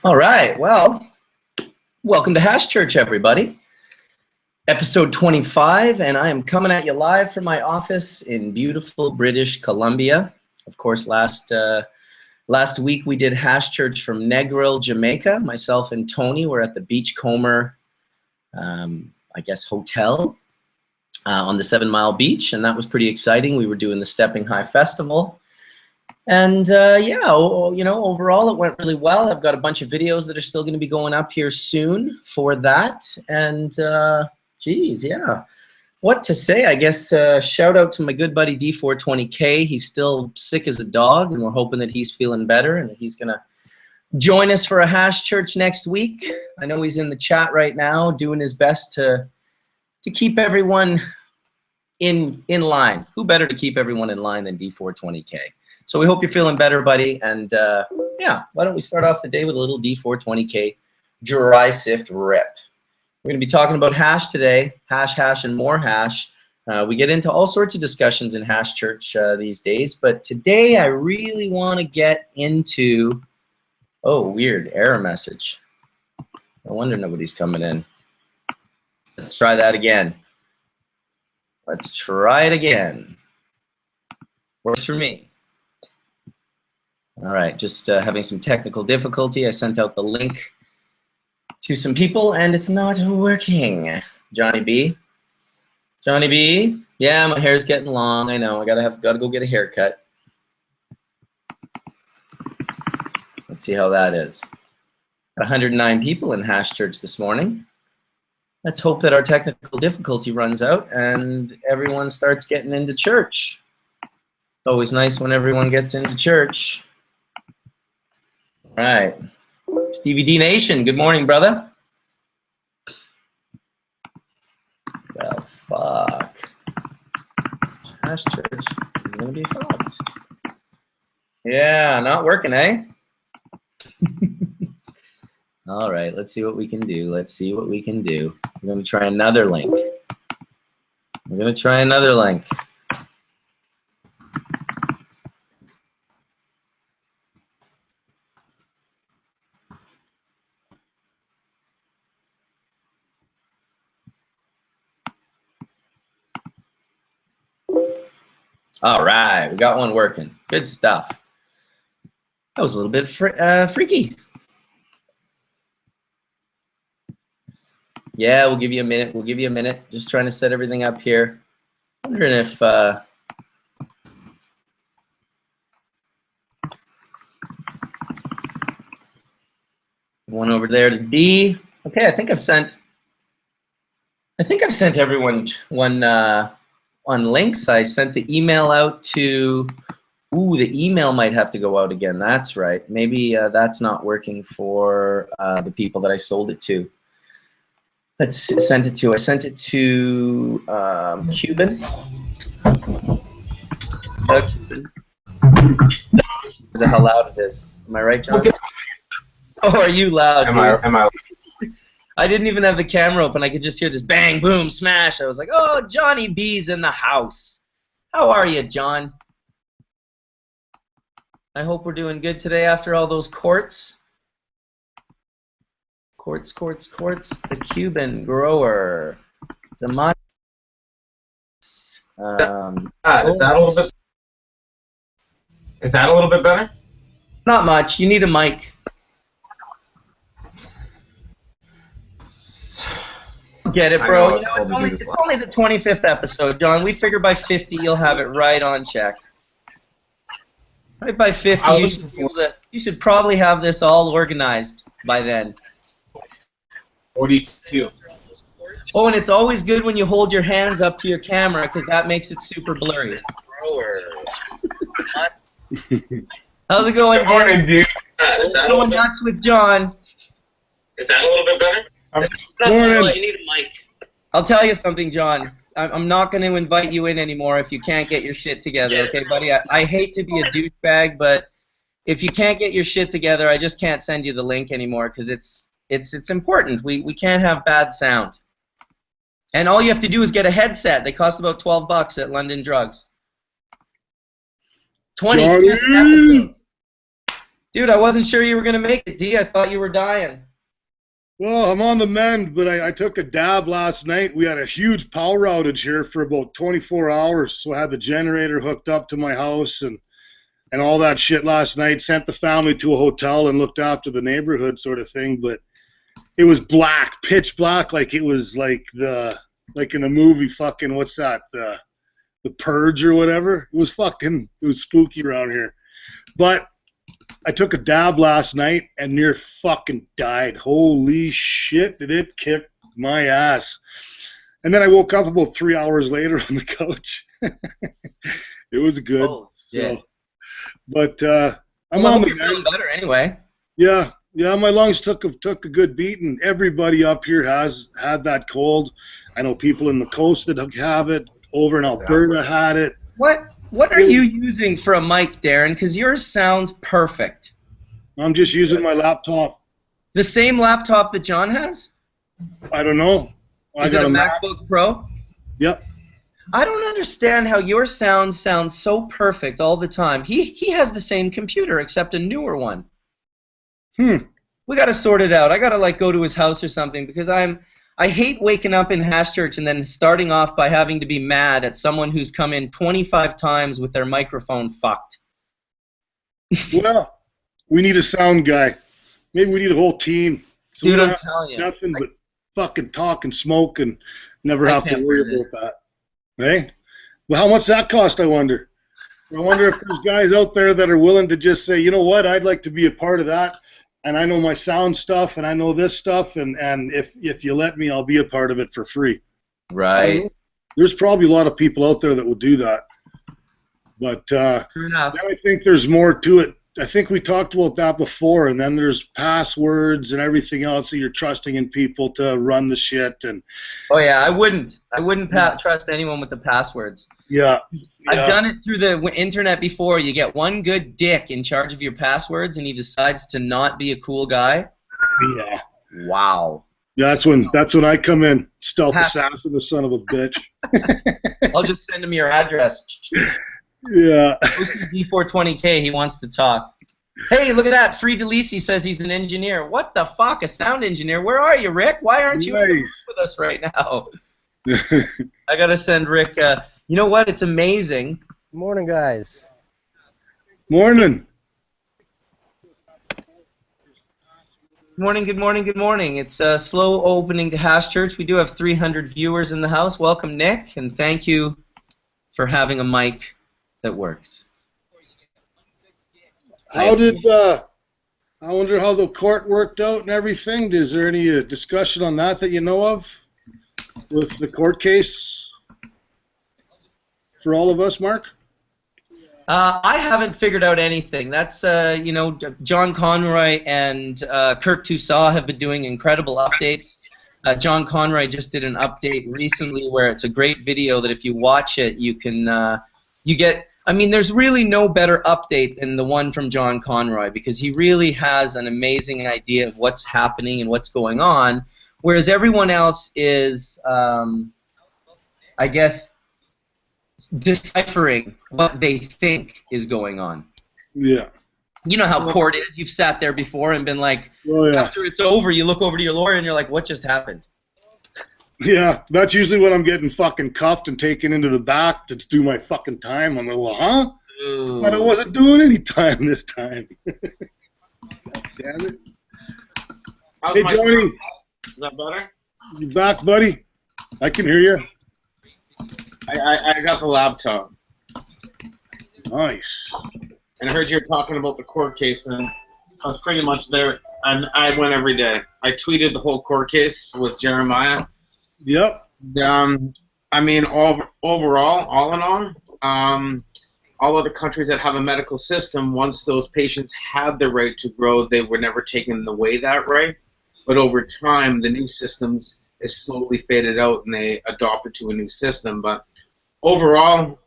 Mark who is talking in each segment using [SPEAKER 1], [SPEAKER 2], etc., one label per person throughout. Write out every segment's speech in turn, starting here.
[SPEAKER 1] All right, well, welcome to Hash Church, everybody. Episode 25, and I am coming at you live from my office in beautiful British Columbia. Of course, last week we did Hash Church from Negril, Jamaica. Myself and Tony were at the Beachcomber, hotel on the 7 Mile Beach, and that was pretty exciting. We were doing the Stepping High Festival. And overall it went really well. I've got a bunch of videos that are still going to be going up here soon for that. And what to say? I guess shout out to my good buddy D420K. He's still sick as a dog, and we're hoping that he's feeling better and that he's going to join us for a Hash Church next week. I know he's in the chat right now doing his best to keep everyone in line. Who better to keep everyone in line than D420K? So we hope you're feeling better, buddy. And why don't we start off the day with a little D420K dry sift rip. We're going to be talking about hash today, hash, and more hash. We get into all sorts of discussions in Hash Church these days, but today I really want to get into, weird error message. No wonder nobody's coming in. Let's try that again. Let's try it again. Works for me. All right, just having some technical difficulty. I sent out the link to some people, and it's not working. Johnny B. Johnny B. Yeah, my hair's getting long. I know. I gotta go get a haircut. Let's see how that is. 109 people in Hash Church this morning. Let's hope that our technical difficulty runs out and everyone starts getting into church. It's always nice when everyone gets into church. All right. Stevie D Nation, good morning, brother. Well, fuck. Hash Church is going to be fucked. Yeah, not working, eh? All right, let's see what we can do. Let's see what we can do. We're going to try another link. We're going to try another link. All right, we got one working. Good stuff. That was a little bit freaky. Yeah, we'll give you a minute. We'll give you a minute. Just trying to set everything up here. Wondering if one over there to D. Okay, I think I've sent everyone one links. I sent the email out to. Ooh, the email might have to go out again. That's right. Maybe that's not working for the people that I sold it to. Let's send it to. I sent it to Cuban. Cuban. Is that how loud it is? Am I right, John? Okay. Oh, are you loud?
[SPEAKER 2] Am I?
[SPEAKER 1] I didn't even have the camera open. I could just hear this bang, boom, smash. I was like, oh, Johnny B's in the house. How are you, John? I hope we're doing good today after all those courts. Courts. The Cuban grower. Is
[SPEAKER 2] that a little bit better?
[SPEAKER 1] Not much. You need a mic. Get it, bro. It's only the 25th episode, John. We figure by 50 you'll have it right on check. Right by 50, you should probably have this all organized by then.
[SPEAKER 2] 42.
[SPEAKER 1] Oh, and it's always good when you hold your hands up to your camera because that makes it super blurry. How's it going,
[SPEAKER 2] Good morning, dude.
[SPEAKER 1] Going nuts with John.
[SPEAKER 2] Is that a little bit better?
[SPEAKER 1] You need a mic. I'll tell you something, John. I'm not going to invite you in anymore if you can't get your shit together, okay, buddy? I hate to be a douchebag, but if you can't get your shit together, I just can't send you the link anymore because it's important. We can't have bad sound. And all you have to do is get a headset. They cost about $12 at London Drugs. 25th episode. Dude, I wasn't sure you were going to make it, D. I thought you were dying.
[SPEAKER 3] Well, I'm on the mend, but I took a dab last night. We had a huge power outage here for about 24 hours, so I had the generator hooked up to my house and all that shit last night. Sent the family to a hotel and looked after the neighborhood sort of thing, but it was black, pitch black, like it was like in the movie fucking, what's that, the Purge or whatever. It was spooky around here. But I took a dab last night and near fucking died. Holy shit, did it kick my ass. And then I woke up about 3 hours later on the couch. It was good.
[SPEAKER 1] Oh, shit.
[SPEAKER 3] So, but I'm on the
[SPEAKER 1] feeling better anyway.
[SPEAKER 3] Yeah, my lungs took a good beating. Everybody up here has had that cold. I know people in the coast that have it. Over in Alberta had it.
[SPEAKER 1] What are you using for a mic, Darrin? Because yours sounds perfect.
[SPEAKER 3] I'm just using my laptop.
[SPEAKER 1] The same laptop that John has?
[SPEAKER 3] I don't know.
[SPEAKER 1] Is it a MacBook Pro?
[SPEAKER 3] Yep.
[SPEAKER 1] I don't understand how your sound sounds so perfect all the time. He has the same computer except a newer one. We got to sort it out. I got to go to his house or something because I hate waking up in Hash Church and then starting off by having to be mad at someone who's come in 25 times with their microphone fucked.
[SPEAKER 3] Well, we need a sound guy. Maybe we need a whole team. So
[SPEAKER 1] dude, I'm telling you.
[SPEAKER 3] Nothing but fucking talk and smoke and never have to worry about that. Hey? Well, how much that cost, I wonder? I wonder if there's guys out there that are willing to just say, you know what, I'd like to be a part of that. And I know my sound stuff, and I know this stuff, and if you let me, I'll be a part of it for free.
[SPEAKER 1] Right.
[SPEAKER 3] There's probably a lot of people out there that will do that. But then I think there's more to it. I think we talked about that before, and then there's passwords and everything else that you're trusting in people to run the shit. And
[SPEAKER 1] oh yeah, I wouldn't trust anyone with the passwords.
[SPEAKER 3] Yeah.
[SPEAKER 1] I've done it through the internet before. You get one good dick in charge of your passwords, and he decides to not be a cool guy.
[SPEAKER 3] Yeah.
[SPEAKER 1] Wow.
[SPEAKER 3] Yeah, that's when I come in, stealth assassin, the son of a bitch.
[SPEAKER 1] I'll just send him your address.
[SPEAKER 3] Yeah.
[SPEAKER 1] D420K, he wants to talk. Hey, look at that. Free Delisi says he's an engineer. What the fuck? A sound engineer? Where are you, Rick? Why aren't you with us right now? I got to send Rick. You know what? It's amazing.
[SPEAKER 4] Good morning, guys.
[SPEAKER 3] Morning.
[SPEAKER 1] Good morning, good morning, good morning. It's a slow opening to Hash Church. We do have 300 viewers in the house. Welcome, Nick, and thank you for having a mic that works.
[SPEAKER 3] How did I wonder how the court worked out and everything? Is there any discussion on that you know of with the court case for all of us, Mark?
[SPEAKER 1] I haven't figured out anything. That's you know, John Conroy and Kirk Toussaint have been doing incredible updates. John Conroy just did an update recently where it's a great video that if you watch it, you can you get. I mean, there's really no better update than the one from John Conroy because he really has an amazing idea of what's happening and what's going on, whereas everyone else is, I guess, deciphering what they think is going on.
[SPEAKER 3] Yeah.
[SPEAKER 1] You know how court is. You've sat there before and been like, after it's over, you look over to your lawyer and you're like, what just happened?
[SPEAKER 3] Yeah, that's usually when I'm getting fucking cuffed and taken into the back to do my fucking time. I'm like, well, huh?
[SPEAKER 1] Ooh.
[SPEAKER 3] But I wasn't doing any time this time. God damn it. Hey, Johnny.
[SPEAKER 2] Is that better?
[SPEAKER 3] You back, buddy? I can hear you.
[SPEAKER 2] I got the laptop.
[SPEAKER 3] Nice.
[SPEAKER 2] And I heard you were talking about the court case, and I was pretty much there, and I went every day. I tweeted the whole court case with Jeremiah.
[SPEAKER 3] Yep.
[SPEAKER 2] I mean, overall, all in all other countries that have a medical system, once those patients had the right to grow, they were never taken away that right. But over time, the new systems is slowly faded out, and they adopted to a new system. But overall,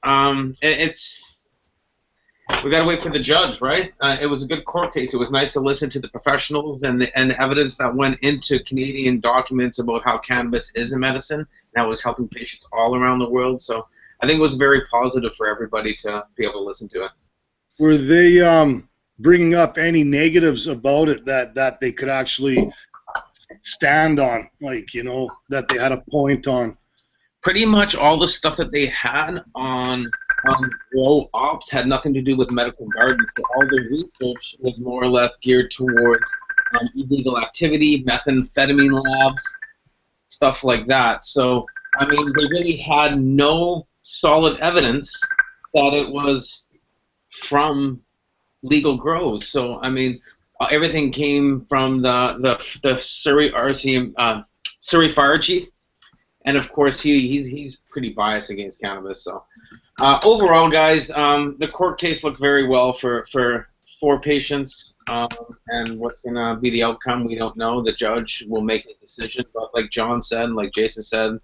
[SPEAKER 2] we got to wait for the judge, right? It was a good court case. It was nice to listen to the professionals and the evidence that went into Canadian documents about how cannabis is a medicine that was helping patients all around the world. So I think it was very positive for everybody to be able to listen to it.
[SPEAKER 3] Were they bringing up any negatives about it that they could actually stand on, like, you know, that they had a point on?
[SPEAKER 2] Pretty much all the stuff that they had on Grow Ops had nothing to do with medical gardens. So all the research was more or less geared towards illegal activity, methamphetamine labs, stuff like that. So, I mean, they really had no solid evidence that it was from legal grows. So, I mean, everything came from the Surrey RCM, Surrey Fire Chief, and of course he's pretty biased against cannabis. So, overall, guys, the court case looked very well for 4 patients, and what's gonna be the outcome, we don't know. The judge will make a decision, but like John said, and like Jason said,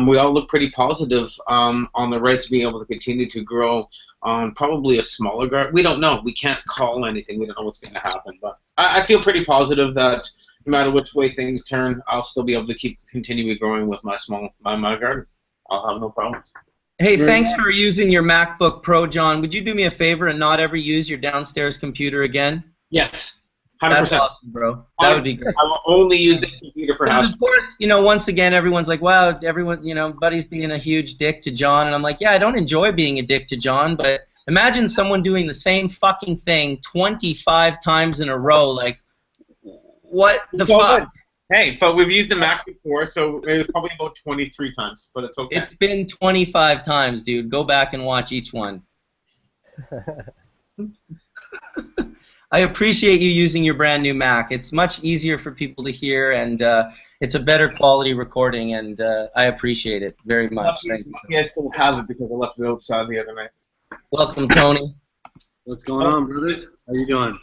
[SPEAKER 2] we all look pretty positive on the rights of being able to continue to grow on probably a smaller garden. We don't know. We can't call anything. We don't know what's going to happen. But I feel pretty positive that no matter which way things turn, I'll still be able to continue growing with my my garden. I'll have no problems.
[SPEAKER 1] Hey, thanks for using your MacBook Pro, John. Would you do me a favor and not ever use your downstairs computer again?
[SPEAKER 2] Yes. 100%.
[SPEAKER 1] That's awesome, bro. That would be great.
[SPEAKER 2] I will only use this computer for house.
[SPEAKER 1] Of course, you know, once again, everyone's like, wow, everyone, you know, Buddy's being a huge dick to John. And I'm like, yeah, I don't enjoy being a dick to John, but imagine someone doing the same fucking thing 25 times in a row. Like, what the fuck?
[SPEAKER 2] Hey, but we've used the Mac before, so it was probably about 23 times, but it's okay.
[SPEAKER 1] It's been 25 times, dude. Go back and watch each one. I appreciate you using your brand new Mac. It's much easier for people to hear, and it's a better quality recording, and I appreciate it very much. Thank you.
[SPEAKER 2] I still have it because I left it outside the other night.
[SPEAKER 1] Welcome, Tony.
[SPEAKER 4] What's going on, brothers? How you doing?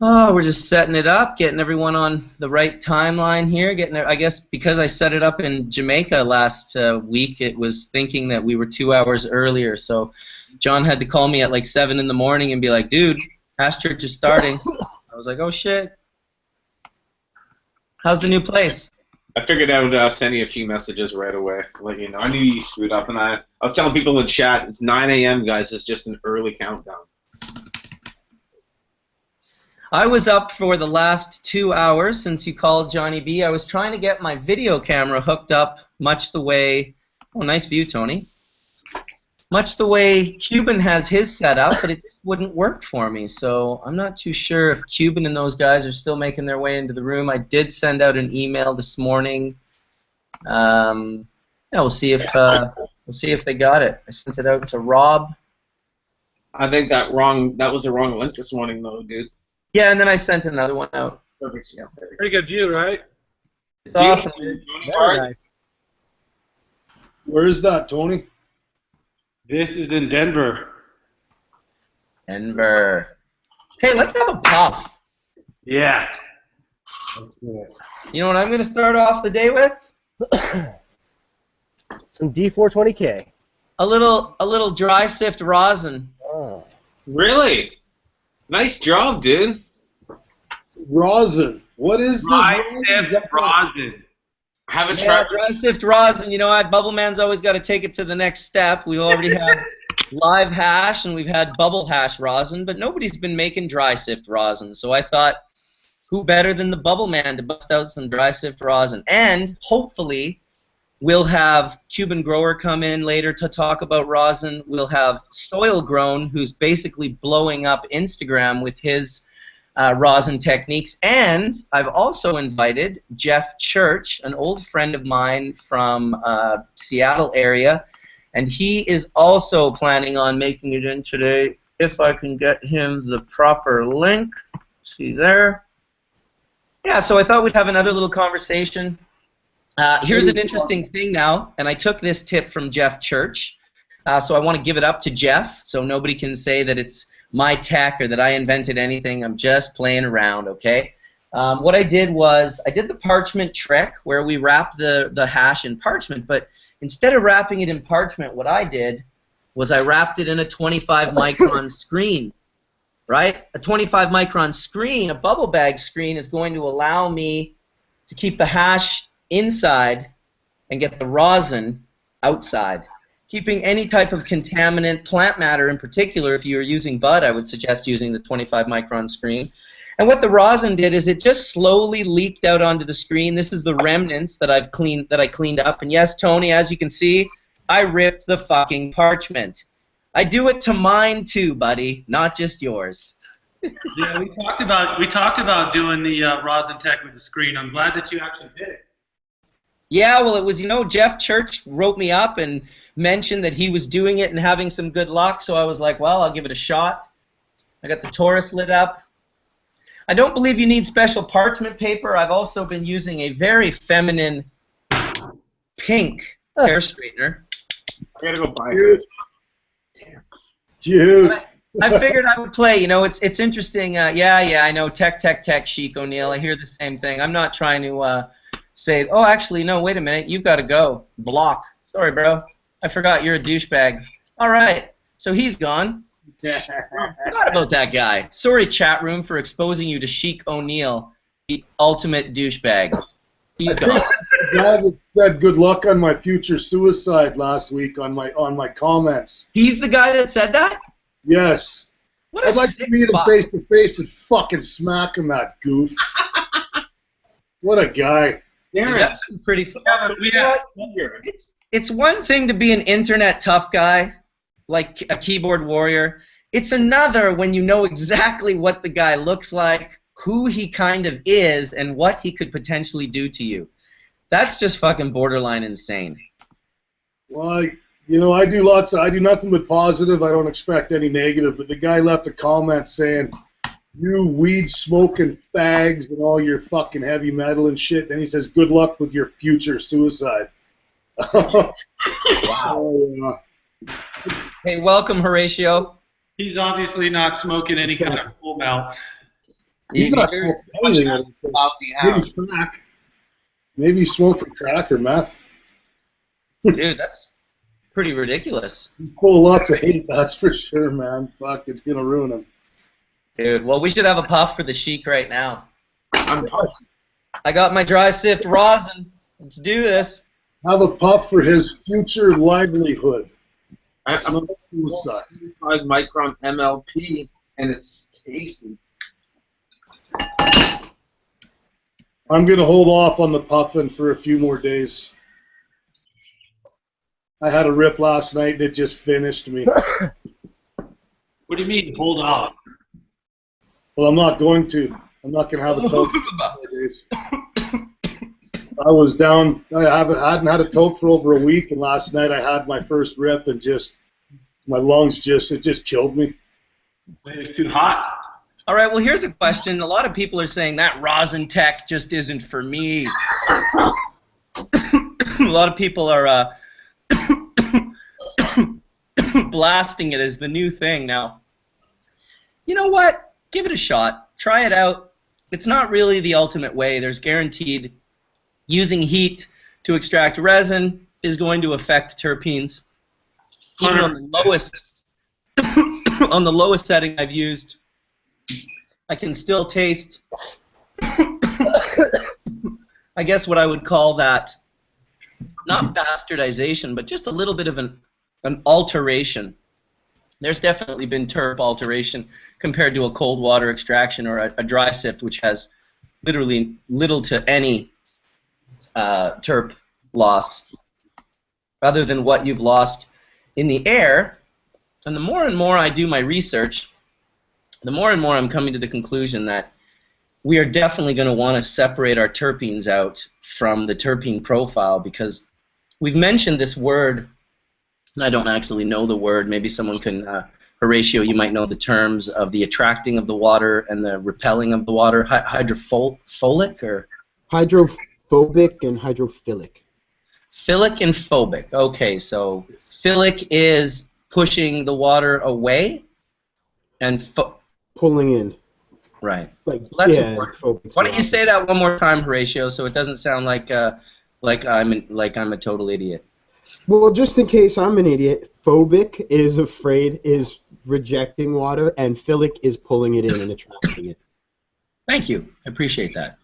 [SPEAKER 1] Oh, we're just setting it up, getting everyone on the right timeline here. I guess because I set it up in Jamaica last week, it was thinking that we were 2 hours earlier. So John had to call me at like 7 in the morning and be like, dude, Hash Church is starting. I was like, oh shit. How's the new place?
[SPEAKER 2] I figured I would send you a few messages right away. Like, you know, I knew you screwed up, and I was telling people in chat, it's 9 a.m., guys. It's just an early countdown.
[SPEAKER 1] I was up for the last 2 hours since you called, Johnny B. I was trying to get my video camera hooked up much the way... Oh, nice view, Tony. Much the way Cuban has his set up, but it just wouldn't work for me. So I'm not too sure if Cuban and those guys are still making their way into the room. I did send out an email this morning. Yeah, we'll see if they got it. I sent it out to Rob.
[SPEAKER 2] I think that was the wrong link this morning, though, dude.
[SPEAKER 1] Yeah, and then I sent another one out.
[SPEAKER 2] Perfect. Yeah,
[SPEAKER 4] pretty good view, right?
[SPEAKER 1] It's awesome, dude.
[SPEAKER 4] Very nice.
[SPEAKER 3] Where is that, Tony?
[SPEAKER 4] This is in Denver.
[SPEAKER 1] Denver. Hey, let's have a pop.
[SPEAKER 4] Yeah.
[SPEAKER 1] You know what I'm going to start off the day with?
[SPEAKER 5] Some D420K.
[SPEAKER 1] A little dry sift rosin.
[SPEAKER 5] Oh.
[SPEAKER 2] Really? Nice job, dude.
[SPEAKER 3] Rosin. What is this?
[SPEAKER 4] Rosin.
[SPEAKER 2] Haven't
[SPEAKER 1] Yeah,
[SPEAKER 2] tried.
[SPEAKER 1] dry sift rosin. You know what? Bubbleman's always got to take it to the next step. We already had live hash and we've had bubble hash rosin, but nobody's been making dry sift rosin. So I thought, who better than the Bubbleman to bust out some dry sift rosin? And hopefully, we'll have Cuban Grower come in later to talk about rosin. We'll have Soil Grown, who's basically blowing up Instagram with his rosin techniques. And I've also invited Jeff Church, an old friend of mine from Seattle area, and he is also planning on making it in today, if I can get him the proper link. See there? Yeah, so I thought we'd have another little conversation. Here's an interesting thing now, and I took this tip from Jeff Church, so I want to give it up to Jeff, so nobody can say that it's my tech or that I invented anything. I'm just playing around, okay? What I did was I did the parchment trick where we wrap the hash in parchment, but instead of wrapping it in parchment, what I did was I wrapped it in a 25-micron screen, right? A 25-micron screen, a bubble bag screen, is going to allow me to keep the hash inside and get the rosin outside. keeping any type of contaminant, plant matter in particular. If you're using bud, I would suggest using the 25 micron screen. And what the rosin did is it just slowly leaked out onto the screen. This is the remnants that I cleaned up. And yes, Tony, as you can see, I ripped the fucking parchment. I do it to mine too, buddy, not just yours.
[SPEAKER 4] Yeah, we talked about doing the ROSINTECH with the screen. I'm glad that you actually did it.
[SPEAKER 1] Yeah, well, it was, Jeff Church wrote me up and mentioned that he was doing it and having some good luck, so I was like, well, I'll give it a shot. I got the Taurus lit up. I don't believe you need special parchment paper. I've also been using a very feminine pink hair straightener.
[SPEAKER 2] I gotta go buy it.
[SPEAKER 3] Damn. Cute.
[SPEAKER 1] I figured I would play. It's interesting. Yeah, I know. Tech, Sheik O'Neil. I hear the same thing. I'm not trying to say, oh, actually, no, wait a minute. You've got to go. Block. Sorry, bro. I forgot you're a douchebag. All right. So he's gone. Forgot about that guy. Sorry, chat room, for exposing you to Sheik O'Neil, the ultimate douchebag. He's gone.
[SPEAKER 3] The guy that said good luck on my future suicide last week on my comments.
[SPEAKER 1] He's the guy that said that?
[SPEAKER 3] Yes.
[SPEAKER 1] What a
[SPEAKER 3] I'd like to
[SPEAKER 1] sick
[SPEAKER 3] meet him
[SPEAKER 1] fuck.
[SPEAKER 3] face to face and fucking smack him, that goof. What a guy.
[SPEAKER 2] Darrin,
[SPEAKER 1] That's pretty fun.
[SPEAKER 2] yeah, but
[SPEAKER 1] It's one thing to be an internet tough guy, like a keyboard warrior. It's another when you know exactly what the guy looks like, who he kind of is, and what he could potentially do to you. That's just fucking borderline insane.
[SPEAKER 3] Well, I do nothing but positive. I don't expect any negative. But the guy left a comment saying, "You weed smoking fags and all your fucking heavy metal and shit." Then he says, "Good luck with your future suicide." Wow.
[SPEAKER 1] Hey, welcome, Horatio.
[SPEAKER 4] He's obviously not smoking any kind of full melt.
[SPEAKER 3] He's not smoking anything.
[SPEAKER 2] lousy
[SPEAKER 3] Maybe
[SPEAKER 2] house.
[SPEAKER 3] crack. Maybe he's smoking crack or meth.
[SPEAKER 1] Dude, that's pretty ridiculous.
[SPEAKER 3] He's full of lots of hate, that's for sure, man. Fuck, it's gonna ruin him.
[SPEAKER 1] Dude, well, we should have a puff for the Sheik right now.
[SPEAKER 2] I'm puffed.
[SPEAKER 1] I got my dry sift rosin. Let's do this.
[SPEAKER 3] Have a puff for his future livelihood.
[SPEAKER 2] I'm
[SPEAKER 3] Suicide.
[SPEAKER 2] 5 micron MLP, and it's tasty.
[SPEAKER 3] I'm gonna hold off on the puffin for a few more days. I had a rip last night and it just finished me.
[SPEAKER 4] What do you mean, hold off?
[SPEAKER 3] Well, I'm not going to. I'm not gonna have a toke for 4 days. I was down. I hadn't had a toke for over a week, and last night I had my first rip, and just my lungs it just killed me.
[SPEAKER 4] It's too hot.
[SPEAKER 1] All right, well, here's a question. A lot of people are saying that ROSINTECH just isn't for me. A lot of people are blasting it as the new thing now. You know what? Give it a shot. Try it out. It's not really the ultimate way. There's guaranteed using heat to extract resin is going to affect terpenes. Even on the lowest, on the lowest setting I've used, I can still taste, I guess what I would call that, not bastardization, but just a little bit of an alteration. There's definitely been terp alteration compared to a cold water extraction or a dry sift, which has literally little to any terp loss other than what you've lost in the air. And the more and more I do my research, the more and more I'm coming to the conclusion that we are definitely going to want to separate our terpenes out from the terpene profile, because we've mentioned this word, and I don't actually know the word. Maybe someone can, Horatio, you might know the terms of the attracting of the water and the repelling of the water. Hydrophobic or?
[SPEAKER 6] Hydrophobic and hydrophilic.
[SPEAKER 1] Philic and phobic. Okay, so philic is pushing the water away, and
[SPEAKER 6] pulling in.
[SPEAKER 1] Right.
[SPEAKER 6] Like,
[SPEAKER 1] Well, that's
[SPEAKER 6] yeah,
[SPEAKER 1] important.
[SPEAKER 6] phobic.
[SPEAKER 1] Why don't you say that one more time, Horatio, so it doesn't sound like I'm a total idiot.
[SPEAKER 6] Well, just in case I'm an idiot, phobic is afraid, is rejecting water, and philic is pulling it in and attracting it.
[SPEAKER 1] Thank you. I appreciate that.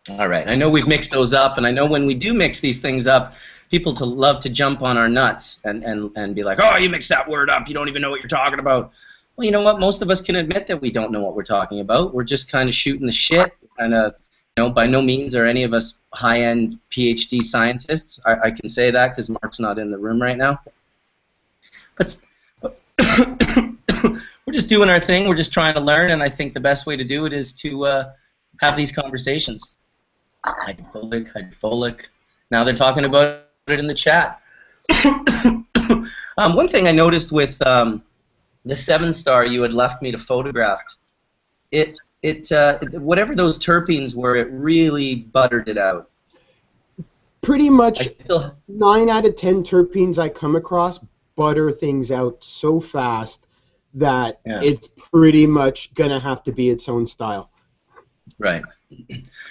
[SPEAKER 1] All right. I know we've mixed those up, and I know when we do mix these things up, people love to jump on our nuts and be like, oh, you mixed that word up. You don't even know what you're talking about. Well, you know what? Most of us can admit that we don't know what we're talking about. We're just kind of shooting the shit. Kind of, you know, by no means are any of us high-end PhD scientists. I can say that because Mark's not in the room right now. But we're just doing our thing. We're just trying to learn, and I think the best way to do it is to have these conversations. Hydrophilic. Now they're talking about it in the chat. One thing I noticed with the 7-star you had left me to photograph, whatever those terpenes were, it really buttered it out.
[SPEAKER 6] Pretty much 9 out of 10 terpenes I come across butter things out so fast that it's pretty much going to have to be its own style.
[SPEAKER 1] Right.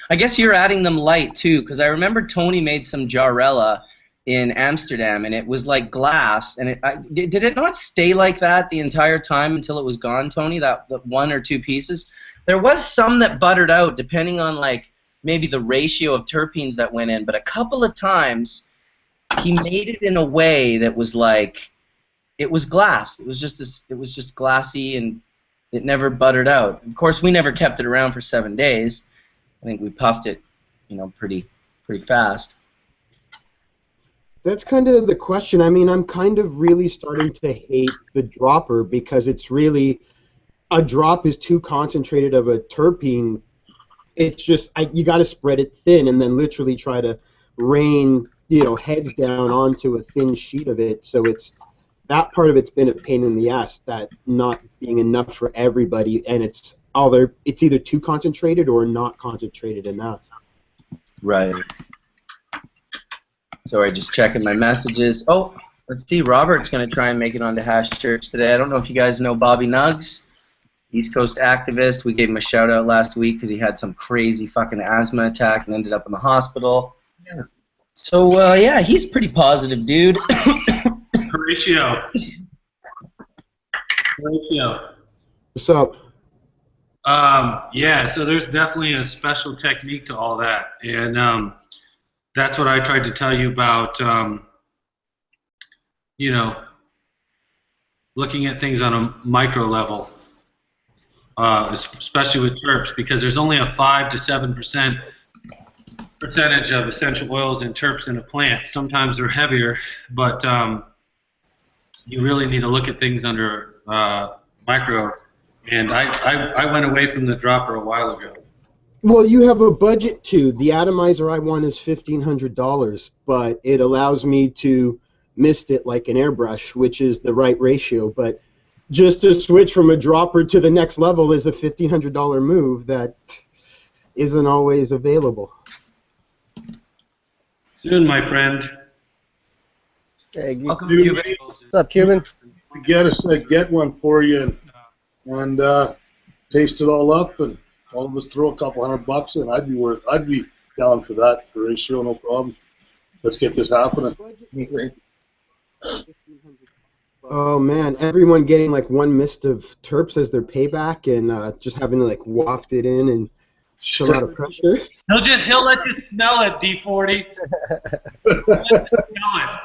[SPEAKER 1] I guess you're adding them light, too, because I remember Tony made some Jarella in Amsterdam, and it was like glass. And did it not stay like that the entire time until it was gone, Tony, that 1 or 2 pieces? There was some that buttered out, depending on, like, maybe the ratio of terpenes that went in. But a couple of times, he made it in a way that was like, it was glass. It was just glassy, and it never buttered out. Of course, we never kept it around for 7 days. I think we puffed it, you know, pretty fast.
[SPEAKER 6] That's kind of the question. I mean, I'm kind of really starting to hate the dropper because it's really, a drop is too concentrated of a terpene. It's just, you got to spread it thin and then literally try to rain, you know, heads down onto a thin sheet of it. So that part of it's been a pain in the ass, that not being enough for everybody, and it's either too concentrated or not concentrated enough.
[SPEAKER 1] Right. Sorry, just checking my messages. Oh, let's see. Robert's going to try and make it onto Hash Church today. I don't know if you guys know Bobby Nuggs, East Coast activist. We gave him a shout out last week because he had some crazy fucking asthma attack and ended up in the hospital. Yeah. So, yeah, he's pretty positive, dude.
[SPEAKER 4] Horatio.
[SPEAKER 6] What's up?
[SPEAKER 4] Yeah, so there's definitely a special technique to all that, and that's what I tried to tell you about, you know, looking at things on a micro level, especially with terps, because there's only a 5 to 7% percentage of essential oils and terps in a plant. Sometimes they're heavier, but you really need to look at things under micro. And I went away from the dropper a while ago.
[SPEAKER 6] Well, you have a budget too. The atomizer I want is $1,500, but it allows me to mist it like an airbrush, which is the right ratio. But just to switch from a dropper to the next level is a $1,500 move that isn't always available.
[SPEAKER 4] Soon, my friend.
[SPEAKER 5] Hey,
[SPEAKER 1] Welcome, Cuban.
[SPEAKER 5] What's up, Cuban?
[SPEAKER 3] Get one for you and taste it all up, and all of us throw a couple $100 in. I'd be down for that ratio, no problem. Let's get this happening.
[SPEAKER 6] Oh man, everyone getting like one mist of terps as their payback, and just having to like waft it in and show a lot of pressure.
[SPEAKER 4] He'll let you smell it, D40. He'll let you smell it.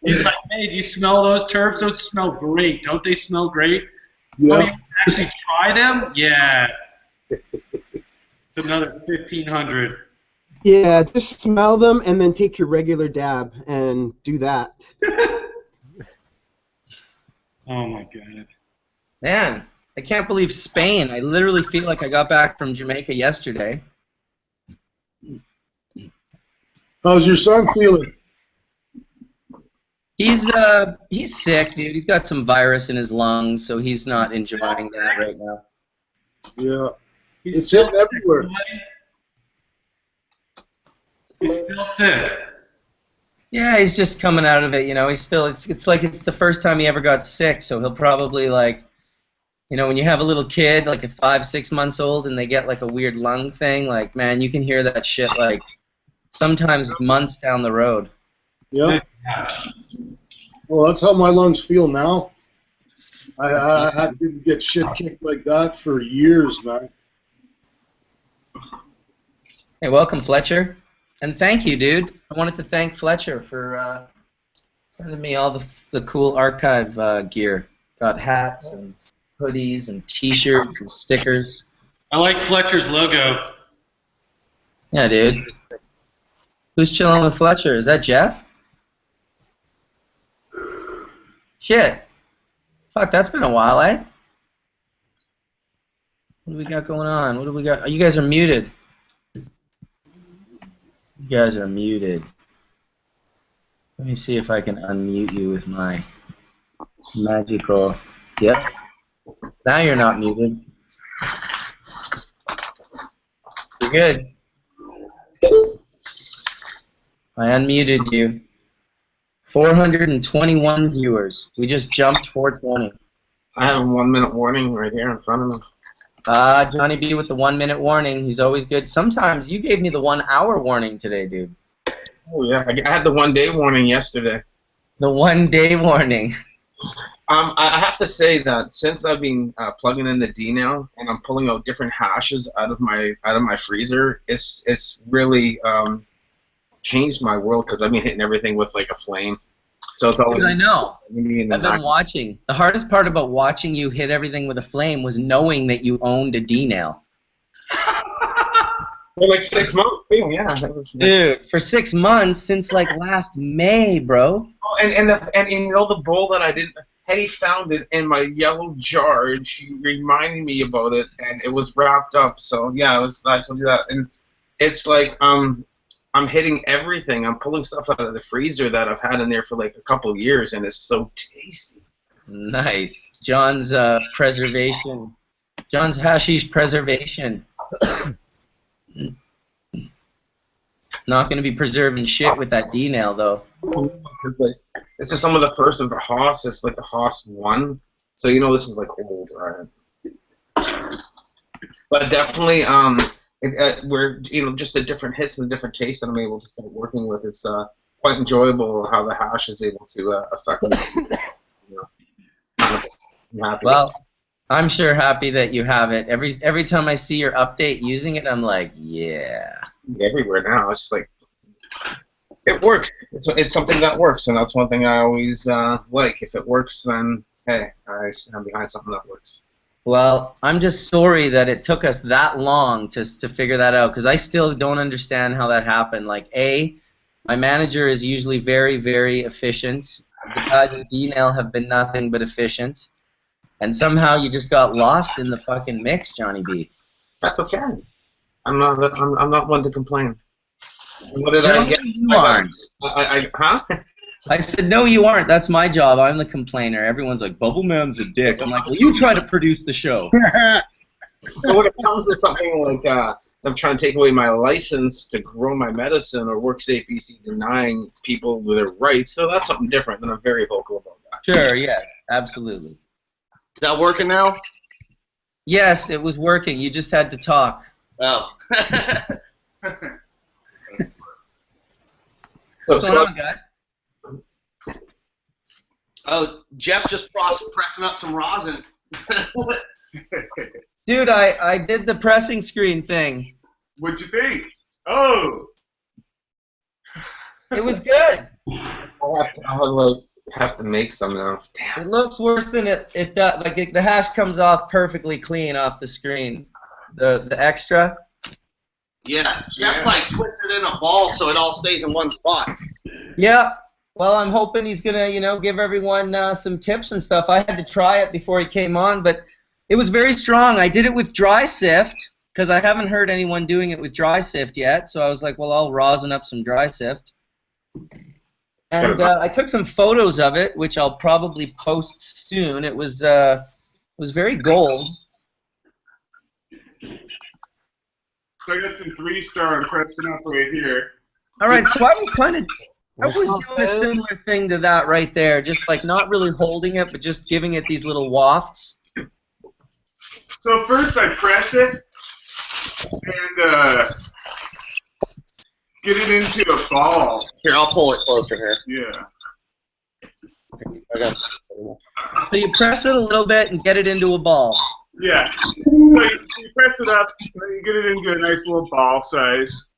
[SPEAKER 4] He's like, hey, do you smell those terps? Those smell great. Don't they smell great?
[SPEAKER 3] Yeah.
[SPEAKER 4] Oh, you actually try them? Yeah. It's another 1,500.
[SPEAKER 6] Yeah, just smell them and then take your regular dab and do that.
[SPEAKER 4] Oh my god.
[SPEAKER 1] Man, I can't believe Spain. I literally feel like I got back from Jamaica yesterday.
[SPEAKER 3] How's your son feeling?
[SPEAKER 1] He's sick, dude. He's got some virus in his lungs, so he's not enjoying that right now.
[SPEAKER 3] Yeah.
[SPEAKER 4] He's
[SPEAKER 3] It's
[SPEAKER 4] still
[SPEAKER 3] hitting everywhere.
[SPEAKER 4] sick. He's still sick.
[SPEAKER 1] Yeah, he's just coming out of it, you know. He's still, it's like it's the first time he ever got sick, so he'll probably, like, you know, when you have a little kid, like a 5-6 months old, and they get like a weird lung thing, like, man, you can hear that shit like sometimes months down the road.
[SPEAKER 3] Yeah. Well, that's how my lungs feel now. I didn't get shit kicked like that for years, man.
[SPEAKER 1] Hey, welcome, Fletcher. And thank you, dude. I wanted to thank Fletcher for sending me all the cool archive gear. Got hats and hoodies and T-shirts and stickers.
[SPEAKER 4] I like Fletcher's logo.
[SPEAKER 1] Yeah, dude. Who's chilling with Fletcher? Is that Jeff? Shit. Fuck, that's been a while, eh? What do we got going on? What do we got? Oh, you guys are muted. You guys are muted. Let me see if I can unmute you with my magical... Yep. Now you're not muted. You're good. I unmuted you. 421 viewers. We just jumped 420.
[SPEAKER 2] I have a 1 minute warning right here in front of me.
[SPEAKER 1] Johnny B with the 1 minute warning. He's always good. Sometimes you gave me the 1 hour warning today, dude.
[SPEAKER 2] Oh yeah, I had the 1 day warning yesterday.
[SPEAKER 1] The 1 day warning.
[SPEAKER 2] I have to say that since I've been plugging in the D now and I'm pulling out different hashes out of my freezer, it's really changed my world because I've been hitting everything with like a flame. So it's always.
[SPEAKER 1] Dude, I know. I've
[SPEAKER 2] been
[SPEAKER 1] watching. The hardest part about watching you hit everything with a flame was knowing that you owned a D nail.
[SPEAKER 2] For like 6 months, too, yeah.
[SPEAKER 1] Dude, for 6 months since like last May, bro.
[SPEAKER 2] Oh, and you know the bowl that I didn't. Hetty found it in my yellow jar, and she reminded me about it, and it was wrapped up. So yeah, I told you that, and it's like I'm hitting everything. I'm pulling stuff out of the freezer that I've had in there for like a couple years, and it's so tasty.
[SPEAKER 1] Nice. John's preservation. John's hashish preservation. Not going to be preserving shit with that D nail though.
[SPEAKER 2] This is some of the first of the Haas. It's like the Haas 1. So you know this is like old, right? But definitely, we're just the different hits and the different tastes that I'm able to start working with. It's quite enjoyable how the hash is able to affect me. I'm happy.
[SPEAKER 1] Well, I'm sure happy that you have it. Every time I see your update using it, I'm like, yeah.
[SPEAKER 2] Everywhere now, it's like it works. It's something that works, and that's one thing I always like. If it works, then hey, I stand behind something that works.
[SPEAKER 1] Well, I'm just sorry that it took us that long to figure that out, because I still don't understand how that happened. Like, my manager is usually very, very efficient. The guys at D-Nail have been nothing but efficient. And somehow you just got lost in the fucking mix, Johnny B.
[SPEAKER 2] That's okay. I'm not one to complain. What did
[SPEAKER 1] No,
[SPEAKER 2] I get?
[SPEAKER 1] you aren't.
[SPEAKER 2] Huh?
[SPEAKER 1] I said, no, you aren't. That's my job. I'm the complainer. Everyone's like, Bubbleman's a dick. I'm like, well, you try to produce the show.
[SPEAKER 2] So when it comes to something like I'm trying to take away my license to grow my medicine or WorkSafe BC denying people their rights, so that's something different, and I'm very vocal about that.
[SPEAKER 1] Sure, yes, absolutely.
[SPEAKER 7] Is that working now?
[SPEAKER 1] Yes, it was working. You just had to talk.
[SPEAKER 7] Oh.
[SPEAKER 1] What's going on, guys?
[SPEAKER 7] Oh, Jeff's just pressing up some rosin.
[SPEAKER 1] Dude, I did the pressing screen thing.
[SPEAKER 7] What'd you think? Oh.
[SPEAKER 1] It was good.
[SPEAKER 2] I'll have to make some now. Damn.
[SPEAKER 1] It looks worse than it does. Like the hash comes off perfectly clean off the screen. The extra.
[SPEAKER 7] Yeah, Jeff like twists it in a ball so it all stays in one spot.
[SPEAKER 1] Yeah. Well, I'm hoping he's gonna, give everyone some tips and stuff. I had to try it before he came on, but it was very strong. I did it with dry sift because I haven't heard anyone doing it with dry sift yet. So I was like, well, I'll rosin up some dry sift. And I took some photos of it, which I'll probably post soon. It was very gold.
[SPEAKER 8] So I got some 3-star I'm pressing up right here.
[SPEAKER 1] All right, so I was doing a similar thing to that right there, just like not really holding it, but just giving it these little wafts.
[SPEAKER 8] So first I press it and get it into a ball.
[SPEAKER 7] Here, I'll pull it closer here.
[SPEAKER 8] Yeah.
[SPEAKER 1] So you press it a little bit and get it into a ball.
[SPEAKER 8] Yeah. So you press it up, and then you get it into a nice little ball size.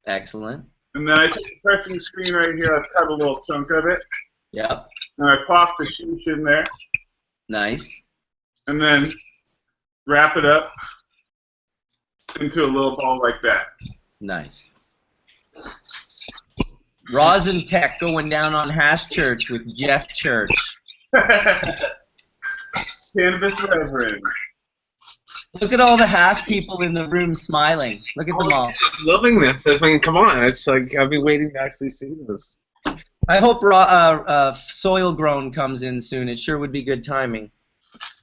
[SPEAKER 1] Excellent.
[SPEAKER 8] And then I take the pressing screen right here. I've cut a little chunk of it.
[SPEAKER 1] Yep.
[SPEAKER 8] And I pop the sheesh in there.
[SPEAKER 1] Nice.
[SPEAKER 8] And then wrap it up into a little ball like that.
[SPEAKER 1] Nice. ROSINTECH going down on Hash Church with Jeff Church.
[SPEAKER 8] Cannabis Reverend.
[SPEAKER 1] Look at all the hash people in the room smiling. Look at them all.
[SPEAKER 2] I'm loving this. I mean, come on. It's like I've been waiting to actually see this.
[SPEAKER 1] I hope Soil Grown comes in soon. It sure would be good timing.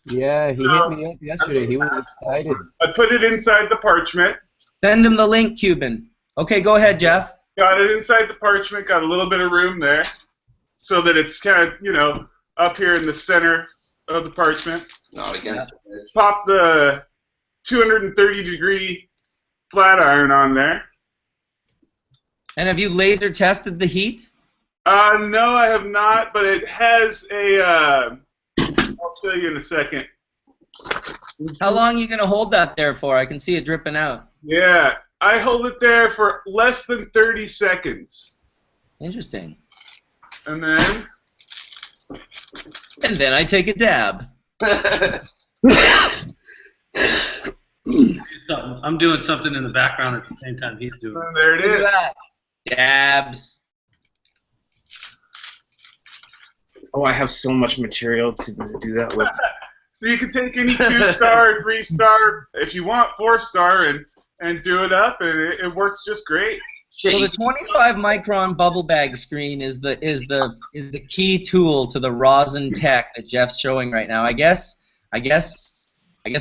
[SPEAKER 5] Yeah, he hit me up yesterday. He was excited.
[SPEAKER 8] I put it inside the parchment.
[SPEAKER 1] Send him the link, Cuban. Okay, go ahead, Jeff.
[SPEAKER 8] Got it inside the parchment. Got a little bit of room there, so that it's kind of, you know, up here in the center of the parchment.
[SPEAKER 7] Not against the edge.
[SPEAKER 8] Pop the 230-degree flat iron on there.
[SPEAKER 1] And have you laser tested the heat?
[SPEAKER 8] No, I have not, but it has a. I'll show you in a second.
[SPEAKER 1] How long are you going to hold that there for? I can see it dripping out.
[SPEAKER 8] Yeah, I hold it there for less than 30 seconds.
[SPEAKER 1] Interesting.
[SPEAKER 8] And then.
[SPEAKER 1] And then I take a dab.
[SPEAKER 4] I'm doing something in the background at the same time he's doing.
[SPEAKER 8] And there it
[SPEAKER 1] Look
[SPEAKER 8] is.
[SPEAKER 1] at that. Dabs.
[SPEAKER 2] Oh, I have so much material to do that with.
[SPEAKER 8] So you can take any 2-star or 3-star, if you want 4-star, and do it up, and it works just great.
[SPEAKER 1] So the 25 micron bubble bag screen is the key tool to the ROSINTECH that Jeff's showing right now. I guess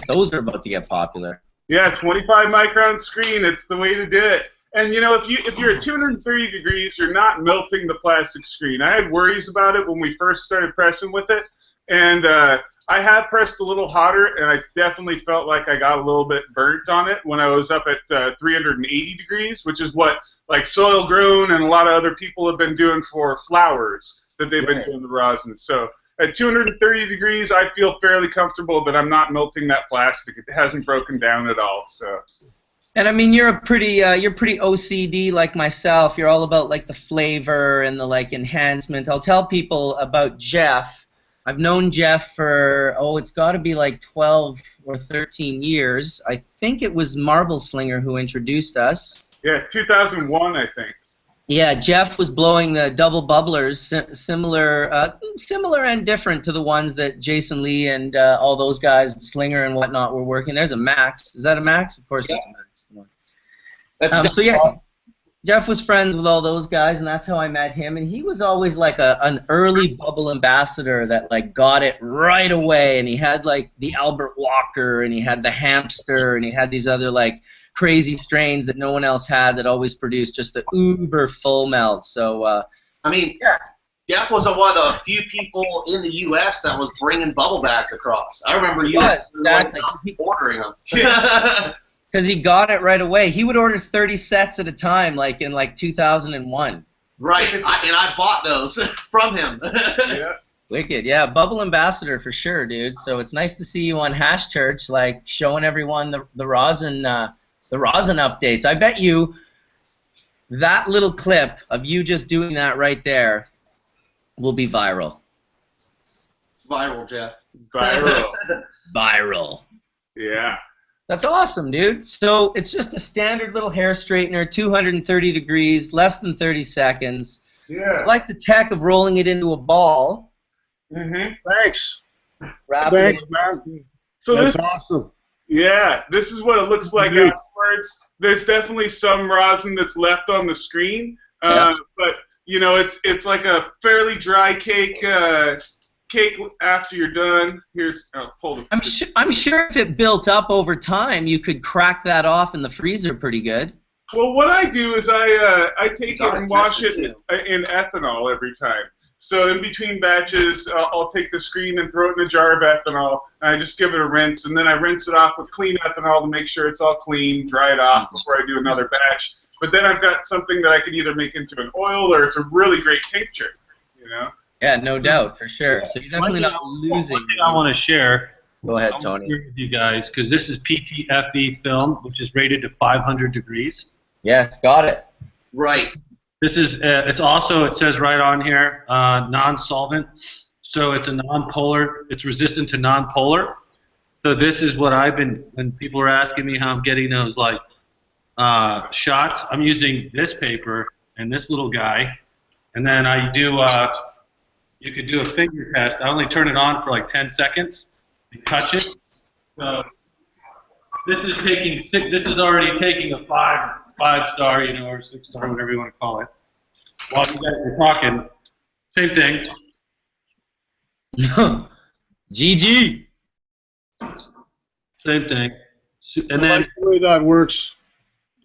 [SPEAKER 1] those are about to get popular.
[SPEAKER 8] Yeah, 25 micron screen, it's the way to do it. And you know, if you're at 230 degrees, you're not melting the plastic screen. I had worries about it when we first started pressing with it, and I have pressed a little hotter, and I definitely felt like I got a little bit burnt on it when I was up at 380 degrees, which is what like Soil Grown and a lot of other people have been doing for flowers that they've been doing the rosin. So at 230 degrees, I feel fairly comfortable that I'm not melting that plastic. It hasn't broken down at all. So.
[SPEAKER 1] And I mean, you're pretty OCD like myself. You're all about like the flavor and the like enhancement. I'll tell people about Jeff. I've known Jeff for, it's got to be like 12 or 13 years. I think it was Marble Slinger who introduced us.
[SPEAKER 8] Yeah, 2001, I think.
[SPEAKER 1] Yeah, Jeff was blowing the double bubblers, similar and different to the ones that Jason Lee and all those guys, Slinger and whatnot, were working. There's a Max. Is that a Max? Of course, it's a Max. Come on. So yeah, Jeff was friends with all those guys, and that's how I met him. And he was always like an early bubble ambassador that like got it right away. And he had like the Albert Walker, and he had the Hamster, and he had these other like crazy strains that no one else had that always produced just the uber full melt. So
[SPEAKER 7] I mean, Jeff was one of the few people in the U.S. that was bringing bubble bags across. I remember you ordering them.
[SPEAKER 1] Because he got it right away. He would order 30 sets at a time, like in like 2001.
[SPEAKER 7] Right, and I bought those from him.
[SPEAKER 8] Yeah.
[SPEAKER 1] Wicked, yeah, bubble ambassador for sure, dude. So it's nice to see you on Hash Church, like showing everyone the rosin updates. I bet you that little clip of you just doing that right there will be viral.
[SPEAKER 7] Viral, Jeff.
[SPEAKER 8] Viral.
[SPEAKER 1] Viral.
[SPEAKER 8] Yeah.
[SPEAKER 1] That's awesome, dude. So it's just a standard little hair straightener, 230 degrees, less than 30 seconds.
[SPEAKER 8] Yeah.
[SPEAKER 1] I like the tech of rolling it into a ball.
[SPEAKER 8] Mm-hmm.
[SPEAKER 3] Thanks.
[SPEAKER 1] Thanks,
[SPEAKER 3] man.
[SPEAKER 8] So
[SPEAKER 3] that's awesome.
[SPEAKER 8] Yeah, this is what it looks like afterwards. There's definitely some rosin that's left on the screen, but you know, it's like a fairly dry cake. Cake after you're done. Here's hold it.
[SPEAKER 1] I'm sure if it built up over time, you could crack that off in the freezer pretty good.
[SPEAKER 8] Well, what I do is I take it and wash it in ethanol every time. So in between batches, I'll take the screen and throw it in a jar of ethanol, and I just give it a rinse, and then I rinse it off with clean ethanol to make sure it's all clean, dry it off before I do another batch. But then I've got something that I can either make into an oil or it's a really great tincture, you know?
[SPEAKER 1] Yeah, no doubt, for sure. So you're definitely not losing.
[SPEAKER 4] One thing I want to share
[SPEAKER 1] Go ahead,
[SPEAKER 4] I'm
[SPEAKER 1] Tony.
[SPEAKER 4] agree with you guys, because this is PTFE film, which is rated to 500 degrees.
[SPEAKER 1] Yes, got it.
[SPEAKER 7] Right.
[SPEAKER 4] This is, it's also, it says right on here, non-solvent. So it's a non-polar, it's resistant to non-polar. So this is what I've been, when people are asking me how I'm getting those, like, shots, I'm using this paper and this little guy. And then I do, you could do a finger test. I only turn it on for like 10 seconds and touch it. So this is taking this is already taking a five star, you know, or 6-star, whatever you want to call it. While you guys are talking, same thing.
[SPEAKER 1] GG.
[SPEAKER 4] Same thing. And
[SPEAKER 3] I
[SPEAKER 4] then
[SPEAKER 3] like the way that works.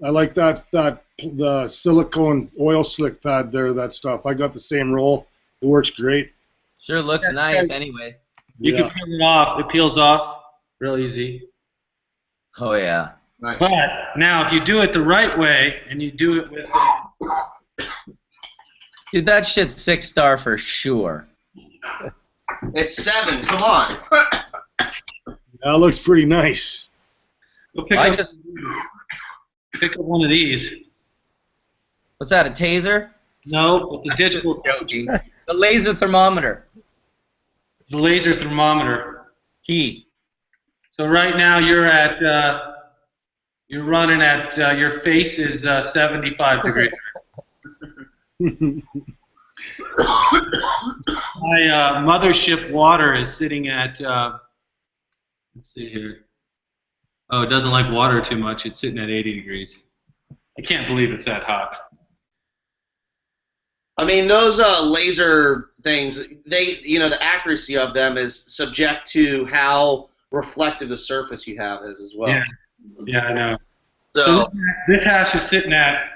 [SPEAKER 3] I like the silicone oil slick pad there, that stuff. I got the same roll. It works great.
[SPEAKER 1] Sure looks nice anyway.
[SPEAKER 4] you can peel it off. It peels off real easy.
[SPEAKER 1] Oh, yeah.
[SPEAKER 7] Nice.
[SPEAKER 4] But now, if you do it the right way and you do it with
[SPEAKER 1] Dude, that shit's 6-star for sure.
[SPEAKER 7] It's 7. Come on.
[SPEAKER 3] That looks pretty nice.
[SPEAKER 4] go pick
[SPEAKER 1] I
[SPEAKER 4] up,
[SPEAKER 1] just,
[SPEAKER 4] pick up one of these.
[SPEAKER 1] what's that, a taser?
[SPEAKER 4] No, it's a digital.
[SPEAKER 1] The laser thermometer.
[SPEAKER 4] It's a laser thermometer.
[SPEAKER 1] Key.
[SPEAKER 4] So right now you're at, you're running at, your face is 75 degrees. My mothership water is sitting at, let's see here. Oh, it doesn't like water too much. It's sitting at 80 degrees. I can't believe it's that hot.
[SPEAKER 7] I mean, those laser things, they, you know, the accuracy of them is subject to how reflective the surface you have is as well.
[SPEAKER 4] Yeah, yeah, I know.
[SPEAKER 7] So,
[SPEAKER 4] This hash is sitting at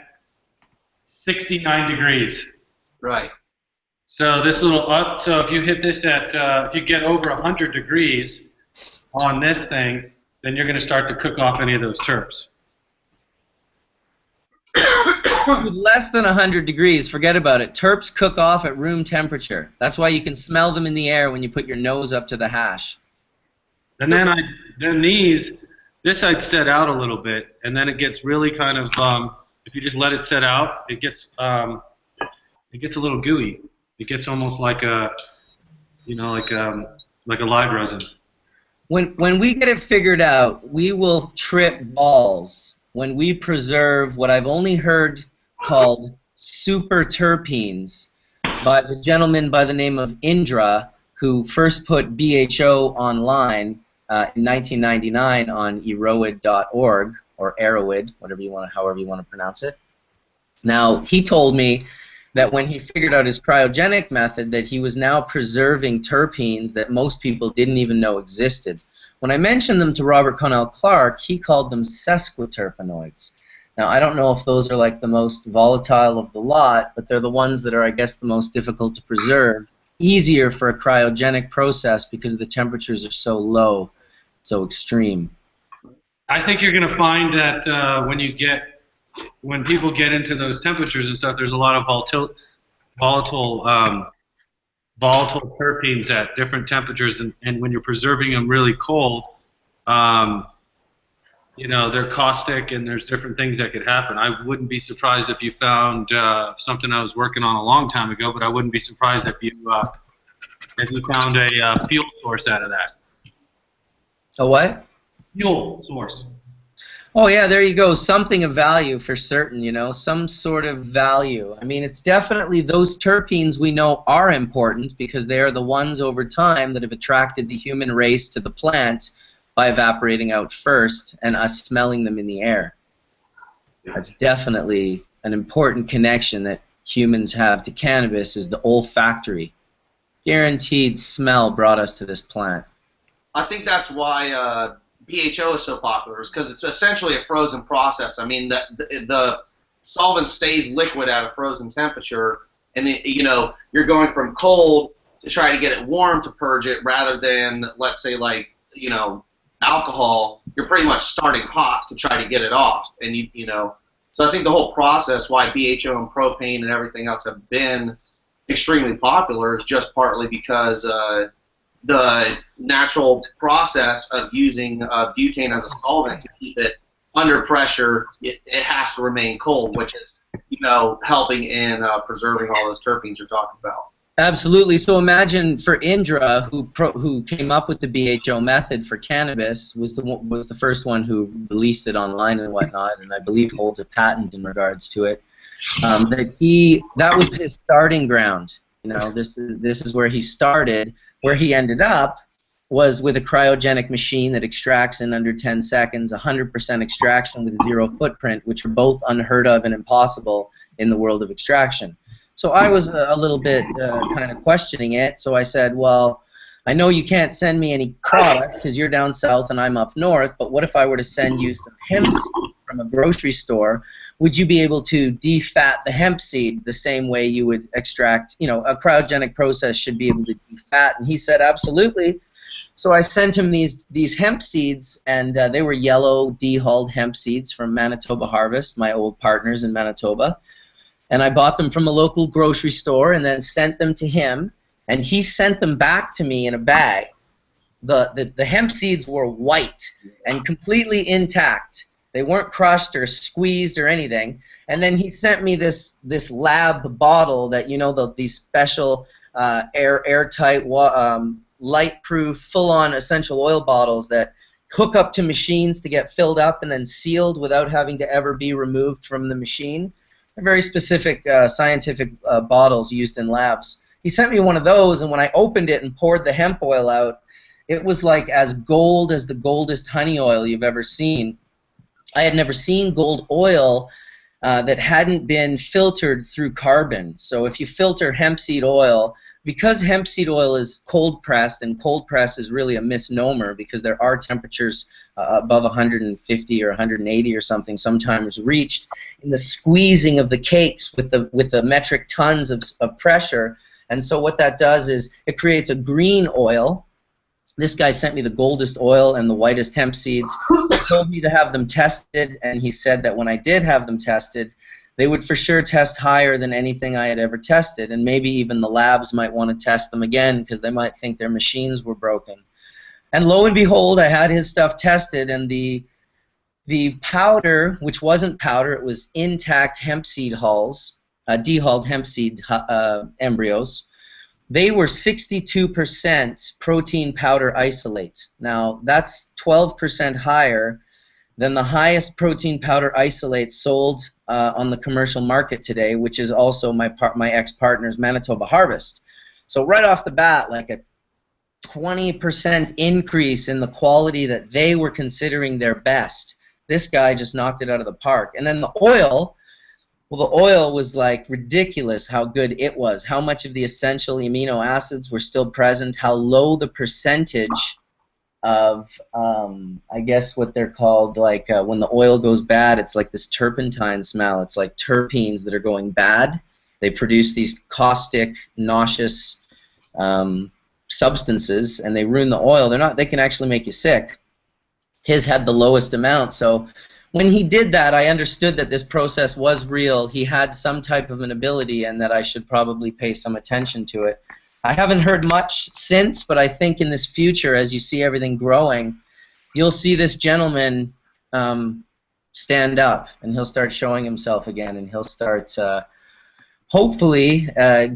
[SPEAKER 4] 69 degrees.
[SPEAKER 7] right.
[SPEAKER 4] So this little up, so if you hit this at, if you get over 100 degrees on this thing, then you're going to start to cook off any of those terps.
[SPEAKER 1] Less than 100 degrees, forget about it. Terps cook off at room temperature. That's why you can smell them in the air when you put your nose up to the hash.
[SPEAKER 4] And then this I'd set out a little bit, and then it gets really kind of, if you just let it set out, it gets a little gooey. It gets almost like a, you know, like a live resin.
[SPEAKER 1] When we get it figured out, we will trip balls when we preserve what I've only heard called super terpenes by the gentleman by the name of Indra, who first put BHO online in 1999 on eroid.org, or Aeroid, however you want to pronounce it. Now, he told me that when he figured out his cryogenic method, that he was now preserving terpenes that most people didn't even know existed. When I mentioned them to Robert Connell Clark, he called them sesquiterpenoids. Now, I don't know if those are like the most volatile of the lot, but they're the ones that are, I guess, the most difficult to preserve. Easier for a cryogenic process because the temperatures are so low, so extreme.
[SPEAKER 4] I think you're going to find that when people get into those temperatures and stuff, there's a lot of volatile terpenes at different temperatures, and when you're preserving them really cold, you know, they're caustic, and there's different things that could happen. I wouldn't be surprised if you found something I was working on a long time ago, but I wouldn't be surprised if you found a fuel source out of that.
[SPEAKER 1] A what?
[SPEAKER 4] Fuel source.
[SPEAKER 1] Oh yeah, there you go. Something of value for certain, you know, some sort of value. I mean, it's definitely those terpenes we know are important because they are the ones over time that have attracted the human race to the plant by evaporating out first and us smelling them in the air. That's definitely an important connection that humans have to cannabis, is the olfactory. Guaranteed smell brought us to this plant.
[SPEAKER 7] I think that's why BHO is so popular, is because it's essentially a frozen process. I mean, the solvent stays liquid at a frozen temperature, and you know, you're going from cold to try to get it warm to purge it, rather than, let's say, like, you know, alcohol. You're pretty much starting hot to try to get it off, and you know. So I think the whole process, why BHO and propane and everything else have been extremely popular, is just partly because the natural process of using butane as a solvent to keep it under pressure, it has to remain cold, which is, helping in preserving all those terpenes you're talking about.
[SPEAKER 1] Absolutely. So imagine for Indra, who came up with the BHO method for cannabis, was the first one who released it online and whatnot, and I believe holds a patent in regards to it. That was his starting ground. This is where he started. Where he ended up was with a cryogenic machine that extracts in under 10 seconds, 100% extraction with 0 footprint, which are both unheard of and impossible in the world of extraction. So I was a little bit kind of questioning it. So I said, well, I know you can't send me any product because you're down south and I'm up north, but what if I were to send you some hemp seed from a grocery store? Would you be able to defat the hemp seed the same way you would extract, a cryogenic process should be able to defat? And he said, absolutely. So I sent him these hemp seeds, and they were yellow dehulled hemp seeds from Manitoba Harvest, my old partners in Manitoba. And I bought them from a local grocery store and then sent them to him, and he sent them back to me in a bag. The hemp seeds were white and completely intact. They weren't crushed or squeezed or anything. And then he sent me this lab bottle that, these special airtight, light-proof, full-on essential oil bottles that hook up to machines to get filled up and then sealed without having to ever be removed from the machine. They're very specific scientific bottles used in labs. He sent me one of those, and when I opened it and poured the hemp oil out, it was like as gold as the goldest honey oil you've ever seen. I had never seen gold oil that hadn't been filtered through carbon. So if you filter hemp seed oil, because hemp seed oil is cold pressed, and cold press is really a misnomer because there are temperatures above 150 or 180 or something sometimes reached in the squeezing of the cakes with the metric tons of pressure. And so what that does is it creates a green oil. This guy sent me the goldest oil and the whitest hemp seeds. He told me to have them tested, and he said that when I did have them tested, they would for sure test higher than anything I had ever tested, and maybe even the labs might want to test them again because they might think their machines were broken. And lo and behold, I had his stuff tested, and the powder, which wasn't powder, it was intact hemp seed hulls, dehulled hemp seed embryos. They were 62% protein powder isolate. Now, that's 12% higher than the highest protein powder isolate sold on the commercial market today, which is also my ex-partner's Manitoba Harvest. So right off the bat, like a 20% increase in the quality that they were considering their best. This guy just knocked it out of the park. And then the oil, well, the oil was like ridiculous how good it was, how much of the essential amino acids were still present, how low the percentage of, I guess what they're called, like when the oil goes bad, it's like this turpentine smell. It's like terpenes that are going bad. They produce these caustic, nauseous substances, and they ruin the oil. They can actually make you sick. His had the lowest amount, so when he did that, I understood that this process was real. He had some type of an ability, and that I should probably pay some attention to it. I haven't heard much since, but I think in this future, as you see everything growing, you'll see this gentleman stand up, and he'll start showing himself again, and he'll start hopefully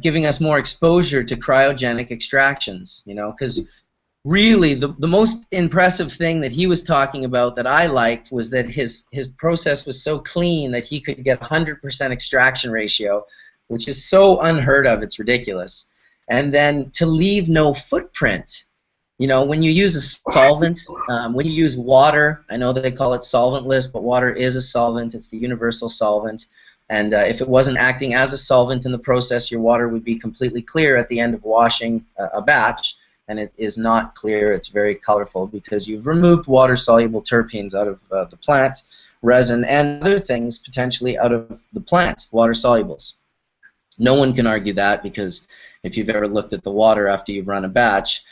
[SPEAKER 1] giving us more exposure to cryogenic extractions, because really the most impressive thing that he was talking about that I liked was that his process was so clean that he could get 100% extraction ratio, which is so unheard of, it's ridiculous. And then to leave no footprint. When you use a solvent, when you use water, I know that they call it solventless, but water is a solvent. It's the universal solvent. And if it wasn't acting as a solvent in the process, your water would be completely clear at the end of washing a batch. And it is not clear. It's very colorful because you've removed water-soluble terpenes out of the plant, resin, and other things potentially out of the plant, water-solubles. No one can argue that, because if you've ever looked at the water after you've run a batch,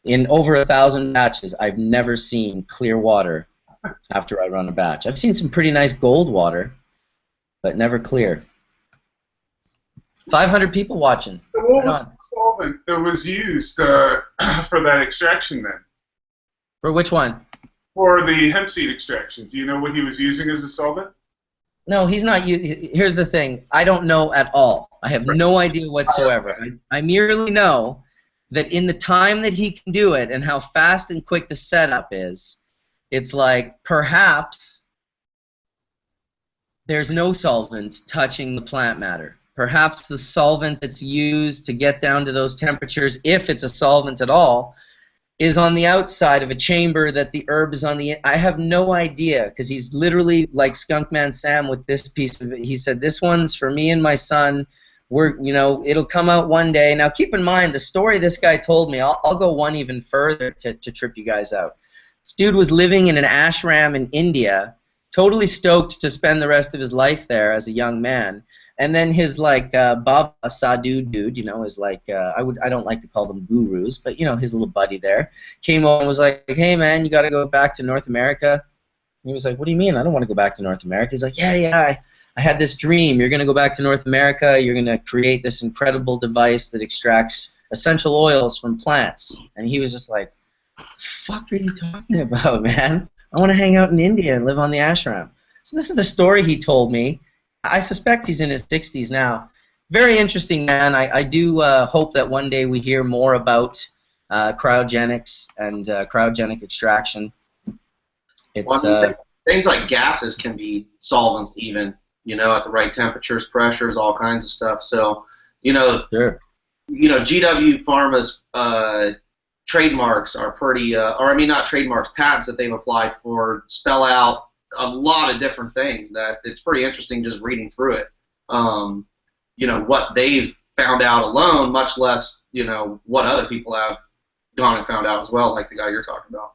[SPEAKER 1] in over 1,000 batches, I've never seen clear water after I run a batch. I've seen some pretty nice gold water, but never clear. 500 people watching.
[SPEAKER 8] What
[SPEAKER 1] Right
[SPEAKER 8] was
[SPEAKER 1] on.
[SPEAKER 8] the solvent that was used for that extraction then?
[SPEAKER 1] For which one?
[SPEAKER 8] For the hemp seed extraction. Do you know what he was using as a solvent?
[SPEAKER 1] No, he's not. Here's the thing. I don't know at all. I have no idea whatsoever. I merely know that in the time that he can do it and how fast and quick the setup is, it's like perhaps there's no solvent touching the plant matter. Perhaps the solvent that's used to get down to those temperatures, if it's a solvent at all, is on the outside of a chamber that the herb is on the. I have no idea, because he's literally like Skunkman Sam with this piece of it. He said, "This one's for me and my son. It'll come out one day." Now, keep in mind the story this guy told me. I'll go one even further to trip you guys out. This dude was living in an ashram in India, totally stoked to spend the rest of his life there as a young man. And then his Baba Sadhu dude, is like I don't like to call them gurus, but his little buddy there came over and was like, "Hey man, you got to go back to North America." And he was like, "What do you mean? I don't want to go back to North America." He's like, "Yeah, I had this dream. You're gonna go back to North America. You're gonna create this incredible device that extracts essential oils from plants." And he was just like, "What the fuck are you talking about, man? I want to hang out in India and live on the ashram." So this is the story he told me. I suspect he's in his 60s now. Very interesting man. I do hope that one day we hear more about cryogenics and cryogenic extraction. It's
[SPEAKER 7] things like gases can be solvents even, at the right temperatures, pressures, all kinds of stuff. So,
[SPEAKER 1] sure.
[SPEAKER 7] GW Pharma's trademarks are pretty, not trademarks, patents that they've applied for spell out a lot of different things that it's pretty interesting just reading through it. What they've found out alone, much less, what other people have gone and found out as well, like the guy you're talking about.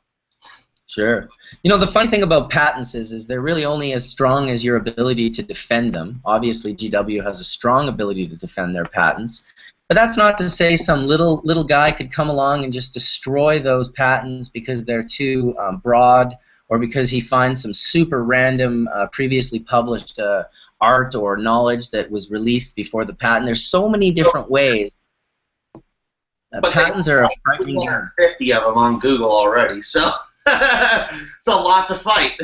[SPEAKER 1] Sure. The funny thing about patents is they're really only as strong as your ability to defend them. Obviously, GW has a strong ability to defend their patents. But that's not to say some little guy could come along and just destroy those patents because they're too broad, or because he finds some super random previously published art or knowledge that was released before the patent. There's so many different ways. Patents are a frightening game.
[SPEAKER 7] 50 of them on Google already, so it's a lot to fight.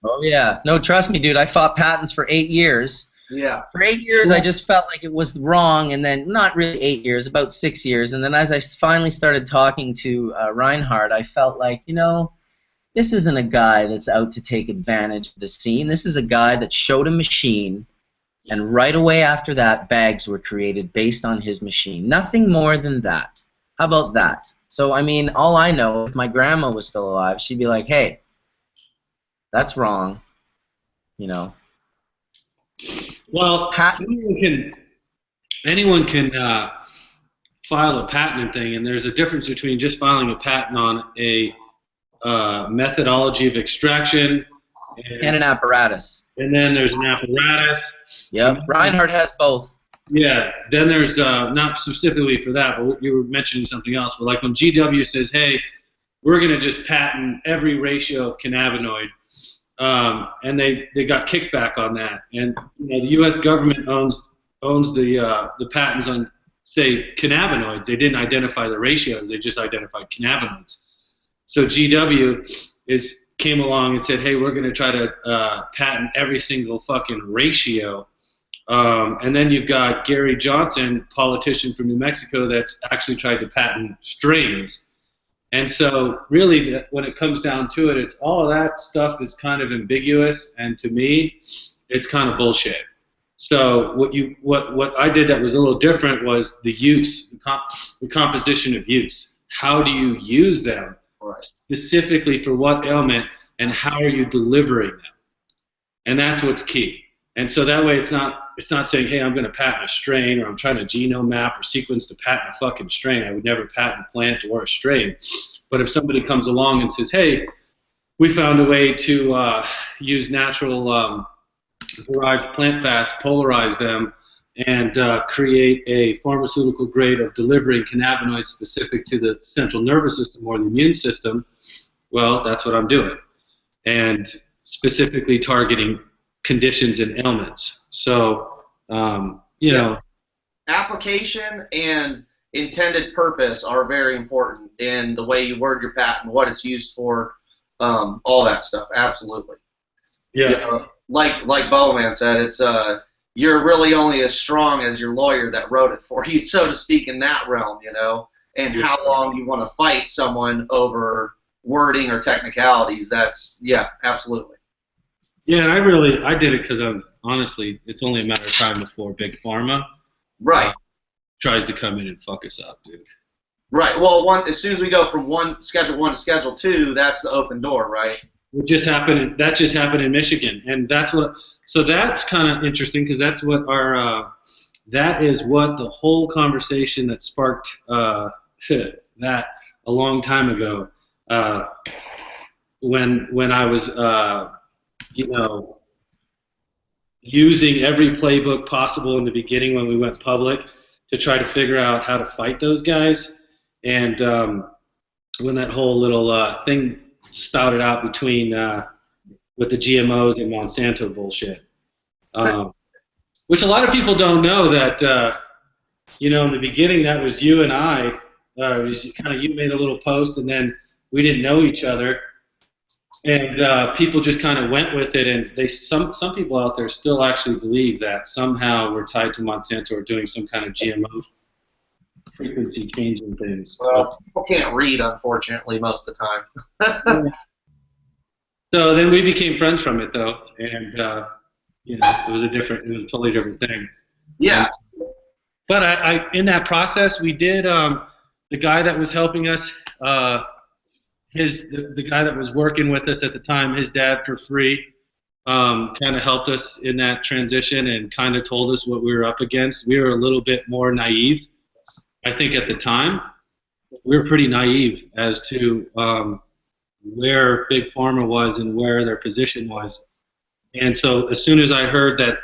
[SPEAKER 1] Oh yeah, no, trust me, dude. I fought patents for 8 years.
[SPEAKER 7] Yeah.
[SPEAKER 1] For 8 years, I just felt like it was wrong, and then not really 8 years, about 6 years, and then as I finally started talking to Reinhardt, I felt like, this isn't a guy that's out to take advantage of the scene. This is a guy that showed a machine, and right away after that, bags were created based on his machine. Nothing more than that. How about that? So, all I know, if my grandma was still alive, she'd be like, "Hey, that's wrong."
[SPEAKER 4] Well, anyone can file a patent thing, and there's a difference between just filing a patent on a methodology of extraction
[SPEAKER 1] And an apparatus.
[SPEAKER 4] And then there's an apparatus.
[SPEAKER 1] Yep. Reinhardt has both.
[SPEAKER 4] Yeah. Then there's not specifically for that, but you were mentioning something else. But like when GW says, "Hey, we're going to just patent every ratio of cannabinoid," and they got kickback on that. And the U.S. government owns the patents on, say, cannabinoids. They didn't identify the ratios. They just identified cannabinoids. So GW came along and said, "Hey, we're going to try to patent every single fucking ratio." And then you've got Gary Johnson, politician from New Mexico, that's actually tried to patent strains. And so really, when it comes down to it, it's all of that stuff is kind of ambiguous, and to me, it's kind of bullshit. So what I did that was a little different was the use, the composition of use. How do you use them? Specifically for what ailment, and how are you delivering them? And that's what's key. And so that way it's not saying, "Hey, I'm going to patent a strain," or "I'm trying to genome map or sequence to patent a fucking strain." I would never patent a plant or a strain. But if somebody comes along and says, "Hey, we found a way to use natural derived plant fats, polarize them, and create a pharmaceutical grade of delivering cannabinoids specific to the central nervous system or the immune system," well, that's what I'm doing. And specifically targeting conditions and ailments. So you know.
[SPEAKER 7] Application and intended purpose are very important in the way you word your patent, what it's used for, all that stuff. Absolutely.
[SPEAKER 4] Yeah.
[SPEAKER 7] You know, like Bubbleman said, it's you're really only as strong as your lawyer that wrote it for you, so to speak, in that realm, you know, and how long you want to fight someone over wording or technicalities. That's, yeah, absolutely.
[SPEAKER 4] Yeah, and I did it because honestly, it's only a matter of time before Big Pharma tries to come in and fuck us up, dude.
[SPEAKER 7] Right. Well, as soon as we go from Schedule 1 to Schedule 2, that's the open door, right?
[SPEAKER 4] That just happened in Michigan, and that's what. So that's kind of interesting because that's what that is what the whole conversation that sparked that a long time ago, when I was using every playbook possible in the beginning when we went public to try to figure out how to fight those guys, and when that whole little thing spouted out between with the GMOs and Monsanto bullshit, which a lot of people don't know that in the beginning that was you and I. It was kind of you made a little post and then we didn't know each other, and people just kind of went with it, and some people out there still actually believe that somehow we're tied to Monsanto or doing some kind of GMO frequency changing things.
[SPEAKER 7] Well, people can't read, unfortunately, most of the time.
[SPEAKER 4] So then we became friends from it, though, and it was a totally different thing.
[SPEAKER 7] Yeah.
[SPEAKER 4] But I in that process, we did the guy that was helping us, the guy that was working with us at the time, his dad for free, kind of helped us in that transition and kind of told us what we were up against. We were a little bit more naive. I think at the time, we were pretty naive as to where Big Pharma was and where their position was. And so as soon as I heard that,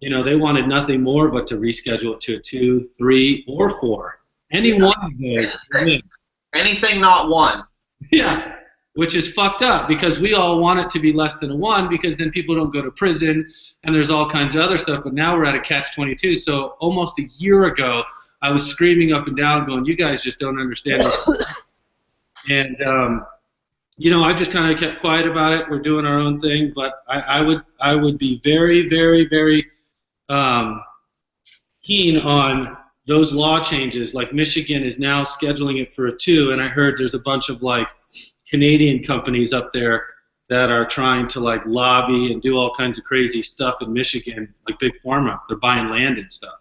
[SPEAKER 4] they wanted nothing more but to reschedule it to a 2, 3, or 4. Any one of those.
[SPEAKER 7] Anything not 1.
[SPEAKER 4] Yeah, which is fucked up because we all want it to be less than a 1 because then people don't go to prison and there's all kinds of other stuff. But now we're at a catch-22. So almost a year ago, I was screaming up and down going, you guys just don't understand this. And, I just kind of kept quiet about it. We're doing our own thing. But I would be very, very, very keen on those law changes. Like Michigan is now scheduling it for a 2, and I heard there's a bunch of Canadian companies up there that are trying to lobby and do all kinds of crazy stuff in Michigan, like Big Pharma. They're buying land and stuff.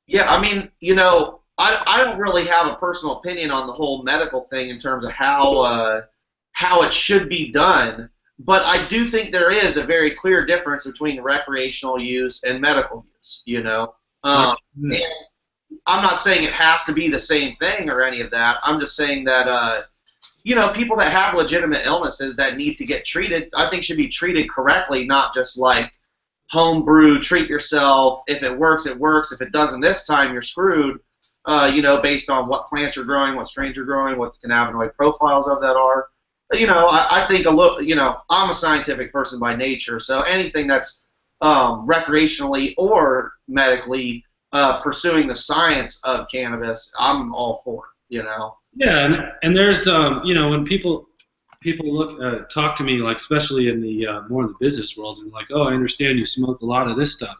[SPEAKER 7] Yeah, I mean, I don't really have a personal opinion on the whole medical thing in terms of how it should be done, but I do think there is a very clear difference between recreational use and medical use, And I'm not saying it has to be the same thing or any of that. I'm just saying that, people that have legitimate illnesses that need to get treated, I think should be treated correctly, not just homebrew, treat yourself. If it works, it works. If it doesn't this time, you're screwed, based on what plants you're growing, what strains you're growing, what the cannabinoid profiles of that are. I think I'm a scientific person by nature, so anything that's recreationally or medically pursuing the science of cannabis, I'm all for,
[SPEAKER 4] Yeah, and there's, when people talk to me, especially in the more in the business world, and oh, I understand you smoke a lot of this stuff.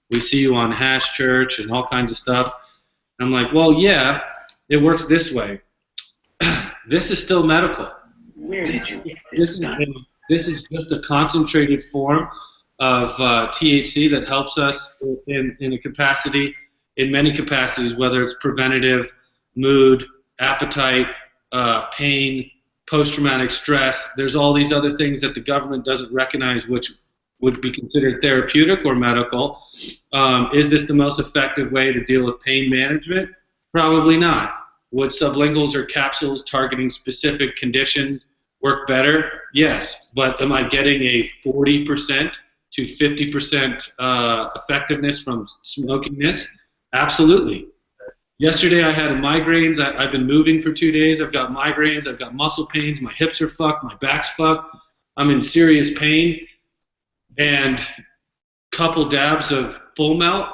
[SPEAKER 4] We see you on Hash Church and all kinds of stuff. I'm like, well, yeah, it works this way. This is still medical.
[SPEAKER 9] Where did you get this done?
[SPEAKER 4] This is just a concentrated form of THC that helps us in a capacity, in many capacities, whether it's preventative, mood, appetite, pain, post-traumatic stress. There's all these other things that the government doesn't recognize which would be considered therapeutic or medical. Is this the most effective way to deal with pain management? Probably not. Would sublinguals or capsules targeting specific conditions work better? Yes. But am I getting a 40% to 50% effectiveness from smoking this? Absolutely. Yesterday I had migraines. I've been moving for 2 days. I've got migraines. I've got muscle pains. My hips are fucked. My back's fucked. I'm in serious pain. And couple dabs of full melt,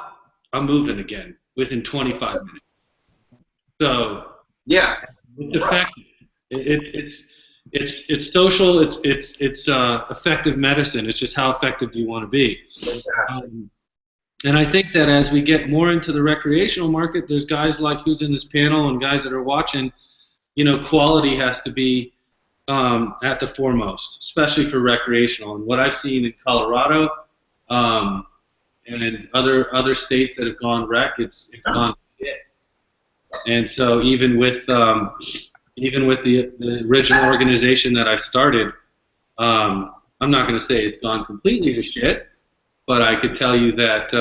[SPEAKER 4] I'm moving again within 25 minutes. So
[SPEAKER 7] Yeah.
[SPEAKER 4] it's effective. It's social. It's effective medicine. It's just how effective do you want to be. And I think that as we get more into the recreational market, there's guys like who's in this panel and guys that are watching. You know, quality has to be at the foremost, especially for recreational. And what I've seen in Colorado and in other states that have gone rec, it's gone shit. And so even with the original organization that I started, I'm not going to say it's gone completely to shit, but I could tell you that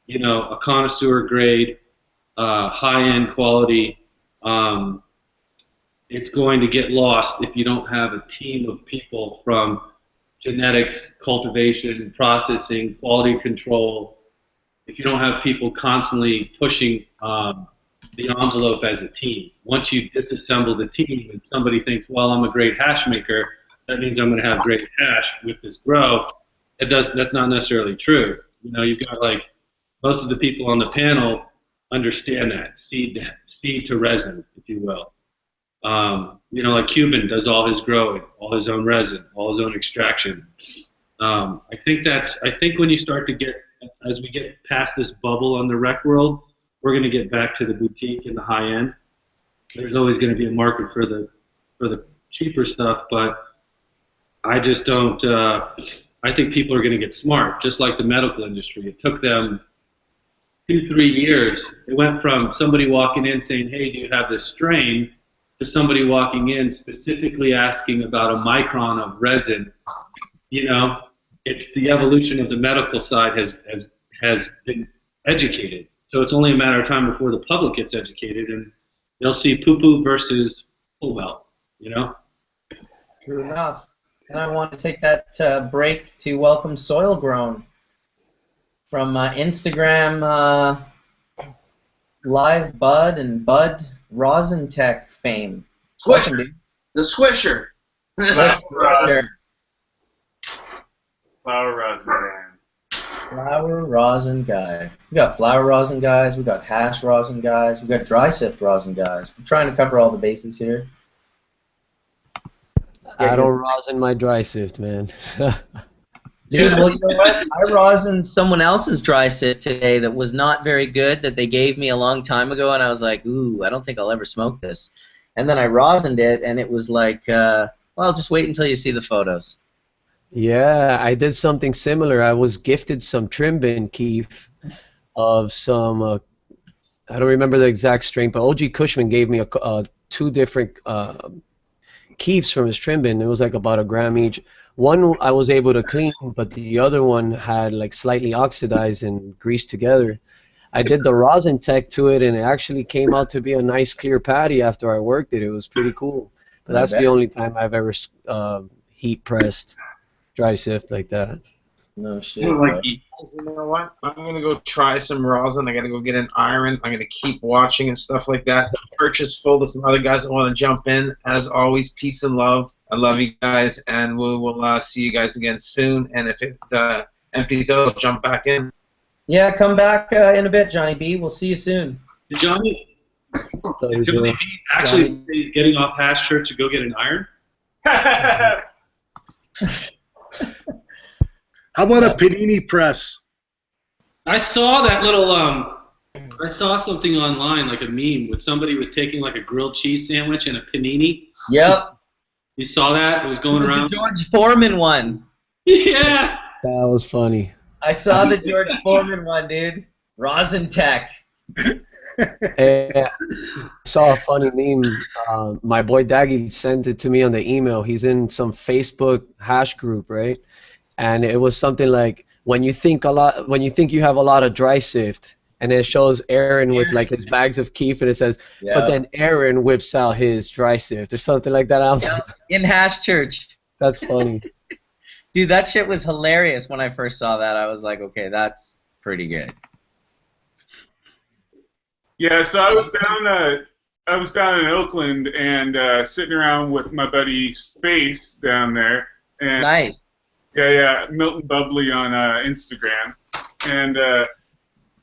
[SPEAKER 4] you know, a connoisseur grade, high-end quality, it's going to get lost if you don't have a team of people from genetics, cultivation, processing, quality control. If you don't have people constantly pushing the envelope as a team. Once you disassemble the team and somebody thinks, well, I'm a great hash maker, that means I'm going to have great hash with this grow. That's not necessarily true. You know, you've got like most of the people on the panel understand that seed to resin, if you will. You know, like Cuban does all his growing, all his own resin, all his own extraction. I think when you start to get, as we get past this bubble on the rec world, we're going to get back to the boutique and the high end. There's always going to be a market for the cheaper stuff, but I just don't. I think people are going to get smart, just like the medical industry. It took them 2-3 years. It went from somebody walking in saying, "Hey, do you have this strain?" to somebody walking in specifically asking about a micron of resin. You know, it's the evolution of the medical side has been educated. So it's only a matter of time before the public gets educated, and they'll see poo-poo versus full well, you know?
[SPEAKER 1] True enough. And I want to take that break to welcome Soil Grown from Instagram Live Bud and Bud ROSINTECH fame. Welcome, dude.
[SPEAKER 7] The Squisher.
[SPEAKER 1] The Squisher.
[SPEAKER 8] Flower rosin man.
[SPEAKER 1] Flower rosin guy. We got flower rosin guys. We got hash rosin guys. We got dry sift rosin guys. We're trying to cover all the bases here.
[SPEAKER 5] I don't rosin my dry sift, man.
[SPEAKER 1] Dude, well, you know what? I rosined someone else's dry sift today that was not very good that they gave me a long time ago, and I was like, ooh, I don't think I'll ever smoke this. And then I rosined it, and it was like, well, just wait until you see the photos.
[SPEAKER 5] Yeah, I did something similar. I was gifted some trim bin keef of some, I don't remember the exact strain, but OG Cushman gave me 2 different keefs from his trim bin. It was like about 1 gram each. One I was able to clean, but the other one had like slightly oxidized and greased together. I did the ROSINTECH to it, and it actually came out to be a nice clear patty after I worked it. It was pretty cool. But that's the only time I've ever heat pressed dry sift like that.
[SPEAKER 1] No shit.
[SPEAKER 2] You know what? I'm gonna go try some rosin. I gotta go get an iron. I'm gonna keep watching and stuff like that. The church is full of some other guys that want to jump in. As always, peace and love. I love you guys, and we will see you guys again soon. And if it empties out, I'll jump back in.
[SPEAKER 1] Yeah, come back in a bit, Johnny B. We'll see you soon.
[SPEAKER 4] Hey, Johnny, actually, he's getting off Hash Church to go get an iron.
[SPEAKER 3] How about a panini press?
[SPEAKER 4] I saw that little I saw something online, like a meme, with somebody was taking like a grilled cheese sandwich and a panini.
[SPEAKER 1] Yep.
[SPEAKER 4] You saw that? It was going around.
[SPEAKER 1] The George Foreman one.
[SPEAKER 4] Yeah.
[SPEAKER 5] That was funny.
[SPEAKER 1] I saw the George Foreman one, dude. ROSINTECH.
[SPEAKER 5] I saw a funny meme. My boy Daggy sent it to me on the email. He's in some Facebook hash group, right? And it was something like, when you think you have a lot of dry sift, and it shows Aaron with like his bags of keef, and it says, but then Aaron whips out his dry sift or something like that.
[SPEAKER 1] In Hash Church.
[SPEAKER 5] That's funny.
[SPEAKER 1] Dude, that shit was hilarious when I first saw that. I was like, okay, that's pretty good.
[SPEAKER 8] Yeah, so I was down in Oakland and sitting around with my buddy Space down there, and
[SPEAKER 1] nice.
[SPEAKER 8] Yeah, Milton Bubbly on Instagram, and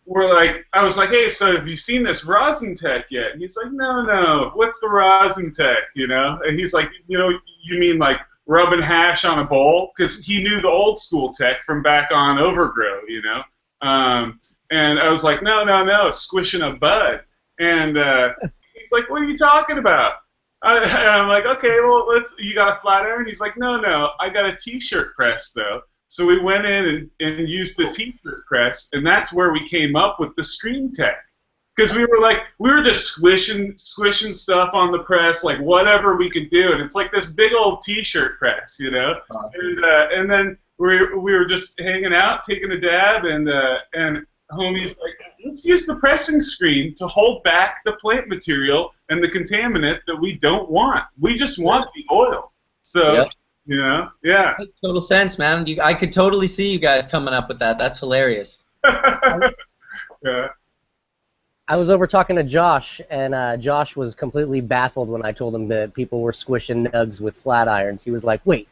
[SPEAKER 8] we're like, I was like, hey, so have you seen this ROSINTECH yet? And he's like, no, what's the ROSINTECH, you know? And he's like, you mean like rubbing hash on a bowl? Because he knew the old school tech from back on Overgrow, you know? And I was like, no, squishing a bud. And he's like, what are you talking about? And I'm like, okay, well, you got a flat iron? He's like, no, I got a T-shirt press, though. So we went in and used the T-shirt press, and that's where we came up with the Screen Tech. Because we were just squishing stuff on the press, like whatever we could do, and it's like this big old T-shirt press, you know. Awesome. And then we were just hanging out, taking a dab, and homie's like, let's use the pressing screen to hold back the plant material and the contaminant that we don't want. We just want the oil. So. Yep. You know, yeah.
[SPEAKER 1] Makes total sense, man. I could totally see you guys coming up with that. That's hilarious.
[SPEAKER 8] Yeah.
[SPEAKER 10] I was over talking to Josh, and Josh was completely baffled when I told him that people were squishing nugs with flat irons. He was like, "Wait,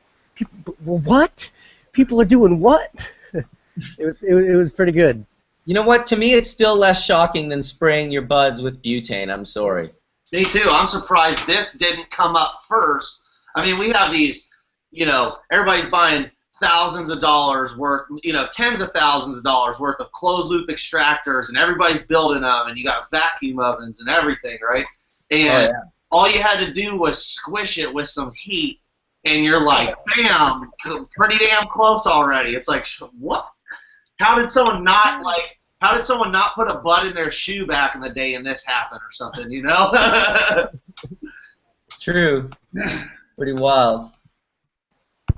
[SPEAKER 10] what? People are doing what?" it was pretty good.
[SPEAKER 1] You know what? To me, it's still less shocking than spraying your buds with butane. I'm sorry.
[SPEAKER 7] Me too. I'm surprised this didn't come up first. I mean, we have these. You know, everybody's buying thousands of dollars worth, you know, tens of thousands of dollars worth of closed-loop extractors, and everybody's building them, and you got vacuum ovens and everything, right? And all you had to do was squish it with some heat, and you're like, bam, pretty damn close already. It's like, what? How did someone not put a bud in their shoe back in the day and this happened or something, you know?
[SPEAKER 1] True. Pretty wild.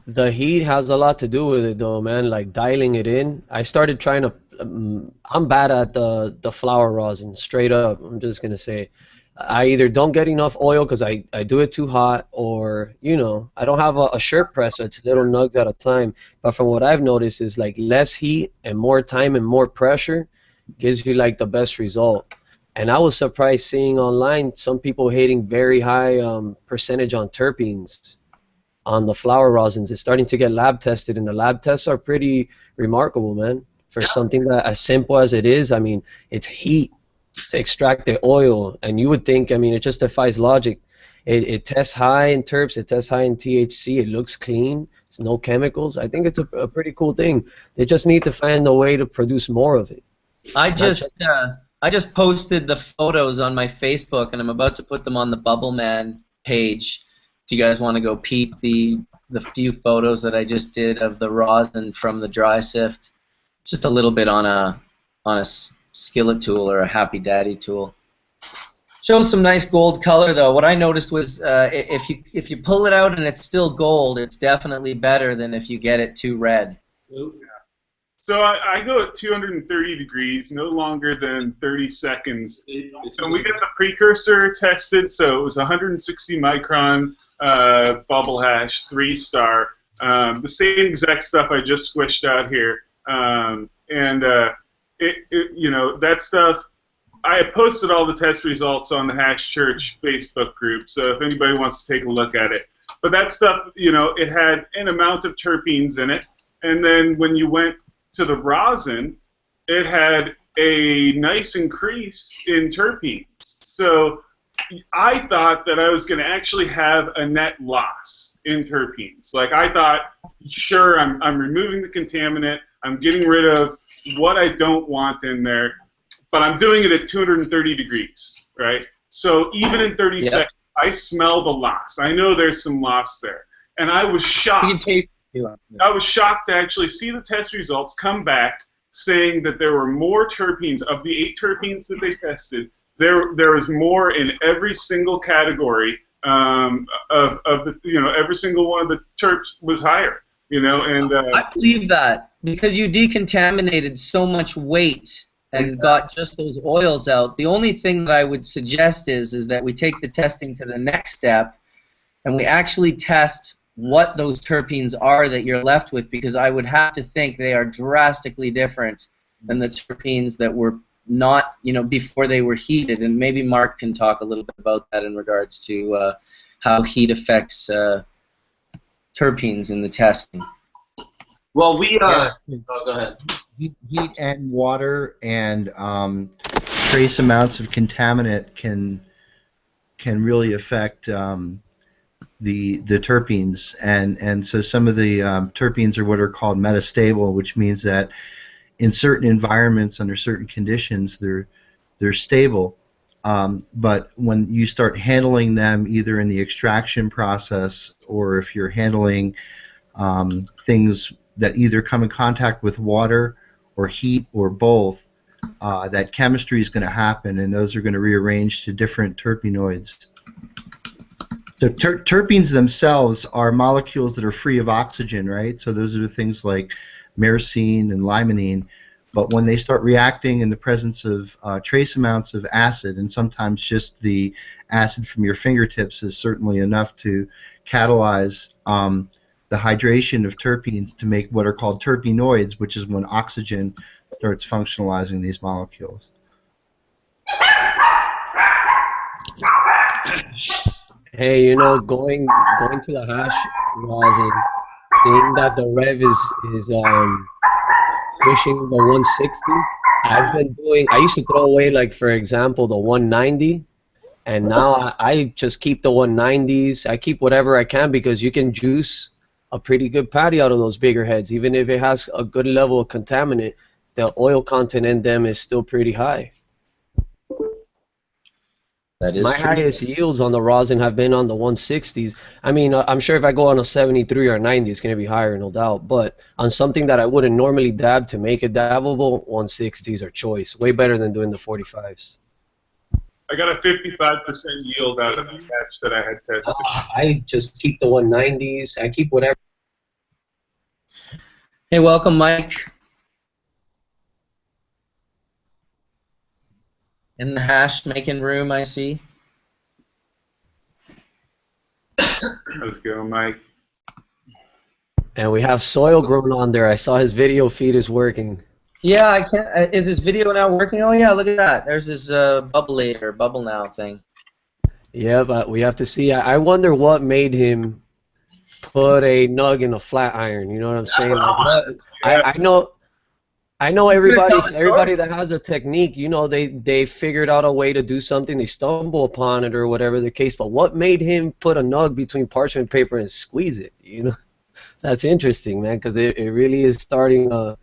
[SPEAKER 5] The heat has a lot to do with it, though, man. Like dialing it in. I started trying to. I'm bad at the flower rosin. Straight up, I'm just gonna say, I either don't get enough oil because I do it too hot, or I don't have a shirt press, so it's little nugs at a time. But from what I've noticed is like less heat and more time and more pressure gives you like the best result. And I was surprised seeing online some people hating very high percentage on terpenes on the flower rosins. It's starting to get lab tested, and the lab tests are pretty remarkable, man. For something that as simple as it is, I mean, it's heat to extract the oil, and you would think, I mean, it just defies logic. It tests high in terps, it tests high in THC, it looks clean, it's no chemicals. I think it's a pretty cool thing. They just need to find a way to produce more of it.
[SPEAKER 1] I just posted the photos on my Facebook, and I'm about to put them on the Bubbleman page. If you guys want to go peep the few photos that I just did of the rosin from the dry sift, it's just a little bit on a skillet tool or a Happy Daddy tool. Shows some nice gold color though. What I noticed was if you pull it out and it's still gold, it's definitely better than if you get it too red.
[SPEAKER 8] So I go at 230 degrees, no longer than 30 seconds. So we get the precursor tested, so it was 160 micron bubble hash, 3-star. The same exact stuff I just squished out here. That stuff, I posted all the test results on the Hash Church Facebook group, so if anybody wants to take a look at it. But that stuff, it had an amount of terpenes in it, and then when you went to the rosin, it had a nice increase in terpenes. So I thought that I was going to actually have a net loss in terpenes. Like I thought, sure, I'm removing the contaminant, I'm getting rid of what I don't want in there, but I'm doing it at 230 degrees, right? So even in 30 seconds, I smell the loss. I know there's some loss there. And I was shocked. You can taste it. I was shocked to actually see the test results come back saying that there were more terpenes. Of the 8 terpenes that they tested, there was more in every single category of the, every single one of the terps was higher, and
[SPEAKER 1] I believe that because you decontaminated so much weight and got just those oils out. The only thing that I would suggest is that we take the testing to the next step and we actually test what those terpenes are that you're left with, because I would have to think they are drastically different than the terpenes that were not, before they were heated. And maybe Mark can talk a little bit about that in regards to how heat affects terpenes in the testing.
[SPEAKER 7] Well, we
[SPEAKER 11] Yeah.
[SPEAKER 7] oh, go ahead.
[SPEAKER 11] Heat and water and trace amounts of contaminant can really affect the terpenes, and so some of the terpenes are what are called metastable, which means that in certain environments under certain conditions they're stable, but when you start handling them either in the extraction process or if you're handling things that either come in contact with water or heat or both, that chemistry is going to happen, and those are going to rearrange to different terpenoids. So terpenes themselves are molecules that are free of oxygen, right? So those are the things like myrcene and limonene. But when they start reacting in the presence of trace amounts of acid, and sometimes just the acid from your fingertips is certainly enough to catalyze the hydration of terpenes to make what are called terpenoids, which is when oxygen starts functionalizing these molecules.
[SPEAKER 5] Hey, you know, going to the hash rosin, seeing that the rev is pushing the 160s. I used to throw away, like, for example, the 190, and now I just keep the 190s. I keep whatever I can because you can juice a pretty good patty out of those bigger heads. Even if it has a good level of contaminant, the oil content in them is still pretty high.
[SPEAKER 1] That is
[SPEAKER 5] My
[SPEAKER 1] true.
[SPEAKER 5] highest yields on the rosin have been on the 160s. I mean, I'm sure if I go on a 73 or 90, it's going to be higher, no doubt. But on something that I wouldn't normally dab to make it dabbable, 160s are choice. Way better than doing the 45s.
[SPEAKER 8] I got a 55% yield out of the batch that I had tested.
[SPEAKER 5] I just keep the 190s. I keep whatever.
[SPEAKER 1] Hey, welcome, Mike. In the hash making room, I see.
[SPEAKER 8] Let's go, Mike.
[SPEAKER 5] And we have Soil Grown on there. I saw his video feed is working.
[SPEAKER 1] Yeah, I can't. Is this video now working? Oh yeah, look at that. There's this bubbleator, bubble now thing.
[SPEAKER 5] Yeah, but we have to see. I wonder what made him put a nug in a flat iron. You know what I'm saying? Like, I know everybody that has a technique, you know, they figured out a way to do something, they stumble upon it or whatever the case, but what made him put a nug between parchment paper and squeeze it, you know? That's interesting, man, because it really is starting a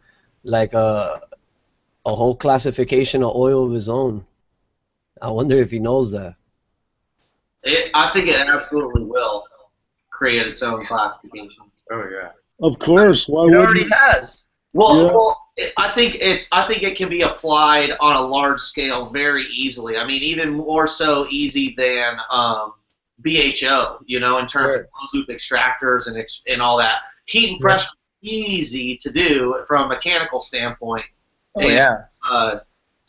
[SPEAKER 5] whole classification of oil of his own. I wonder if he knows that.
[SPEAKER 7] I think it absolutely will create its own classification.
[SPEAKER 8] Oh yeah.
[SPEAKER 3] Of course. Why
[SPEAKER 1] It
[SPEAKER 3] wouldn't
[SPEAKER 1] already has.
[SPEAKER 7] Well, I think it can be applied on a large scale very easily. I mean, even more so easy than BHO. You know, in terms of closed loop extractors and all that. Heat and pressure easy to do from a mechanical standpoint.
[SPEAKER 1] Oh yeah.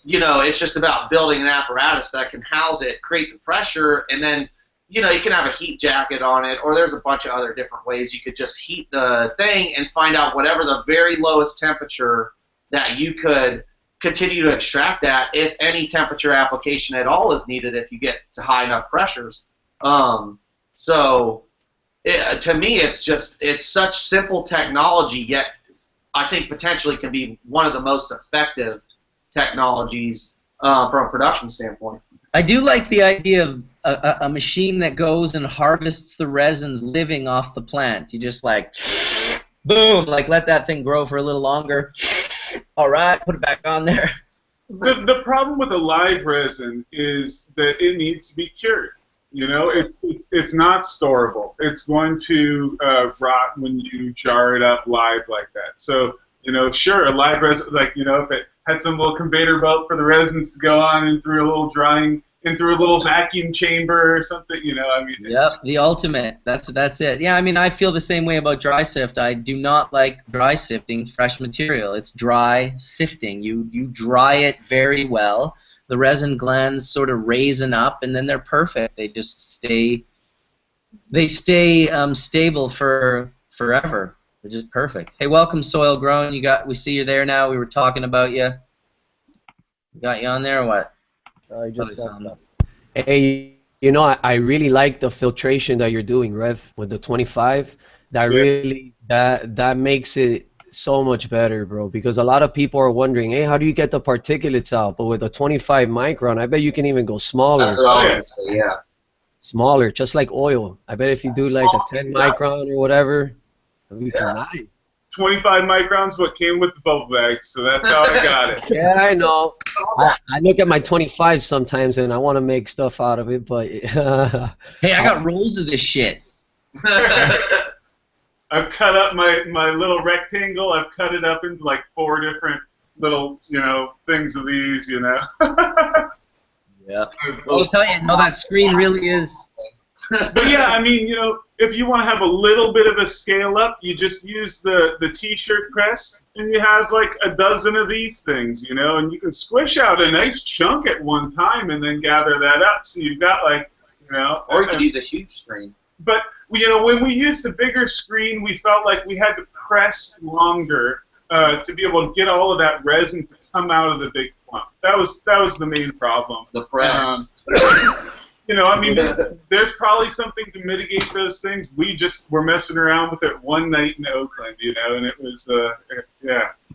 [SPEAKER 7] You know, it's just about building an apparatus that can house it, create the pressure, and then, you know, you can have a heat jacket on it, or there's a bunch of other different ways you could just heat the thing and find out whatever the very lowest temperature that you could continue to extract at, if any temperature application at all is needed if you get to high enough pressures. To me, it's such simple technology, yet I think potentially can be one of the most effective technologies from a production standpoint.
[SPEAKER 1] I do like the idea of a machine that goes and harvests the resins living off the plant. You just like, boom, like let that thing grow for a little longer. All right, put it back on there.
[SPEAKER 8] The problem with a live resin is that it needs to be cured. You know, it's not storable. It's going to rot when you jar it up live like that. So, you know, sure, a live resin, like, you know, if it had some little conveyor belt for the resins to go on and through a little drying, and through a little vacuum chamber or something, you know, I mean.
[SPEAKER 1] Yep, the ultimate. That's it. Yeah, I mean, I feel the same way about dry sift. I do not like dry sifting fresh material. It's dry sifting. You dry it very well. The resin glands sort of raisin up, and then they're perfect. They just stay. They stay stable for forever. They're just perfect. Hey, welcome, Soil Grown. We see you there now. We were talking about you. Got you on there or what?
[SPEAKER 10] I just got stuff.
[SPEAKER 5] Hey, you know, I really like the filtration that you're doing, Rev, with the 25. That really that makes it so much better, bro, because a lot of people are wondering, hey, how do you get the particulates out? But with a 25 micron, I bet you can even go smaller.
[SPEAKER 7] That's what I was gonna say, yeah.
[SPEAKER 5] Smaller, just like oil. I bet if you do like a 10 micron or whatever, you can nice.
[SPEAKER 8] 25 microns what came with the bubble bag, so that's how I got it.
[SPEAKER 5] Yeah, I know. I look at my 25 sometimes and I want to make stuff out of it, but
[SPEAKER 1] Hey, I got rolls of this shit.
[SPEAKER 8] I've cut up my little rectangle. I've cut it up into like 4 different little, things of these,
[SPEAKER 1] Yeah. I'll tell you, that screen really is.
[SPEAKER 8] But yeah, I mean, if you want to have a little bit of a scale up, you just use the T-shirt press, and you have like a dozen of these things, and you can squish out a nice chunk at one time and then gather that up. So you've got like,
[SPEAKER 7] Or you could use a huge screen.
[SPEAKER 8] But when we used a bigger screen, we felt like we had to press longer to be able to get all of that resin to come out of the big clump. That was the main problem.
[SPEAKER 7] The press.
[SPEAKER 8] I mean, there's probably something to mitigate those things. We just were messing around with it one night in Oakland, and it was, it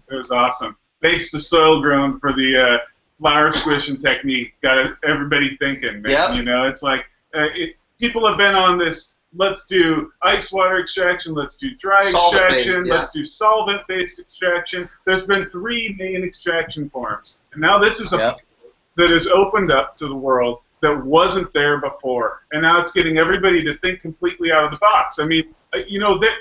[SPEAKER 8] was awesome. Thanks to Soil Grown for the flower squishing technique. Got everybody thinking, man.
[SPEAKER 7] Yep.
[SPEAKER 8] It's like people have been on this. Let's do ice water extraction. Let's do dry extraction. Let's do solvent-based extraction. There's been 3 main extraction forms, and now this is a field that is opened up to the world that wasn't there before, and now it's getting everybody to think completely out of the box. I mean,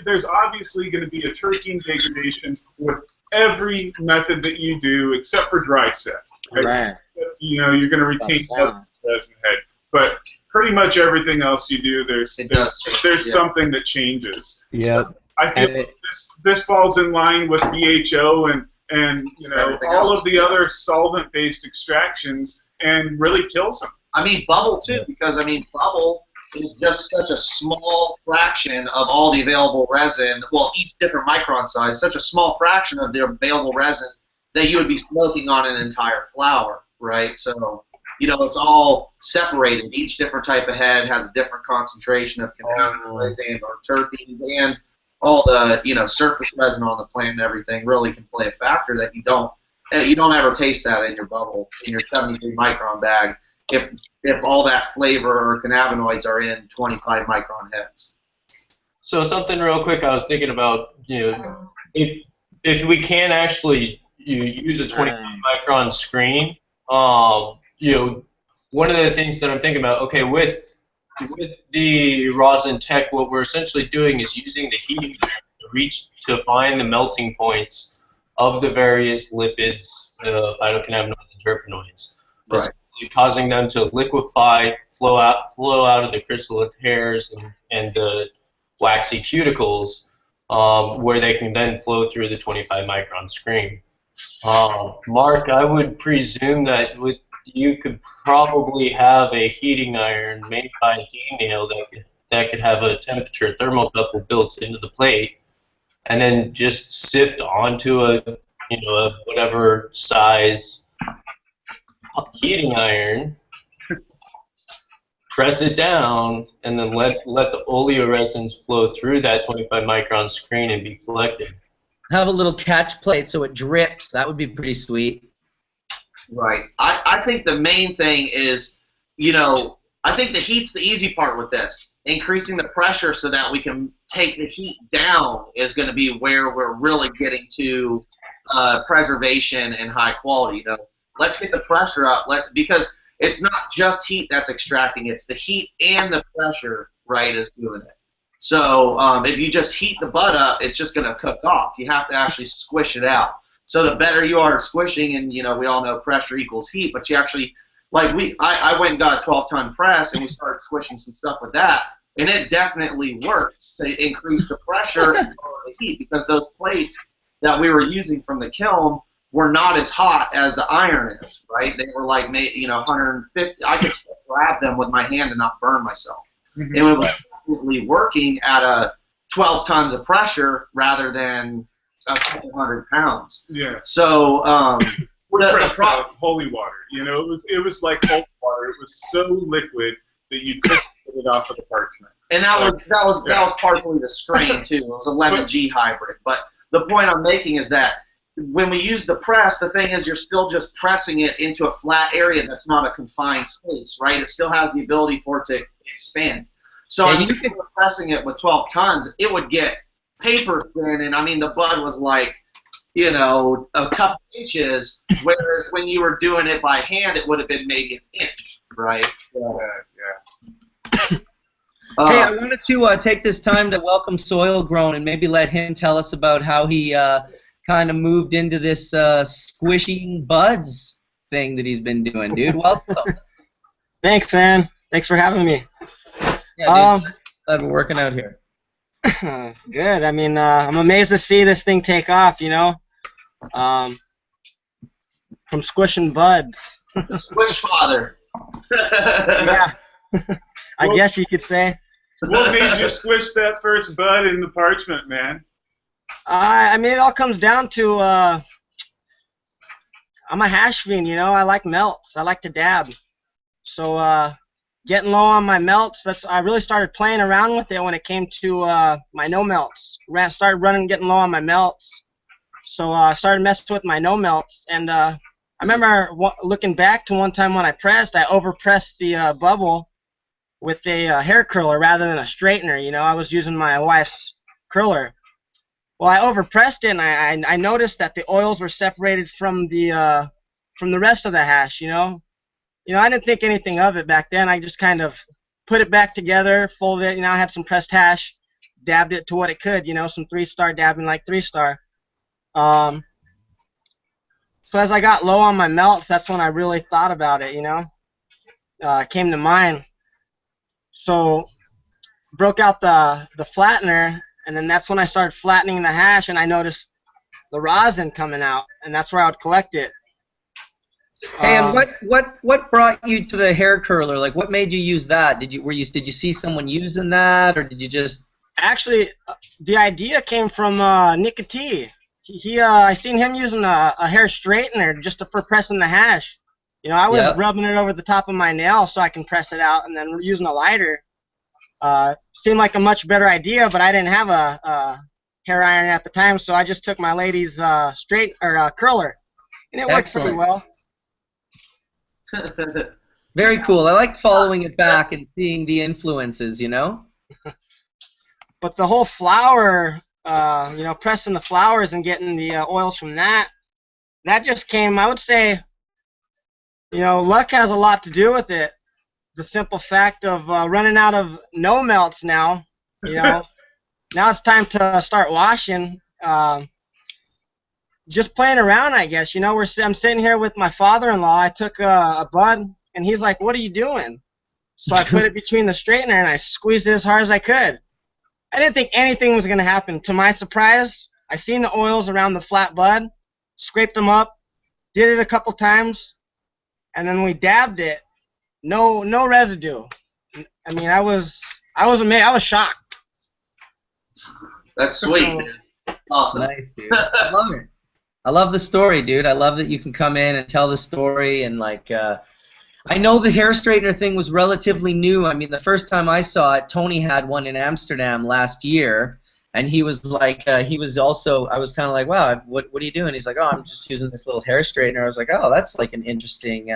[SPEAKER 8] there's obviously going to be a terpene degradation with every method that you do except for dry sift. Right? You're going to retain resin head, but pretty much everything else you do, there's something that changes.
[SPEAKER 5] Yeah.
[SPEAKER 8] So I feel like this falls in line with BHO and all of the other solvent-based extractions, and really kills them.
[SPEAKER 7] I mean, bubble too, because bubble is just such a small fraction of all the available resin. Well, each different micron size, such a small fraction of the available resin that you would be smoking on an entire flower, right? So, it's all separated. Each different type of head has a different concentration of cannabinoids and/or terpenes, and all the surface resin on the plant and everything really can play a factor that you don't ever taste that in your bubble, in your 73 micron bag. If all that flavor or cannabinoids are in 25 micron heads.
[SPEAKER 12] So something real quick I was thinking about, if we can actually use a 25 micron screen, one of the things that I'm thinking about, okay, with the ROSINTECH, what we're essentially doing is using the heating to find the melting points of the various lipids, phytocannabinoids, and terpenoids.
[SPEAKER 7] Right.
[SPEAKER 12] Causing them to liquefy, flow out of the chrysalid hairs and the waxy cuticles, where they can then flow through the 25 micron screen. Mark, I would presume that you could probably have a heating iron made by D-nail that could have a temperature thermocouple built into the plate, and then just sift onto a whatever size heating iron, press it down, and then let the oleoresins flow through that 25 micron screen and be collected.
[SPEAKER 1] Have a little catch plate so it drips. That would be pretty sweet.
[SPEAKER 7] Right. I think the main thing is, I think the heat's the easy part with this. Increasing the pressure so that we can take the heat down is going to be where we're really getting to preservation and high quality. Let's get the pressure up, because it's not just heat that's extracting, it's the heat and the pressure, right, is doing it. So if you just heat the bud up, it's just going to cook off. You have to actually squish it out. So the better you are at squishing, and we all know pressure equals heat, but you actually, I went and got a 12-ton press, and we started squishing some stuff with that, and it definitely works to increase the pressure and lower the heat, because those plates that we were using from the kiln were not as hot as the iron is, right? They were like, 150. I could still grab them with my hand and not burn myself. Mm-hmm. And it was definitely working at a 12 tons of pressure rather than a couple 100 pounds.
[SPEAKER 8] Yeah.
[SPEAKER 7] So
[SPEAKER 8] holy water. It was like holy water. It was so liquid that you couldn't get it off of the parchment.
[SPEAKER 7] And that was partially the strain too. It was a lemon G hybrid, but the point I'm making is that when we use the press, the thing is you're still just pressing it into a flat area that's not a confined space, right? It still has the ability for it to expand. So
[SPEAKER 1] Yeah,
[SPEAKER 7] I mean, if you were pressing it with 12 tons, it would get paper thin, and I mean the bud was like, you know, a couple inches, whereas when you were doing it by hand, it would have been maybe an inch, right? So,
[SPEAKER 8] Yeah.
[SPEAKER 1] Hey, I wanted to take this time to welcome Soil Grown and maybe let him tell us about how he kind of moved into this squishing buds thing that he's been doing, dude. Welcome.
[SPEAKER 13] Thanks, man. Thanks for having me.
[SPEAKER 1] Yeah, dude, I've been working out here.
[SPEAKER 13] Good. I mean, I'm amazed to see this thing take off, you know. From squishing buds.
[SPEAKER 7] Squish father.
[SPEAKER 13] Yeah. I guess you could say.
[SPEAKER 8] What made you squish that first bud in the parchment, man?
[SPEAKER 13] I mean, it all comes down to I'm a hash fiend, you know. I like melts. I like to dab. So getting low on my melts, I really started playing around with it when it came to my no melts. Started getting low on my melts. So I started messing with my no melts, and I remember looking back to one time when I overpressed the bubble with a hair curler rather than a straightener. You know, I was using my wife's curler. Well, I overpressed it, and I noticed that the oils were separated from the rest of the hash. You know, I didn't think anything of it back then. I just kind of put it back together, folded it. You know, I had some pressed hash, dabbed it to what it could. You know, some 3-star dabbing like 3-star. So as I got low on my melts, that's when I really thought about it. You know, it came to mind. So broke out the flattener, and then that's when I started flattening the hash, and I noticed the rosin coming out, and that's where I would collect it.
[SPEAKER 1] Hey, and what brought you to the hair curler? Like, what made you use that? Did you see someone using that, or did you just?
[SPEAKER 13] Actually, the idea came from Nick T. I seen him using a hair straightener just for pressing the hash. You know, I was rubbing it over the top of my nail so I can press it out, and then using a lighter. Seemed like a much better idea, but I didn't have a hair iron at the time, so I just took my lady's curler, and it worked pretty well.
[SPEAKER 1] Very cool. I like following it back and seeing the influences, you know?
[SPEAKER 13] But the whole flower, you know, pressing the flowers and getting the oils from that just came, I would say, you know, luck has a lot to do with it. The simple fact of running out of no melts now, you know, now it's time to start washing. Just playing around, I guess. You know, I'm sitting here with my father-in-law. I took a bud, and he's like, "What are you doing?" So I put it between the straightener, and I squeezed it as hard as I could. I didn't think anything was going to happen. To my surprise, I seen the oils around the flat bud, scraped them up, did it a couple times, and then we dabbed it. No residue. I mean, I was amazed. I was shocked.
[SPEAKER 7] That's sweet. Awesome.
[SPEAKER 1] Nice, dude. I love it. I love the story, dude. I love that you can come in and tell the story, and like, I know the hair straightener thing was relatively new. I mean, the first time I saw it, Tony had one in Amsterdam last year, and he was like, I was kind of like, wow, what are you doing? He's like, oh, I'm just using this little hair straightener. I was like, oh, that's like an interesting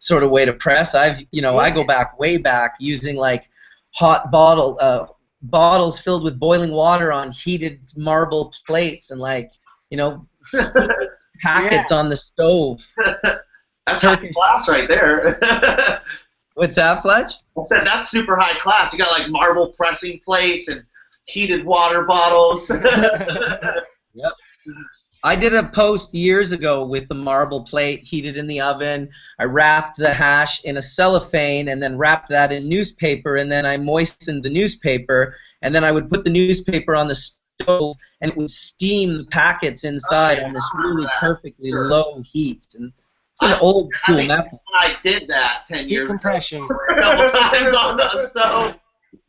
[SPEAKER 1] sort of way to press. I go way back using like hot bottles filled with boiling water on heated marble plates and like, you know, packets on the stove.
[SPEAKER 7] That's high class right there.
[SPEAKER 1] What's that, Fletch?
[SPEAKER 7] I said that's super high class. You got like marble pressing plates and heated water bottles.
[SPEAKER 1] Yep. I did a post years ago with the marble plate heated in the oven. I wrapped the hash in a cellophane and then wrapped that in newspaper, and then I moistened the newspaper, and then I would put the newspaper on the stove and it would steam the packets inside on this really perfectly low heat. And it's an old school method.
[SPEAKER 7] When I did that 10 years
[SPEAKER 13] compression
[SPEAKER 7] ago, a couple times on the stove.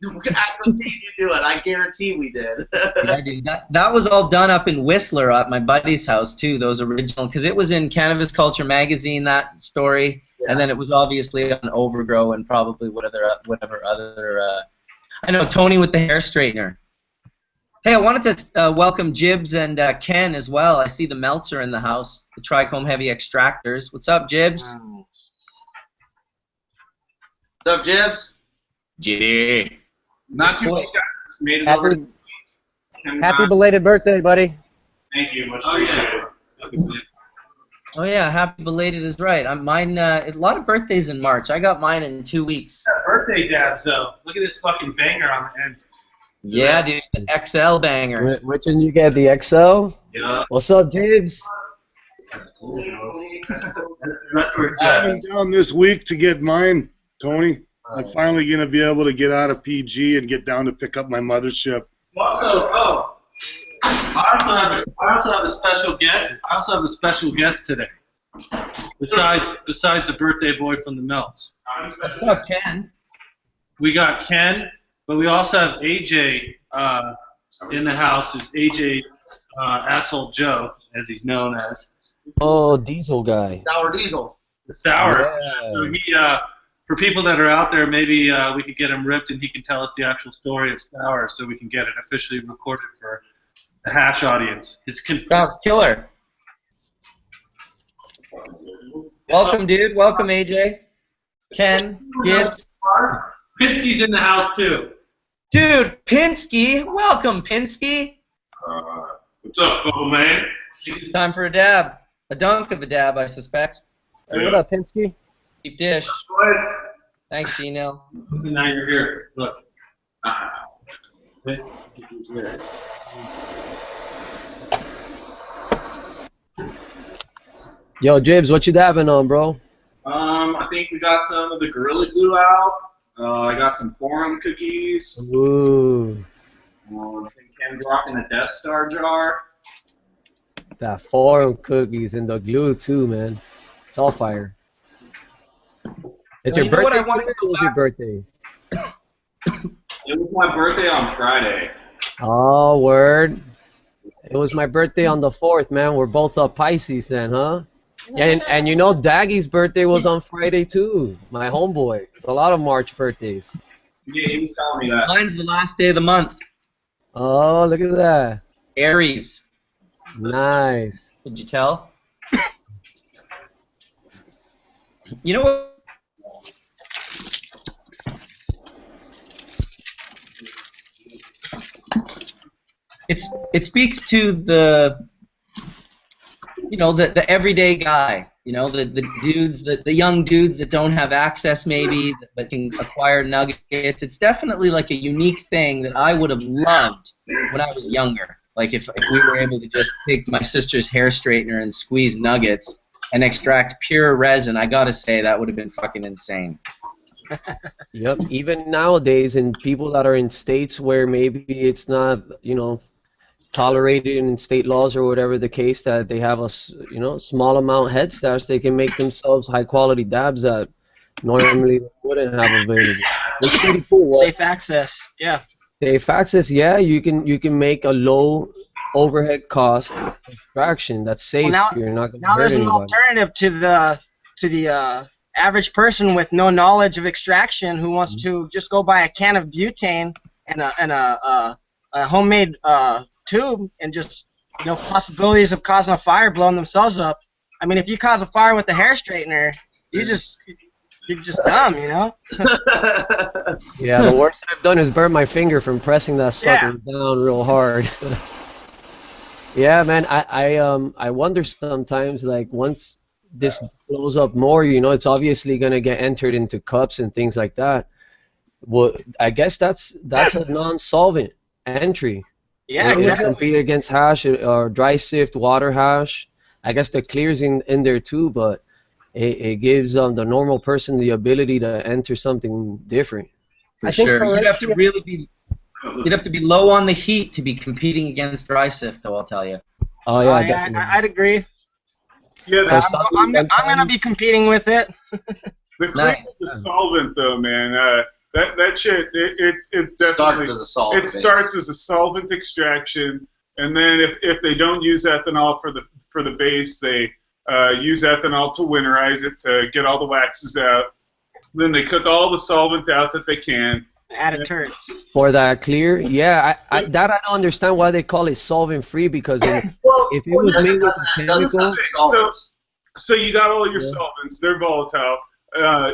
[SPEAKER 7] I've seen you do it. I guarantee we did.
[SPEAKER 1] Yeah, dude, that was all done up in Whistler at my buddy's house too. Those original, because it was in Cannabis Culture magazine, that story, and then it was obviously on Overgrow and probably whatever other. I know Tony with the hair straightener. Hey, I wanted to welcome Jibs and Ken as well. I see the Melts are in the house, the Trichome Heavy Extractors. What's up, Jibs?
[SPEAKER 7] What's up, Jibs?
[SPEAKER 1] Yeah.
[SPEAKER 4] Not too much, guys. Made it over.
[SPEAKER 10] Happy belated birthday, buddy.
[SPEAKER 4] Thank you. Much appreciated.
[SPEAKER 1] Oh yeah, happy belated is right. Mine. A lot of birthdays in March. I got mine in 2 weeks.
[SPEAKER 4] Birthday dabs, though. Look at this fucking banger on the end.
[SPEAKER 1] Yeah, dude, an XL banger.
[SPEAKER 5] Which one you get? The XL?
[SPEAKER 4] Yeah.
[SPEAKER 5] What's up, Jibs?
[SPEAKER 4] That's where it's
[SPEAKER 3] I've
[SPEAKER 4] at.
[SPEAKER 3] been down this week to get mine, Tony. I'm finally gonna be able to get out of PG and get down to pick up my mothership.
[SPEAKER 4] Also, I also have a special guest. I also have a special guest today. Besides the birthday boy from the Melts.
[SPEAKER 1] What's up, Ken?
[SPEAKER 4] We got Ken, but we also have AJ in the house. Is AJ Asshole Joe, as he's known as.
[SPEAKER 5] Oh, Diesel guy.
[SPEAKER 7] Sour Diesel.
[SPEAKER 4] The Sour.
[SPEAKER 5] Yeah.
[SPEAKER 4] So he, for people that are out there, maybe we could get him ripped and he can tell us the actual story of Sour, so we can get it officially recorded for the Hash audience.
[SPEAKER 1] Sounds killer. Welcome, dude. Welcome, AJ. Ken, Gibbs.
[SPEAKER 4] Pinsky's in the house too.
[SPEAKER 1] Dude, Pinsky. Welcome, Pinsky.
[SPEAKER 4] What's up, Bubbleman?
[SPEAKER 1] Time for a dab. A dunk of a dab, I suspect.
[SPEAKER 10] Hey, what up, Pinsky?
[SPEAKER 1] Deep dish. Thanks, D-Nil.
[SPEAKER 4] Now you're here. Look.
[SPEAKER 5] Yo, Jibs, what you dabbing on, bro?
[SPEAKER 4] I think we got some of the Gorilla Glue out. I got some Forum cookies.
[SPEAKER 5] Ooh.
[SPEAKER 4] I think Ken's rocking a Death Star jar.
[SPEAKER 5] That forum cookies and the glue too, man. It's all fire. It's
[SPEAKER 1] Well,
[SPEAKER 5] your
[SPEAKER 1] you know what
[SPEAKER 5] birthday.
[SPEAKER 1] I wanted
[SPEAKER 5] Or was your birthday?
[SPEAKER 4] It was my birthday on Friday.
[SPEAKER 5] Oh, word. It was my birthday on the 4th, man. We're both up Pisces then, huh? And you know Daggy's birthday was on Friday too. My homeboy. It's a lot of March birthdays.
[SPEAKER 4] Yeah, he was telling me that.
[SPEAKER 1] Mine's the last day of the month.
[SPEAKER 5] Oh, look at that.
[SPEAKER 1] Aries.
[SPEAKER 5] Nice.
[SPEAKER 1] Did you tell? You know what? It speaks to the the everyday guy, the dudes, the young dudes that don't have access maybe, that can acquire nuggets. It's definitely like a unique thing that I would have loved when I was younger. Like if we were able to just take my sister's hair straightener and squeeze nuggets and extract pure resin, I gotta say that would have been fucking insane.
[SPEAKER 5] Yep. Even nowadays, in people that are in states where maybe it's not, tolerated in state laws or whatever the case, that they have a small amount head stash, they can make themselves high quality dabs that normally they wouldn't have available. It's pretty cool. Right?
[SPEAKER 13] Safe access, yeah.
[SPEAKER 5] Safe access, yeah. You can make a low overhead cost extraction that's safe.
[SPEAKER 13] Well,
[SPEAKER 5] You're not going to
[SPEAKER 13] now
[SPEAKER 5] hurt
[SPEAKER 13] there's an
[SPEAKER 5] anybody.
[SPEAKER 13] alternative to the average person with no knowledge of extraction who wants to just go buy a can of butane and a homemade tube and just possibilities of causing a fire, blowing themselves up. I mean, if you cause a fire with a hair straightener, you're just dumb,
[SPEAKER 5] Yeah, the worst I've done is burn my finger from pressing that sucker down real hard. Yeah, man, I wonder sometimes, like, once this blows up more, it's obviously gonna get entered into cups and things like that. Well, I guess that's a non-solvent entry.
[SPEAKER 13] Yeah,
[SPEAKER 5] It
[SPEAKER 13] exactly.
[SPEAKER 5] would compete against hash or dry sift, water hash. I guess the clear's in there too, but it gives the normal person the ability to enter something different.
[SPEAKER 1] For sure. You'd have to be low on the heat to be competing against dry sift, though, I'll tell you.
[SPEAKER 5] Oh yeah, definitely.
[SPEAKER 13] I'd agree.
[SPEAKER 8] Yeah,
[SPEAKER 13] I'm gonna be competing with it.
[SPEAKER 8] The trick is the solvent, though, man. That shit, it's definitely
[SPEAKER 7] It
[SPEAKER 8] starts as a solvent extraction, and then if they don't use ethanol for the base, they use ethanol to winterize it to get all the waxes out. Then they cook all the solvent out that they can,
[SPEAKER 13] Added turds.
[SPEAKER 5] For that clear, yeah, I don't understand why they call it solvent-free, because if it was made with a chemical...
[SPEAKER 8] So you got all your solvents, they're volatile.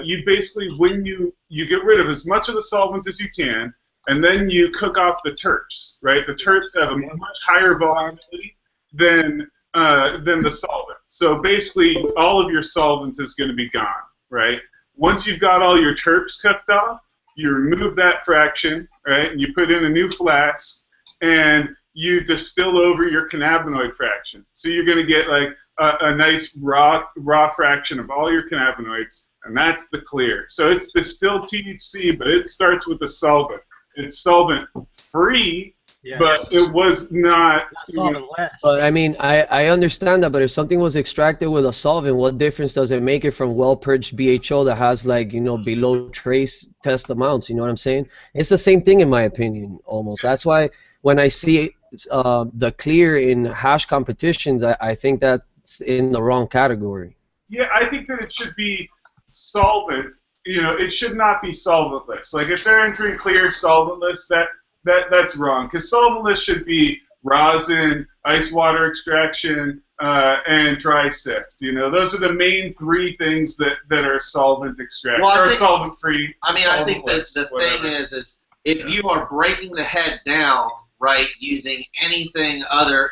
[SPEAKER 8] You basically, when you get rid of as much of the solvent as you can, and then you cook off the terps, right? The terps have a much higher volatility than the solvent. So basically, all of your solvent is going to be gone, right? Once you've got all your terps cooked off, you remove that fraction, right? And you put in a new flask, and you distill over your cannabinoid fraction. So you're going to get like a nice raw fraction of all your cannabinoids, and that's the clear. So it's distilled THC, but it starts with the solvent. It's solvent-free, but it was not
[SPEAKER 13] solvent-less.
[SPEAKER 5] But I mean, I understand that, but if something was extracted with a solvent, what difference does it make it from well-purged BHO that has, like, below trace test amounts? You know what I'm saying? It's the same thing in my opinion, almost. That's why when I see the clear in hash competitions, I think that's in the wrong category.
[SPEAKER 8] Yeah, I think that it should be solvent. It should not be solventless. Like if they're entering clear solventless, that's wrong. Because solventless should be rosin, ice water extraction, and dry sift. Those are the main three things that are solvent extraction or solvent free.
[SPEAKER 7] I mean, I think that the thing is if you are breaking the head down, right, using anything other,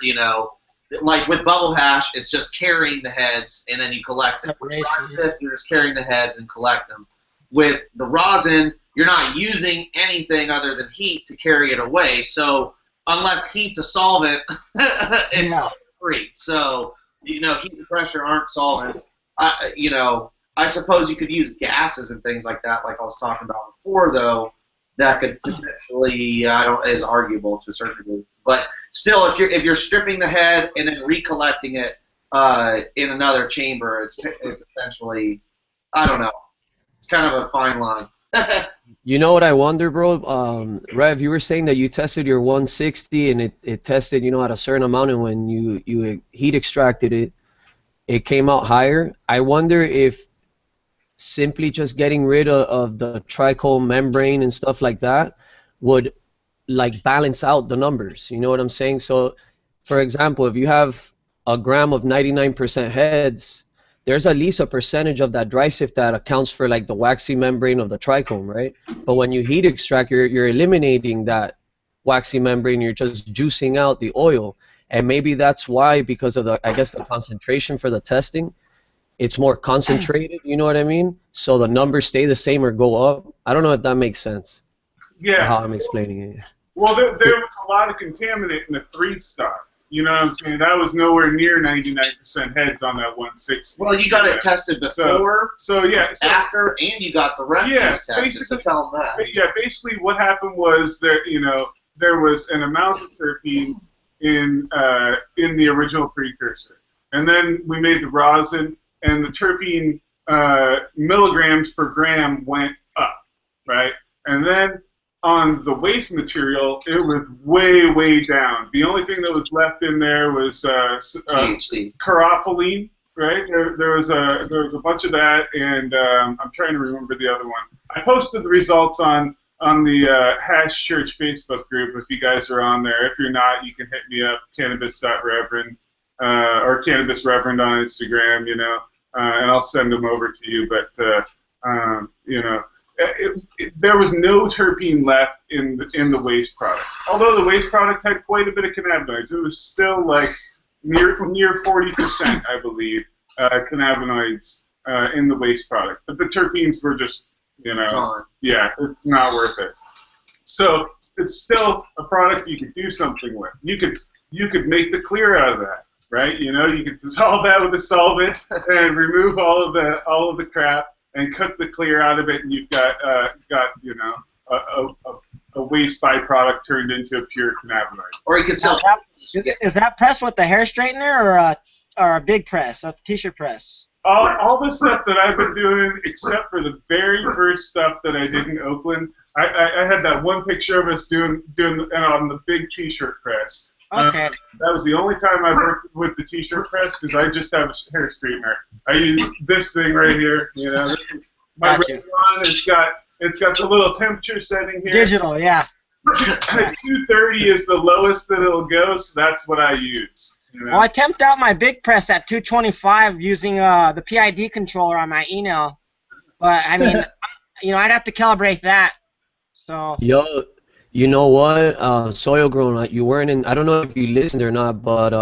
[SPEAKER 7] like with bubble hash, it's just carrying the heads and then you collect them. With dry sift, you're just carrying the heads and collect them. With the rosin, you're not using anything other than heat to carry it away. So unless heat's a solvent, it's free. So heat and pressure aren't solvents. I suppose you could use gases and things like that, like I was talking about before, though. That could potentially is arguable to a certain degree. But still, if you're stripping the head and then recollecting it in another chamber, it's essentially, I don't know. It's kind of a fine line.
[SPEAKER 5] You know what I wonder, bro? Rev, you were saying that you tested your 160 and it tested, at a certain amount, and when you heat extracted it came out higher. I wonder if simply just getting rid of the trichome membrane and stuff like that would balance out the numbers. You know what I'm saying? So, for example, if you have a gram of 99% heads, there's at least a percentage of that dry sift that accounts for the waxy membrane of the trichome, right? But when you heat extract, you're eliminating that waxy membrane. You're just juicing out the oil, and maybe that's why, because of the concentration for the testing, it's more concentrated. You know what I mean? So the numbers stay the same or go up. I don't know if that makes sense.
[SPEAKER 8] Yeah.
[SPEAKER 5] How I'm explaining it.
[SPEAKER 8] Well, there was a lot of contaminant in the 3-star. You know what I'm saying? That was nowhere near 99% heads on that 160.
[SPEAKER 7] Well, you got it tested before, after, and you got the refuse tested. So tell them that.
[SPEAKER 8] Yeah, basically what happened was that there was an amount of terpene in the original precursor, and then we made the rosin, and the terpene milligrams per gram went up, right? And then on the waste material, it was way, way down. The only thing that was left in there was carotene, right? There was a bunch of that, and I'm trying to remember the other one. I posted the results on the Hash Church Facebook group. If you guys are on there, if you're not, you can hit me up, cannabis.reverend or Cannabis Reverend on Instagram, and I'll send them over to you. But there was no terpene left in the waste product. Although the waste product had quite a bit of cannabinoids, it was still near 40%, I believe, cannabinoids in the waste product. But the terpenes were just, it's not worth it. So it's still a product you could do something with. You could make the clear out of that, right? You could dissolve that with a solvent and remove all of the crap and cook the clear out of it, and you've got a waste byproduct turned into a pure cannabinoid.
[SPEAKER 7] Or you could sell.
[SPEAKER 13] Is that press with the hair straightener or a big press, a t-shirt press?
[SPEAKER 8] All the stuff that I've been doing, except for the very first stuff that I did in Oakland, I had that one picture of us doing on the big t-shirt press.
[SPEAKER 13] Okay.
[SPEAKER 8] That was the only time I worked with the t-shirt press, because I just have a hair straightener. I use this thing right here. This is my red one. It's got It's got the little temperature setting here.
[SPEAKER 13] Digital, yeah.
[SPEAKER 8] 230 is the lowest that it'll go, so that's what I use. You know?
[SPEAKER 13] Well, I temped out my big press at 225 using the PID controller on my Eno. But, I mean, I'd have to calibrate that. So.
[SPEAKER 5] Yo, you know what? Soil grown, you weren't in, I don't know if you listened or not, but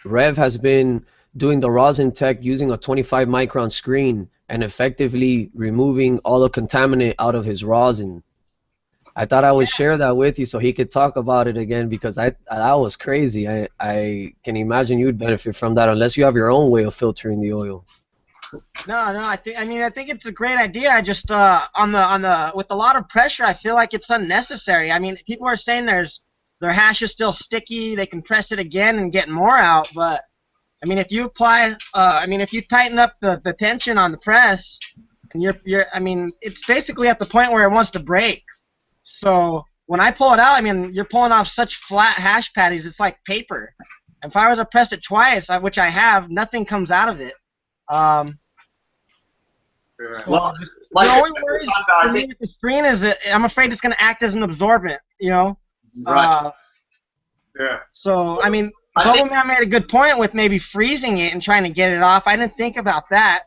[SPEAKER 5] Rev has been doing the ROSINTECH using a 25 micron screen and effectively removing all the contaminant out of his rosin. I thought I would share that with you so he could talk about it again, because that was crazy. I can imagine you'd benefit from that unless you have your own way of filtering the oil.
[SPEAKER 13] No, I think it's a great idea. I just with a lot of pressure, I feel like it's unnecessary. I mean, people are saying their hash is still sticky. They can press it again and get more out, but I mean, if you apply, if you tighten up the tension on the press, and it's basically at the point where it wants to break. So when I pull it out, I mean, you're pulling off such flat hash patties, it's like paper. If I were to press it twice, which I have, nothing comes out of it.
[SPEAKER 7] Well,
[SPEAKER 13] the only worries for me with the screen is that I'm afraid it's going to act as an absorbent, you know?
[SPEAKER 7] Right.
[SPEAKER 8] Yeah.
[SPEAKER 13] So, I mean, Bubbleman made a good point with maybe freezing it and trying to get it off. I didn't think about that,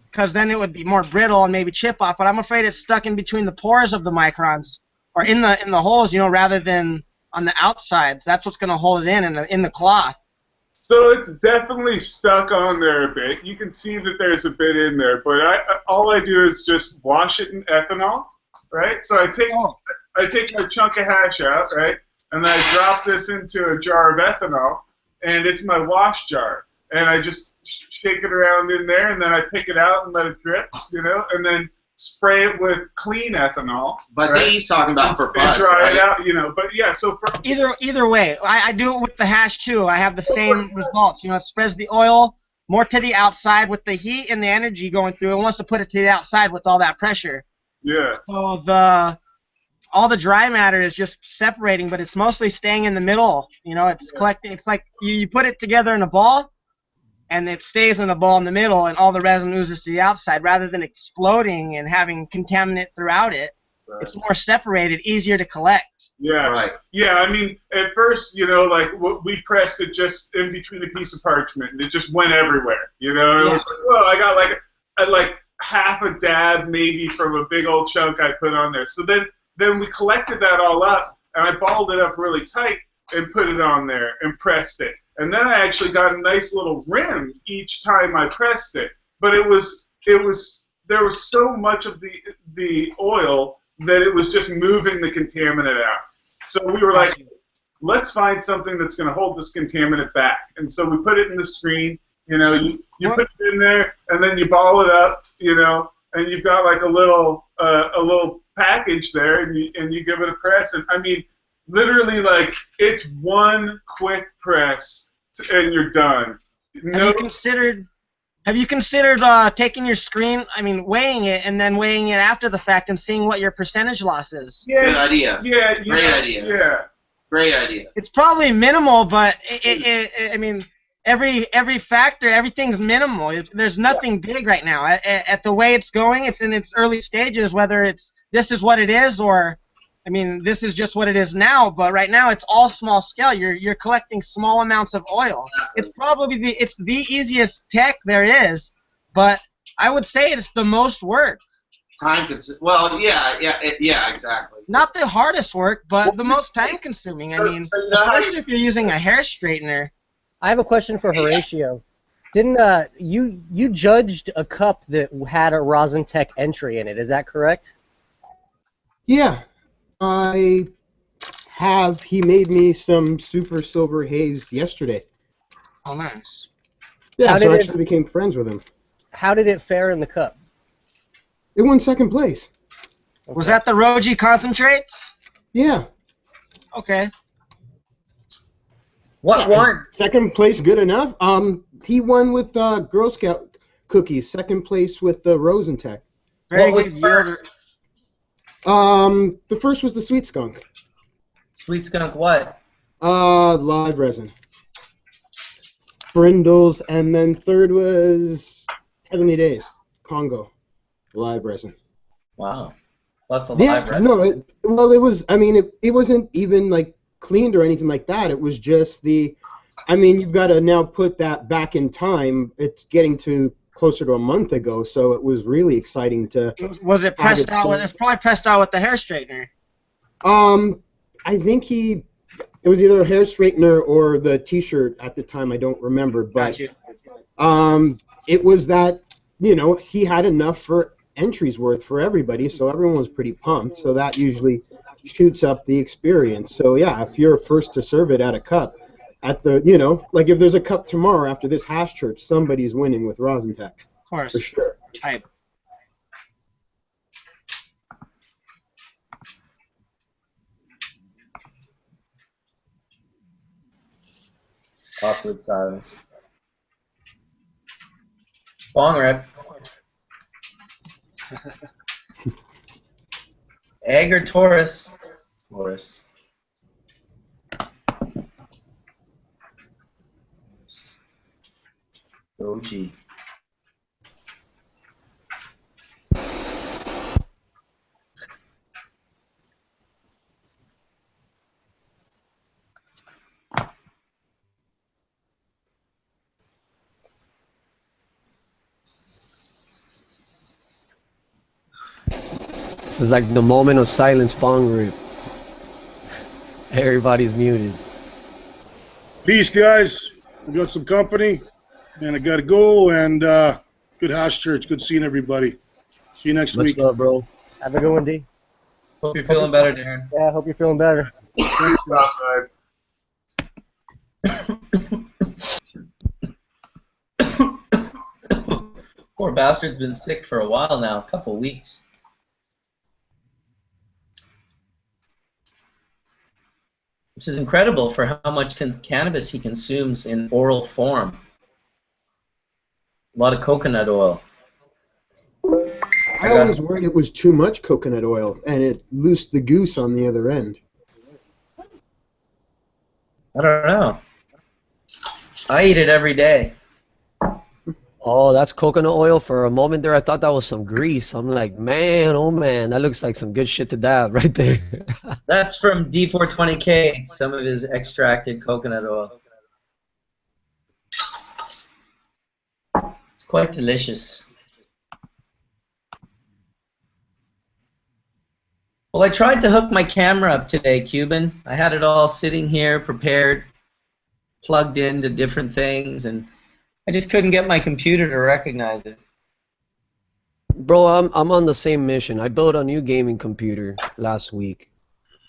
[SPEAKER 13] because then it would be more brittle and maybe chip off, but I'm afraid it's stuck in between the pores of the microns, or in the holes, rather than on the outsides. That's what's going to hold it in the cloth.
[SPEAKER 8] So it's definitely stuck on there a bit. You can see that there's a bit in there, but all I do is just wash it in ethanol, right? So I take my chunk of hash out, right, and then I drop this into a jar of ethanol, and it's my wash jar, and I just shake it around in there, and then I pick it out and let it drip, and then spray it with clean ethanol.
[SPEAKER 7] But I think he's talking about for buds,
[SPEAKER 8] and dry
[SPEAKER 7] right?
[SPEAKER 8] it out, But yeah, so for
[SPEAKER 13] either way, I do it with the hash too. I have the same results. It spreads the oil more to the outside with the heat and the energy going through. It wants to put it to the outside with all that pressure.
[SPEAKER 8] Yeah.
[SPEAKER 13] So all the dry matter is just separating, but it's mostly staying in the middle. It's collecting. It's like you put it together in a ball, and it stays in a ball in the middle, and all the resin oozes to the outside, rather than exploding and having contaminant throughout it. Right. It's more separated, easier to collect.
[SPEAKER 8] Yeah, right. Yeah, I mean, at first, we pressed it just in between a piece of parchment, and it just went everywhere. It was like, well, I got like half a dab maybe from a big old chunk I put on there. So then we collected that all up, and I balled it up really tight and put it on there and pressed it. And then I actually got a nice little rim each time I pressed it. But there was so much of the oil that it was just moving the contaminant out. So we were like, let's find something that's going to hold this contaminant back. And so we put it in the screen. You put it in there, and then you ball it up. And you've got like a little package there, and you give it a press. And I mean, literally, like, it's one quick press and you're done.
[SPEAKER 13] Have you considered taking your screen, weighing it, and then weighing it after the fact and seeing what your percentage loss is?
[SPEAKER 8] Yeah.
[SPEAKER 7] Good idea.
[SPEAKER 8] Yeah.
[SPEAKER 7] Great idea.
[SPEAKER 8] Yeah.
[SPEAKER 7] Great idea.
[SPEAKER 13] It's probably minimal, but every factor, everything's minimal. There's nothing big right now. At the way it's going, it's in its early stages, whether this is what it is, or this is just what it is now, but right now it's all small scale. You're collecting small amounts of oil. It's probably the easiest tech there is, but I would say it's the most work.
[SPEAKER 7] Well, yeah, exactly.
[SPEAKER 13] Not the hardest work, but the most time consuming. Especially if you're using a hair straightener.
[SPEAKER 10] I have a question for Horatio. Didn't you judged a cup that had a ROSINTECH entry in it? Is that correct?
[SPEAKER 6] Yeah. He made me some super silver haze yesterday.
[SPEAKER 13] Oh, nice.
[SPEAKER 6] Yeah, so I actually became friends with him.
[SPEAKER 10] How did it fare in the cup?
[SPEAKER 6] It won second place.
[SPEAKER 13] Okay. Was that the Roji concentrates?
[SPEAKER 6] Yeah.
[SPEAKER 13] Okay.
[SPEAKER 1] What won?
[SPEAKER 6] Second place, good enough. He won with Girl Scout cookies. Second place with the ROSINTECH.
[SPEAKER 13] Very good yield.
[SPEAKER 6] The first was the Sweet Skunk.
[SPEAKER 1] Sweet Skunk what?
[SPEAKER 6] Live resin. Brindles, and then third was Heavenly Days, Congo, live resin.
[SPEAKER 1] Wow. Lots of
[SPEAKER 6] Yeah,
[SPEAKER 1] live resin.
[SPEAKER 6] no, well, it was, I mean, it wasn't even, like, cleaned or anything like that. It was just I mean, you've got to now put that back in time. It's getting to closer to a month ago, so it was really exciting to...
[SPEAKER 13] Was it pressed out? It's probably pressed out with the hair straightener.
[SPEAKER 6] I think it was either a hair straightener or the T-shirt at the time. I don't remember, but it was that, you know, he had enough for entries worth for everybody, so everyone was pretty pumped. So that usually shoots up the experience. So yeah, if you're first to serve it at a cup, at the, you know, like if there's a cup tomorrow after this hash church, somebody's winning with ROSINTECH.
[SPEAKER 13] Of course.
[SPEAKER 6] For sure.
[SPEAKER 13] Hype.
[SPEAKER 1] Awkward silence. Bong rip. Egg or Taurus? Taurus. OG.
[SPEAKER 5] This is like the moment of silence, bong rip. Everybody's muted.
[SPEAKER 3] Peace, guys. We got some company, and I got to go. And good hash church. Good seeing everybody. See you next week.
[SPEAKER 5] Much love, bro.
[SPEAKER 10] Have a good one, D.
[SPEAKER 1] Hope you're feeling better, Darrin.
[SPEAKER 10] Yeah, I hope you're feeling better.
[SPEAKER 1] Poor bastard's been sick for a while now, a couple weeks. Which is incredible for how much cannabis he consumes in oral form. A lot of coconut oil.
[SPEAKER 6] I always worried it was too much coconut oil, and it loosed the goose on the other end.
[SPEAKER 1] I don't know. I eat it every day.
[SPEAKER 5] Oh, that's coconut oil. For a moment there, I thought that was some grease. I'm like, man, oh man, that looks like some good shit to dab right there.
[SPEAKER 1] That's from D420K, some of his extracted coconut oil. It's quite delicious. Well, I tried to hook my camera up today, Cuban. I had it all sitting here, prepared, plugged into different things, and I just couldn't get my computer to recognize it.
[SPEAKER 5] Bro, I'm on the same mission. I built a new gaming computer last week.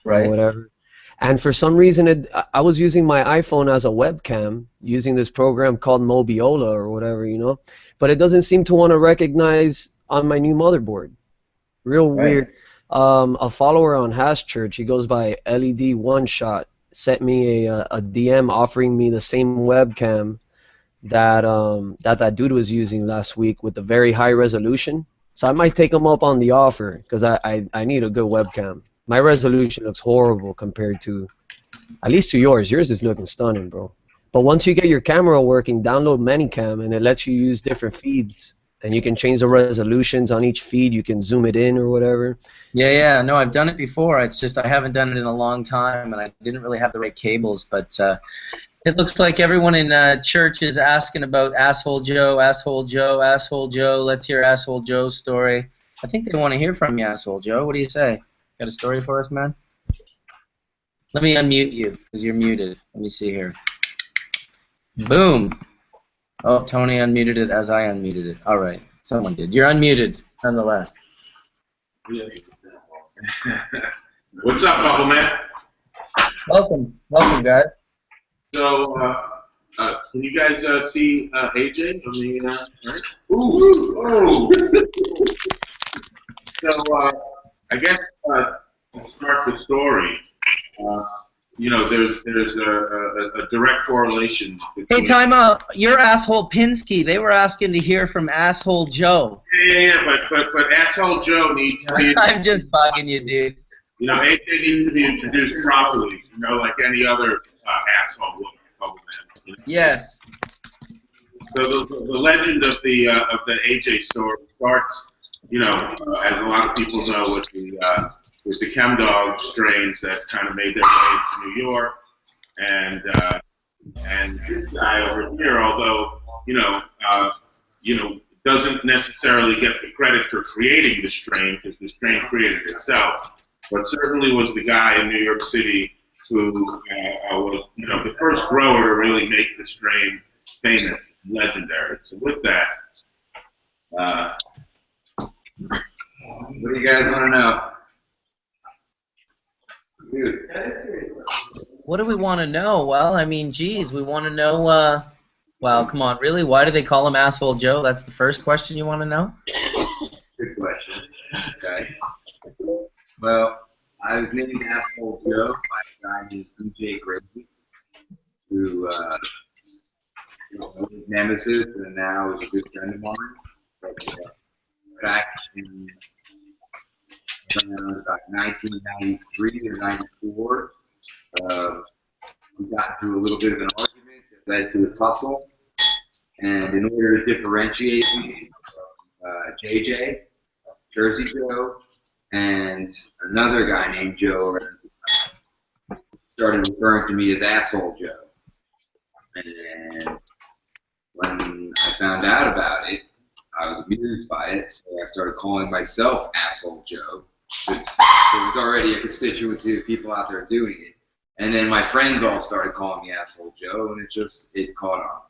[SPEAKER 1] Right.
[SPEAKER 5] Or whatever. And for some reason, I was using my iPhone as a webcam, using this program called Mobiola or whatever, you know. But it doesn't seem to want to recognize on my new motherboard. Real weird. A follower on Hash Church, he goes by LED One Shot, sent me a DM offering me the same webcam that dude was using last week with the very high resolution. So I might take him up on the offer because I need a good webcam. My resolution looks horrible compared to, at least to yours. Yours is looking stunning, bro. But once you get your camera working, download Manycam and it lets you use different feeds. And you can change the resolutions on each feed. You can zoom it in or whatever.
[SPEAKER 1] Yeah, no, I've done it before. It's just I haven't done it in a long time, and I didn't really have the right cables. But it looks like everyone in church is asking about Asshole Joe, Asshole Joe, Asshole Joe. Let's hear Asshole Joe's story. I think they want to hear from you, Asshole Joe. What do you say? Got a story for us, man? Let me unmute you, because you're muted. Let me see here. Boom. Oh, Tony unmuted it as I unmuted it. All right, someone did. You're unmuted, nonetheless.
[SPEAKER 14] What's up, Bubbleman?
[SPEAKER 1] Welcome, guys.
[SPEAKER 14] So, can you guys see AJ on the right? Ooh, oh. So, I guess to start the story, you know, there's a direct correlation between...
[SPEAKER 1] Hey, time out. You're Asshole Pinsky. They were asking to hear from Asshole Joe.
[SPEAKER 14] Yeah, but Asshole Joe needs to be...
[SPEAKER 1] I'm just bugging you, dude.
[SPEAKER 14] You know, AJ needs to be introduced properly, you know, like any other asshole woman. You know?
[SPEAKER 1] Yes.
[SPEAKER 14] So the legend of the AJ story starts as a lot of people know, with the Chem Dog strains that kind of made their way to New York, and this guy over here, although doesn't necessarily get the credit for creating the strain because the strain created itself, but certainly was the guy in New York City who was the first grower to really make the strain famous, and legendary. So with that, what do you guys want to know? Dude.
[SPEAKER 1] What do we want to know? Well, I mean, geez, we want to know, well, come on, really? Why do they call him Asshole Joe? That's the first question you want to know?
[SPEAKER 15] Good question. Okay. Well, I was named Asshole Joe by a guy named DJ Grady, who was a nemesis and now is a good friend of mine. But, back in about 1993 or 94, we got through a little bit of an argument that led to a tussle. And in order to differentiate me from JJ, Jersey Joe, and another guy named Joe started referring to me as Asshole Joe. And when I found out about it, I was amused by it, so I started calling myself Asshole Joe, since there was already a constituency of people out there doing it. And then my friends all started calling me Asshole Joe, and it caught on.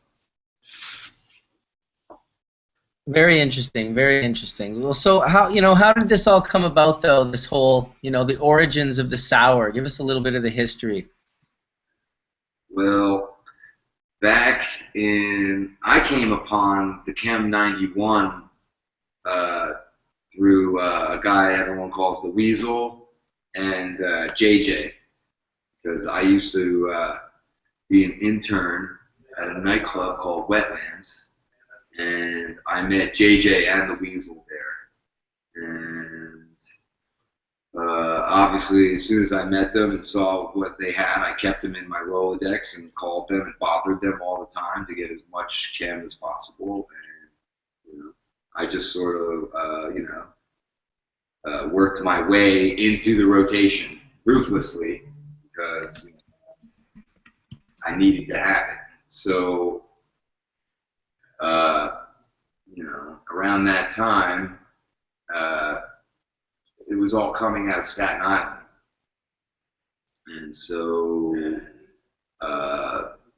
[SPEAKER 1] Very interesting, very interesting. Well, so how did this all come about, though, this whole, the origins of the sour? Give us a little bit of the history.
[SPEAKER 15] Well, back I came upon the Chem 91 through a guy everyone calls the Weasel and JJ, because I used to be an intern at a nightclub called Wetlands, and I met JJ and the Weasel there. And obviously, as soon as I met them and saw what they had, I kept them in my Rolodex and called them and bothered them all the time to get as much chem as possible. And I just sort of, worked my way into the rotation ruthlessly because I needed to have it. So, around that time, it was all coming out of Staten Island. And so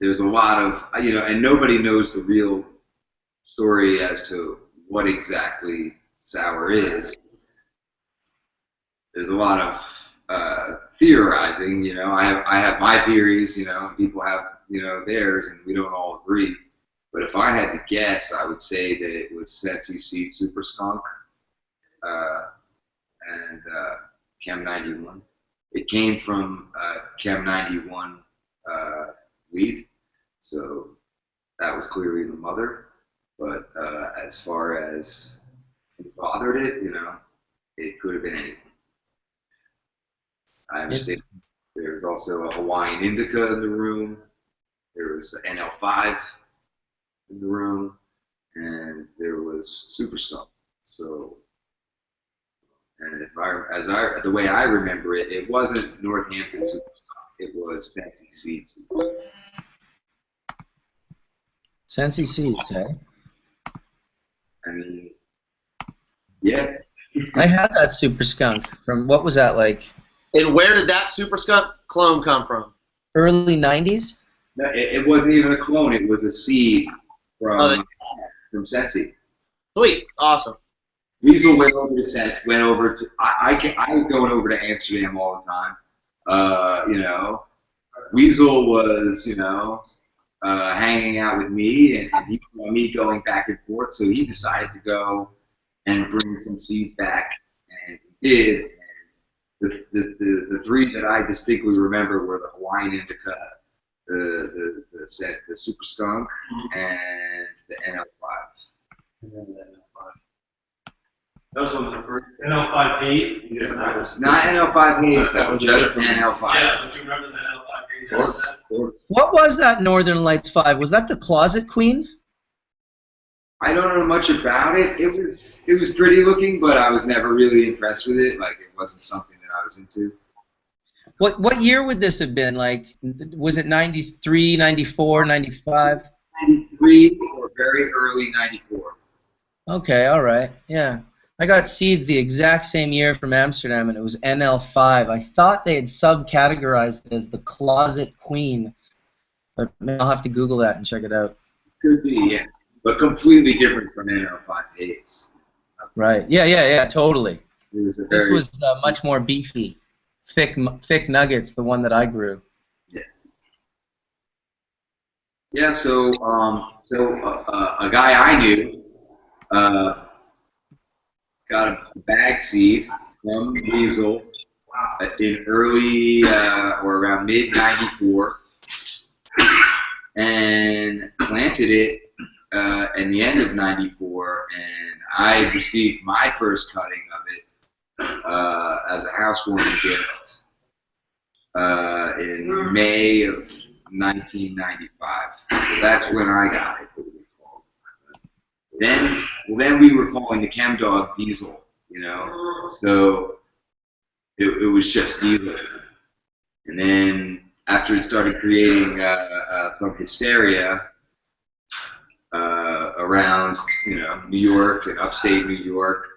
[SPEAKER 15] there's a lot of, and nobody knows the real story as to what exactly sour is. There's a lot of theorizing, I have my theories, people have, theirs, and we don't all agree. But if I had to guess, I would say that it was Sensi Seed Super Skunk and Chem 91. It came from Chem 91 weed, so that was clearly the mother. But as far as who bothered it, it could have been anything. I understand. There's also a Hawaiian indica in the room. There was an NL5 in the room, and there was Super Skunk. So, and the way I remember it, it wasn't Northampton Super Skunk. It was Sensi Seeds.
[SPEAKER 1] Sensi Seeds, eh?
[SPEAKER 15] I mean, yeah.
[SPEAKER 1] I had that Super Skunk from, what was that like?
[SPEAKER 7] And where did that Super Skunk clone come from?
[SPEAKER 1] Early 90s?
[SPEAKER 15] No, it wasn't even a clone. It was a seed from Sensi.
[SPEAKER 7] Sweet, awesome.
[SPEAKER 15] Weasel went over to I was going over to Amsterdam all the time. Weasel was hanging out with me, and he saw me going back and forth, so he decided to go and bring some seeds back, and he did. And the three that I distinctly remember were the Hawaiian indica, the Super Skunk, and the NL5.
[SPEAKER 4] Those ones are first. NL5 Haze?
[SPEAKER 15] Yeah, not NL5 Haze, that was just NL5.
[SPEAKER 4] Yeah, but you remember the NL5 Haze?
[SPEAKER 15] Of course.
[SPEAKER 1] What was that Northern Lights 5? Was that the Closet Queen?
[SPEAKER 15] I don't know much about it. It was pretty looking, but I was never really impressed with it. Like, it wasn't something that I was into.
[SPEAKER 1] What year would this have been? Like, was it 93, 94, 95?
[SPEAKER 15] 93 or very early 94.
[SPEAKER 1] Okay, all right, yeah. I got seeds the exact same year from Amsterdam, and it was NL5. I thought they had subcategorized it as the Closet Queen, but I'll have to Google that and check it out.
[SPEAKER 15] Could be, yeah. But completely different from NL5As.
[SPEAKER 1] Right, yeah, totally.
[SPEAKER 15] This
[SPEAKER 1] was much more beefy. Thick nuggets, the one that I grew.
[SPEAKER 15] Yeah. Yeah, so a guy I knew got a bag seed from Diesel in early or around mid-94 and planted it in the end of 94, and I received my first cutting of it as a housewarming gift in May of 1995. So that's when I got it. Then we were calling the chem dog Diesel, you know. So it was just Diesel. And then after it started creating some hysteria around, you know, New York and upstate New York,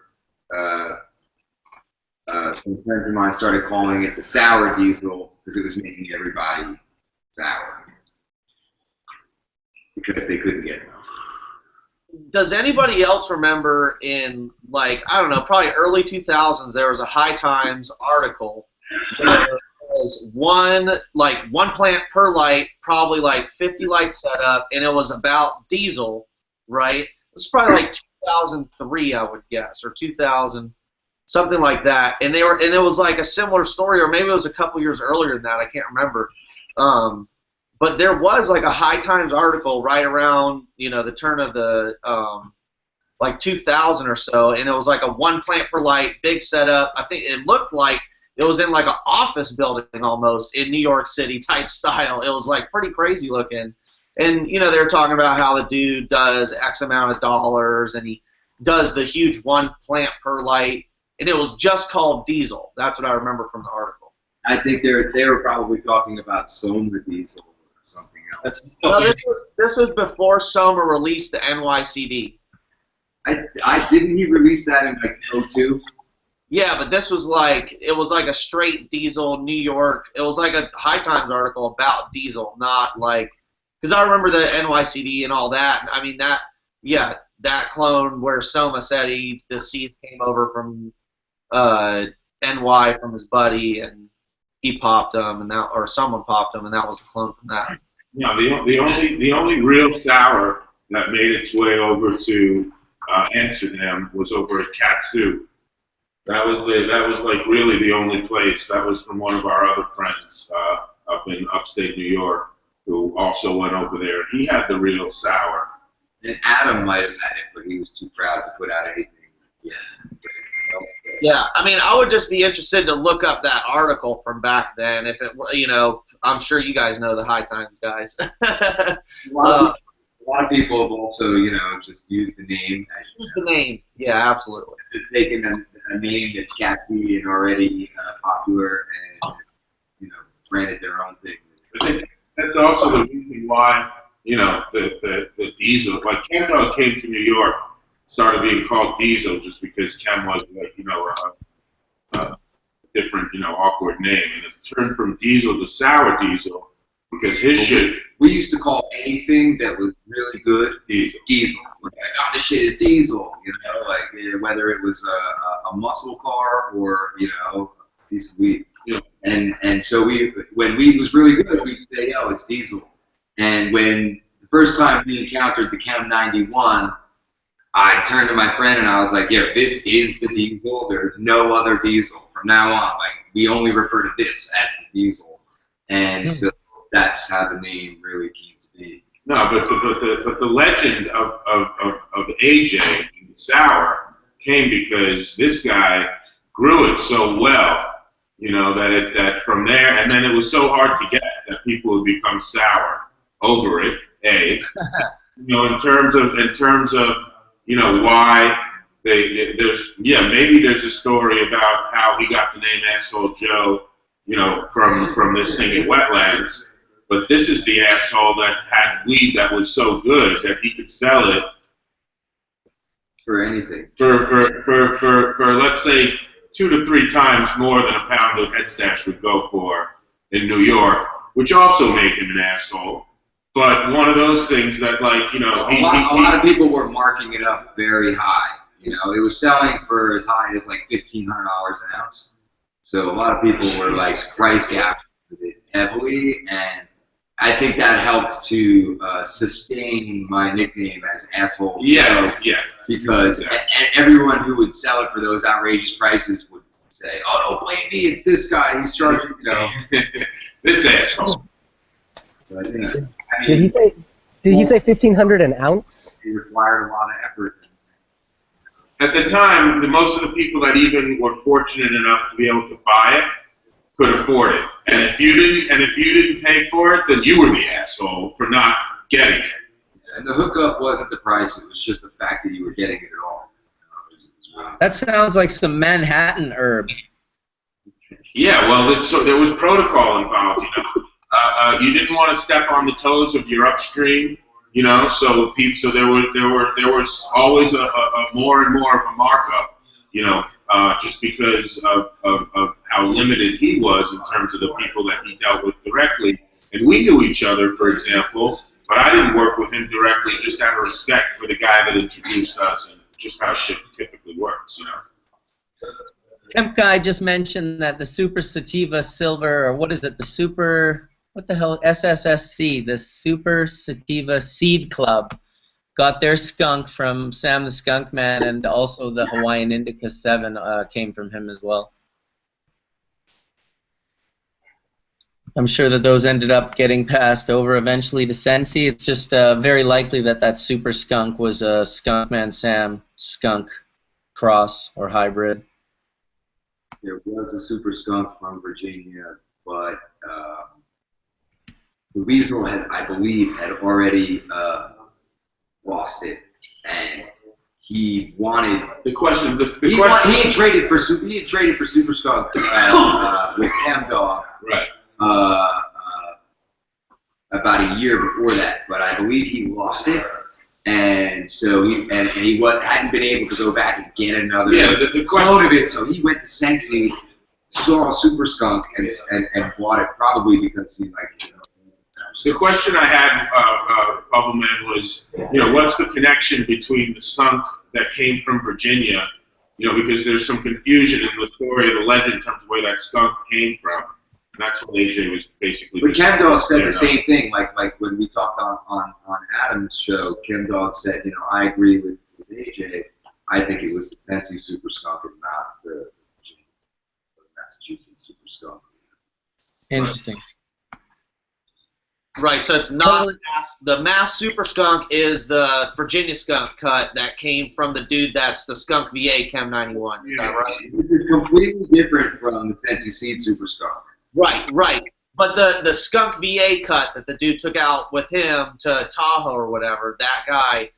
[SPEAKER 15] some friends of mine started calling it the sour Diesel because it was making everybody sour because they couldn't get enough.
[SPEAKER 7] Does anybody else remember in, like, I don't know, probably early 2000s, there was a High Times article where there was one plant per light, probably like 50 lights set up, and it was about Diesel, right? It was probably like 2003, I would guess, or 2000, something like that. And it was like a similar story, or maybe it was a couple years earlier than that. I can't remember. But there was like a High Times article right around, you know, the turn of the like 2000 or so, and it was like a one plant per light, big setup. I think it looked like it was in like an office building almost in New York City type style. It was like pretty crazy looking. And, you know, they were talking about how the dude does X amount of dollars, and he does the huge one plant per light, and it was just called Diesel. That's what I remember from the article.
[SPEAKER 15] I think they were probably talking about Soma Diesel or something else.
[SPEAKER 7] No, this was before Soma released the NYCD.
[SPEAKER 15] Didn't he release that in like 02?
[SPEAKER 7] Yeah, but this was like, it was like a straight Diesel New York. It was like a High Times article about Diesel, not like, because I remember the NYCD and all that. I mean, that clone where Soma said the seeds came over from NY from his buddy, and he popped them, or someone popped them, and that was a clone from that.
[SPEAKER 14] Yeah, the only real sour that made its way over to Amsterdam was over at Katsu. That was like really the only place. That was from one of our other friends up in upstate New York, who also went over there. He had the real sour.
[SPEAKER 15] And Adam might have had it, but he was too proud to put out anything. Yeah.
[SPEAKER 7] Yeah, I mean, I would just be interested to look up that article from back then. If it, you know, I'm sure you guys know the High Times guys.
[SPEAKER 15] A lot of people have also, you know, just used the name.
[SPEAKER 7] Use the name, yeah, absolutely.
[SPEAKER 15] Just taken a name that's catchy and already popular, and you know, branded their own thing.
[SPEAKER 14] I think that's also the reason why, you know, the Diesel, like Chem Dog came to New York, started being called Diesel just because Chem was, like, you know, a different, you know, awkward name, and it turned from Diesel to Sour Diesel because his shit.
[SPEAKER 15] We used to call anything that was really good Diesel. Like, oh, this shit is Diesel, you know, like whether it was a muscle car or, you know, a piece of weed.
[SPEAKER 14] Yeah.
[SPEAKER 15] And so when weed was really good, we'd say, oh, it's Diesel. And when the first time we encountered the Chem 91, I turned to my friend and I was like, yeah, this is the Diesel. There's no other Diesel from now on. Like, we only refer to this as the Diesel. And so that's how the name really came to be.
[SPEAKER 14] No, but the legend of AJ and Sour came because this guy grew it so well, you know, that from there, and then it was so hard to get that people would become sour over it. You know, in terms of why maybe there's a story about how he got the name Asshole Joe, from this thing at Wetlands. But this is the asshole that had weed that was so good that he could sell it
[SPEAKER 15] for anything.
[SPEAKER 14] For let's say 2 to 3 times more than a pound of head stash would go for in New York, which also made him an asshole. But one of those things that, like, a
[SPEAKER 15] lot of people were marking it up very high. It was selling for as high as like $1,500 an ounce. So a lot of people were like price gapping it heavily, and I think that helped to sustain my nickname as Asshole.
[SPEAKER 14] Yes.
[SPEAKER 15] Because everyone who would sell it for those outrageous prices would say, "Oh, don't blame me. It's this guy. He's charging."
[SPEAKER 14] This asshole.
[SPEAKER 15] But,
[SPEAKER 10] Did he say 1,500 an ounce?
[SPEAKER 15] It required a lot of effort.
[SPEAKER 14] At the time, most of the people that even were fortunate enough to be able to buy it could afford it. And if you didn't pay for it, then you were the asshole for not getting it.
[SPEAKER 15] And the hookup wasn't the price; it was just the fact that you were getting it at all.
[SPEAKER 1] That sounds like some Manhattan herb.
[SPEAKER 14] Yeah, well, there was protocol involved. You didn't want to step on the toes of your upstream. So there was always a more and more of a markup. Just because of how limited he was in terms of the people that he dealt with directly. And we knew each other, for example, but I didn't work with him directly just out of respect for the guy that introduced us and just how shit typically works,
[SPEAKER 1] Kemp guy just mentioned that the Super Sativa Silver, or what is it, SSSC, the Super Sativa Seed Club, got their skunk from Sam the Skunkman, and also the Hawaiian Indica 7 came from him as well. I'm sure that those ended up getting passed over eventually to Sensi. It's just very likely that Super Skunk was a Skunkman Sam skunk cross or hybrid.
[SPEAKER 15] There was a Super Skunk from Virginia, but the weasel I believe, had already lost it, and he wanted
[SPEAKER 14] the question.
[SPEAKER 15] He had traded for Super Skunk with Chemdog,
[SPEAKER 14] right?
[SPEAKER 15] About a year before that, but I believe he lost it, and so he hadn't been able to go back and get another clone of it. So he went to Sensi, saw Super Skunk, and bought it, probably because he liked it.
[SPEAKER 14] The question I had, Bubbleman, was, what's the connection between the skunk that came from Virginia, because there's some confusion in the story of the legend in terms of where that skunk came from. And that's what AJ was basically.
[SPEAKER 15] But Chemdog said the same thing, like when we talked on Adam's show. Chemdog said, I agree with AJ. I think it was the Sensi Super Skunk and not the Massachusetts Super Skunk.
[SPEAKER 1] Interesting.
[SPEAKER 7] Right, so it's not the Mass Super Skunk is the Virginia skunk cut that came from the dude that's the Skunk VA Chem 91. Is that right?
[SPEAKER 15] This is completely different from the Sensi Seed Super Skunk.
[SPEAKER 7] Right. But the Skunk VA cut that the dude took out with him to Tahoe or whatever, that guy,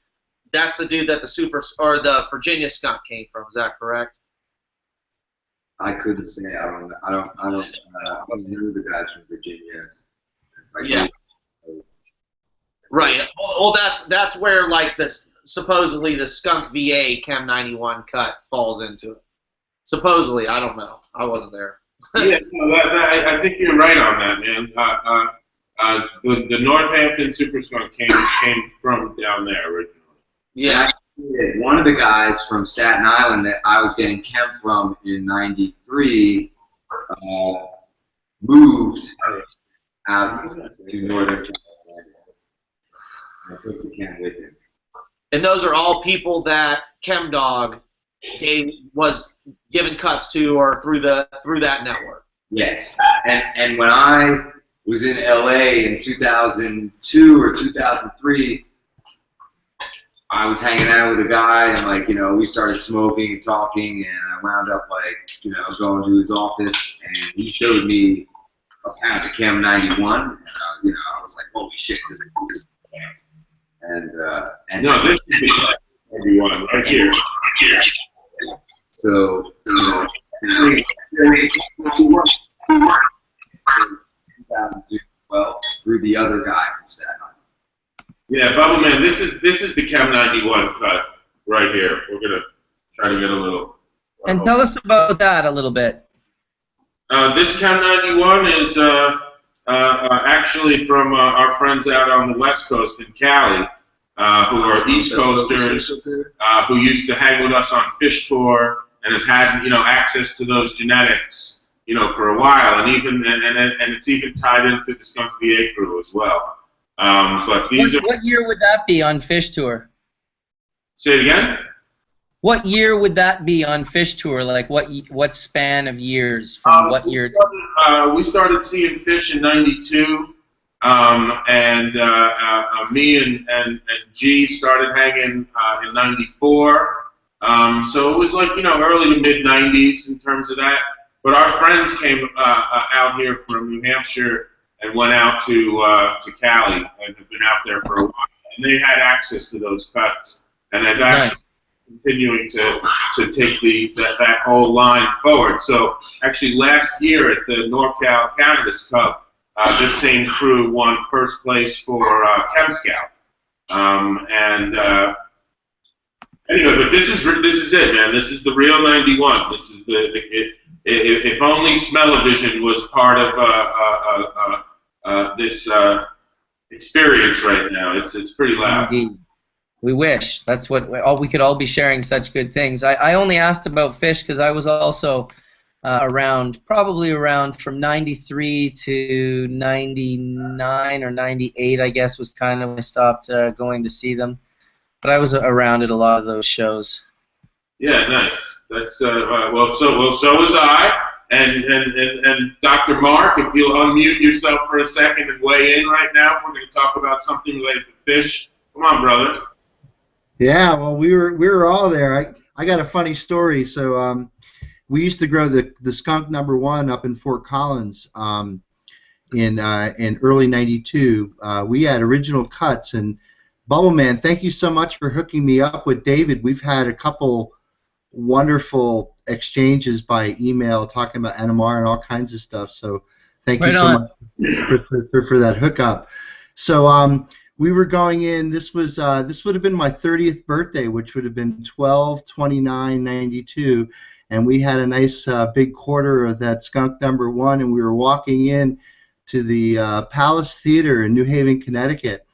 [SPEAKER 7] that's the dude that the Virginia skunk came from. Is that correct?
[SPEAKER 15] I couldn't say. I don't know the guys from Virginia.
[SPEAKER 7] Yeah. Right. Well, that's where like this supposedly the Skunk VA Chem 91 cut falls into it. Supposedly, I don't know. I wasn't there.
[SPEAKER 14] Yeah, no, I think you're right on that, man. The Northampton Super Skunk came from down there originally.
[SPEAKER 15] Yeah. One of the guys from Staten Island that I was getting chem from in '93 moved out to Northern California. I took the chem with him.
[SPEAKER 7] And those are all people that Chemdog was given cuts to or through that network.
[SPEAKER 15] Yes. And when I was in LA in 2002 or 2003, I was hanging out with a guy, and we started smoking and talking, and I wound up going to his office, and he showed me a pound of Chem 91, and I was like, holy shit, this is and
[SPEAKER 14] no, this is everyone. right here.
[SPEAKER 15] So, you know, 2012 through the other guy from Staten Island.
[SPEAKER 14] Yeah, Bubbleman, this is the Chem 91 cut right here. We're gonna try to get a little.
[SPEAKER 1] And tell us about that a little bit.
[SPEAKER 14] This Chem 91 is actually from our friends out on the West Coast in Cali, who are East Coasters, who used to hang with us on Fish Tour and have had, you know, access to those genetics, you know, for a while, and it's even tied into the Skunk VA crew as well. But these
[SPEAKER 1] what year would that be on Fish Tour?
[SPEAKER 14] Say it again?
[SPEAKER 1] What year would that be on Fish Tour? Like what span of years? From what year?
[SPEAKER 14] We started seeing fish in '92, and me and G started hanging in '94. So it was like, you know, early to mid '90s in terms of that. But our friends came out here from New Hampshire and went out to Cali and have been out there for a while. And they had access to those cuts, and they've actually continuing to take that whole line forward. So actually last year at the NorCal Cannabis Cup, this same crew won first place for Chem Scout. Anyway, but this is it, man. This is the real 91. This is if only Smell-O-Vision was part of this experience right now. It's pretty loud.
[SPEAKER 1] Indeed. We wish. That's what we could all be sharing such good things. I only asked about fish because I was also probably around from 93 to 99 or 98, I guess, was kind of when I stopped going to see them. But I was around at a lot of those shows.
[SPEAKER 14] Yeah, nice. That's well, so was I. And Dr. Mark, if you'll unmute yourself for a second and weigh in right now, we're going to talk about something related to fish. Come on, brothers.
[SPEAKER 11] Yeah, well, we were all there. I got a funny story. So we used to grow the skunk #1 up in Fort Collins in early '92. We had original cuts, and Bubbleman, thank you so much for hooking me up with David. We've had a couple wonderful exchanges by email talking about NMR and all kinds of stuff. So thank you so much for that hookup. So we were going in. This would have been my 30th birthday, which would have been 12/29/92, and we had a nice big quarter of that skunk #1, and we were walking in to the Palace Theater in New Haven, Connecticut,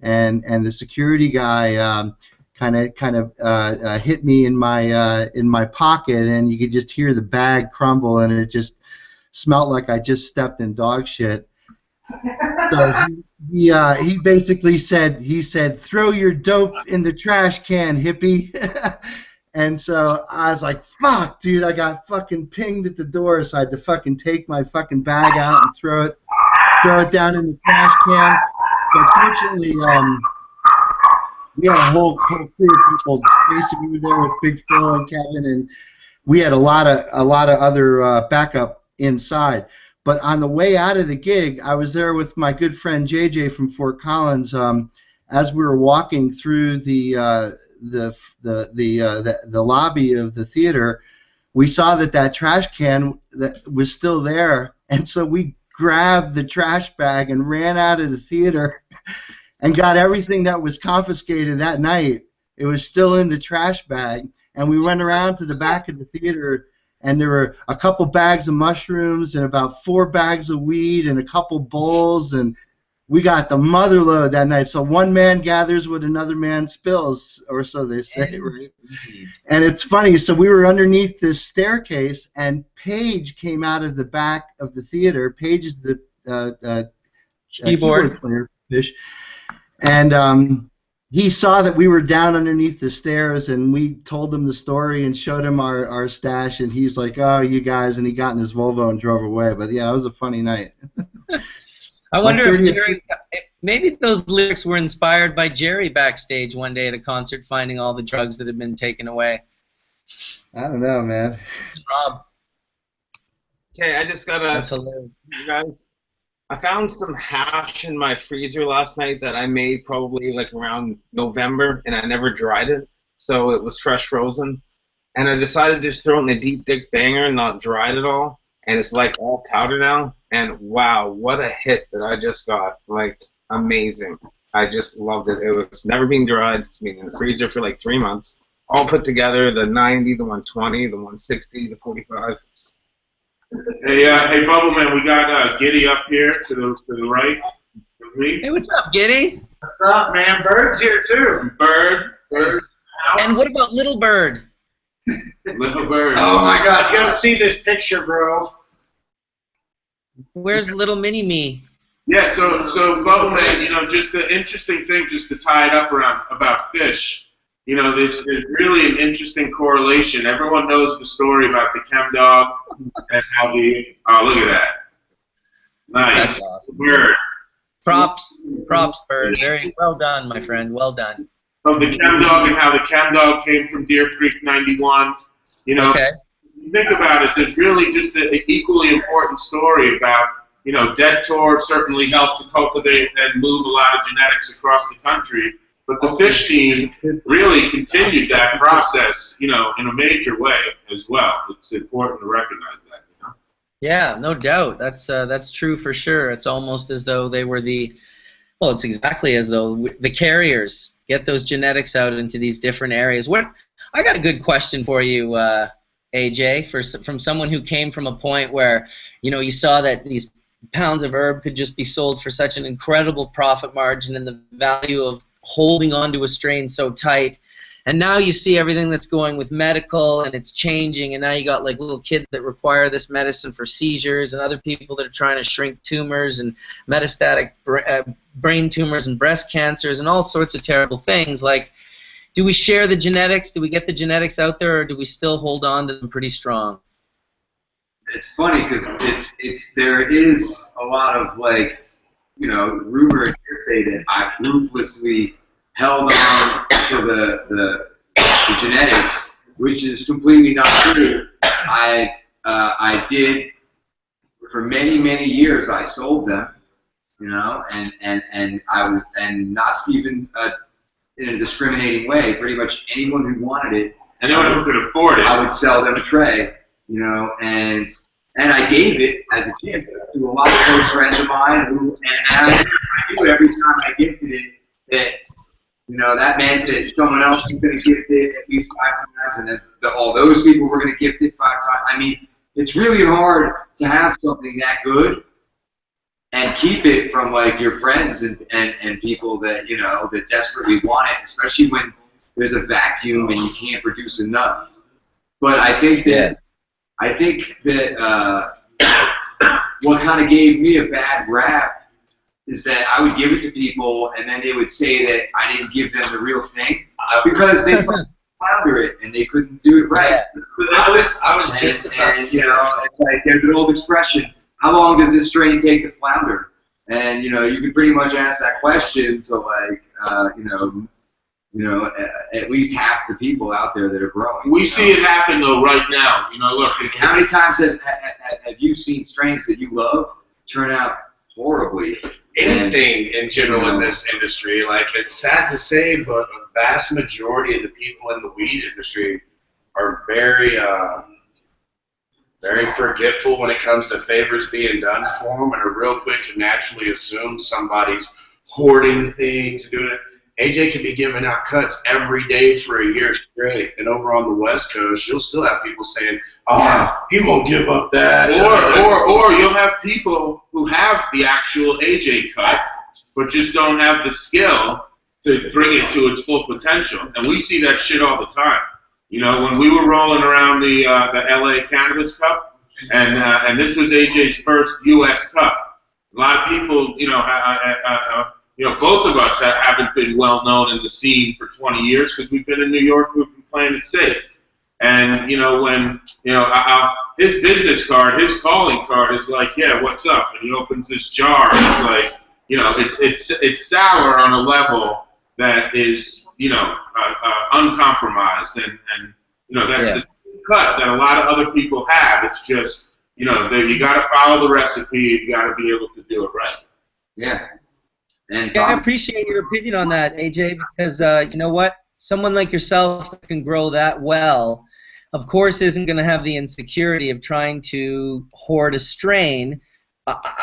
[SPEAKER 11] and the security guy kind of hit me in my pocket, and you could just hear the bag crumble, and it just smelled like I just stepped in dog shit. So he basically said, throw your dope in the trash can, hippie. And so I was like, fuck, dude, I got fucking pinged at the door, so I had to fucking take my fucking bag out and throw it down in the trash can. But fortunately, we had a whole crew of people. Basically, we were there with Big Phil and Kevin, and we had a lot of other backup inside. But on the way out of the gig, I was there with my good friend JJ from Fort Collins. As we were walking through the lobby of the theater, we saw that trash can that was still there, and so we grabbed the trash bag and ran out of the theater and got everything that was confiscated that night. It was still in the trash bag, and we went around to the back of the theater, and there were a couple bags of mushrooms and about 4 bags of weed and a couple bowls, and we got the mother load that night. So one man gathers what another man spills, or so they say, right? And it's funny, so we were underneath this staircase, and Paige came out of the back of the theater. Paige is the keyboard player, Fish. And he saw that we were down underneath the stairs, and we told him the story and showed him our stash, and he's like, oh, you guys, and he got in his Volvo and drove away. But yeah, it was a funny night.
[SPEAKER 1] I wonder if Jerry, maybe those lyrics were inspired by Jerry backstage one day at a concert, finding all the drugs that had been taken away.
[SPEAKER 11] I don't know, man.
[SPEAKER 1] Rob.
[SPEAKER 2] Okay, I just got you guys. I found some hash in my freezer last night that I made probably like around November, and I never dried it. so it was fresh frozen. And I decided to just throw it in a deep dick banger and not dry it at all. And it's like all powder now. And wow, what a hit that I just got. Like, amazing. I just loved it. It was never being dried. It's been in the freezer for like 3 months. All put together, the 90, the 120, the 160, the 45.
[SPEAKER 14] Hey, Bubbleman, we got Giddy up here to the right of me.
[SPEAKER 1] Hey, what's up, Giddy?
[SPEAKER 16] What's up, man? Bird's here too.
[SPEAKER 14] Bird.
[SPEAKER 1] And what about Little Bird?
[SPEAKER 14] Little Bird.
[SPEAKER 16] Oh my God, you gotta see this picture, bro.
[SPEAKER 1] Where's little mini me?
[SPEAKER 14] Yeah, so Bubbleman, you know, just the interesting thing, just to tie it up around about fish, you know, there's really an interesting correlation. Everyone knows the story about the chem dog and how oh, look at that. Nice.
[SPEAKER 1] That's awesome.
[SPEAKER 14] Bird.
[SPEAKER 1] Props, Bird. Very well done, my friend. Well done.
[SPEAKER 14] Of the chem dog and how the chem dog came from Deer Creek 91. You know,
[SPEAKER 1] okay.
[SPEAKER 14] You think about it, there's really just an equally important story about, you know, Dead Tour certainly helped to cultivate and move a lot of genetics across the country, but the fish team really continued that process, you know, in a major way as well. It's important to recognize that, you know?
[SPEAKER 1] Yeah, no doubt. That's true for sure. It's almost as though they were well, it's exactly as though the carriers get those genetics out into these different areas. I got a good question for you, AJ, from someone who came from a point where, you know, you saw that these pounds of herb could just be sold for such an incredible profit margin and the value of holding on to a strain so tight. And now you see everything that's going with medical, and it's changing, and now you got like little kids that require this medicine for seizures, and other people that are trying to shrink tumors and metastatic brain tumors and breast cancers and all sorts of terrible things. Like, do we share the genetics? Do we get the genetics out there, or do we still hold on to them pretty strong?
[SPEAKER 15] It's funny because there is a lot of, like, you know, rumor and hearsay that I ruthlessly held on to the genetics, which is completely not true. I did for many years. I sold them, you know, and I was, and not even in a discriminating way. Pretty much anyone who wanted it,
[SPEAKER 14] anyone who could afford it,
[SPEAKER 15] I would sell them a tray, you know, and I gave it as a gift to a lot of close friends of mine and I knew every time I gifted it that, you know, that meant that someone else was going to gift it at least 5 times, and that all those people were going to gift it 5 times. I mean, it's really hard to have something that good and keep it from, like, your friends and people that, you know, that desperately want it, especially when there's a vacuum and you can't produce enough. But I think that what kind of gave me a bad rap is that I would give it to people, and then they would say that I didn't give them the real thing because they flounder it and they couldn't do it right.
[SPEAKER 16] Yeah. I was just about to say,
[SPEAKER 15] you know, it's like, there's an old expression: how long does this strain take to flounder? And, you know, you can pretty much ask that question to, like, at least half the people out there that are growing.
[SPEAKER 14] We see it happen though right now. You know, look.
[SPEAKER 15] How many times have you seen strains that you love turn out horribly?
[SPEAKER 16] Anything in general in this industry, like, it's sad to say, but a vast majority of the people in the weed industry are very forgetful when it comes to favors being done for them, and are real quick to naturally assume somebody's hoarding things, doing it. AJ could be giving out cuts every day for a year straight, and over on the West Coast, you'll still have people saying, he won't give up that.
[SPEAKER 14] Or you'll have people who have the actual AJ cut, but just don't have the skill to bring it to its full potential. And we see that shit all the time. You know, when we were rolling around the LA Cannabis Cup, and this was AJ's first U.S. Cup, a lot of people, you know, both of us haven't been well known in the scene for 20 years because we've been in New York, we've been playing it safe. And, you know, when, you know, his business card, his calling card is like, yeah, what's up? And he opens this jar, and it's like, you know, it's sour on a level that is, you know, uncompromised. And you know, that's the cut that a lot of other people have. It's just, you know, you got to follow the recipe. You got to be able to do it right.
[SPEAKER 15] Yeah.
[SPEAKER 1] I appreciate your opinion on that, AJ, because you know what? someone like yourself that can grow that well, of course, isn't going to have the insecurity of trying to hoard a strain.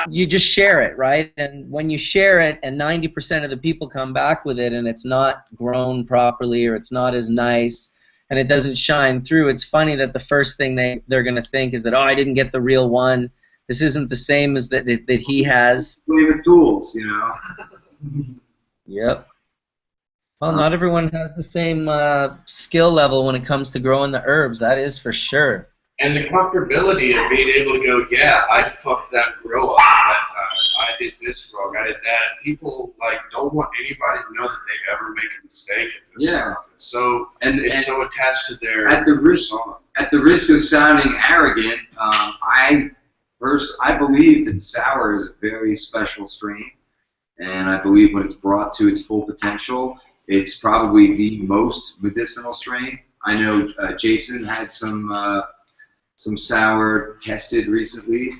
[SPEAKER 1] You just share it, right? And when you share it and 90% of the people come back with it and it's not grown properly or it's not as nice and it doesn't shine through, it's funny that the first thing they're going to think is that, oh, I didn't get the real one. This isn't the same as that he has.
[SPEAKER 15] With tools, you know.
[SPEAKER 1] Yep. Well, not everyone has the same skill level when it comes to growing the herbs. That is for sure.
[SPEAKER 16] And the comfortability of being able to go, yeah, I fucked that grow up that time. I did this wrong. I did that. People like don't want anybody to know that they ever make a mistake at this stuff. It's so so attached to their
[SPEAKER 15] at the risk of sounding arrogant, I believe that sour is a very special strain, and I believe when it's brought to its full potential, it's probably the most medicinal strain. I know Jason had some sour tested recently.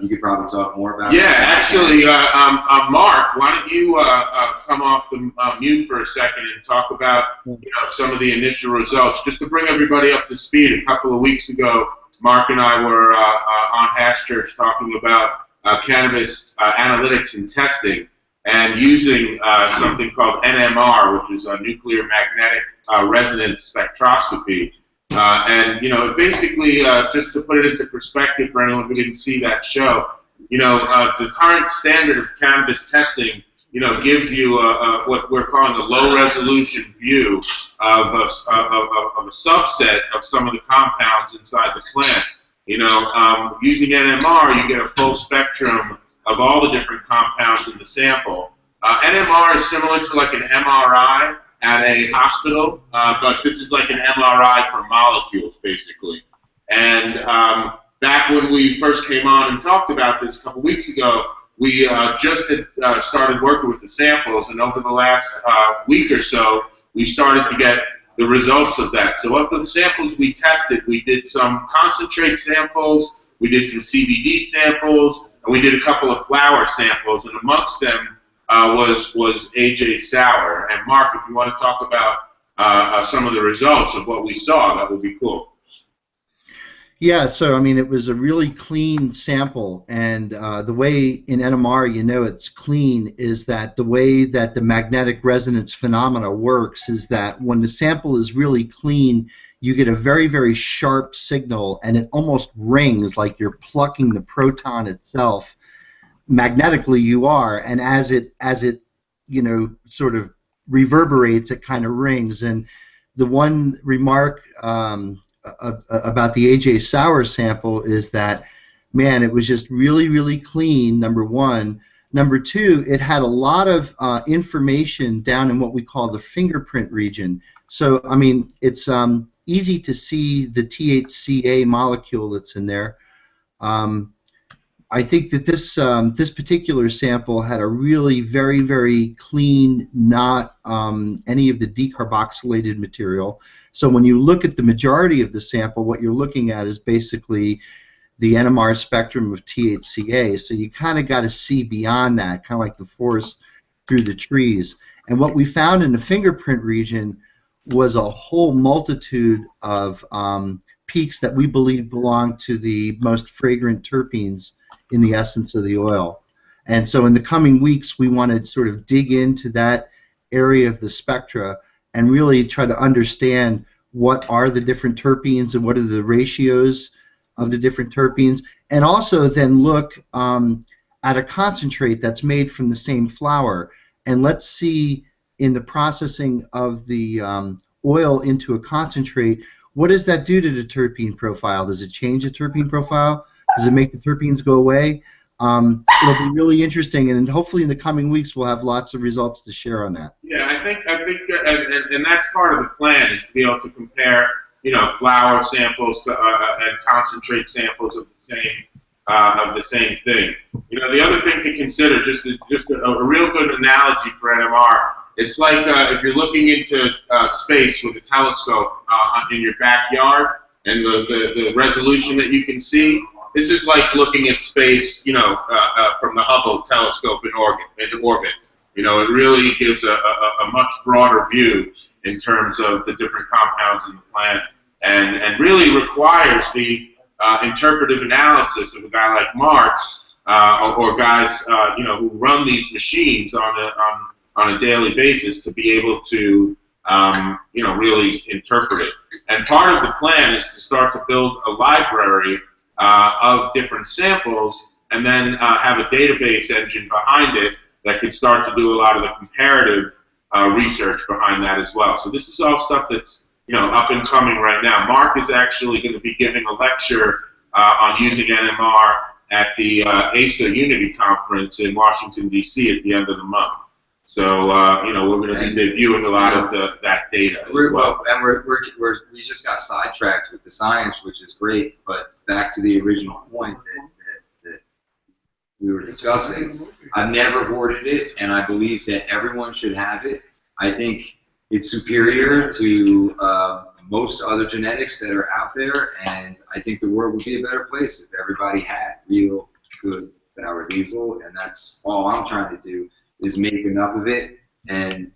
[SPEAKER 15] You could probably talk more about
[SPEAKER 14] Yeah,
[SPEAKER 15] that.
[SPEAKER 14] actually, Mark, why don't you come off the mute for a second and talk about some of the initial results, just to bring everybody up to speed. A couple of weeks ago, Mark and I were on Hash Church talking about cannabis analytics and testing, and using something called NMR, which is a nuclear magnetic resonance spectroscopy. And basically, just to put it into perspective for anyone who didn't see that show, the current standard of cannabis testing, gives you what we're calling a low-resolution view of a subset of some of the compounds inside the plant. Using NMR, you get a full spectrum of all the different compounds in the sample. NMR is similar to like an MRI at a hospital, but this is like an MRI for molecules, basically. And back when we first came on and talked about this a couple weeks ago, we just had started working with the samples, and over the last week or so, we started to get the results of that. So of the samples we tested, we did some concentrate samples, we did some CBD samples, and we did a couple of flower samples, and amongst them was AJ Sour. And Mark, if you want to talk about some of the results of what we saw, that would be cool.
[SPEAKER 11] Yeah, so I mean, it was a really clean sample, and the way in NMR it's clean is that the way that the magnetic resonance phenomena works is that when the sample is really clean, you get a very, very sharp signal, and it almost rings like you're plucking the proton itself. Magnetically you are, and as it sort of reverberates, it kind of rings. And the one remark about the AJ Sour sample is that, man, it was just really, really clean, number one. Number two, it had a lot of information down in what we call the fingerprint region. So, I mean, it's easy to see the THCA molecule that's in there. I think that this particular sample had a really very, very clean, not any of the decarboxylated material. So when you look at the majority of the sample, what you're looking at is basically the NMR spectrum of THCA. So you kind of got to see beyond that, kind of like the forest through the trees. And what we found in the fingerprint region was a whole multitude of peaks that we believe belong to the most fragrant terpenes in the essence of the oil. And so in the coming weeks, we want to sort of dig into that area of the spectra and really try to understand what are the different terpenes and what are the ratios of the different terpenes, and also then look at a concentrate that's made from the same flower, and let's see in the processing of the oil into a concentrate, what does that do to the terpene profile? Does it change the terpene profile? Does it make the terpenes go away? It'll be really interesting, and hopefully in the coming weeks we'll have lots of results to share on that.
[SPEAKER 14] Yeah, I think, and that's part of the plan, is to be able to compare, flower samples to and concentrate samples of the same thing. The other thing to consider, just a real good analogy for NMR. It's like if you're looking into space with a telescope in your backyard, and the resolution that you can see. This is like looking at space, from the Hubble telescope in orbit. It really gives a much broader view. in terms of the different compounds in the plant, and really requires the interpretive analysis of a guy like Mark or guys who run these machines on a daily basis to be able to really interpret it. And part of the plan is to start to build a library of different samples, and then have a database engine behind it that could start to do a lot of the comparative research behind that as well. So this is all stuff that's up and coming right now. Mark is actually going to be giving a lecture on using NMR at the ASA Unity Conference in Washington, D.C. at the end of the month. So we're going to be debuting a lot of that data.
[SPEAKER 15] We just got sidetracked with the science, which is great. But back to the original point that we were discussing, I've never hoarded it, and I believe that everyone should have it. I think it's superior to most other genetics that are out there, and I think the world would be a better place if everybody had real good sour diesel, and that's all I'm trying to do, is make enough of it, and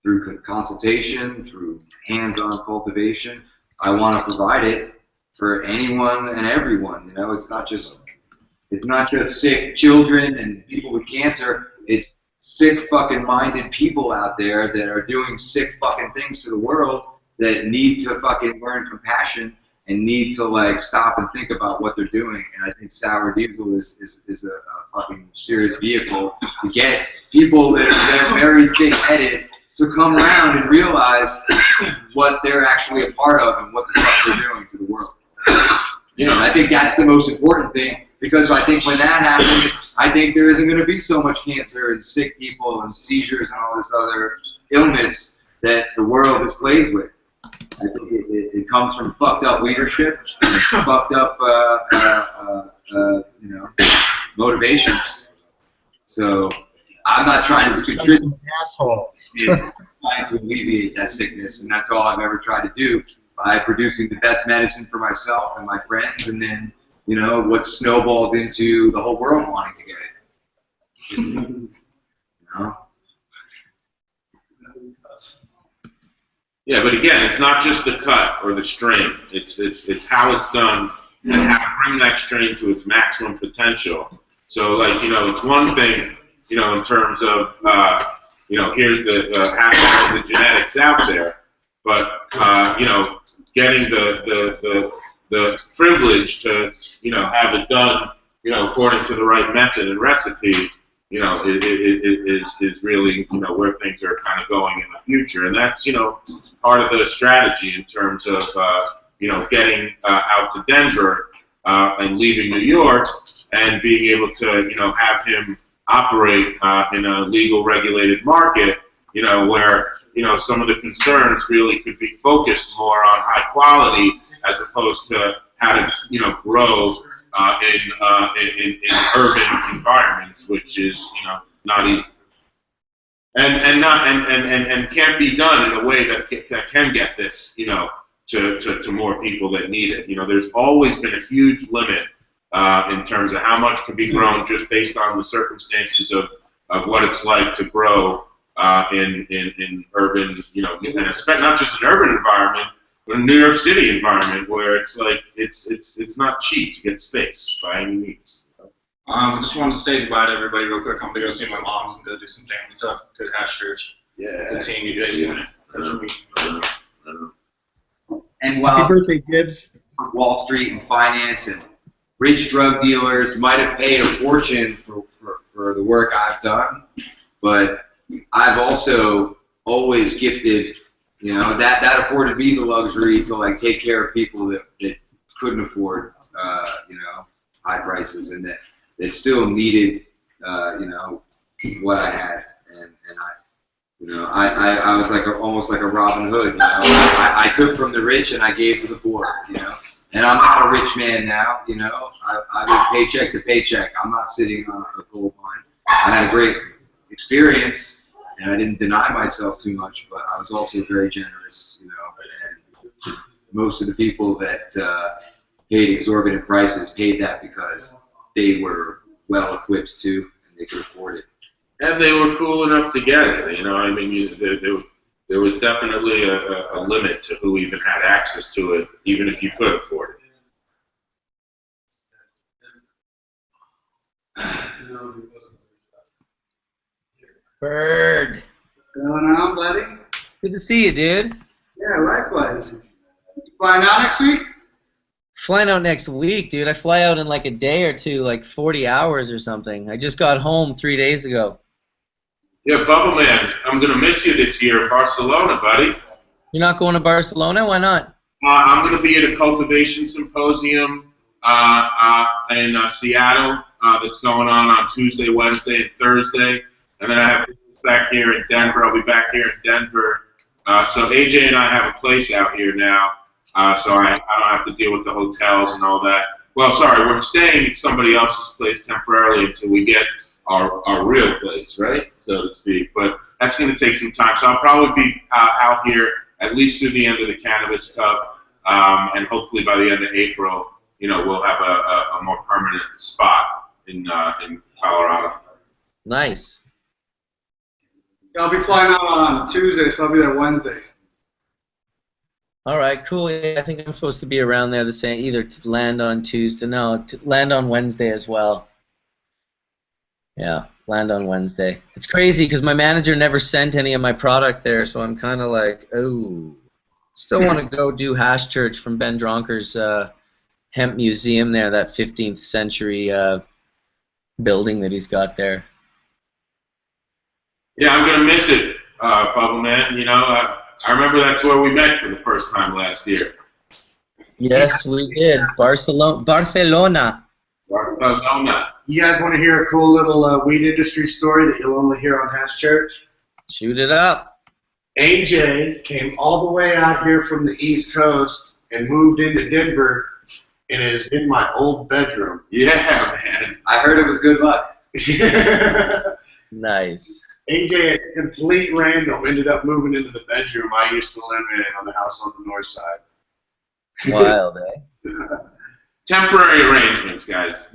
[SPEAKER 15] through consultation, through hands-on cultivation, I want to provide it for anyone and everyone. It's not just sick children and people with cancer. It's sick fucking minded people out there that are doing sick fucking things to the world that need to fucking learn compassion and need to stop and think about what they're doing. And I think sour diesel is a fucking serious vehicle to get people that are very thick-headed to come around and realize what they're actually a part of and what the fuck they're doing to the world. And I think that's the most important thing, because I think when that happens, I think there isn't going to be so much cancer and sick people and seizures and all this other illness that the world is plagued with. I think it comes from fucked up leadership and fucked up, motivations. So I'm not trying to contribute trying to alleviate that sickness, and that's all I've ever tried to do by producing the best medicine for myself and my friends, and then what snowballed into the whole world wanting to get it.
[SPEAKER 14] Yeah, but again, it's not just the cut or the strain. It's how it's done and how to bring that strain to its maximum potential. So, it's one thing, in terms of, here's the half of the genetics out there, but getting the privilege to have it done according to the right method and recipe, is really where things are kind of going in the future, and that's part of the strategy in terms of getting out to Denver and leaving New York and being able to have him operate in a legal regulated market, where some of the concerns really could be focused more on high quality as opposed to how to grow in urban environments, which is not easy, and can't be done in a way that can get this to more people that need it. There's always been a huge limit in terms of how much can be grown just based on the circumstances of what it's like to grow in urban, and especially not just an urban environment, but a New York City environment where it's it's not cheap to get space by any means.
[SPEAKER 17] I just wanted to say goodbye to everybody real quick. I'm gonna go see my mom's and go do some family stuff. Good hash church.
[SPEAKER 14] Yeah.
[SPEAKER 17] Good seeing you guys soon.
[SPEAKER 15] And while
[SPEAKER 6] Happy birthday, Gibbs.
[SPEAKER 15] Wall Street and finance and rich drug dealers might have paid a fortune for the work I've done, but I've also always gifted, that afforded me the luxury to take care of people that couldn't afford, high prices, and that still needed, what I had, and I was almost like a Robin Hood. I took from the rich and I gave to the poor. And I'm not a rich man now. I live paycheck to paycheck. I'm not sitting on a gold mine. I had a great experience, and I didn't deny myself too much, but I was also very generous. And most of the people that paid exorbitant prices paid that because they were well equipped to, and they could afford it.
[SPEAKER 14] And they were cool enough to get it. there was definitely a limit to who even had access to it, even if you could afford it.
[SPEAKER 1] Bird.
[SPEAKER 18] What's going on, buddy?
[SPEAKER 1] Good to see you, dude.
[SPEAKER 18] Yeah, likewise. You flying out next week?
[SPEAKER 1] Flying out next week, dude. I fly out in like a day or two, like 40 hours or something. I just got home 3 days ago.
[SPEAKER 14] Yeah, Bubbleman, I'm going to miss you this year in Barcelona, buddy.
[SPEAKER 1] You're not going to Barcelona? Why not?
[SPEAKER 14] I'm going to be at a cultivation symposium in Seattle that's going on Tuesday, Wednesday, and Thursday. And then I have back here in Denver. I'll be back here in Denver. So AJ and I have a place out here now, so I don't have to deal with the hotels and all that. Well, sorry, we're staying at somebody else's place temporarily until we get our real place, right, so to speak. But that's going to take some time. So I'll probably be out here at least through the end of the Cannabis Cup, and hopefully by the end of April, we'll have a more permanent spot in Colorado.
[SPEAKER 1] Nice.
[SPEAKER 18] I'll be flying out on Tuesday, so I'll be there Wednesday.
[SPEAKER 1] All right, cool. Yeah, I think I'm supposed to be around there the same, either to land on Tuesday, no, to land on Wednesday as well. Yeah, land on Wednesday. It's crazy because my manager never sent any of my product there, so I'm kind of like, oh. Still want to go do Hash Church from Ben Dronker's hemp museum there, that 15th century building that he's got there.
[SPEAKER 14] Yeah, I'm going to miss it, Bubbleman. I remember that's where we met for the first time last year.
[SPEAKER 1] Yes, we did. Barcelona.
[SPEAKER 18] You guys want to hear a cool little weed industry story that you'll only hear on Hash Church?
[SPEAKER 1] Shoot it up.
[SPEAKER 18] AJ came all the way out here from the East Coast and moved into Denver and is in my old bedroom.
[SPEAKER 14] Yeah, man.
[SPEAKER 15] I heard it was good luck.
[SPEAKER 1] Nice.
[SPEAKER 18] AJ, at complete random, ended up moving into the bedroom I used to live in on the house on the north side.
[SPEAKER 1] Wild, eh?
[SPEAKER 14] Temporary arrangements, guys.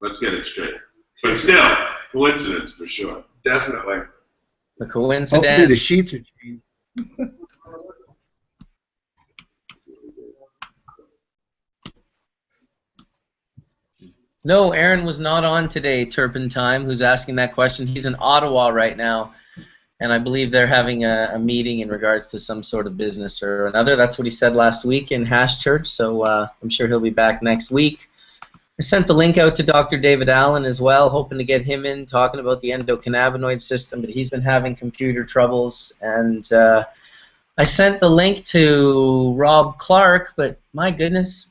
[SPEAKER 14] Let's get it straight. But still, coincidence for sure.
[SPEAKER 18] Definitely.
[SPEAKER 1] The coincidence.
[SPEAKER 11] Hopefully the sheets are changed.
[SPEAKER 1] No, Aaron was not on today, Turpentine, who's asking that question. He's in Ottawa right now, and I believe they're having a meeting in regards to some sort of business or another. That's what he said last week in Hash Church, so I'm sure he'll be back next week. I sent the link out to Dr. David Allen as well, hoping to get him in, talking about the endocannabinoid system, but he's been having computer troubles. And I sent the link to Rob Clark, but my goodness,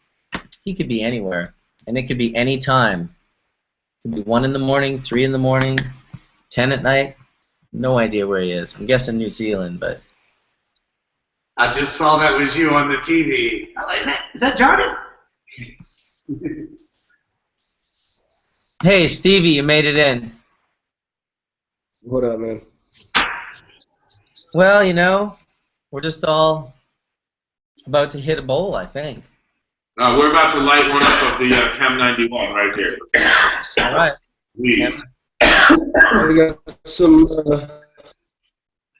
[SPEAKER 1] he could be anywhere. And it could be any time. It could be 1 in the morning, 3 in the morning, 10 at night. No idea where he is. I'm guessing New Zealand, but...
[SPEAKER 18] I just saw that was you on the TV. Is that Jordan?
[SPEAKER 1] Hey, Stevie, you made it in.
[SPEAKER 19] What up, man?
[SPEAKER 1] Well, we're just all about to hit a bowl, I think.
[SPEAKER 14] We're about to light one up of the Chem 91 right here.
[SPEAKER 1] All right.
[SPEAKER 14] We
[SPEAKER 19] got some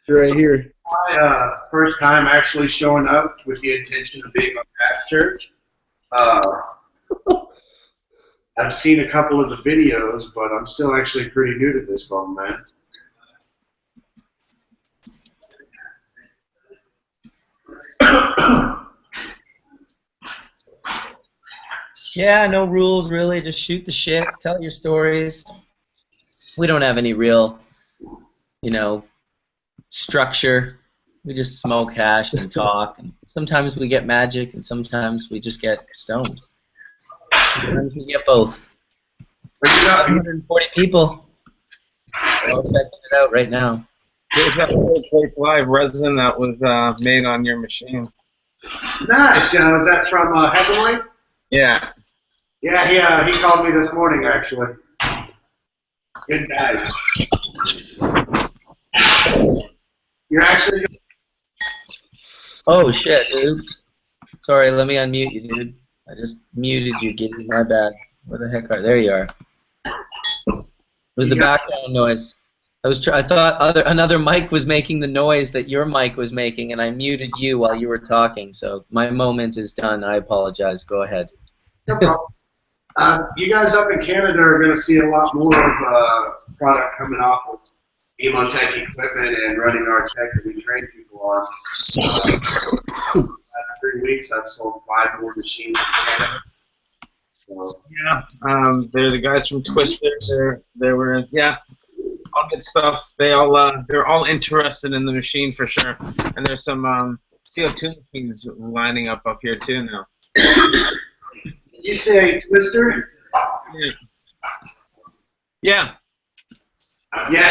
[SPEAKER 19] right here.
[SPEAKER 18] My first time actually showing up with the intention of being on Hash Church. I've seen a couple of the videos, but I'm still actually pretty new to this one, man.
[SPEAKER 1] Yeah, no rules really. Just shoot the shit, tell your stories. We don't have any real, structure. We just smoke hash and talk. And sometimes we get magic, and sometimes we just get stoned. Sometimes we get both. But you got 140 people. We're all checking it out right now.
[SPEAKER 2] There's that whole place live resin that was made on your machine.
[SPEAKER 18] Nice. Is that from Heavenly?
[SPEAKER 2] Yeah.
[SPEAKER 18] Yeah, he called me this morning, actually. Good guys. You're actually...
[SPEAKER 1] Oh, shit, dude. Sorry, let me unmute you, dude. I just muted you, Giddy. My bad. Where the heck are... There you are. It was the background noise. I thought another mic was making the noise that your mic was making, and I muted you while you were talking. So my moment is done. I apologize. Go ahead.
[SPEAKER 18] No problem. You guys up in Canada are going to see a lot more of product coming off of Emotech equipment and running our tech that we train people on. Last 3 weeks, I've sold 5 more machines in Canada. So,
[SPEAKER 2] yeah, they're the guys from Twister. They were all good stuff. They're all interested in the machine for sure. And there's some CO2 machines lining up here too now.
[SPEAKER 18] Did you say Twister?
[SPEAKER 2] Yeah.
[SPEAKER 18] Yeah.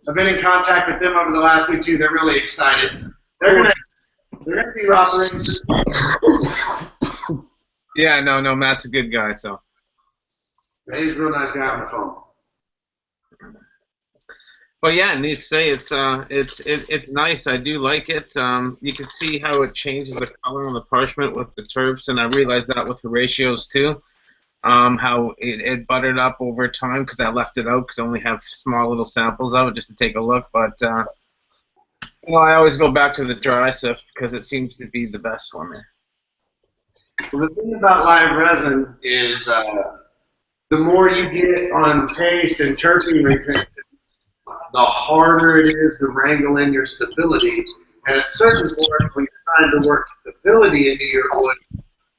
[SPEAKER 18] I've been in contact with them over the last week too. They're really excited. They're gonna be operating.
[SPEAKER 2] Yeah, no, Matt's a good guy, so.
[SPEAKER 18] He's a real nice guy on the phone.
[SPEAKER 2] Well, yeah, needs to say it's nice. I do like it. You can see how it changes the color on the parchment with the terps, and I realized that with the ratios too. How it buttered up over time because I left it out because I only have small little samples of it just to take a look. But I always go back to the dry sift because it seems to be the best for me.
[SPEAKER 18] Well, the thing about live resin is the more you get on taste and terpene retention, the harder it is to wrangle in your stability. And at certain points, when you're trying to work stability into your oil,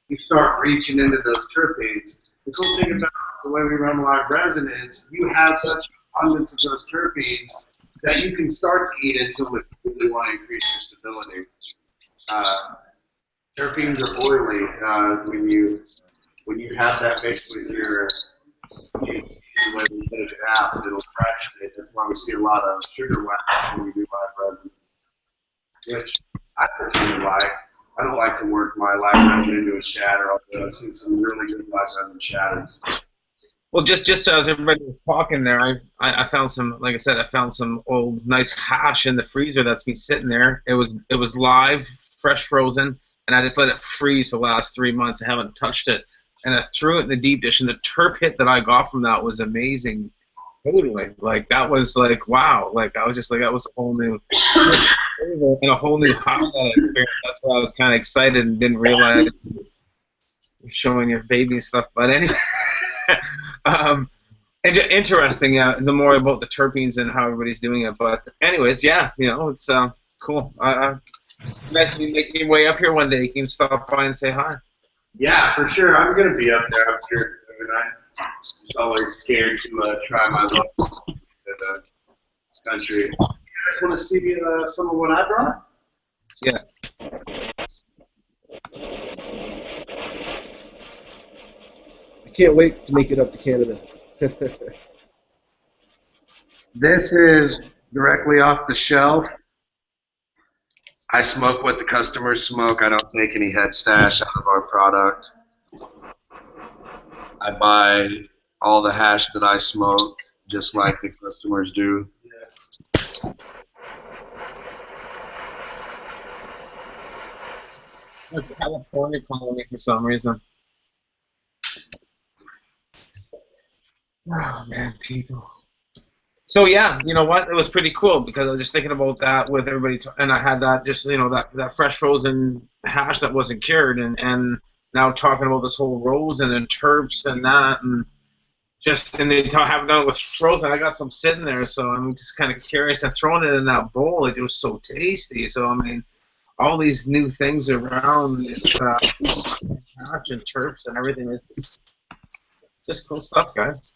[SPEAKER 18] you start reaching into those terpenes. The cool thing about the way we run live resin is you have such abundance of those terpenes that you can start to eat until you really want to increase your stability. Terpenes are oily when you have that mixed with your the way we put it out, it'll fractionate. That's why we see a lot of sugar wax when we do live resin, which I personally like. I don't like to work my live resin into a shatter, although I've seen some really good live resin shatters.
[SPEAKER 2] Well, just as everybody was talking there, I found some, like I said, I found some old nice hash in the freezer that's been sitting there. It was live, fresh frozen, and I just let it freeze the last 3 months. I haven't touched it. And I threw it in the deep dish, and the terp hit that I got from that was amazing. Totally. Like, that was like, wow. Like, I was just like, that was a whole new and a whole new high that I experienced. That's why I was kind of excited and didn't realize showing your baby and stuff. But anyway, and interesting, the more about the terpenes and how everybody's doing it. But anyways, yeah, it's cool. Nice to be making your way up here one day. You can stop by and say hi.
[SPEAKER 18] Yeah, for sure. I'm going to be up there, I'm sure, soon. I'm just always scared to try my luck in the country. You guys want to see some of what I brought?
[SPEAKER 2] Yeah.
[SPEAKER 19] I can't wait to make it up to Canada.
[SPEAKER 18] This is directly off the shelf. I smoke what the customers smoke. I don't take any head stash out of our product. I buy all the hash that I smoke, just like the customers do.
[SPEAKER 2] California calling me for some reason. Oh man, people. So yeah, you know what? It was pretty cool because I was just thinking about that with everybody, and I had that just that fresh frozen hash that wasn't cured, and now talking about this whole rosin and terps and that, and haven't done it with frozen. I got some sitting there, so I'm just kind of curious. And throwing it in that bowl, it was so tasty. So I mean, all these new things around hash and terps and everything. It's just cool stuff, guys.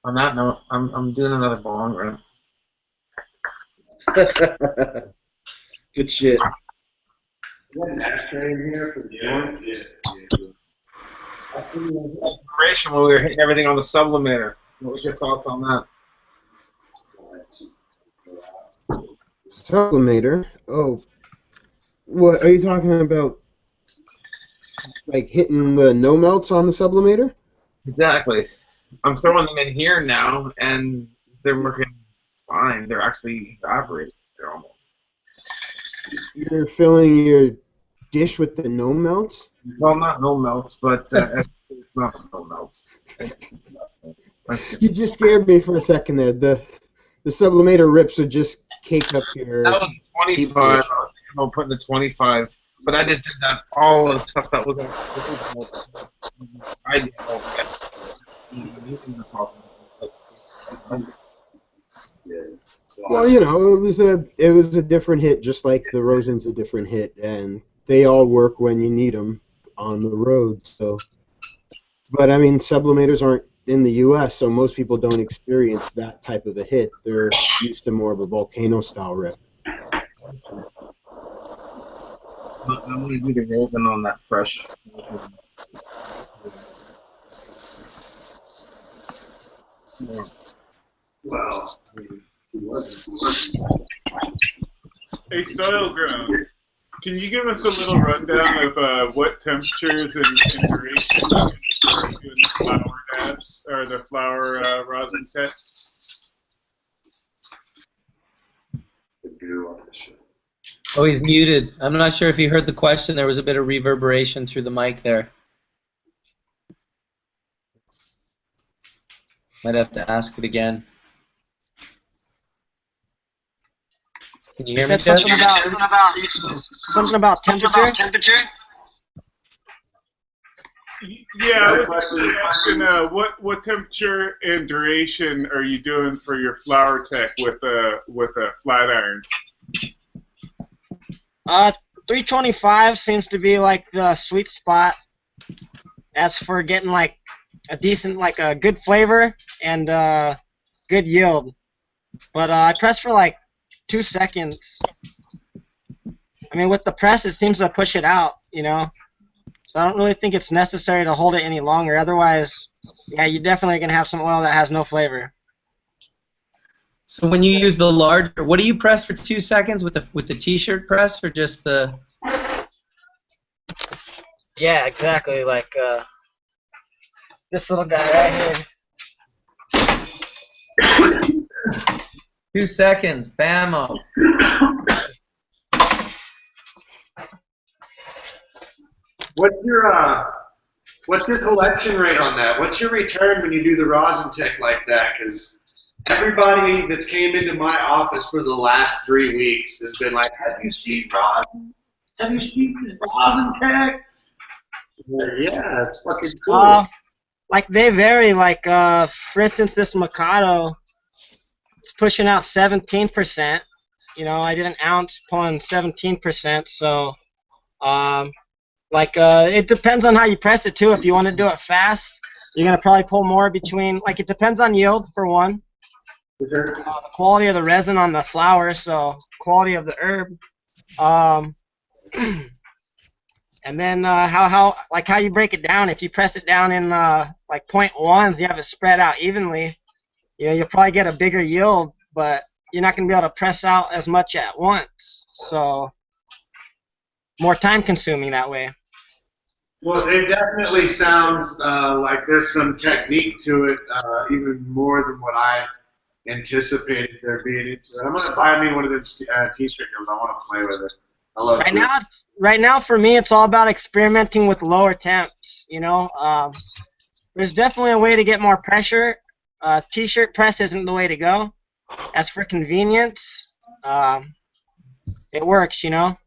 [SPEAKER 2] On that note, I'm doing another bong rip.
[SPEAKER 19] Good shit.
[SPEAKER 18] Is that an ashtray in here for the joint? Yeah.
[SPEAKER 2] Inspiration when we were hitting everything on the sublimator. What was your thoughts on that?
[SPEAKER 6] Sublimator? Oh. What are you talking about? Like hitting the no melts on the sublimator?
[SPEAKER 2] Exactly. I'm throwing them in here now, and they're working fine. They're actually evaporating. They're almost.
[SPEAKER 6] You're filling your dish with the no melts?
[SPEAKER 2] Well, not no melts, but not no melts.
[SPEAKER 6] You just scared me for a second there. The sublimator rips would just cake up your.
[SPEAKER 2] That was 25. I was thinking about putting the 25, but I just did that all of the stuff that was on. I did all that.
[SPEAKER 6] Well, you know, it was a different hit, just like the Rosin's a different hit, and they all work when you need them on the road. So, but I mean, sublimators aren't in the U.S., so most people don't experience that type of a hit. They're used to more of a volcano style rip.
[SPEAKER 2] I'm going to do the Rosin on that fresh.
[SPEAKER 18] Well,
[SPEAKER 8] Hey, Soil Grown, can you give us a little rundown of what temperatures and duration in the flower dabs or the flower rosin set?
[SPEAKER 1] Oh, he's muted. I'm not sure if you heard the question. There was a bit of reverberation through the mic there. Might have to ask it again. Can you hear me, Jeff?
[SPEAKER 13] Something about temperature.
[SPEAKER 8] Yeah, I was actually asking what temperature and duration are you doing for your flower tech with a flat iron?
[SPEAKER 13] 325 seems to be like the sweet spot as for getting like a decent, like a good flavor and good yield. But I press for like 2 seconds. I mean, with the press, it seems to push it out, you know. So I don't really think it's necessary to hold it any longer. Otherwise, yeah, you're definitely gonna have some oil that has no flavor.
[SPEAKER 1] So when you use the larger, what do you press for 2 seconds with the T-shirt press or just the?
[SPEAKER 13] Yeah, exactly. Like this little guy right here.
[SPEAKER 1] 2 seconds, bammo.
[SPEAKER 18] What's your collection rate on that? What's your return when you do the ROSINTECH like that? Because everybody that's came into my office for the last 3 weeks has been like, "Have you seen rosin? Have you seen this ROSINTECH?" Yeah, it's fucking cool.
[SPEAKER 13] Like they vary. Like for instance, this Mikado, it's pushing out 17%. You know, I did an ounce pulling 17%. So, it depends on how you press it too. If you want to do it fast, you're gonna probably pull more between. Like it depends on yield for one. The quality of the resin on the flower, so quality of the herb. And then how you break it down. If you press it down in like 0.1s, you have it spread out evenly. You know, you'll probably get a bigger yield, but you're not going to be able to press out as much at once. So more time consuming that way.
[SPEAKER 18] Well, it definitely sounds like there's some technique to it, even more than what I anticipated there being into it. I'm going to buy me one of those T-shirt deals. I want to play with it. I love it.
[SPEAKER 13] Right now, for me, it's all about experimenting with lower temps. You know, there's definitely a way to get more pressure. T-shirt press isn't the way to go. As for convenience, it works, you know.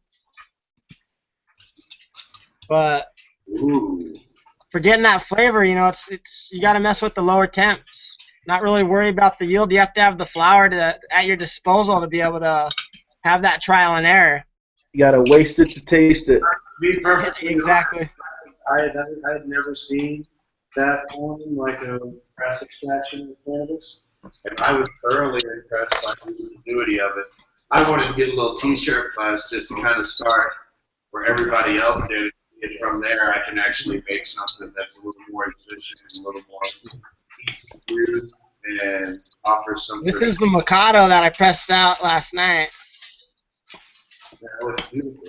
[SPEAKER 13] But for getting that flavor, you know, it's you got to mess with the lower temps. Not really worry about the yield. You have to have the flour at your disposal to be able to have that trial and error.
[SPEAKER 19] You gotta waste it to taste it.
[SPEAKER 18] Be perfectly
[SPEAKER 13] exactly.
[SPEAKER 18] I had never seen that form, like a press extraction of cannabis, and I was thoroughly impressed by the ingenuity of it. I wanted to get a little T-shirt press just to kind of start where everybody else did. And from there, I can actually make something that's a little more efficient, a little more smooth, and offer some.
[SPEAKER 13] This is the Mikado that I pressed out last night.
[SPEAKER 18] That was beautiful.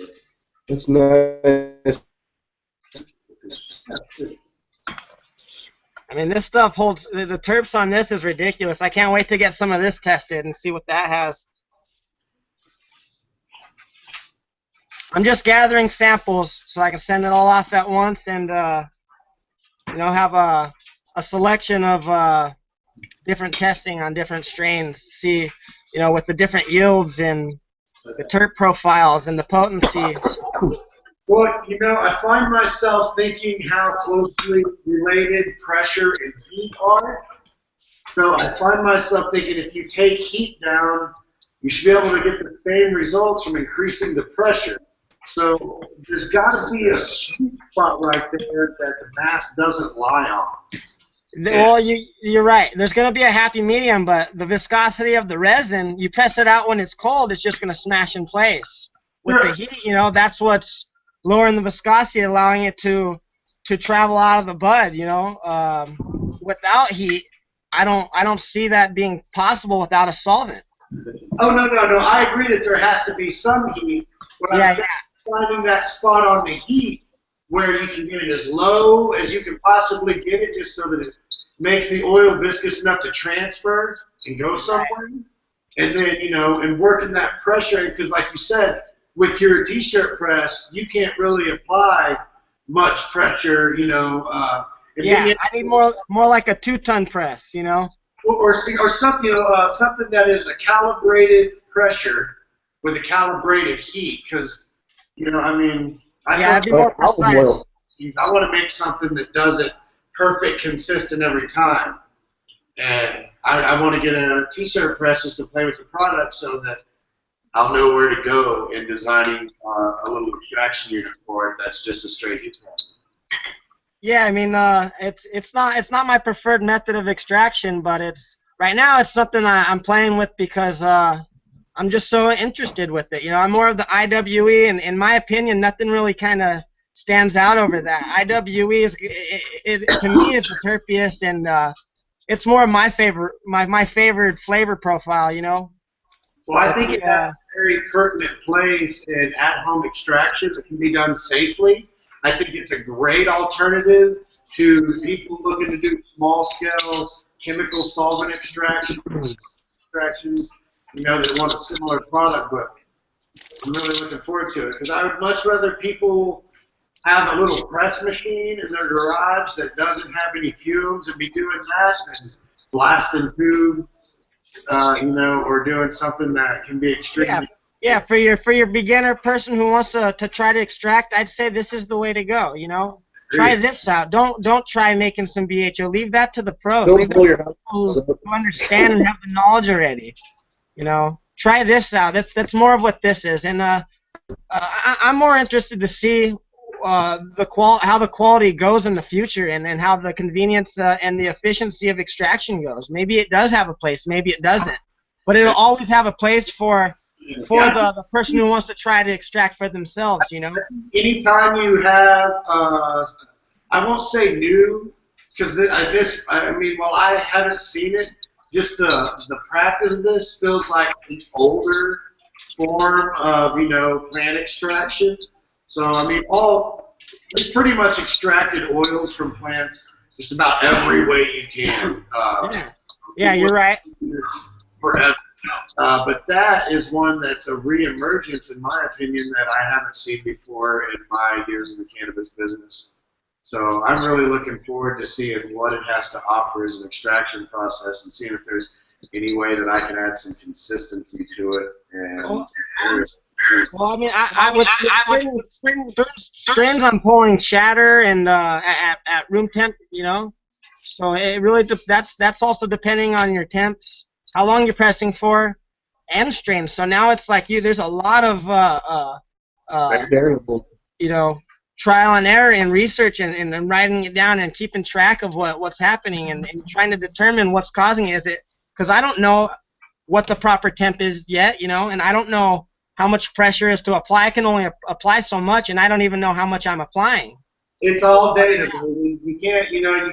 [SPEAKER 19] It's nice.
[SPEAKER 13] I mean, this stuff holds. The terps on this is ridiculous. I can't wait to get some of this tested and see what that has. I'm just gathering samples so I can send it all off at once and, you know, have a selection of different testing on different strains to see, you know, with the different yields and the terp profiles and the potency.
[SPEAKER 18] Well, you know, I find myself thinking how closely related pressure and heat are. So I find myself thinking if you take heat down, you should be able to get the same results from increasing the pressure. So there's got to be a sweet spot right there that the math doesn't lie on.
[SPEAKER 13] Well, you're right. There's going to be a happy medium, but the viscosity of the resin, you press it out when it's cold, it's just going to smash in place. With the heat, you know, that's what's lowering the viscosity, allowing it to travel out of the bud. You know, without heat, I don't see that being possible without a solvent.
[SPEAKER 18] Oh no. I agree that there has to be some heat. What I'm saying is finding that spot on the heat where you can get it as low as you can possibly get it, just so that it makes the oil viscous enough to transfer and go somewhere. And then, you know, and working that pressure, because like you said, with your t-shirt press, you can't really apply much pressure, you know.
[SPEAKER 13] I need more like a 2-ton press, you know.
[SPEAKER 18] Or something, you know, something that is a calibrated pressure with a calibrated heat, because, you know, I mean,
[SPEAKER 13] I'd be more precise.
[SPEAKER 18] I want to make something that does it perfect, consistent every time. And I want to get a t-shirt press just to play with the product so that I'll know where to go in designing a little extraction unit for it that's just a straight heat press.
[SPEAKER 13] Yeah, I mean, it's not my preferred method of extraction, but right now it's something I'm playing with because I'm just so interested with it. You know, I'm more of the IWE, and in my opinion, nothing really kind of stands out over that. IWE is, to me, is the terpiest, and it's more of my favorite flavor profile. You know.
[SPEAKER 18] Well, I think it has a very pertinent place in at-home extraction that can be done safely. I think it's a great alternative to people looking to do small-scale chemical solvent extractions, you know, that want a similar product. But I'm really looking forward to it because I would much rather people have a little press machine in their garage that doesn't have any fumes and be doing that than blasting tubes, you know, or doing something that can be extremely.
[SPEAKER 13] Yeah, for your beginner person who wants to try to extract, I'd say this is the way to go. You know, try this out. Don't try making some BHO. Leave that to the pros. Leave that to people who understand and have the knowledge already. You know, try this out. That's more of what this is, and I'm more interested to see how the quality goes in the future, and how the convenience and the efficiency of extraction goes. Maybe it does have a place, maybe it doesn't, but it'll always have a place for the person who wants to try to extract for themselves, you know.
[SPEAKER 18] Anytime you have, I won't say new, because I mean, while I haven't seen it, just the practice of this feels like an older form of, you know, plant extraction. So, I mean, we pretty much extracted oils from plants just about every way you can.
[SPEAKER 13] Yeah, you're right.
[SPEAKER 18] Forever. But that is one that's a re-emergence, in my opinion, that I haven't seen before in my years in the cannabis business. So I'm really looking forward to seeing what it has to offer as an extraction process and seeing if there's any way that I can add some consistency to it. And
[SPEAKER 13] well, I mean, with strains I'm pulling shatter and at room temp, you know. So it really that's also depending on your temps, how long you're pressing for, and strains. So now it's like there's a lot of
[SPEAKER 19] variable.
[SPEAKER 13] You know, trial and error and research and writing it down and keeping track of what's happening and trying to determine what's causing it. Is it because I don't know what the proper temp is yet, you know, and I don't know how much pressure is to apply. I can only apply so much, and I don't even know how much I'm applying.
[SPEAKER 18] It's all data, baby. You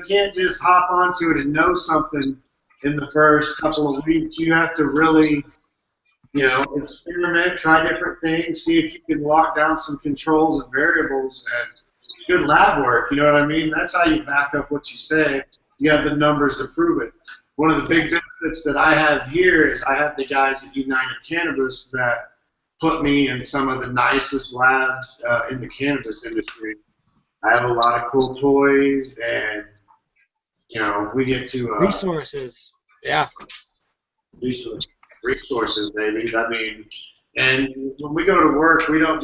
[SPEAKER 18] can't just hop onto it and know something in the first couple of weeks. You have to really, you know, experiment, try different things, see if you can lock down some controls and variables, and it's good lab work, you know what I mean? That's how you back up what you say. You have the numbers to prove it. One of the big benefits that I have here is I have the guys at United Cannabis that put me in some of the nicest labs in the cannabis industry. I have a lot of cool toys, and, you know, we get to...
[SPEAKER 13] resources. Yeah.
[SPEAKER 18] Resources, maybe. I mean, and when we go to work, we don't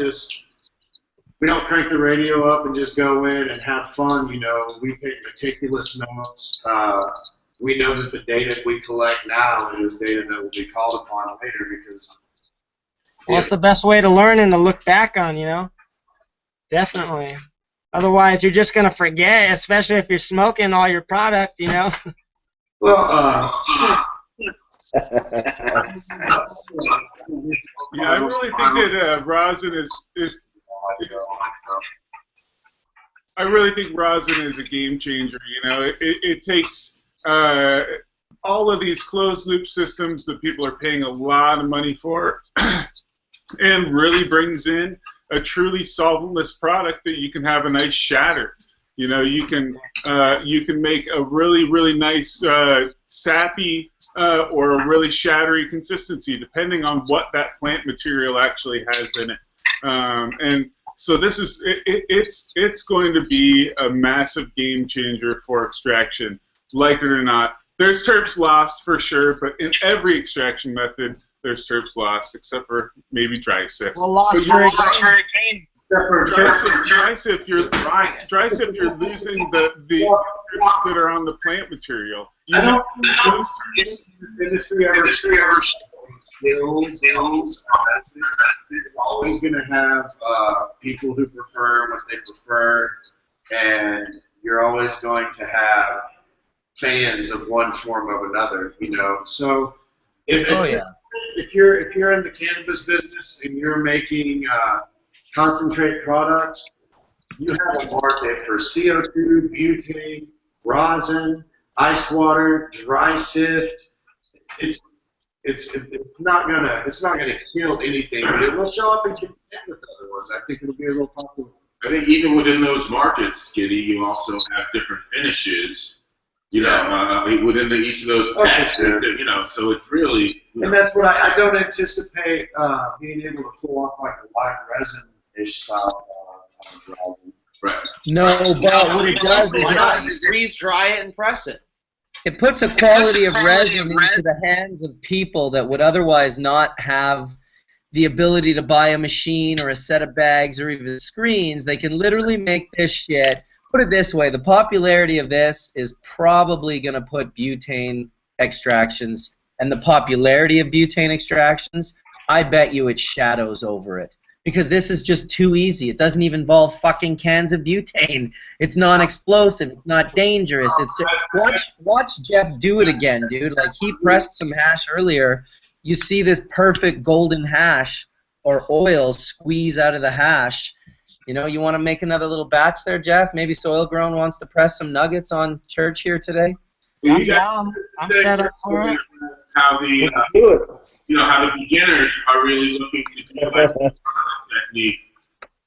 [SPEAKER 18] crank the radio up and just go in and have fun. You know, we take meticulous notes. We know that the data we collect now is data that will be called upon later because.
[SPEAKER 13] Well, it's the best way to learn and to look back on, you know? Definitely. Otherwise, you're just going to forget, especially if you're smoking all your product, you know?
[SPEAKER 18] Well,
[SPEAKER 8] yeah, I really think that rosin is. I really think rosin is a game changer. You know, it takes all of these closed loop systems that people are paying a lot of money for, and really brings in a truly solventless product that you can have a nice shatter. You know, you can make a really nice sappy or a really shattery consistency, depending on what that plant material actually has in it. And so this is it's going to be a massive game changer for extraction, like it or not. There's terps lost for sure, but in every extraction method, there's terps lost, except for maybe dry sift.
[SPEAKER 13] Well, lost for a gain.
[SPEAKER 8] Dry sift, you're losing the terps that are on the plant material. You know,
[SPEAKER 18] industry ever skills. You're always going to have people who prefer what they prefer, and you're always going to have fans of one form of another. You know, so if you're in the cannabis business and you're making concentrate products, you have a market for CO2, butane, rosin, ice water, dry sift. It's not gonna kill anything, but it will show up in contend with other ones. I think it'll be a real popular.
[SPEAKER 14] I think even within those markets, Giddy, you also have different finishes. You know, within each of those tests, you know, so it's really.
[SPEAKER 18] And that's what I don't anticipate being able to pull off like a live resin-ish style rosin.
[SPEAKER 14] Right.
[SPEAKER 1] No, but what it does is
[SPEAKER 7] freeze dry it and press it.
[SPEAKER 1] It puts a quality of resin into the hands of people that would otherwise not have the ability to buy a machine or a set of bags or even screens. They can literally make this shit. Put it this way, the popularity of this is probably going to put butane extractions, and the popularity of butane extractions, I bet you it shadows over it. Because this is just too easy. It doesn't even involve fucking cans of butane. It's non-explosive. It's not dangerous. It's just, watch Jeff do it again, dude. Like, he pressed some hash earlier. You see this perfect golden hash or oil squeeze out of the hash. You know, you want to make another little batch there, Jeff? Maybe Soil Grown wants to press some nuggets on church here today.
[SPEAKER 13] I'm down. I'm set up for it.
[SPEAKER 14] How the how the beginners are really looking to do like technique,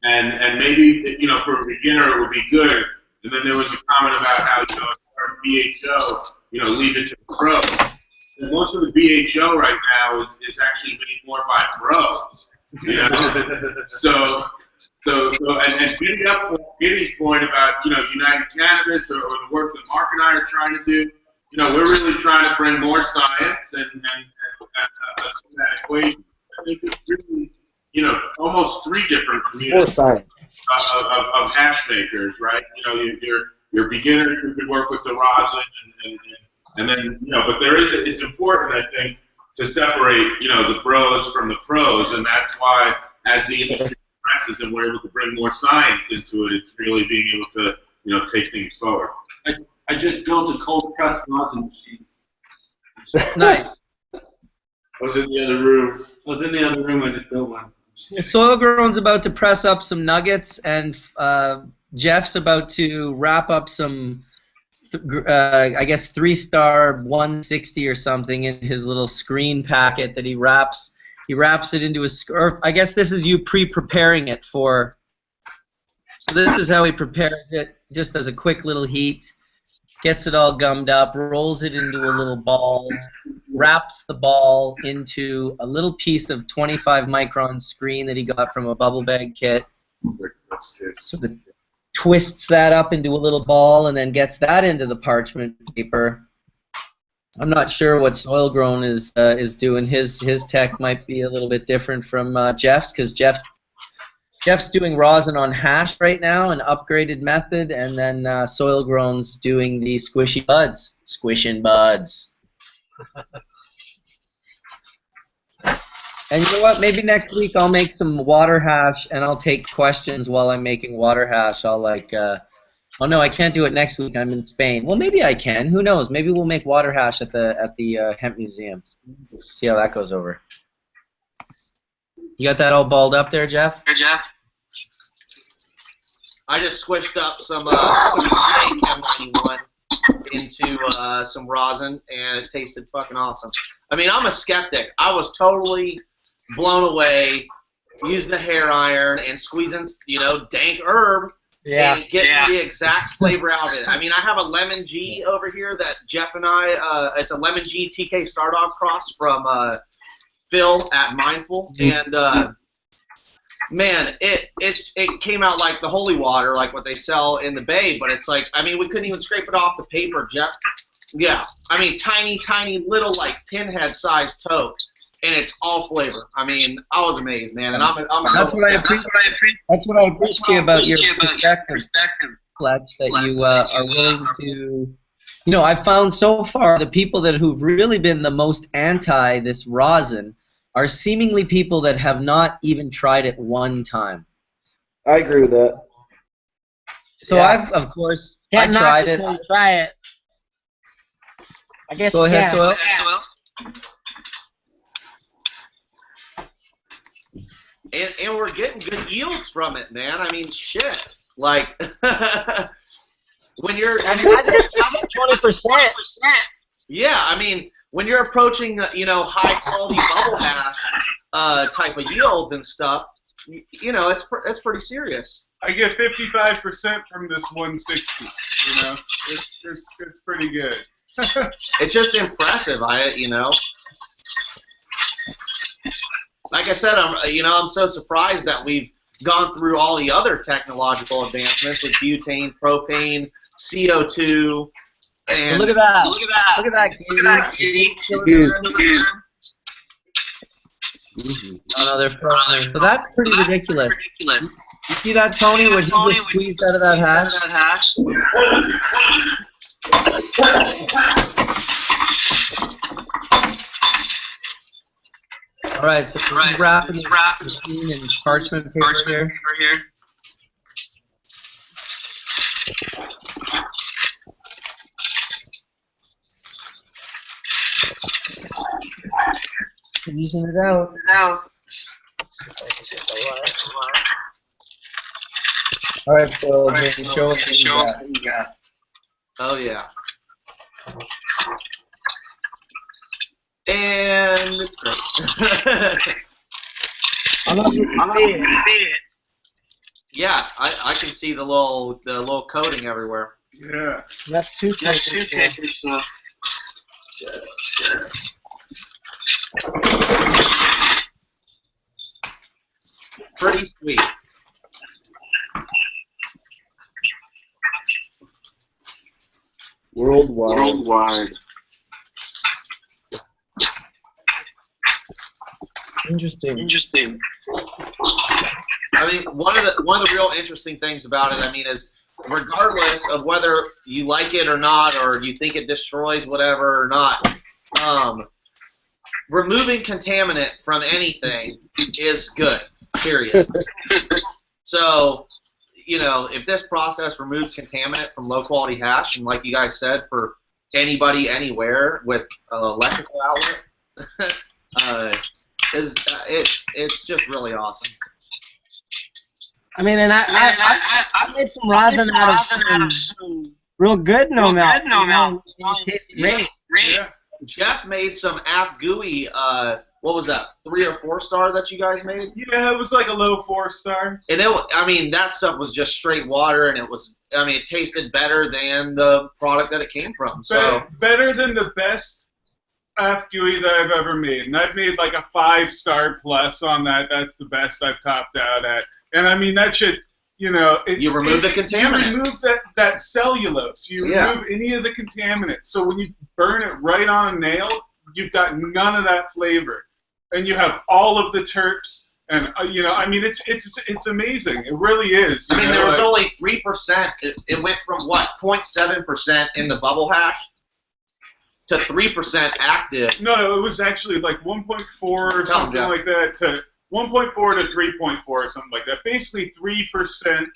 [SPEAKER 14] and maybe for a beginner it would be good. And then there was a comment about how as far as BHO, leave it to the pros. And most of the BHO right now is actually made more by pros. And getting up Giddy's point about United Cannabis or the work that Mark and I are trying to do. We're really trying to bring more science and that equation. I think it's really, almost 3 different communities of hash makers, right? Your beginners who could work with the rosin, and then but it's important, I think, to separate the bros from the pros, and that's why as the industry progresses and we're able to bring more science into it, it's really being able to take things forward.
[SPEAKER 4] I just built a cold press rosin machine.
[SPEAKER 1] Nice.
[SPEAKER 18] I was in the other room.
[SPEAKER 4] I just built one.
[SPEAKER 1] Soil Grown's about to press up some nuggets, and Jeff's about to wrap up some, I guess, 3-star 160 or something in his little screen packet that he wraps. He wraps it into or I guess this is you pre-preparing it for. So this is how he prepares it, just as a quick little heat. Gets it all gummed up, rolls it into a little ball, wraps the ball into a little piece of 25 micron screen that he got from a bubble bag kit. So twists that up into a little ball and then gets that into the parchment paper. I'm not sure what Soil Grown is doing. His tech might be a little bit different from Jeff's, because Jeff's doing rosin on hash right now, an upgraded method, and then Soil Grown's doing the squishy buds, squishing buds. And you know what? Maybe next week I'll make some water hash, and I'll take questions while I'm making water hash. I'll like, oh no, I can't do it next week. I'm in Spain. Well, maybe I can. Who knows? Maybe we'll make water hash at the hemp museum. See how that goes over. You got that all balled up there, Jeff?
[SPEAKER 7] Here, Jeff. I just squished up some Skunkman Chem91 into some rosin, and it tasted fucking awesome. I mean, I'm a skeptic. I was totally blown away using the hair iron and squeezing, you know, dank herb and getting the exact flavor out of it. I mean, I have a Lemon G over here that Jeff and I, it's a Lemon G TK Stardog cross from Phil at Mindful, and man, it came out like the holy water, like what they sell in the Bay, but it's like, I mean, we couldn't even scrape it off the paper, Jeff. Yeah, I mean, tiny little, like, pinhead-sized toke, and it's all flavor. I mean, I was amazed, man, and I'm
[SPEAKER 1] that's what I appreciate about your perspective, Fletch, that you are willing to, you know, I've found so far the people who've really been the most anti this rosin are seemingly people that have not even tried it one time.
[SPEAKER 19] I agree with that.
[SPEAKER 1] So I've, of course, I tried it.
[SPEAKER 13] Try it. I guess
[SPEAKER 1] Go ahead, Soil.
[SPEAKER 7] And we're getting good yields from it, man. I mean, shit. Like, when you're...
[SPEAKER 13] I think 20%.
[SPEAKER 7] Yeah, I mean, when you're approaching, you know, high-quality bubble hash type of yields and stuff, you know, it's pretty serious.
[SPEAKER 8] I get 55% from this 160. You know, it's pretty good.
[SPEAKER 7] It's just impressive. You know, like I said, I'm so surprised that we've gone through all the other technological advancements with butane, propane, CO2. And
[SPEAKER 1] so look at that! Look at that, kitty! Another front. So that's pretty ridiculous. You see that, Tony? What he just squeezed out of that hash? All right, so we're wrapping the machine in parchment paper here. Using it out. All right, so show us what you got.
[SPEAKER 7] Oh yeah. And it's great. I'm not see it. Yeah, I can see the little coating everywhere.
[SPEAKER 8] Yeah.
[SPEAKER 13] That's toothpaper stuff.
[SPEAKER 7] Pretty sweet.
[SPEAKER 19] Worldwide.
[SPEAKER 1] Interesting.
[SPEAKER 7] I mean, one of the real interesting things about it, I mean, is regardless of whether you like it or not, or you think it destroys whatever or not, removing contaminant from anything is good, period. So, you know, if this process removes contaminant from low-quality hash, and like you guys said, for anybody, anywhere with an electrical outlet, it's just really awesome.
[SPEAKER 13] I mean, and I made some rosin out of some real good no melt. It tastes great.
[SPEAKER 7] Yeah. Jeff made some AFGUI, what was that, 3 or 4 star that you guys made?
[SPEAKER 8] Yeah, it was like a low 4-star.
[SPEAKER 7] And I mean, that stuff was just straight water, and it tasted better than the product that it came from. So
[SPEAKER 8] better than the best AFGUI that I've ever made. And I've made like a 5-star plus on that. That's the best I've topped out at. And I mean, that shit, You know,
[SPEAKER 7] you remove the contaminants.
[SPEAKER 8] You remove that cellulose. You remove any of the contaminants. So when you burn it right on a nail, you've got none of that flavor, and you have all of the terps. And you know, I mean, it's amazing. It really is.
[SPEAKER 7] I mean, there was only 3%. It went from what 0.7% in the bubble hash to 3% active.
[SPEAKER 8] No, it was actually like 1.4 or something like that to 1.4 to 3.4 or something like that. Basically, 3%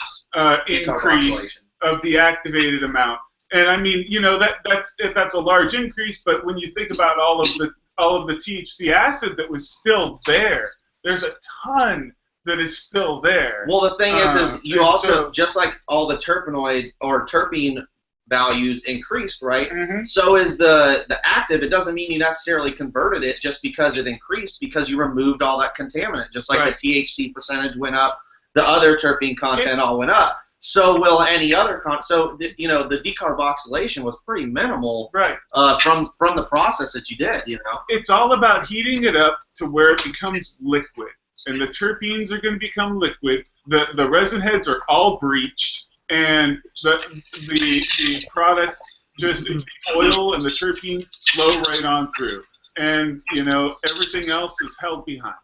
[SPEAKER 8] increase of the activated amount. And I mean, you know, that's a large increase. But when you think about all of the THC acid that was still there, there's a ton that is still there.
[SPEAKER 7] Well, the thing is you also, just like all the terpenoid or terpene values increased, right? So is the active. It doesn't mean you necessarily converted it just because it increased, because you removed all that contaminant. Just like the THC percentage went up, the other terpene content all went up. So will any other you know, the decarboxylation was pretty minimal, from the process that you did. You know,
[SPEAKER 8] it's all about heating it up to where it becomes liquid, and the terpenes are going to become liquid. The resin heads are all breached, and the product, just the oil and the terpenes flow right on through, and you know, everything else is held behind.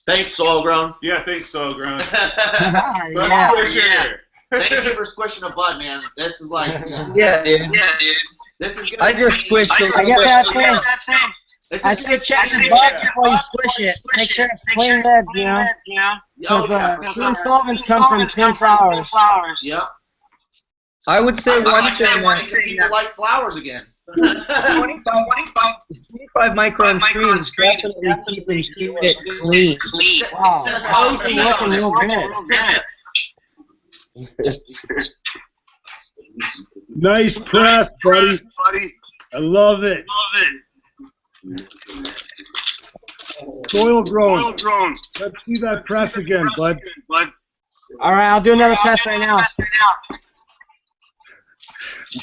[SPEAKER 7] Thanks, Soil Grown.
[SPEAKER 8] Yeah, thanks, Soil Grown.
[SPEAKER 7] Yeah. Thank you for squishing a bud, man. This is like
[SPEAKER 1] yeah, dude.
[SPEAKER 7] This is
[SPEAKER 1] I just squished it.
[SPEAKER 13] I get that same. I should check the bud before you squish it. Make sure it's clean lead, you know. Because clean solvents come from clean flowers.
[SPEAKER 7] Yep.
[SPEAKER 1] I would say one thing.
[SPEAKER 7] People like flowers again.
[SPEAKER 1] 25 micron screens definitely keep it clean.
[SPEAKER 13] Wow, it's looking real good.
[SPEAKER 3] Nice press, buddy. I love it. Soil grown. Let's see that press again, bud.
[SPEAKER 13] All right, I'll do another press right now.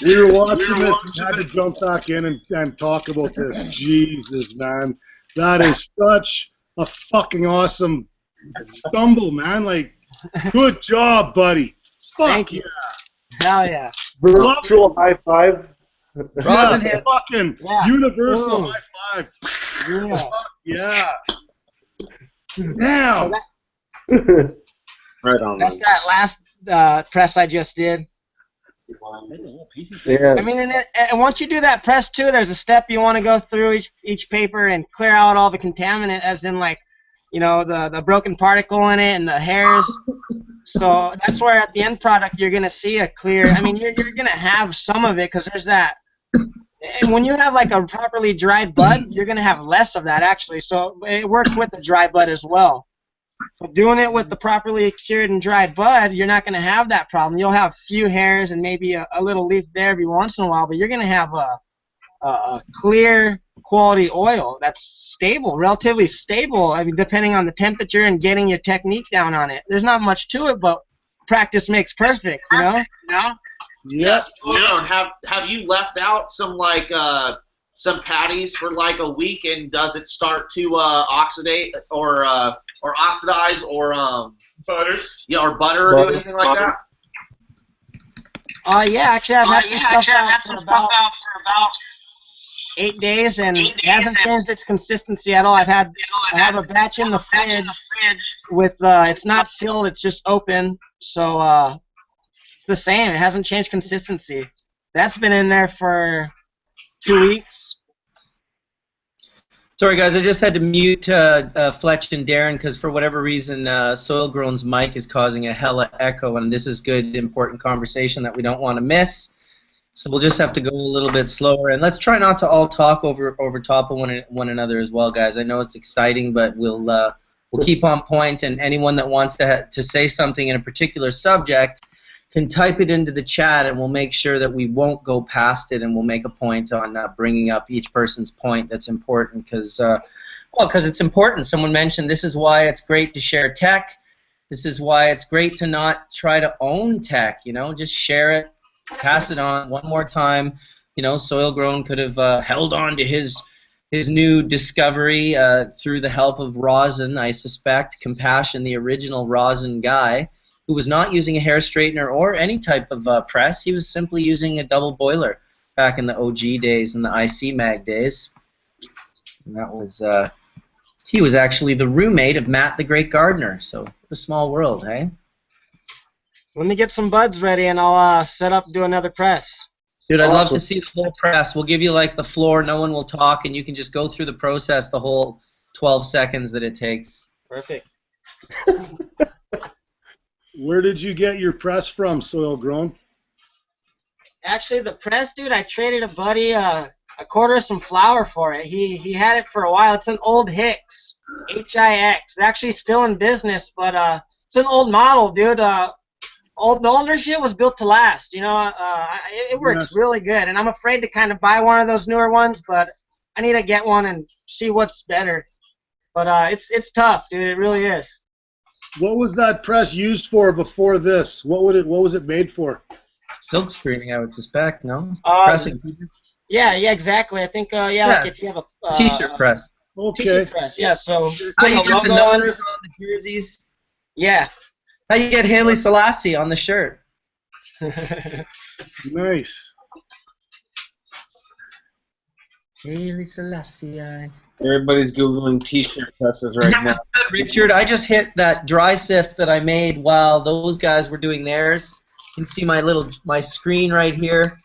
[SPEAKER 3] We were watching this and had to jump back in and talk about this. Jesus, man. That is such a fucking awesome stumble, man. Like, good job, buddy.
[SPEAKER 13] Thank you. Hell yeah.
[SPEAKER 19] Virtual high five.
[SPEAKER 3] Yeah, fucking universal high five.
[SPEAKER 13] Yeah.
[SPEAKER 3] Damn.
[SPEAKER 19] Right on.
[SPEAKER 13] That's that last press I just did.
[SPEAKER 19] Yeah.
[SPEAKER 13] I mean, and once you do that press too, there's a step you want to go through each paper and clear out all the contaminant, as in like, you know, the broken particle in it and the hairs. So that's where at the end product you're gonna see a clear. I mean, you're gonna have some of it because there's that. And when you have like a properly dried bud, you're gonna have less of that actually. So it works with the dry bud as well. But doing it with the properly cured and dried bud, you're not going to have that problem. You'll have few hairs and maybe a little leaf there every once in a while, but you're going to have a clear quality oil that's stable, relatively stable. I mean, depending on the temperature and getting your technique down on it. There's not much to it, but practice makes perfect, you know?
[SPEAKER 7] Yeah. Have you left out some like some patties for like a week, and does it start to oxidate or oxidize or
[SPEAKER 8] butter?
[SPEAKER 7] Yeah, or butter or anything like that?
[SPEAKER 13] Yeah, actually I've had some stuff out for about 8 days, and it hasn't changed its consistency at all. I have a batch in the fridge with it's not sealed, it's just open, so it's the same. It hasn't changed consistency. That's been in there for 2 weeks.
[SPEAKER 1] Sorry, guys, I just had to mute Fletch and Darrin because for whatever reason, Soil Grown's mic is causing a hella echo, and this is good, important conversation that we don't want to miss. So we'll just have to go a little bit slower, and let's try not to all talk over top of one another as well, guys. I know it's exciting, but we'll keep on point, and anyone that wants to say something in a particular subject can type it into the chat, and we'll make sure that we won't go past it, and we'll make a point on bringing up each person's point that's important, because it's important. Someone mentioned this is why it's great to share tech. This is why it's great to not try to own tech. You know, just share it, pass it on one more time. You know, Soil Grown could have held on to his his new discovery through the help of rosin, I suspect, Compassion, the original rosin guy, who was not using a hair straightener or any type of press. He was simply using a double boiler back in the OG days and the IC Mag days. And that was, he was actually the roommate of Matt the Great Gardener, so a small world, hey?
[SPEAKER 13] Let me get some buds ready and I'll set up, do another press.
[SPEAKER 1] Dude, I'd love to see the whole press. We'll give you like the floor, no one will talk, and you can just go through the process the whole 12 seconds that it takes.
[SPEAKER 13] Perfect.
[SPEAKER 3] Where did you get your press from, Soil Grown?
[SPEAKER 13] Actually, the press, dude, I traded a buddy a quarter of some flour for it. He had it for a while. It's an old Hicks, H-I-X. It's actually still in business, but it's an old model, dude. The older shit was built to last, you know. It works really good, and I'm afraid to kind of buy one of those newer ones, but I need to get one and see what's better. But it's tough, dude. It really is.
[SPEAKER 3] What was that press used for before this? What was it made for?
[SPEAKER 1] Silk screening, I would suspect. No,
[SPEAKER 13] pressing. Yeah, exactly. I think like if you have a
[SPEAKER 1] t-shirt press.
[SPEAKER 3] Okay.
[SPEAKER 13] T-shirt press. Yeah. So
[SPEAKER 1] how you get the numbers on the jerseys?
[SPEAKER 13] Yeah.
[SPEAKER 1] How you get Haile Selassie on the shirt?
[SPEAKER 3] Nice.
[SPEAKER 1] Haile Selassie.
[SPEAKER 2] Everybody's Googling t-shirt presses right now.
[SPEAKER 1] Richard, I just hit that dry sift that I made while those guys were doing theirs. You can see my screen right here.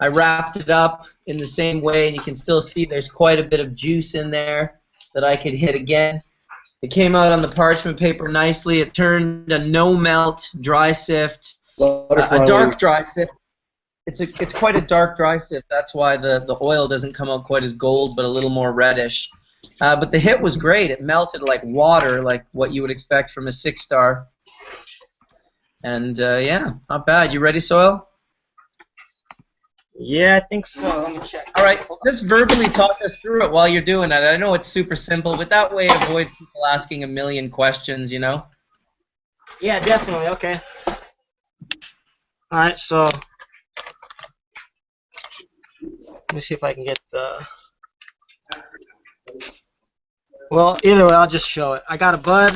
[SPEAKER 1] I wrapped it up in the same way, and you can still see there's quite a bit of juice in there that I could hit again. It came out on the parchment paper nicely. It turned a no-melt dry sift, a dark dry sift. It's quite a dark dry sift. That's why the oil doesn't come out quite as gold, but a little more reddish. But the hit was great. It melted like water, like what you would expect from a 6-star. And yeah, not bad. You ready, Soil?
[SPEAKER 13] Yeah, I think so. Let me check.
[SPEAKER 1] All right, just verbally talk us through it while you're doing it. I know it's super simple, but that way it avoids people asking a million questions, you know?
[SPEAKER 13] Yeah, definitely. Okay. All right, so let me see if I can get the... Well, either way, I'll just show it. I got a bud.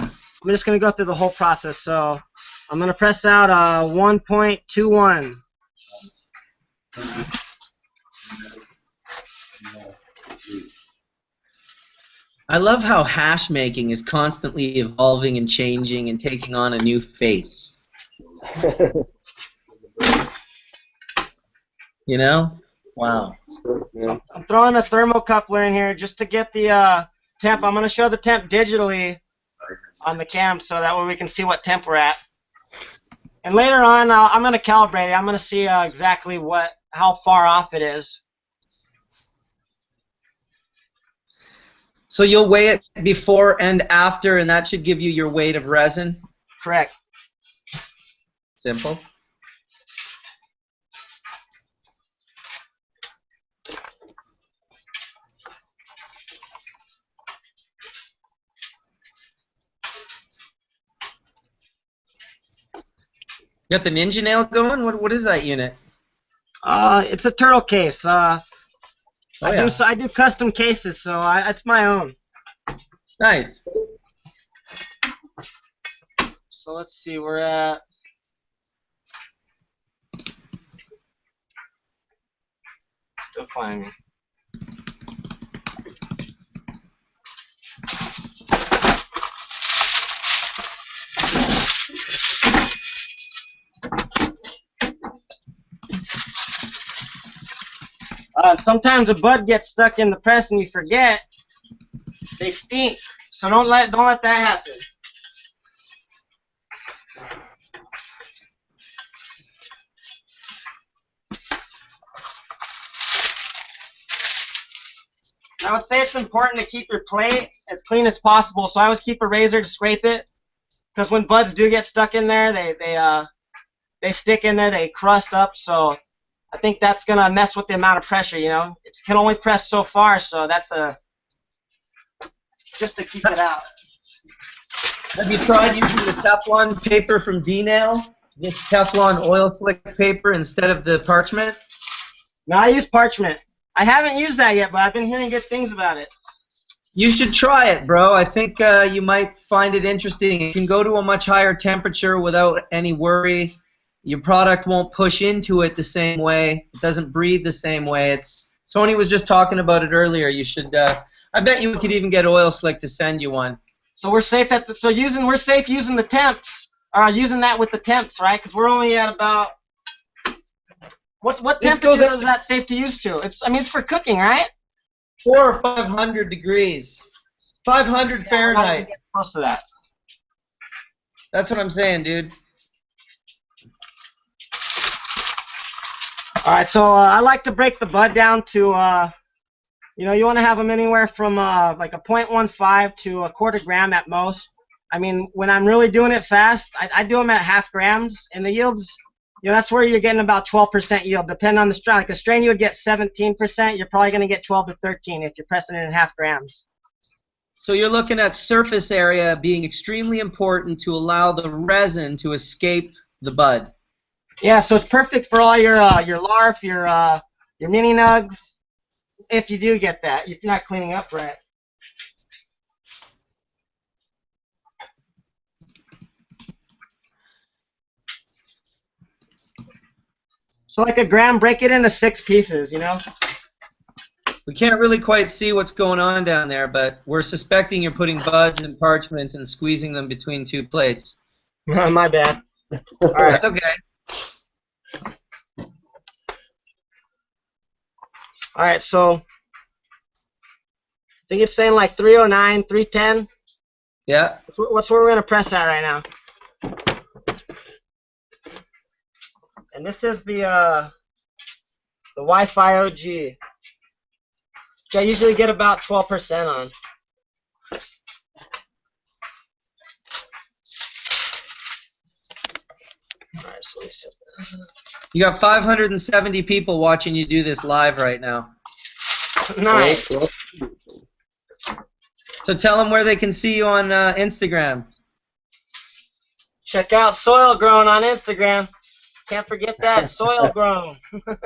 [SPEAKER 13] I'm just going to go through the whole process. So I'm going to press out 1.21.
[SPEAKER 1] I love how hash making is constantly evolving and changing and taking on a new face. You know? Wow.
[SPEAKER 13] So I'm throwing a thermocoupler in here just to get the temp. I'm going to show the temp digitally on the cam so that way we can see what temp we're at. And later on, I'm going to calibrate it. I'm going to see exactly how far off it is.
[SPEAKER 1] So you'll weigh it before and after, and that should give you your weight of resin?
[SPEAKER 13] Correct.
[SPEAKER 1] Simple. You got the Ninja nail going? What is that unit?
[SPEAKER 13] It's a turtle case. I
[SPEAKER 1] yeah.
[SPEAKER 13] do custom cases, so it's my own.
[SPEAKER 1] Nice.
[SPEAKER 13] So let's see, we're at still climbing. Sometimes a bud gets stuck in the press and you forget. They stink, so don't let that happen. I would say it's important to keep your plate as clean as possible. So I always keep a razor to scrape it, because when buds do get stuck in there, they stick in there, they crust up. So I think that's gonna mess with the amount of pressure. You know, it can only press so far, so that's just to keep it out.
[SPEAKER 1] Have you tried using the Teflon paper from D-Nail? This Teflon oil slick paper instead of the parchment?
[SPEAKER 13] No, I use parchment. I haven't used that yet, but I've been hearing good things about it.
[SPEAKER 1] You should try it, bro. I think you might find it interesting. You can go to a much higher temperature without any worry. Your product won't push into it the same way. It doesn't breathe the same way. Tony was just talking about it earlier. You should. I bet you could even get Oil Slick to send you one.
[SPEAKER 13] So we're safe we're safe using the temps, or using that with the temps, right? Because we're only at about what temperature is that safe to use to? It's for cooking, right?
[SPEAKER 1] 400 or 500 degrees. 500 Fahrenheit.
[SPEAKER 13] Get close to that.
[SPEAKER 1] That's what I'm saying, dude.
[SPEAKER 13] All right, so I like to break the bud down to, you want to have them anywhere from like a 0.15 to a quarter gram at most. I mean, when I'm really doing it fast, I do them at half grams, and the yields, that's where you're getting about 12% yield, depending on the strain. Like a strain you would get 17%, you're probably going to get 12 to 13 if you're pressing it in half grams.
[SPEAKER 1] So you're looking at surface area being extremely important to allow the resin to escape the bud.
[SPEAKER 13] Yeah, so it's perfect for all your larf, your mini nugs, if you do get that, if you're not cleaning up right. So like a gram, break it into 6 pieces,
[SPEAKER 1] We can't really quite see what's going on down there, but we're suspecting you're putting buds in parchment and squeezing them between 2 plates.
[SPEAKER 13] My bad.
[SPEAKER 1] All right. That's okay.
[SPEAKER 13] All right, so I think it's saying like 309, 310.
[SPEAKER 1] Yeah.
[SPEAKER 13] What's where we're going to press at right now. And this is the Wi-Fi OG, which I usually get about 12% on. All right, so let me set that.
[SPEAKER 1] You got 570 people watching you do this live right now.
[SPEAKER 13] Nice.
[SPEAKER 1] So tell them where they can see you on Instagram.
[SPEAKER 13] Check out Soil Grown on Instagram. Can't forget that, Soil Grown. All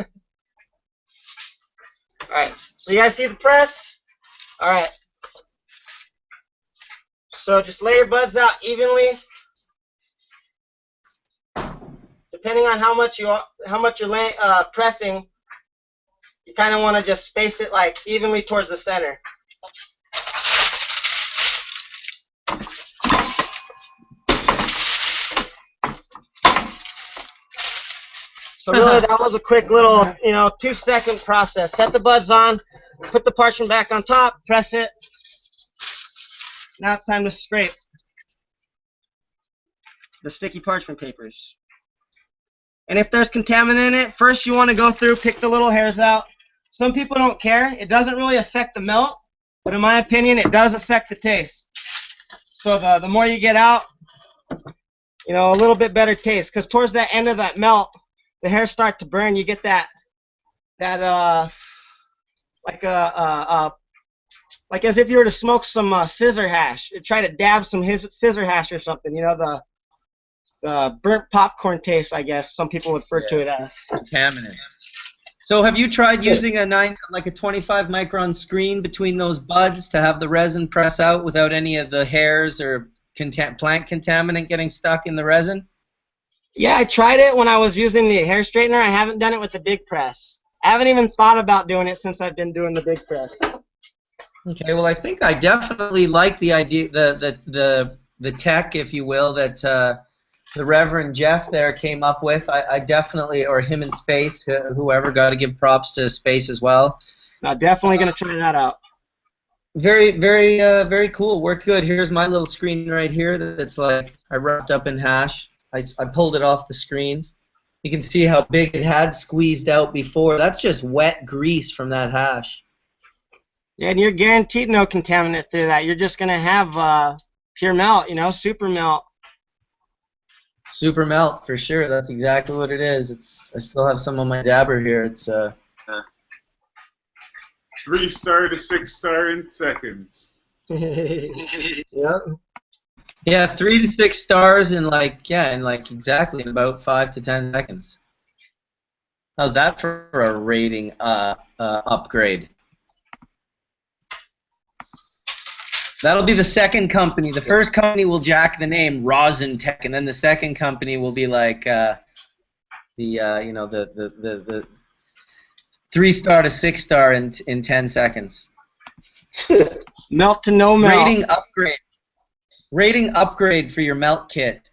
[SPEAKER 13] right, so you guys see the press? All right. So just lay your buds out evenly. Depending on how much you're pressing, you kind of want to just space it like evenly towards the center. So really, that was a quick little, 2-second process. Set the buds on, put the parchment back on top, press it. Now it's time to scrape the sticky parchment papers. And if there's contaminant in it, first you want to go through, pick the little hairs out. Some people don't care. It doesn't really affect the melt, but in my opinion, it does affect the taste. So the more you get out, a little bit better taste. Because towards the end of that melt, the hairs start to burn. You get that like as if you were to smoke some scissor hash. Try to dab some scissor hash or something. The burnt popcorn taste, I guess some people would refer to it as.
[SPEAKER 1] Contaminant. So have you tried using a 25 micron screen between those buds to have the resin press out without any of the hairs or plant contaminant getting stuck in the resin?
[SPEAKER 13] Yeah, I tried it when I was using the hair straightener. I haven't done it with the big press. I haven't even thought about doing it since I've been doing the big press.
[SPEAKER 1] Okay, well I think I definitely like the idea, the tech, if you will, that the Reverend Jeff there came up with. I definitely, or him in Space, whoever, got to give props to Space as well.
[SPEAKER 13] I'm definitely going to try that out.
[SPEAKER 1] Very, very cool. Worked good. Here's my little screen right here that's like I wrapped up in hash. I pulled it off the screen. You can see how big it had squeezed out before. That's just wet grease from that hash.
[SPEAKER 13] Yeah, and you're guaranteed no contaminant through that. You're just going to have pure melt, super melt.
[SPEAKER 1] Super melt, for sure. That's exactly what it is. I still have some on my dabber here. It's
[SPEAKER 8] 3-star to 6-star in seconds.
[SPEAKER 13] Yep.
[SPEAKER 1] Yeah, 3 to 6 stars in exactly in about 5 to 10 seconds. How's that for a rating upgrade? That'll be the second company. The first company will jack the name ROSINTECH, and then the second company will be like the 3-star to 6-star in 10 seconds.
[SPEAKER 13] Melt to no melt.
[SPEAKER 1] Rating upgrade. Rating upgrade for your melt kit.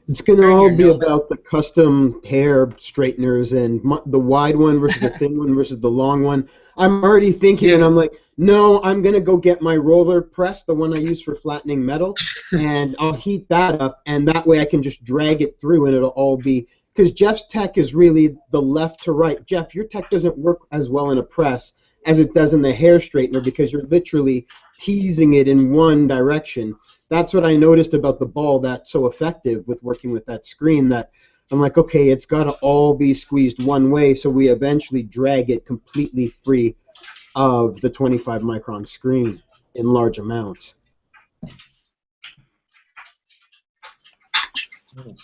[SPEAKER 6] It's going to all be about the custom hair straighteners and the wide one versus the thin one versus the long one. I'm already thinking, and I'm like, no, I'm going to go get my roller press, the one I use for flattening metal, and I'll heat that up, and that way I can just drag it through, and it'll all be, because Jeff's tech is really the left to right. Jeff, your tech doesn't work as well in a press as it does in the hair straightener because you're literally teasing it in one direction. That's what I noticed about the ball that's so effective with working with that screen, that I'm like, okay, it's got to all be squeezed one way so we eventually drag it completely free of the 25 micron screen in large amounts.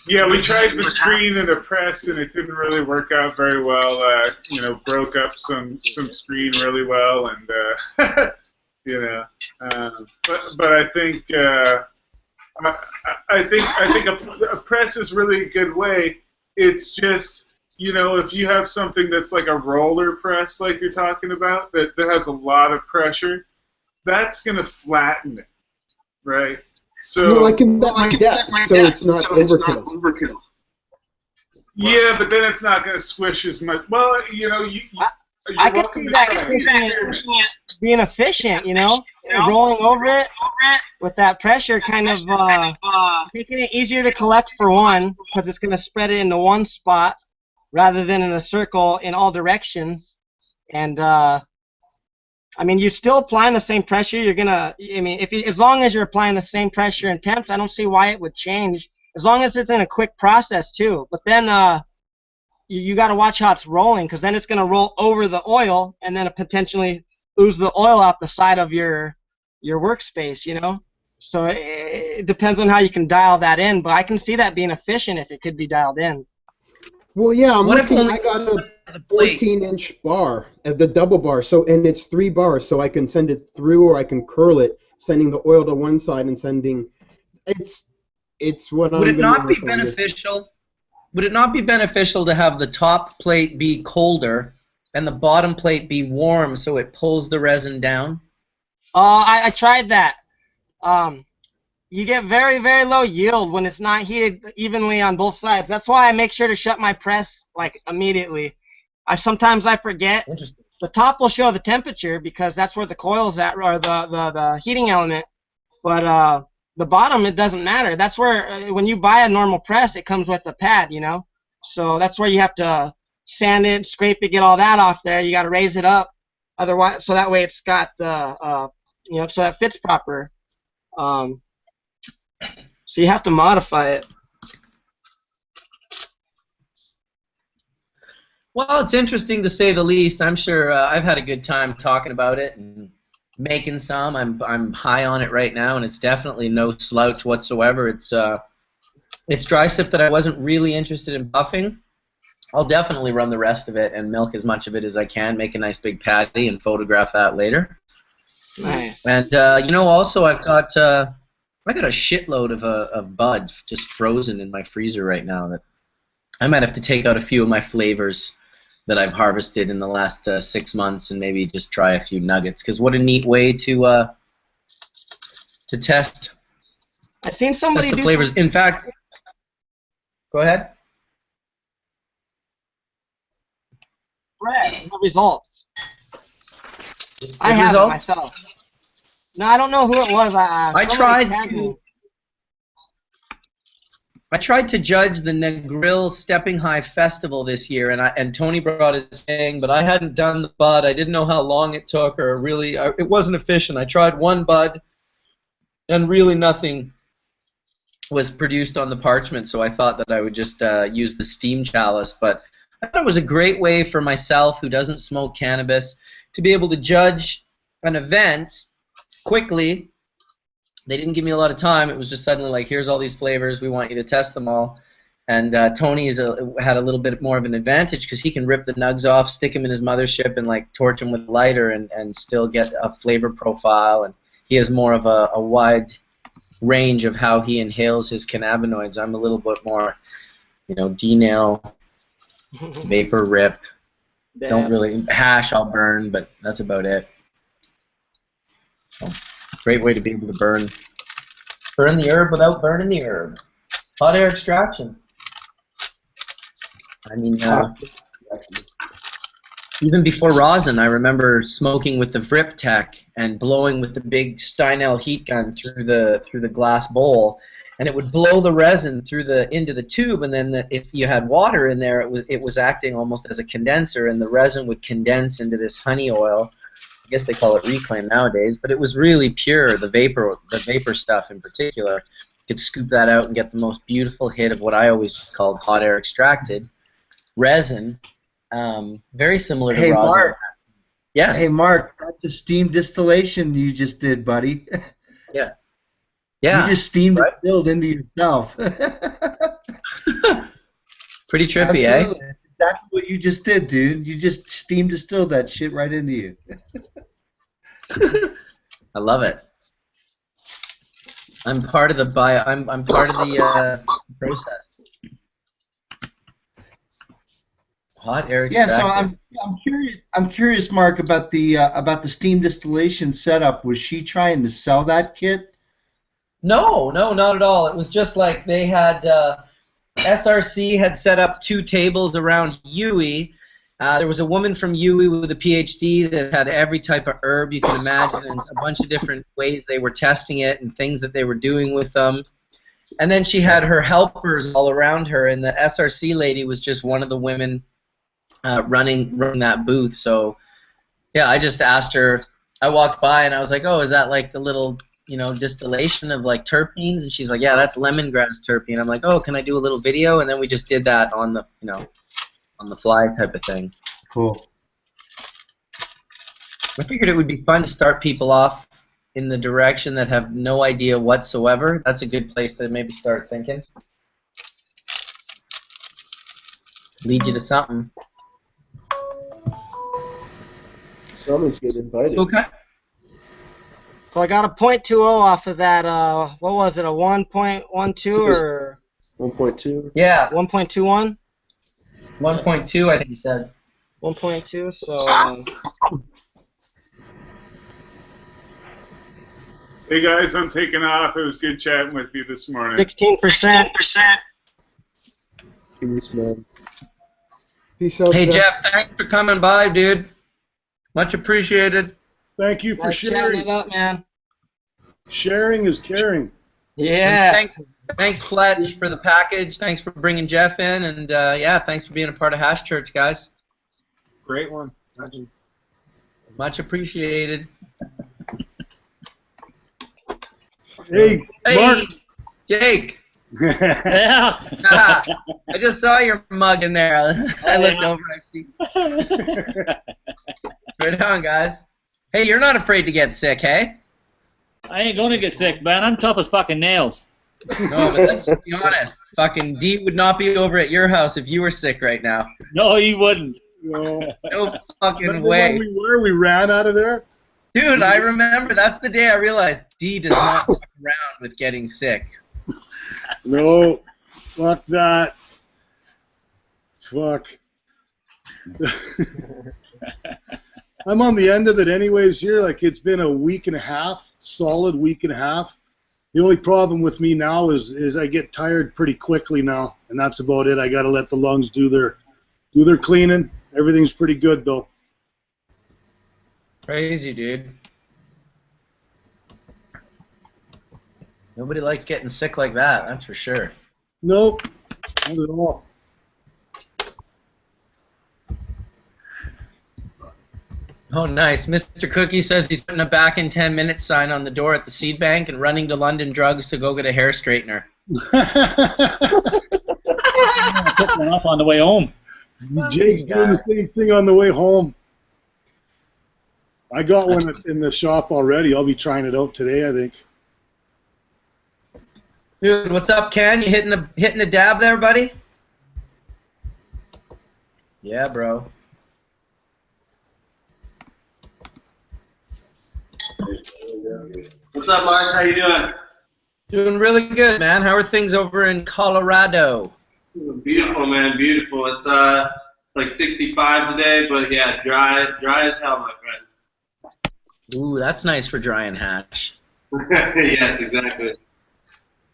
[SPEAKER 8] Yeah, we tried the screen in a press and it didn't really work out very well. Broke up some screen really well, and but I think a press is really a good way. It's just, if you have something that's like a roller press, like you're talking about, that has a lot of pressure, that's going to flatten it, right? So
[SPEAKER 6] well, I can set my depth so it's not overkill.
[SPEAKER 8] Yeah, but then it's not going to squish as much. Well,
[SPEAKER 13] I can see that being efficient, rolling over it with that pressure, kind of making it easier to collect for one, because it's going to spread it into one spot rather than in a circle in all directions. And you're still applying the same pressure. You're gonna, as long as you're applying the same pressure and temps, I don't see why it would change. As long as it's in a quick process too. But then you got to watch how it's rolling, because then it's gonna roll over the oil and then potentially ooze the oil out the side of your workspace. So it depends on how you can dial that in. But I can see that being efficient if it could be dialed in.
[SPEAKER 6] Well, yeah, I got a 14-inch bar, the double bar, and it's 3 bars, so I can send it through or I can curl it, sending the oil to one side and sending. It's what I'm.
[SPEAKER 1] Would it not be beneficial? Would it not be beneficial to have the top plate be colder and the bottom plate be warm so it pulls the resin down?
[SPEAKER 13] I tried that. You get very, very low yield when it's not heated evenly on both sides. That's why I make sure to shut my press immediately. Sometimes I forget. The top will show the temperature because that's where the coil's at, or the heating element. But the bottom, it doesn't matter. That's where, when you buy a normal press, it comes with a pad, So that's where you have to sand it, scrape it, get all that off there. You got to raise it up, otherwise, so that way it's got the, so it fits proper. So you have to modify it.
[SPEAKER 1] Well, it's interesting to say the least. I'm sure I've had a good time talking about it and making some. I'm high on it right now, and it's definitely no slouch whatsoever. It's dry sip that I wasn't really interested in buffing. I'll definitely run the rest of it and milk as much of it as I can, make a nice big patty, and photograph that later.
[SPEAKER 13] Nice.
[SPEAKER 1] And also I got a shitload of bud just frozen in my freezer right now that I might have to take out a few of my flavors that I've harvested in the last 6 months and maybe just try a few nuggets. Because what a neat way to test.
[SPEAKER 13] I've seen somebody
[SPEAKER 1] test the
[SPEAKER 13] do
[SPEAKER 1] flavors. In fact, go ahead.
[SPEAKER 13] Bread. The results. I have it myself. No, I don't know who it was. I
[SPEAKER 1] tried to judge the Negril Stepping High Festival this year, and Tony brought his thing, but I hadn't done the bud. I didn't know how long it took, or really, it wasn't efficient. I tried one bud, and really nothing was produced on the parchment, so I thought that I would just use the steam chalice. But I thought it was a great way for myself, who doesn't smoke cannabis, to be able to judge an event quickly. They didn't give me a lot of time. It was just suddenly like, here's all these flavors. We want you to test them all. And Tony had a little bit more of an advantage because he can rip the nugs off, stick them in his mothership, and like torch them with a lighter and still get a flavor profile. And he has more of a wide range of how he inhales his cannabinoids. I'm a little bit more, denail, vapor, rip. Don't really hash. I'll burn, but that's about it. So, great way to be able to burn the herb without burning the herb. Hot air extraction. I mean, even before rosin, I remember smoking with the Vrip Tech and blowing with the big Steinel heat gun through the glass bowl, and it would blow the resin into the tube, and then if you had water in there, it was acting almost as a condenser, and the resin would condense into this honey oil. I guess they call it reclaim nowadays, but it was really pure. The vapor stuff in particular. You could scoop that out and get the most beautiful hit of what I always called hot air extracted resin. Very similar to rosin.
[SPEAKER 11] Mark.
[SPEAKER 1] Yes.
[SPEAKER 11] Hey, Mark, that's a steam distillation you just did, buddy.
[SPEAKER 1] Yeah. Yeah.
[SPEAKER 11] You just steam distilled into yourself.
[SPEAKER 1] Pretty trippy,
[SPEAKER 11] Absolutely. That's exactly what you just did, dude. You just steam distilled that shit right into you.
[SPEAKER 1] I love it. I'm part of the I'm part of the process. Hot air extracted.
[SPEAKER 11] Yeah, so I'm curious, Mark, about the steam distillation setup. Was she trying to sell that kit?
[SPEAKER 1] No, not at all. It was just like they had SRC had set up 2 tables around UE. There was a woman from UE with a PhD that had every type of herb you can imagine and a bunch of different ways they were testing it and things that they were doing with them. And then she had her helpers all around her, and the SRC lady was just one of the women running that booth. So yeah, I just asked her. I walked by and I was like, "Oh, is that like the little distillation of like terpenes?" And she's like, "Yeah, that's lemongrass terpene." I'm like, "Oh, can I do a little video?" And then we just did that on the on the fly type of thing.
[SPEAKER 11] Cool.
[SPEAKER 1] I figured it would be fun to start people off in the direction that have no idea whatsoever. That's a good place to maybe start thinking. Lead you to something.
[SPEAKER 19] Someone's getting invited.
[SPEAKER 1] Okay.
[SPEAKER 13] So I got a .20 off of that. What was it? A 1.12 or
[SPEAKER 19] 1.2?
[SPEAKER 1] Yeah.
[SPEAKER 13] 1.21.
[SPEAKER 1] 1.2, I think you said.
[SPEAKER 13] 1.2. So.
[SPEAKER 8] Hey guys, I'm taking off. It was good chatting with you this morning.
[SPEAKER 13] 16%.
[SPEAKER 19] Peace, man.
[SPEAKER 6] Peace out.
[SPEAKER 1] Hey Jeff, thanks for coming by, dude. Much appreciated.
[SPEAKER 3] Thank you for
[SPEAKER 13] Nice chatting
[SPEAKER 3] sharing.
[SPEAKER 13] it up, man.
[SPEAKER 3] Sharing is caring.
[SPEAKER 13] Yeah.
[SPEAKER 1] And thanks, Fletch, for the package. Thanks for bringing Jeff in, and yeah, thanks for being a part of Hash Church, guys.
[SPEAKER 8] Great one.
[SPEAKER 1] Much appreciated.
[SPEAKER 3] Hey, Mark.
[SPEAKER 1] Jake.
[SPEAKER 20] Yeah.
[SPEAKER 1] I just saw your mug in there. I looked over. I see. Right on, guys. Hey, you're not afraid to get sick, hey?
[SPEAKER 20] I ain't gonna get sick, man. I'm tough as fucking nails.
[SPEAKER 1] No, but let's be honest. Fucking D would not be over at your house if you were sick right now.
[SPEAKER 20] No, you wouldn't.
[SPEAKER 3] No.
[SPEAKER 1] No fucking
[SPEAKER 3] Remember
[SPEAKER 1] way.
[SPEAKER 3] when we ran out of there?
[SPEAKER 1] Dude, I remember. That's the day I realized D does not fuck around with getting sick.
[SPEAKER 3] No. Fuck that. Fuck. I'm on the end of it anyways here. Like, it's been a week and a half, solid week and a half. The only problem with me now is I get tired pretty quickly now, and that's about it. I got to let the lungs do their cleaning. Everything's pretty good though.
[SPEAKER 1] Crazy, dude. Nobody likes getting sick like that, that's for sure.
[SPEAKER 3] Nope, not at all.
[SPEAKER 1] Oh, nice. Mr. Cookie says he's putting a back in 10 minutes sign on the door at the seed bank and running to London Drugs to go get a hair straightener.
[SPEAKER 20] I took one up on the way home.
[SPEAKER 3] Jake's doing the same thing on the way home. I got one in the shop already. I'll be trying it out today, I think.
[SPEAKER 1] Dude, what's up, Ken? You hitting a dab there, buddy? Yeah, bro.
[SPEAKER 16] What's up, Mark? How you doing?
[SPEAKER 1] Doing really good, man. How are things over in Colorado?
[SPEAKER 16] Beautiful, man. Beautiful. It's like 65 today, but yeah, dry as hell, my friend.
[SPEAKER 1] Ooh, that's nice for dry and hash.
[SPEAKER 16] Yes, exactly.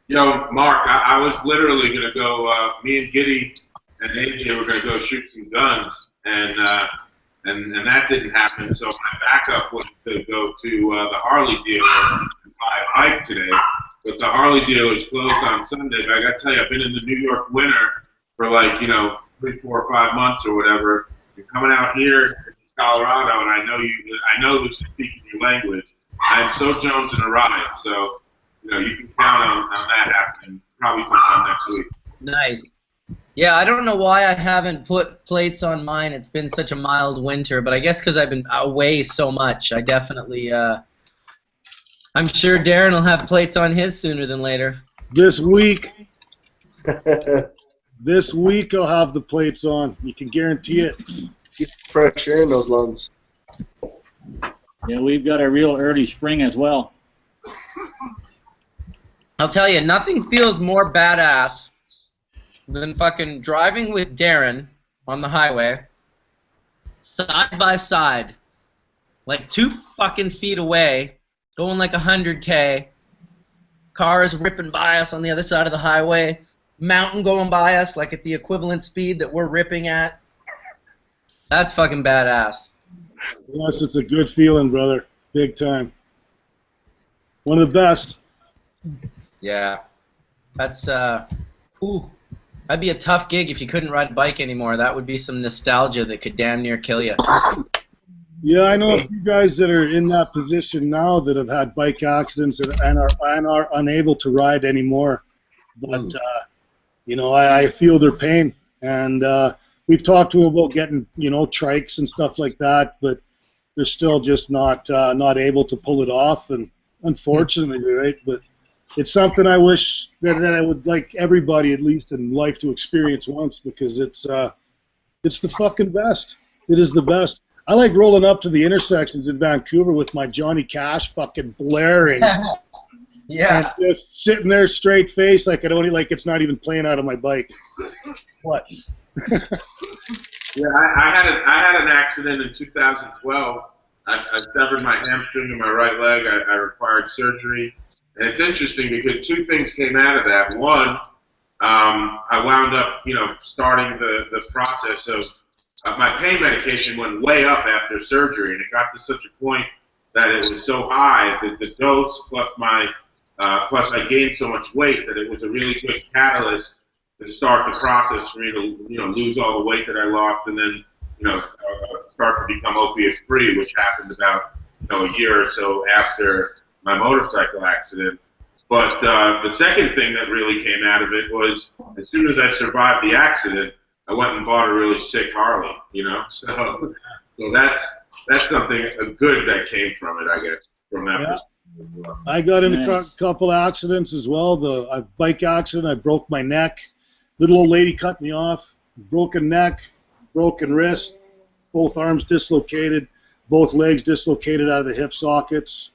[SPEAKER 16] Yo, Mark, I was literally gonna go. Me and Giddy and AJ were gonna go shoot some guns, and that didn't happen. So my backup was to go to the Harley dealer and buy a bike today. But the Harley dealer is closed on Sunday. But I gotta tell you, I've been in the New York winter for like 3, 4, or 5 months or whatever. You're coming out here to Colorado, and I know this is speaking your language. I am so jonesing to ride, so you can count on that happening probably sometime next week.
[SPEAKER 1] Nice. Yeah, I don't know why I haven't put plates on mine. It's been such a mild winter, but I guess because I've been away so much, I definitely. I'm sure Darrin will have plates on his sooner than later.
[SPEAKER 3] This week. This week I'll have the plates on. You can guarantee it.
[SPEAKER 19] Keep fresh air in those lungs.
[SPEAKER 20] Yeah, we've got a real early spring as well.
[SPEAKER 1] I'll tell you, nothing feels more badass than fucking driving with Darrin on the highway, side by side, like 2 fucking feet away, going like 100K. Cars ripping by us on the other side of the highway. Mountain going by us like at the equivalent speed that we're ripping at. That's fucking badass.
[SPEAKER 3] Yes, it's a good feeling, brother. Big time. One of the best.
[SPEAKER 1] Yeah. That's, ooh. That'd be a tough gig if you couldn't ride a bike anymore. That would be some nostalgia that could damn near kill you.
[SPEAKER 3] Yeah, I know a few guys that are in that position now that have had bike accidents and are unable to ride anymore. But, I feel their pain. And we've talked to them about getting, trikes and stuff like that, but they're still just not able to pull it off. And unfortunately, right? But it's something I wish that I would like everybody, at least in life, to experience once, because it's the fucking best. It is the best. I like rolling up to the intersections in Vancouver with my Johnny Cash fucking blaring.
[SPEAKER 1] Yeah.
[SPEAKER 3] And just sitting there straight face like it's not even playing out of my bike.
[SPEAKER 1] What?
[SPEAKER 14] Yeah, I had an accident in 2012. I severed my hamstring in my right leg. I required surgery. And it's interesting because 2 things came out of that. One, I wound up, starting the process of my pain medication went way up after surgery, and it got to such a point that it was so high that the dose plus I gained so much weight that it was a really good catalyst to start the process for me to lose all the weight that I lost, and then start to become opiate free, which happened about a year or so after my motorcycle accident. But the second thing that really came out of it was, as soon as I survived the accident, I went and bought a really sick Harley, So that's something good that came from it, I guess, from that perspective.
[SPEAKER 3] I got in a couple accidents as well. A bike accident, I broke my neck. Little old lady cut me off. Broken neck, broken wrist, both arms dislocated, both legs dislocated out of the hip sockets.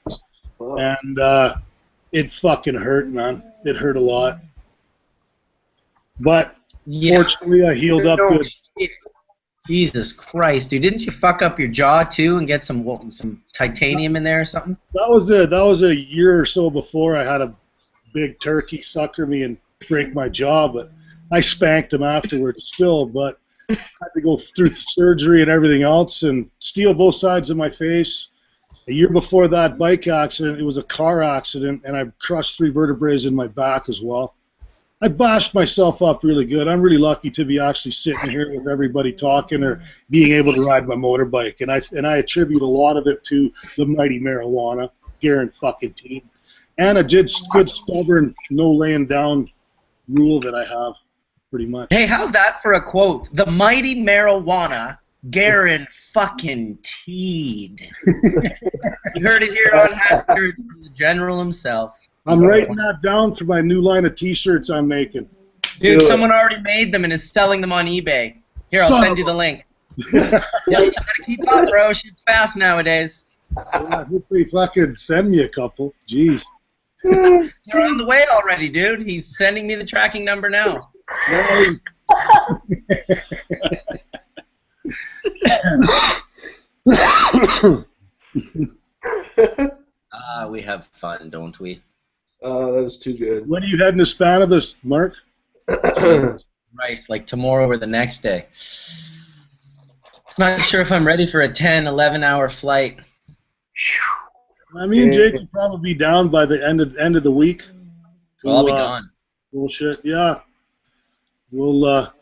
[SPEAKER 3] Wow. And it fucking hurt, man. It hurt a lot. But fortunately, I healed up good.
[SPEAKER 1] Jesus Christ, dude! Didn't you fuck up your jaw too and get some titanium in there or something?
[SPEAKER 3] That was it. That was a year or so before I had a big turkey sucker me and break my jaw, but I spanked him afterwards still. But I had to go through surgery and everything else and steel both sides of my face. A year before that bike accident, it was a car accident, and I crushed 3 vertebrae in my back as well. I bashed myself up really good. I'm really lucky to be actually sitting here with everybody talking or being able to ride my motorbike, and I attribute a lot of it to the mighty marijuana, guarantee, and a good stubborn no laying down rule that I have, pretty much.
[SPEAKER 1] Hey, how's that for a quote? The mighty marijuana, guaranteed. You heard it here on Hashtag from the General himself.
[SPEAKER 3] I'm writing that down for my new line of T-shirts I'm making.
[SPEAKER 1] Dude, someone already made them and is selling them on eBay. Here, I'll send you the link. Yeah, you gotta keep up, bro. Shit's fast nowadays.
[SPEAKER 3] Yeah, hopefully fucking send me a couple. Jeez.
[SPEAKER 1] You're on the way already, dude. He's sending me the tracking number now.
[SPEAKER 3] Nice.
[SPEAKER 1] We have fun, don't we?
[SPEAKER 19] That's too good.
[SPEAKER 3] When are you heading to Spanibus, Mark?
[SPEAKER 1] Christ, like tomorrow or the next day. Not sure if I'm ready for a 10, 11-hour flight.
[SPEAKER 3] Me and Jake will probably be down by the end of the week.
[SPEAKER 1] Well, I'll be gone.
[SPEAKER 3] Bullshit, yeah. We're gonna.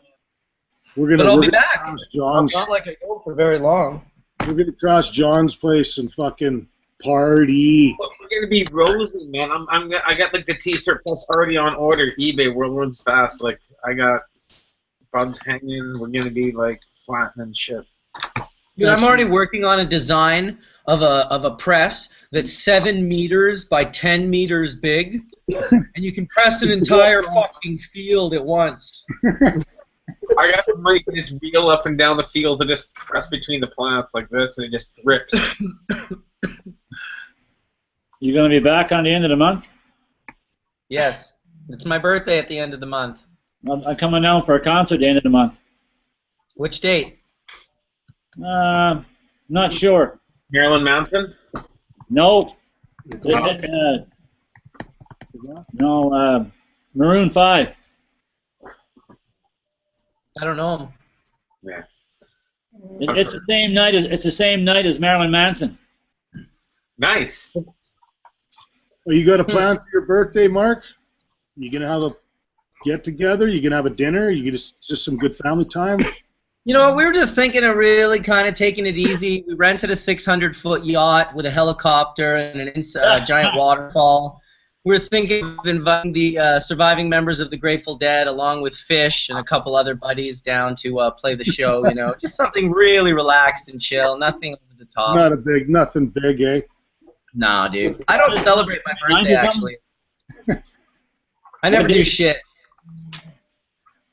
[SPEAKER 1] But I'll be
[SPEAKER 3] gonna
[SPEAKER 1] back.
[SPEAKER 3] cross John's.
[SPEAKER 10] It's not like I go for very long.
[SPEAKER 3] We're gonna cross John's place and fucking party.
[SPEAKER 2] We're gonna be Rosie, man. I got like the T-shirt plus already on order. eBay World Runs Fast. Like I got buds hanging. We're gonna be like flattening shit.
[SPEAKER 1] Dude, I'm already working on a design of a press that's 7 meters by 10 meters big, and you can press an entire fucking field at once.
[SPEAKER 2] I got to make this reel up and down the field to just press between the plants like this, and it just rips.
[SPEAKER 20] You gonna be back on the end of the month?
[SPEAKER 1] Yes, it's my birthday at the end of the month.
[SPEAKER 20] I'm coming down for a concert at the end of the month.
[SPEAKER 1] Which date?
[SPEAKER 20] Not sure.
[SPEAKER 2] Marilyn Manson?
[SPEAKER 20] No. Maroon 5.
[SPEAKER 1] I don't know him.
[SPEAKER 2] Yeah.
[SPEAKER 20] It's the same night as Marilyn Manson.
[SPEAKER 2] Nice.
[SPEAKER 3] Well, you got a plan for your birthday, Mark? You gonna have a get together? You gonna have a dinner? You just some good family time?
[SPEAKER 1] You know what, we were just thinking of really kind of taking it easy. We rented a 600-foot yacht with a helicopter and a giant waterfall. We were thinking of inviting the surviving members of the Grateful Dead along with Fish and a couple other buddies down to play the show, you know. Just something really relaxed and chill, nothing over the top.
[SPEAKER 3] Nothing big, eh?
[SPEAKER 1] Nah, dude. I don't celebrate my birthday, actually. I never do shit.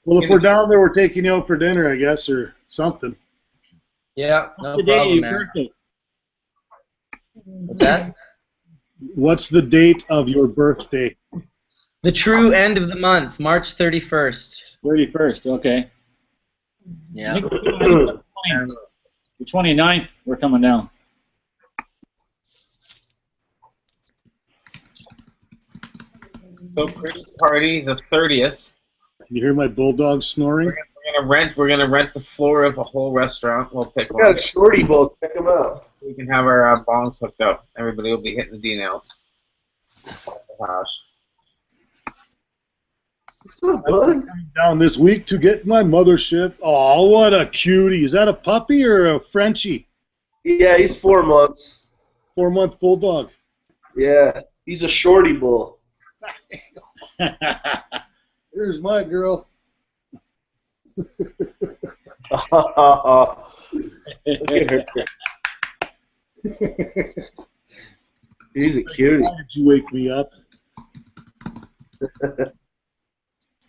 [SPEAKER 3] Well, if we're down there, we're taking you out for dinner, I guess, or something.
[SPEAKER 1] Yeah, no problem, man. What's that?
[SPEAKER 3] What's the date of your birthday?
[SPEAKER 1] The true end of the month, March 31st.
[SPEAKER 20] 31st, okay.
[SPEAKER 1] Yeah.
[SPEAKER 20] The 29th, we're coming down.
[SPEAKER 2] So pretty party the 30th.
[SPEAKER 3] Can you hear my bulldog snoring?
[SPEAKER 2] We're gonna rent the floor of a whole restaurant. We'll pick one.
[SPEAKER 19] We got a shorty bowl. Check them out.
[SPEAKER 2] We can have our bongs hooked up. Everybody will be hitting the D-nails. Gosh.
[SPEAKER 3] I'm coming down this week to get my mothership. Oh, what a cutie. Is that a puppy or a Frenchie?
[SPEAKER 19] Yeah, he's 4 months.
[SPEAKER 3] 4-month bulldog.
[SPEAKER 19] Yeah, he's a shorty bull.
[SPEAKER 3] Here's my girl.
[SPEAKER 19] Look at her. He's a cutie.
[SPEAKER 3] Why did you wake me up?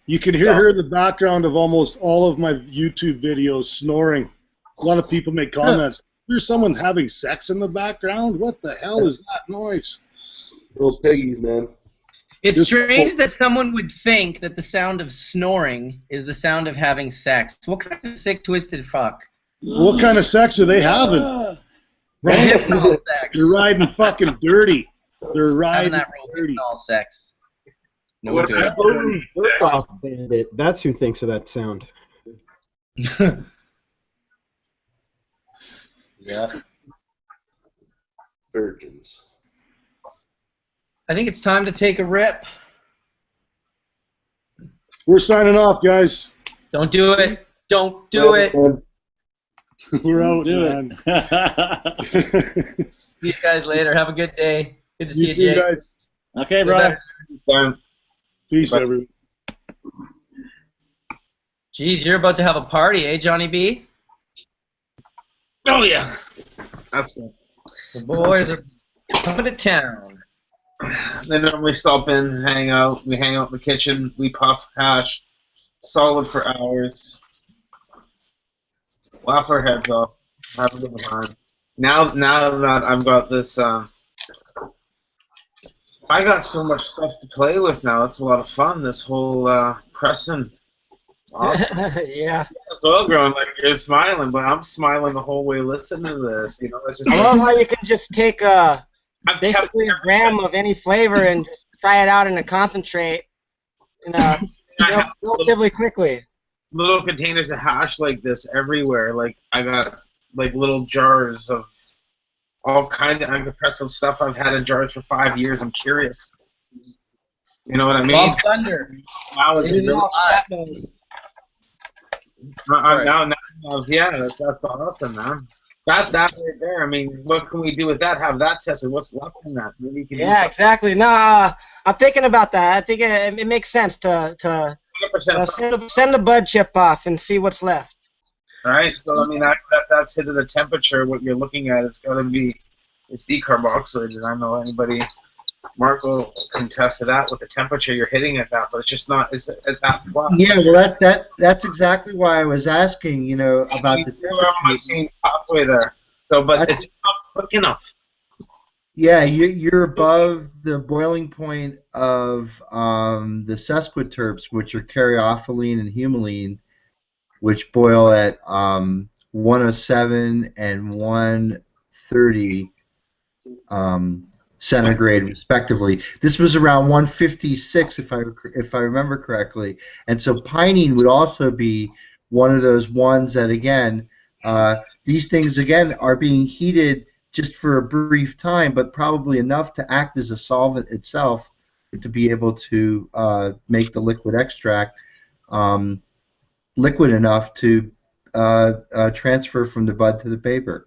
[SPEAKER 3] You can hear her in the background of almost all of my YouTube videos snoring. A lot of people make comments. There's someone having sex in the background? What the hell is that noise?
[SPEAKER 19] Little piggies, man.
[SPEAKER 1] It's strange that someone would think that the sound of snoring is the sound of having sex. What kind of sick, twisted fuck?
[SPEAKER 3] What kind of sex are they having?
[SPEAKER 1] Rohypnol sex.
[SPEAKER 3] They're riding fucking dirty. They're riding
[SPEAKER 1] that
[SPEAKER 3] dirty.
[SPEAKER 1] rohypnol sex. No
[SPEAKER 6] What
[SPEAKER 1] good.
[SPEAKER 6] Off bandit. That's who thinks of that sound.
[SPEAKER 1] Yeah.
[SPEAKER 19] Virgins.
[SPEAKER 1] I think it's time to take a rip.
[SPEAKER 3] We're signing off, guys.
[SPEAKER 1] Don't do it. Don't do it.
[SPEAKER 3] We're out,
[SPEAKER 20] Do
[SPEAKER 3] man.
[SPEAKER 1] See you guys later. Have a good day. Good to see you,
[SPEAKER 3] too,
[SPEAKER 1] Jake.
[SPEAKER 3] guys.
[SPEAKER 20] Okay, brother.
[SPEAKER 3] Peace, everyone.
[SPEAKER 1] Jeez, you're about to have a party, eh, Johnny B?
[SPEAKER 2] Oh, yeah. That's good.
[SPEAKER 1] The boys are coming to town.
[SPEAKER 2] They normally stop in, hang out. We hang out in the kitchen. We puff hash, solid for hours. Laugh our heads off. Have a good time. Now that I've got this, I got so much stuff to play with now. It's a lot of fun. This whole pressing. It's awesome.
[SPEAKER 13] Yeah.
[SPEAKER 2] Soil growing, like you're smiling, but I'm smiling the whole way listening to this. You know, it's just.
[SPEAKER 13] I love how you can just take basically a gram of any flavor and just try it out in a concentrate, relatively quickly.
[SPEAKER 2] Little containers of hash like this everywhere. Like I got like little jars of all kind of unprocessed stuff I've had in jars for 5 years. I'm curious. You know what I mean?
[SPEAKER 1] Bob Thunder.
[SPEAKER 2] Wow, it's
[SPEAKER 1] He's
[SPEAKER 2] really
[SPEAKER 1] hot.
[SPEAKER 2] now, yeah, that's awesome, man. That right there. I mean, what can we do with that? Have that tested? What's left in that? Maybe you can do
[SPEAKER 13] Yeah,
[SPEAKER 2] something.
[SPEAKER 13] exactly. No, I'm thinking about that. I think it makes sense to send a bud chip off and see what's left.
[SPEAKER 2] All right. So I mean, that's hitting the temperature. What you're looking at, it's got to be, it's decarboxylated. I don't know anybody. Marco can attest to that with the temperature you're hitting at that, but it's just not. It's at that flush.
[SPEAKER 11] Yeah, well, that's exactly why I was asking, about the
[SPEAKER 2] temperature. Seeing halfway there. So, but it's not quick enough.
[SPEAKER 11] Yeah, you're above the boiling point of the sesquiterps, which are caryophyllene and humulene, which boil at 107 and 130 centigrade, respectively. This was around 156, if I remember correctly. And so pining would also be one of those ones that, again, these things again are being heated just for a brief time, but probably enough to act as a solvent itself to be able to make the liquid extract liquid enough to transfer from the bud to the paper.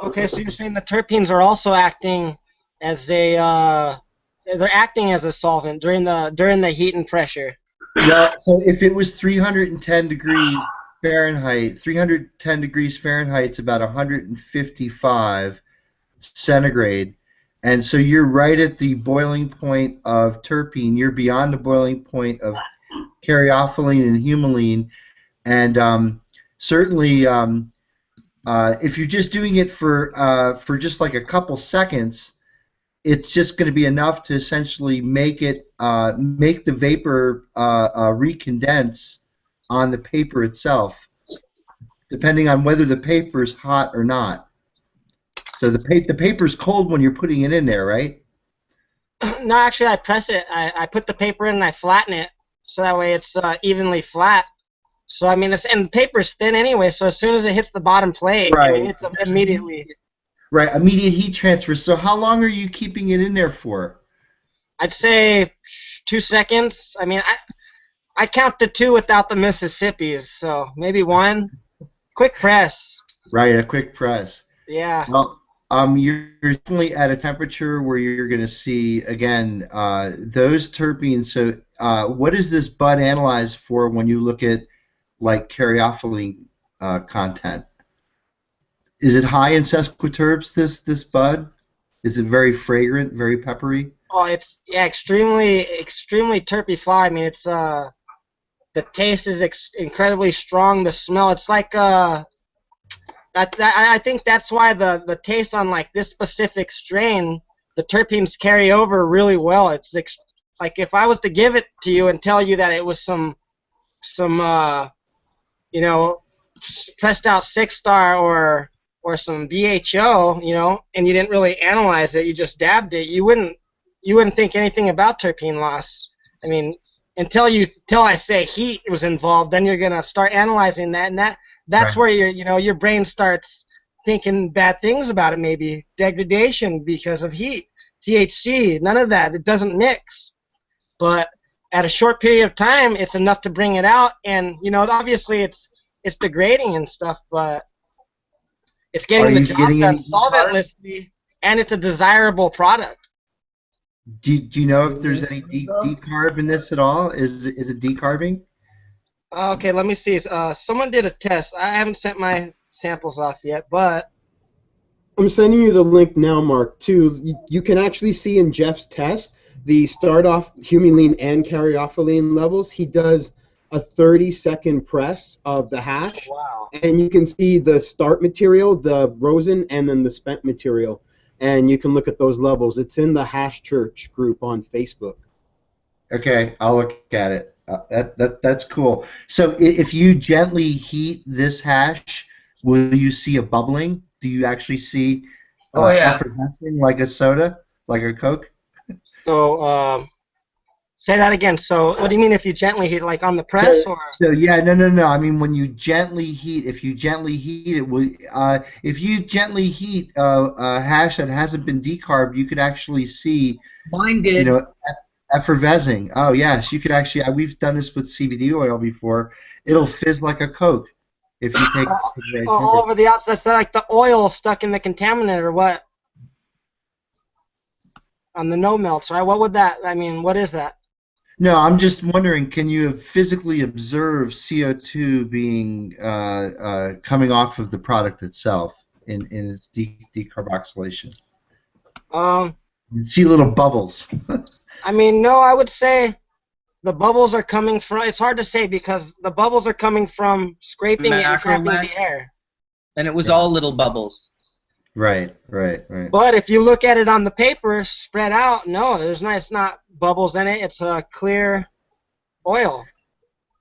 [SPEAKER 13] Okay, so you're saying the terpenes are also acting as they're acting as a solvent during the heat and pressure.
[SPEAKER 11] Well, so if it was 310 degrees Fahrenheit, 310 degrees Fahrenheit is about 155 centigrade, and so you're right at the boiling point of terpene. You're beyond the boiling point of caryophyllene and humulene, and certainly if you're just doing it for just like a couple seconds, it's just going to be enough to essentially make it make the vapor recondense on the paper itself, depending on whether the paper is hot or not. So the paper's cold when you're putting it in there, right?
[SPEAKER 13] No, actually, I press it. I put the paper in and I flatten it, so that way it's evenly flat. So I mean, and the paper's thin anyway. So as soon as it hits the bottom plate,
[SPEAKER 11] right.
[SPEAKER 13] I mean, it's immediately.
[SPEAKER 11] Right, immediate heat transfer. So how long are you keeping it in there for?
[SPEAKER 13] I'd say 2 seconds. I mean, I count to 2 without the Mississippis, so maybe 1. Quick press.
[SPEAKER 11] Right, a quick press.
[SPEAKER 13] Yeah.
[SPEAKER 11] Well, you're definitely at a temperature where you're going to see, again, those terpenes. So what is this bud analyzed for when you look at, like, caryophyllene content? Is it high in sesquiterps, this bud? Is it very fragrant, very peppery?
[SPEAKER 13] Oh, it's extremely terpy-fly. I mean, it's the taste is incredibly strong. The smell, it's like I think that's why the taste on like this specific strain, the terpenes carry over really well. It's like if I was to give it to you and tell you that it was some pressed out 6-star or some BHO, and you didn't really analyze it, you just dabbed it, you wouldn't think anything about terpene loss. I mean, until I say heat was involved, then you're gonna start analyzing that, and that's
[SPEAKER 11] right.
[SPEAKER 13] where your brain starts thinking bad things about it, maybe degradation because of heat, THC, none of that. It doesn't mix, but at a short period of time, it's enough to bring it out, and obviously it's degrading and stuff, but it's getting the job done solventlessly, and it's a desirable product.
[SPEAKER 11] Do you know if there's any decarb in this at all? Is it decarbing?
[SPEAKER 13] Okay, let me see. Someone did a test. I haven't sent my samples off yet, but
[SPEAKER 6] I'm sending you the link now, Mark, too. You can actually see in Jeff's test the start-off humulene and caryophyllene levels. He does a 30-second press of the hash, and you can see the start material, the rosin, and then the spent material. And you can look at those levels. It's in the Hash Church group on Facebook.
[SPEAKER 11] Okay, I'll look at it. That's cool. So if you gently heat this hash, will you see a bubbling? Do you actually see effervescing like a soda, like a Coke?
[SPEAKER 13] So, say that again. So, what do you mean if you gently heat, like on the press, or?
[SPEAKER 11] So yeah, no. I mean, when you gently heat, if you gently heat it, if you gently heat a hash that hasn't been decarbed, you could actually see.
[SPEAKER 1] Mine did.
[SPEAKER 11] You know, effervescing. Oh yes, you could actually. We've done this with CBD oil before. It'll fizz like a Coke if you take.
[SPEAKER 13] All over the outside, so like the oil stuck in the contaminant, or what? On the no melts, right? What would that? I mean, what is that?
[SPEAKER 11] No, I'm just wondering, can you physically observe CO2 being coming off of the product itself in its decarboxylation? You see little bubbles.
[SPEAKER 13] I mean, no, I would say the bubbles are coming from. It's hard to say because the bubbles are coming from scraping it and trapping the air.
[SPEAKER 1] And it was all little bubbles.
[SPEAKER 11] Right.
[SPEAKER 13] But if you look at it on the paper spread out, no, it's not bubbles in it. It's a clear oil.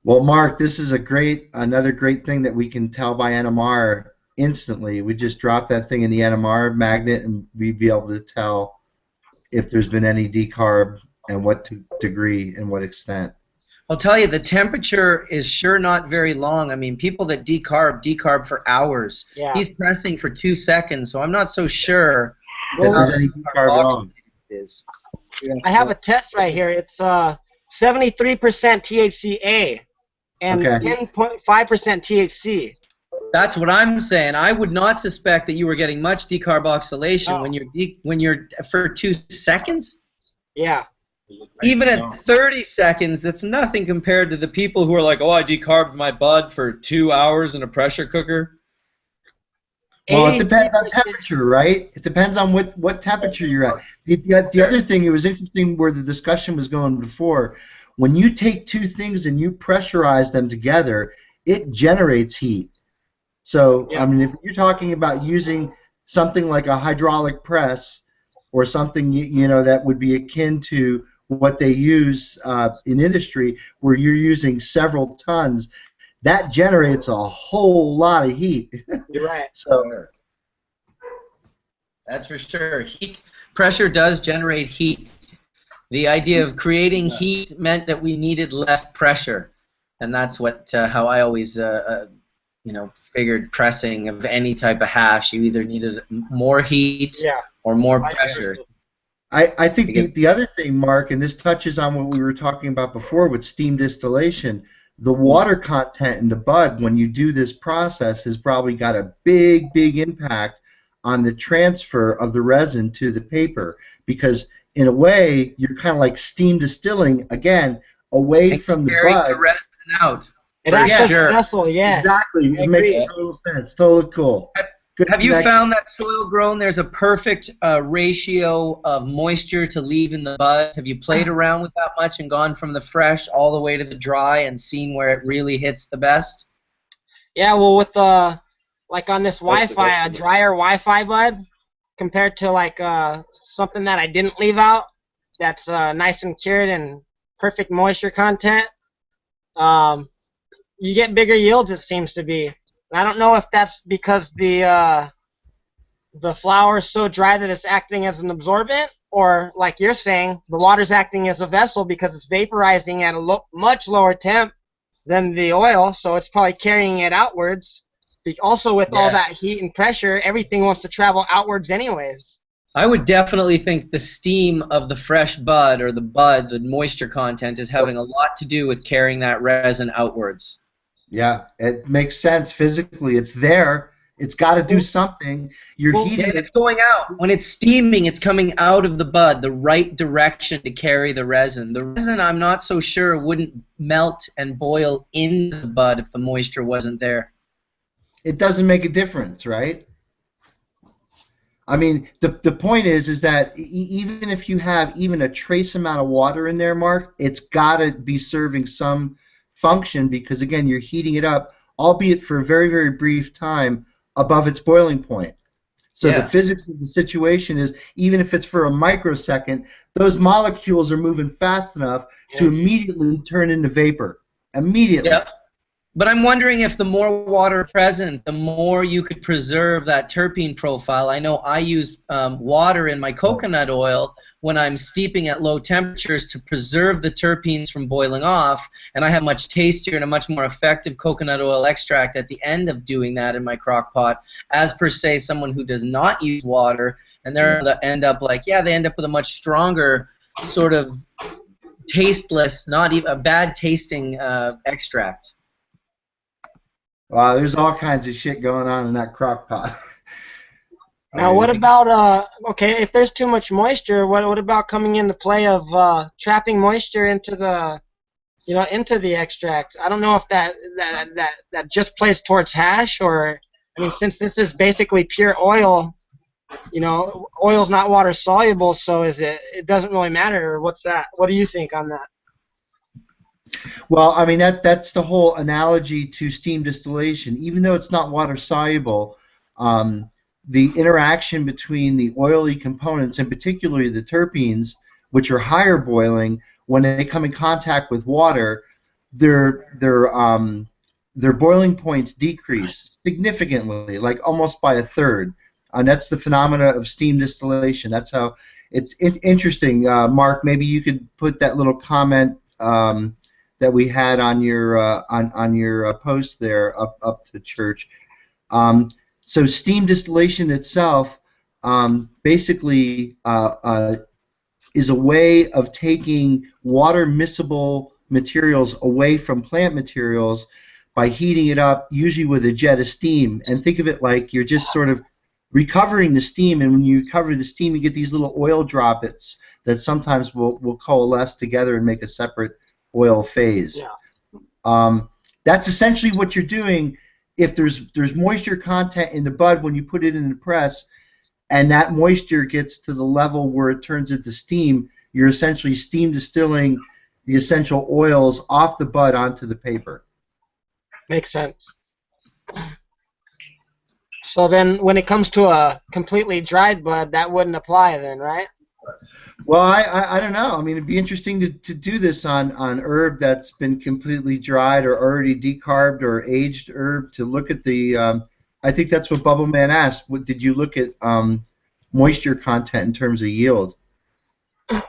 [SPEAKER 11] Well, Mark, this is another great thing that we can tell by NMR instantly. We just drop that thing in the NMR magnet, and we'd be able to tell if there's been any decarb and what degree and what extent.
[SPEAKER 1] I'll tell you, the temperature is sure not very long. I mean, people that decarb for hours.
[SPEAKER 13] Yeah.
[SPEAKER 1] He's pressing for 2 seconds, so I'm not so sure
[SPEAKER 11] that there's any decarb at all.
[SPEAKER 13] I have a test right here. It's 73% THCA and 10.5% THC.
[SPEAKER 1] That's what I'm saying. I would not suspect that you were getting much decarboxylation when you're for 2 seconds.
[SPEAKER 13] Yeah.
[SPEAKER 1] Even at 30 seconds, that's nothing compared to the people who are like, oh, I decarbed my bud for 2 hours in a pressure cooker.
[SPEAKER 11] Well, it depends on temperature, right? It depends on what temperature you're at. The other thing, it was interesting where the discussion was going before. When you take two things and you pressurize them together, it generates heat. So, I mean, if you're talking about using something like a hydraulic press or something that would be akin to what they use in industry, where you're using several tons, that generates a whole lot of heat.
[SPEAKER 13] You're right.
[SPEAKER 11] So
[SPEAKER 1] that's for sure. Pressure does generate heat. The idea of creating heat meant that we needed less pressure, and that's what how I always figured pressing of any type of hash. You either needed more heat or more pressure.
[SPEAKER 11] I think the other thing, Mark, and this touches on what we were talking about before with steam distillation, the water content in the bud when you do this process has probably got a big impact on the transfer of the resin to the paper, because in a way you're kind of like steam distilling again away from the bud.
[SPEAKER 1] The resin out.
[SPEAKER 13] It acts as a vessel, yes.
[SPEAKER 11] Exactly. It makes total sense. Totally cool.
[SPEAKER 1] Have you found that soil grown there's a perfect ratio of moisture to leave in the buds? Have you played around with that much and gone from the fresh all the way to the dry and seen where it really hits the best?
[SPEAKER 13] Yeah, well, with like on this Wi-Fi, a drier Wi-Fi bud compared to like something that I didn't leave out that's nice and cured and perfect moisture content, you get bigger yields, it seems to be. I don't know if that's because the flour is so dry that it's acting as an absorbent, or like you're saying, the water's acting as a vessel because it's vaporizing at a much lower temp than the oil, so it's probably carrying it outwards. Also, with all that heat and pressure, everything wants to travel outwards anyways.
[SPEAKER 1] I would definitely think the steam of the fresh bud, or the moisture content, is having a lot to do with carrying that resin outwards.
[SPEAKER 11] Yeah, it makes sense physically. It's there. It's got to do something. You're heating it.
[SPEAKER 1] It's going out. When it's steaming, it's coming out of the bud, the right direction to carry the resin. The resin, I'm not so sure, wouldn't melt and boil in the bud if the moisture wasn't there.
[SPEAKER 11] It doesn't make a difference, right? I mean, the point is that even if you have even a trace amount of water in there, Mark, it's got to be serving some function because, again, you're heating it up, albeit for a very, very brief time, above its boiling point. So the physics of the situation is, even if it's for a microsecond, those molecules are moving fast enough to immediately turn into vapor. Immediately.
[SPEAKER 1] Yeah. But I'm wondering if the more water present, the more you could preserve that terpene profile. I know I use water in my coconut oil when I'm steeping at low temperatures to preserve the terpenes from boiling off, and I have much tastier and a much more effective coconut oil extract at the end of doing that in my crock pot, as per se someone who does not use water, and they end up like, they end up with a much stronger sort of tasteless, not even a bad tasting extract.
[SPEAKER 11] Wow, there's all kinds of shit going on in that crock pot.
[SPEAKER 13] Now, what about okay? If there's too much moisture, what about coming into play of trapping moisture into the, into the extract? I don't know if that just plays towards hash, or I mean, since this is basically pure oil, oil's not water soluble, so it doesn't really matter. What's that? What do you think on that?
[SPEAKER 11] Well, I mean, that's the whole analogy to steam distillation. Even though it's not water soluble, the interaction between the oily components, and particularly the terpenes, which are higher boiling, when they come in contact with water, their boiling points decrease significantly, like almost by a third. And that's the phenomena of steam distillation. That's how it's interesting. Mark, maybe you could put that little comment that we had on your post there up to church. So steam distillation itself basically is a way of taking water miscible materials away from plant materials by heating it up, usually with a jet of steam. And think of it like you're just sort of recovering the steam, and when you recover the steam, you get these little oil droplets that sometimes will coalesce together and make a separate oil phase. Yeah. That's essentially what you're doing. If there's moisture content in the bud when you put it in the press, and that moisture gets to the level where it turns into steam, you're essentially steam distilling the essential oils off the bud onto the paper.
[SPEAKER 13] Makes sense. So then when it comes to a completely dried bud, that wouldn't apply then, right?
[SPEAKER 11] Well, I don't know. I mean, it'd be interesting to do this on herb that's been completely dried or already decarbed or aged herb, to look at the I think that's what Bubbleman asked. What did you look at moisture content in terms of yield?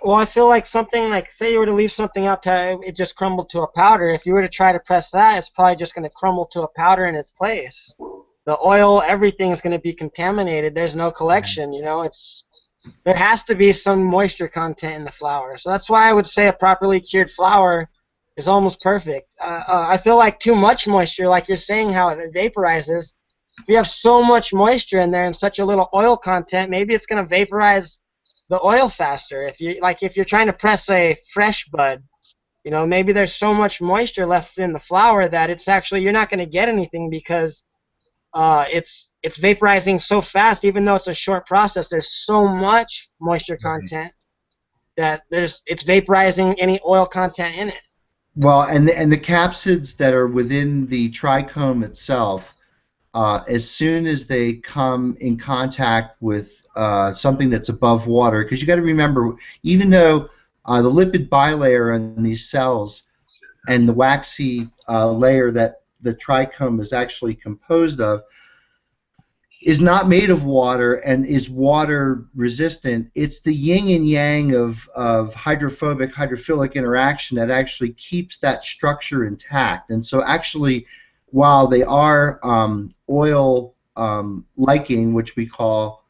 [SPEAKER 13] Well, I feel like something like, say you were to leave something out to it just crumbled to a powder. If you were to try to press that, it's probably just going to crumble to a powder in its place. The oil, everything is going to be contaminated. There's no collection, there has to be some moisture content in the flour. So that's why I would say a properly cured flour is almost perfect. I feel like too much moisture, like you're saying how it vaporizes, if you have so much moisture in there and such a little oil content, maybe it's going to vaporize the oil faster. If you're trying to press a fresh bud, maybe there's so much moisture left in the flour that it's actually, you're not going to get anything because it's vaporizing so fast. Even though it's a short process, there's so much moisture content that it's vaporizing any oil content in it.
[SPEAKER 11] Well, and the capsids that are within the trichome itself, as soon as they come in contact with something that's above water, because you got to remember, even though the lipid bilayer in these cells and the waxy layer that the trichome is actually composed of is not made of water and is water resistant. It's the yin and yang of hydrophobic hydrophilic interaction that actually keeps that structure intact. And so actually, while they are oil liking, which we call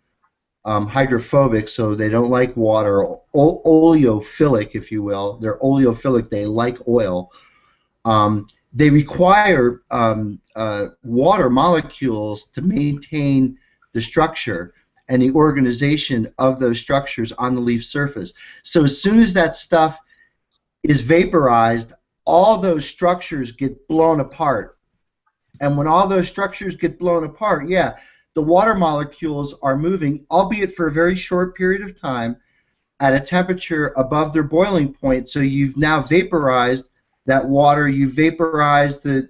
[SPEAKER 11] hydrophobic, so they don't like water, oleophilic, if you will. They're oleophilic, they like oil. They require water molecules to maintain the structure and the organization of those structures on the leaf surface. So as soon as that stuff is vaporized, all those structures get blown apart. And when all those structures get blown apart, the water molecules are moving, albeit for a very short period of time, at a temperature above their boiling point. So you've now vaporized that water. You've vaporized those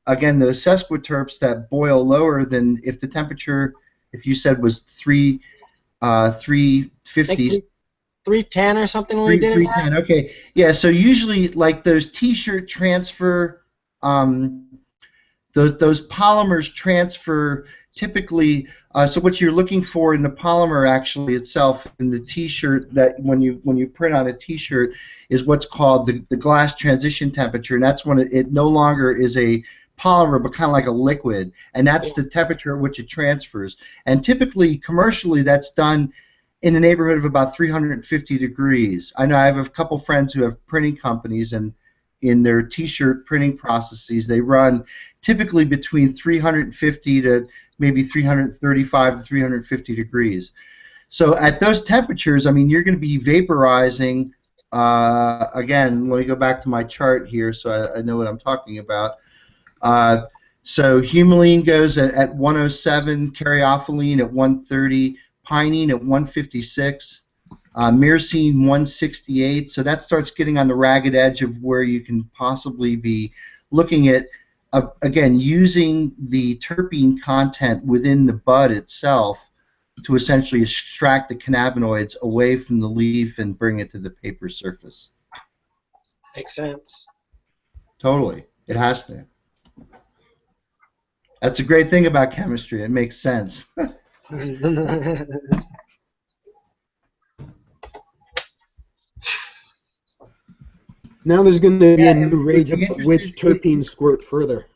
[SPEAKER 11] sesquiterps that boil lower than if the temperature, if you said, was 350.
[SPEAKER 13] 310 or something when we did it.
[SPEAKER 11] 310. Okay. Yeah. So usually, like those T-shirt transfer, those polymers transfer typically. So what you're looking for in the polymer actually itself in the T-shirt, that when you print on a T-shirt, is what's called the glass transition temperature, and that's when it no longer is a polymer but kind of like a liquid, and that's the temperature at which it transfers. And typically, commercially, that's done in the neighborhood of about 350 degrees. I know I have a couple friends who have printing companies, and in their T-shirt printing processes, they run typically between 350 to maybe 335 to 350 degrees. So at those temperatures, I mean, you're going to be vaporizing. Again, let me go back to my chart here so I know what I'm talking about. So humulene goes at 107, caryophyllene at 130, pinene at 156, myrcene 168. So that starts getting on the ragged edge of where you can possibly be looking at, again, using the terpene content within the bud itself to essentially extract the cannabinoids away from the leaf and bring it to the paper surface.
[SPEAKER 13] Makes sense.
[SPEAKER 11] Totally. It has to. That's a great thing about chemistry. It makes sense.
[SPEAKER 6] Now there's going to be a new rage of which terpenes squirt further.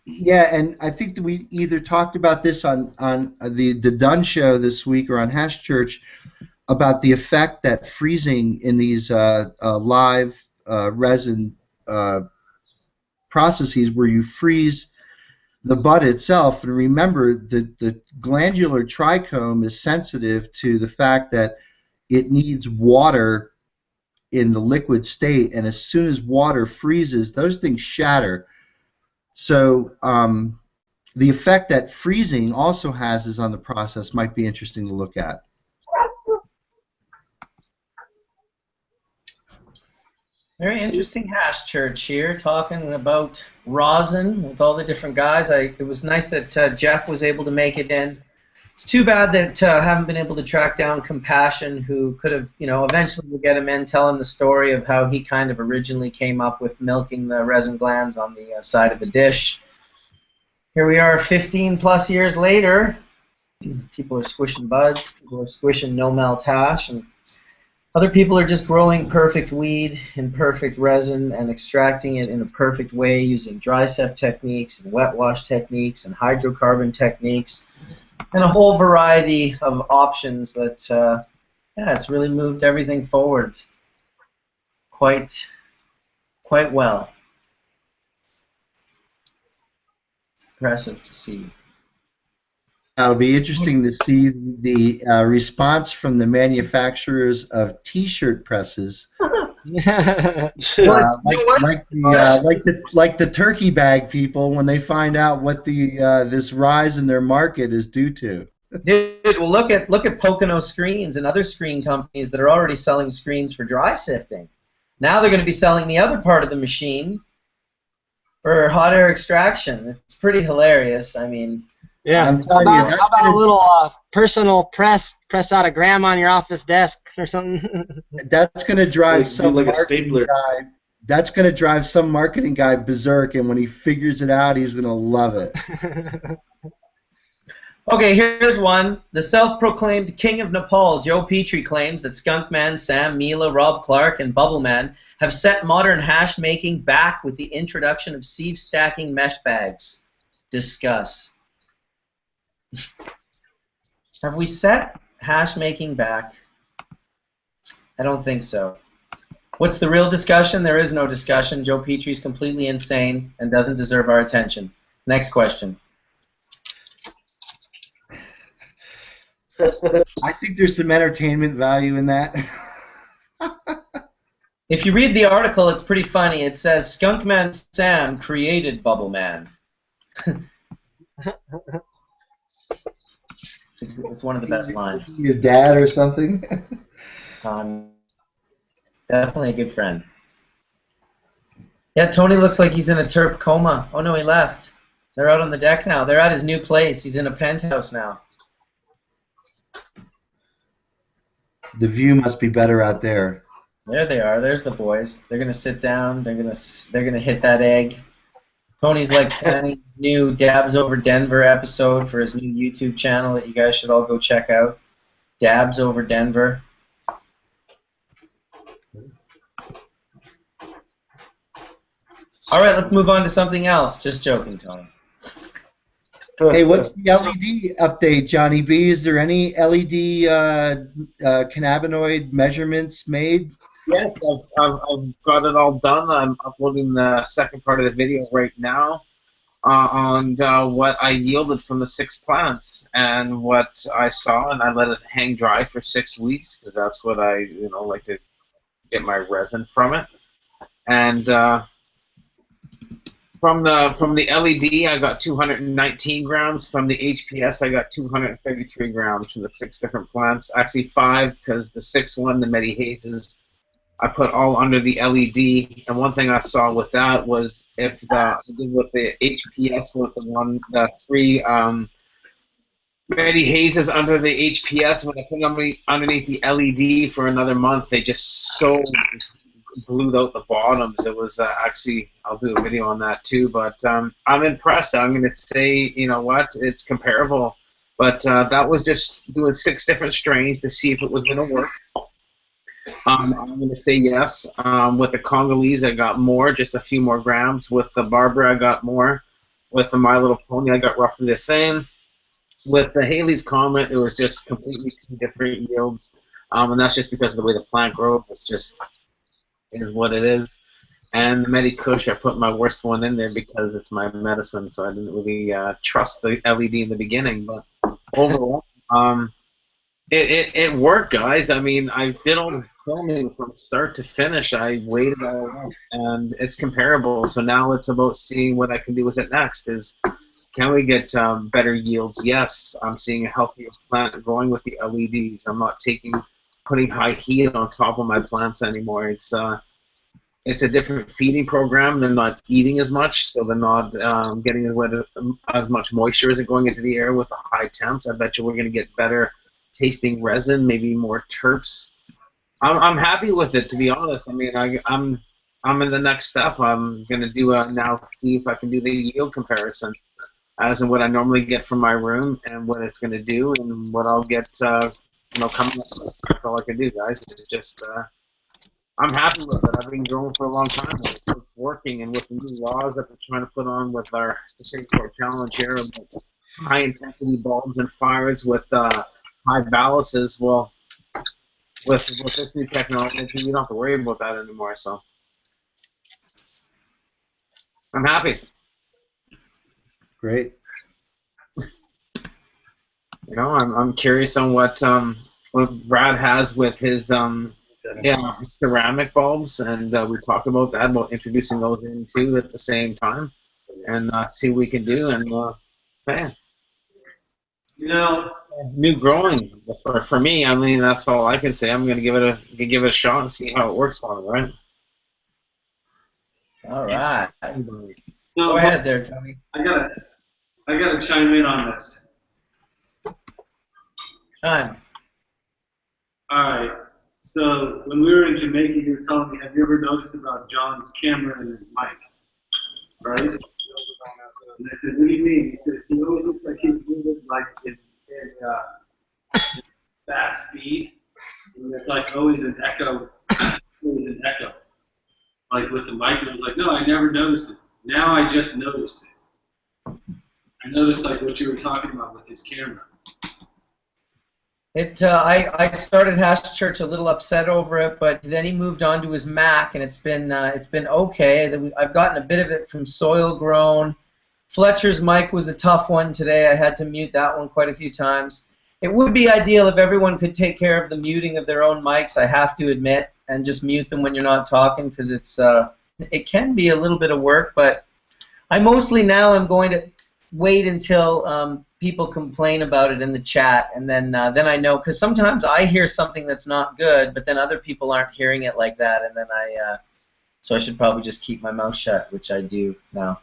[SPEAKER 11] Yeah, and I think that we either talked about this on the Dunn show this week or on Hash Church about the effect that freezing in these live resin processes where you freeze the bud itself. And remember, the glandular trichome is sensitive to the fact that it needs water in the liquid state, and as soon as water freezes, those things shatter. So the effect that freezing also has is on the process might be interesting to look at.
[SPEAKER 1] Very interesting Hash Church here, talking about rosin with all the different guys. It was nice that Jeff was able to make it in. It's too bad that I haven't been able to track down Compassion, who could have, eventually we'll get him in telling the story of how he kind of originally came up with milking the resin glands on the side of the dish. Here we are 15 plus years later. People are squishing buds, people are squishing no-melt hash, and other people are just growing perfect weed in perfect resin and extracting it in a perfect way using dry cef techniques and wet wash techniques and hydrocarbon techniques and a whole variety of options that, it's really moved everything forward quite well. It's impressive to see.
[SPEAKER 11] It'll be interesting to see the response from the manufacturers of T-shirt presses, like the turkey bag people, when they find out what this rise in their market is due to.
[SPEAKER 1] Dude, well, look at Pocono Screens and other screen companies that are already selling screens for dry sifting. Now they're going to be selling the other part of the machine for hot air extraction. It's pretty hilarious. I mean.
[SPEAKER 13] Yeah. How about a little personal press out of grandma on your office desk or something?
[SPEAKER 11] That's going to drive some
[SPEAKER 19] like a
[SPEAKER 11] marketing
[SPEAKER 19] stapler.
[SPEAKER 11] guy. That's going to drive some marketing guy berserk, and when he figures it out, he's going to love it.
[SPEAKER 1] Okay, here's one. The self-proclaimed king of Nepal, Joe Petrie, claims that Skunkman, Sam Mila, Rob Clark, and Bubbleman have set modern hash making back with the introduction of sieve stacking mesh bags. Discuss. Have we set hash making back? I don't think so. What's the real discussion? There is no discussion. Joe Petrie's completely insane and doesn't deserve our attention. Next question.
[SPEAKER 11] I think there's some entertainment value in that.
[SPEAKER 1] If you read the article, it's pretty funny. It says, Skunkman Sam created Bubbleman. It's one of the best lines.
[SPEAKER 11] Your dad or something?
[SPEAKER 1] Definitely a good friend. Yeah, Tony looks like he's in a terp coma. Oh no, he left. They're out on the deck now. They're at his new place. He's in a penthouse now.
[SPEAKER 11] The view must be better out there.
[SPEAKER 1] There they are. There's the boys. They're gonna sit down. They're gonna hit that egg. Tony's like planning a new Dabs Over Denver episode for his new YouTube channel that you guys should all go check out. Dabs Over Denver. All right, let's move on to something else. Just joking, Tony.
[SPEAKER 11] Hey, what's the LED update, Johnny B? Is there any LED cannabinoid measurements made?
[SPEAKER 2] Yes, I've got it all done. I'm uploading the second part of the video right now on what I yielded from the 6 plants and what I saw, and I let it hang dry for 6 weeks because that's what I like to get my resin from it. And from the LED, I got 219 grams. From the HPS, I got 233 grams from the 6 different plants. Actually 5 because the 6th one, the Medi Hazes, I put all under the LED. And one thing I saw with that was if with the HPS with the 3 Medi Hazes under the HPS, when I put them underneath the LED for another month, they just so glued out the bottoms. It was actually, I'll do a video on that too, but I'm impressed. I'm going to say, you know what, it's comparable, but that was just doing 6 different strains to see if it was going to work. I'm going to say yes. With the Congolese, I got more, just a few more grams. With the Barbara, I got more. With the My Little Pony, I got roughly the same. With the Haley's Comet, it was just completely 2 different yields, and that's just because of the way the plant grows. It's just is what it is. And the Medi Kush, I put my worst one in there because it's my medicine, so I didn't really trust the LED in the beginning. But overall, it worked, guys. I mean, I did all the filming from start to finish. I weighed it all up, and it's comparable. So now it's about seeing what I can do with it next. Can we get better yields? Yes, I'm seeing a healthier plant growing with the LEDs. I'm not putting high heat on top of my plants anymore. It's a different feeding program. They're not eating as much, so they're not getting as much moisture isn't going into the air with the high temps. I bet you we're going to get better tasting resin, maybe more terps. I'm happy with it, to be honest. I mean, I'm in the next step. I'm going to do now see if I can do the yield comparison as in what I normally get from my room and what it's going to do and what I'll get coming up. That's all I can do, guys. It's just I'm happy with it. I've been growing for a long time. It's working, and with the new laws that they're trying to put on with our Supreme Court challenge here about high-intensity bulbs and fires with high balances, well, with this new technology, you don't have to worry about that anymore. So I'm happy.
[SPEAKER 11] Great.
[SPEAKER 2] I'm curious on what Brad has with his ceramic bulbs, and we talked about that, about introducing those in too at the same time, and see what we can do. And man, new growing for me. I mean, that's all I can say. I'm gonna give it a shot and see how it works for me, right?
[SPEAKER 1] All right.
[SPEAKER 4] So,
[SPEAKER 1] go ahead there, Tony.
[SPEAKER 4] I gotta chime in on this.
[SPEAKER 1] Chime. All
[SPEAKER 4] right. So when we were in Jamaica, you were telling me, have you ever noticed about John's camera and his mic? Right? And I said, what do you mean? He said, he always looks like he's moving like in fast speed. And it's like always an echo. Like with the mic, and I was like, no, I never noticed it. Now I just noticed it. I noticed like what you were talking about with his camera.
[SPEAKER 1] I started Hash Church a little upset over it, but then he moved on to his Mac, and it's been okay. I've gotten a bit of it from Soil Grown. Fletcher's mic was a tough one today. I had to mute that one quite a few times. It would be ideal if everyone could take care of the muting of their own mics, I have to admit, and just mute them when you're not talking, because it can be a little bit of work. But I mostly now am going to wait until people complain about it in the chat, and then I know, because sometimes I hear something that's not good, but then other people aren't hearing it like that, and then so I should probably just keep my mouth shut, which I do now.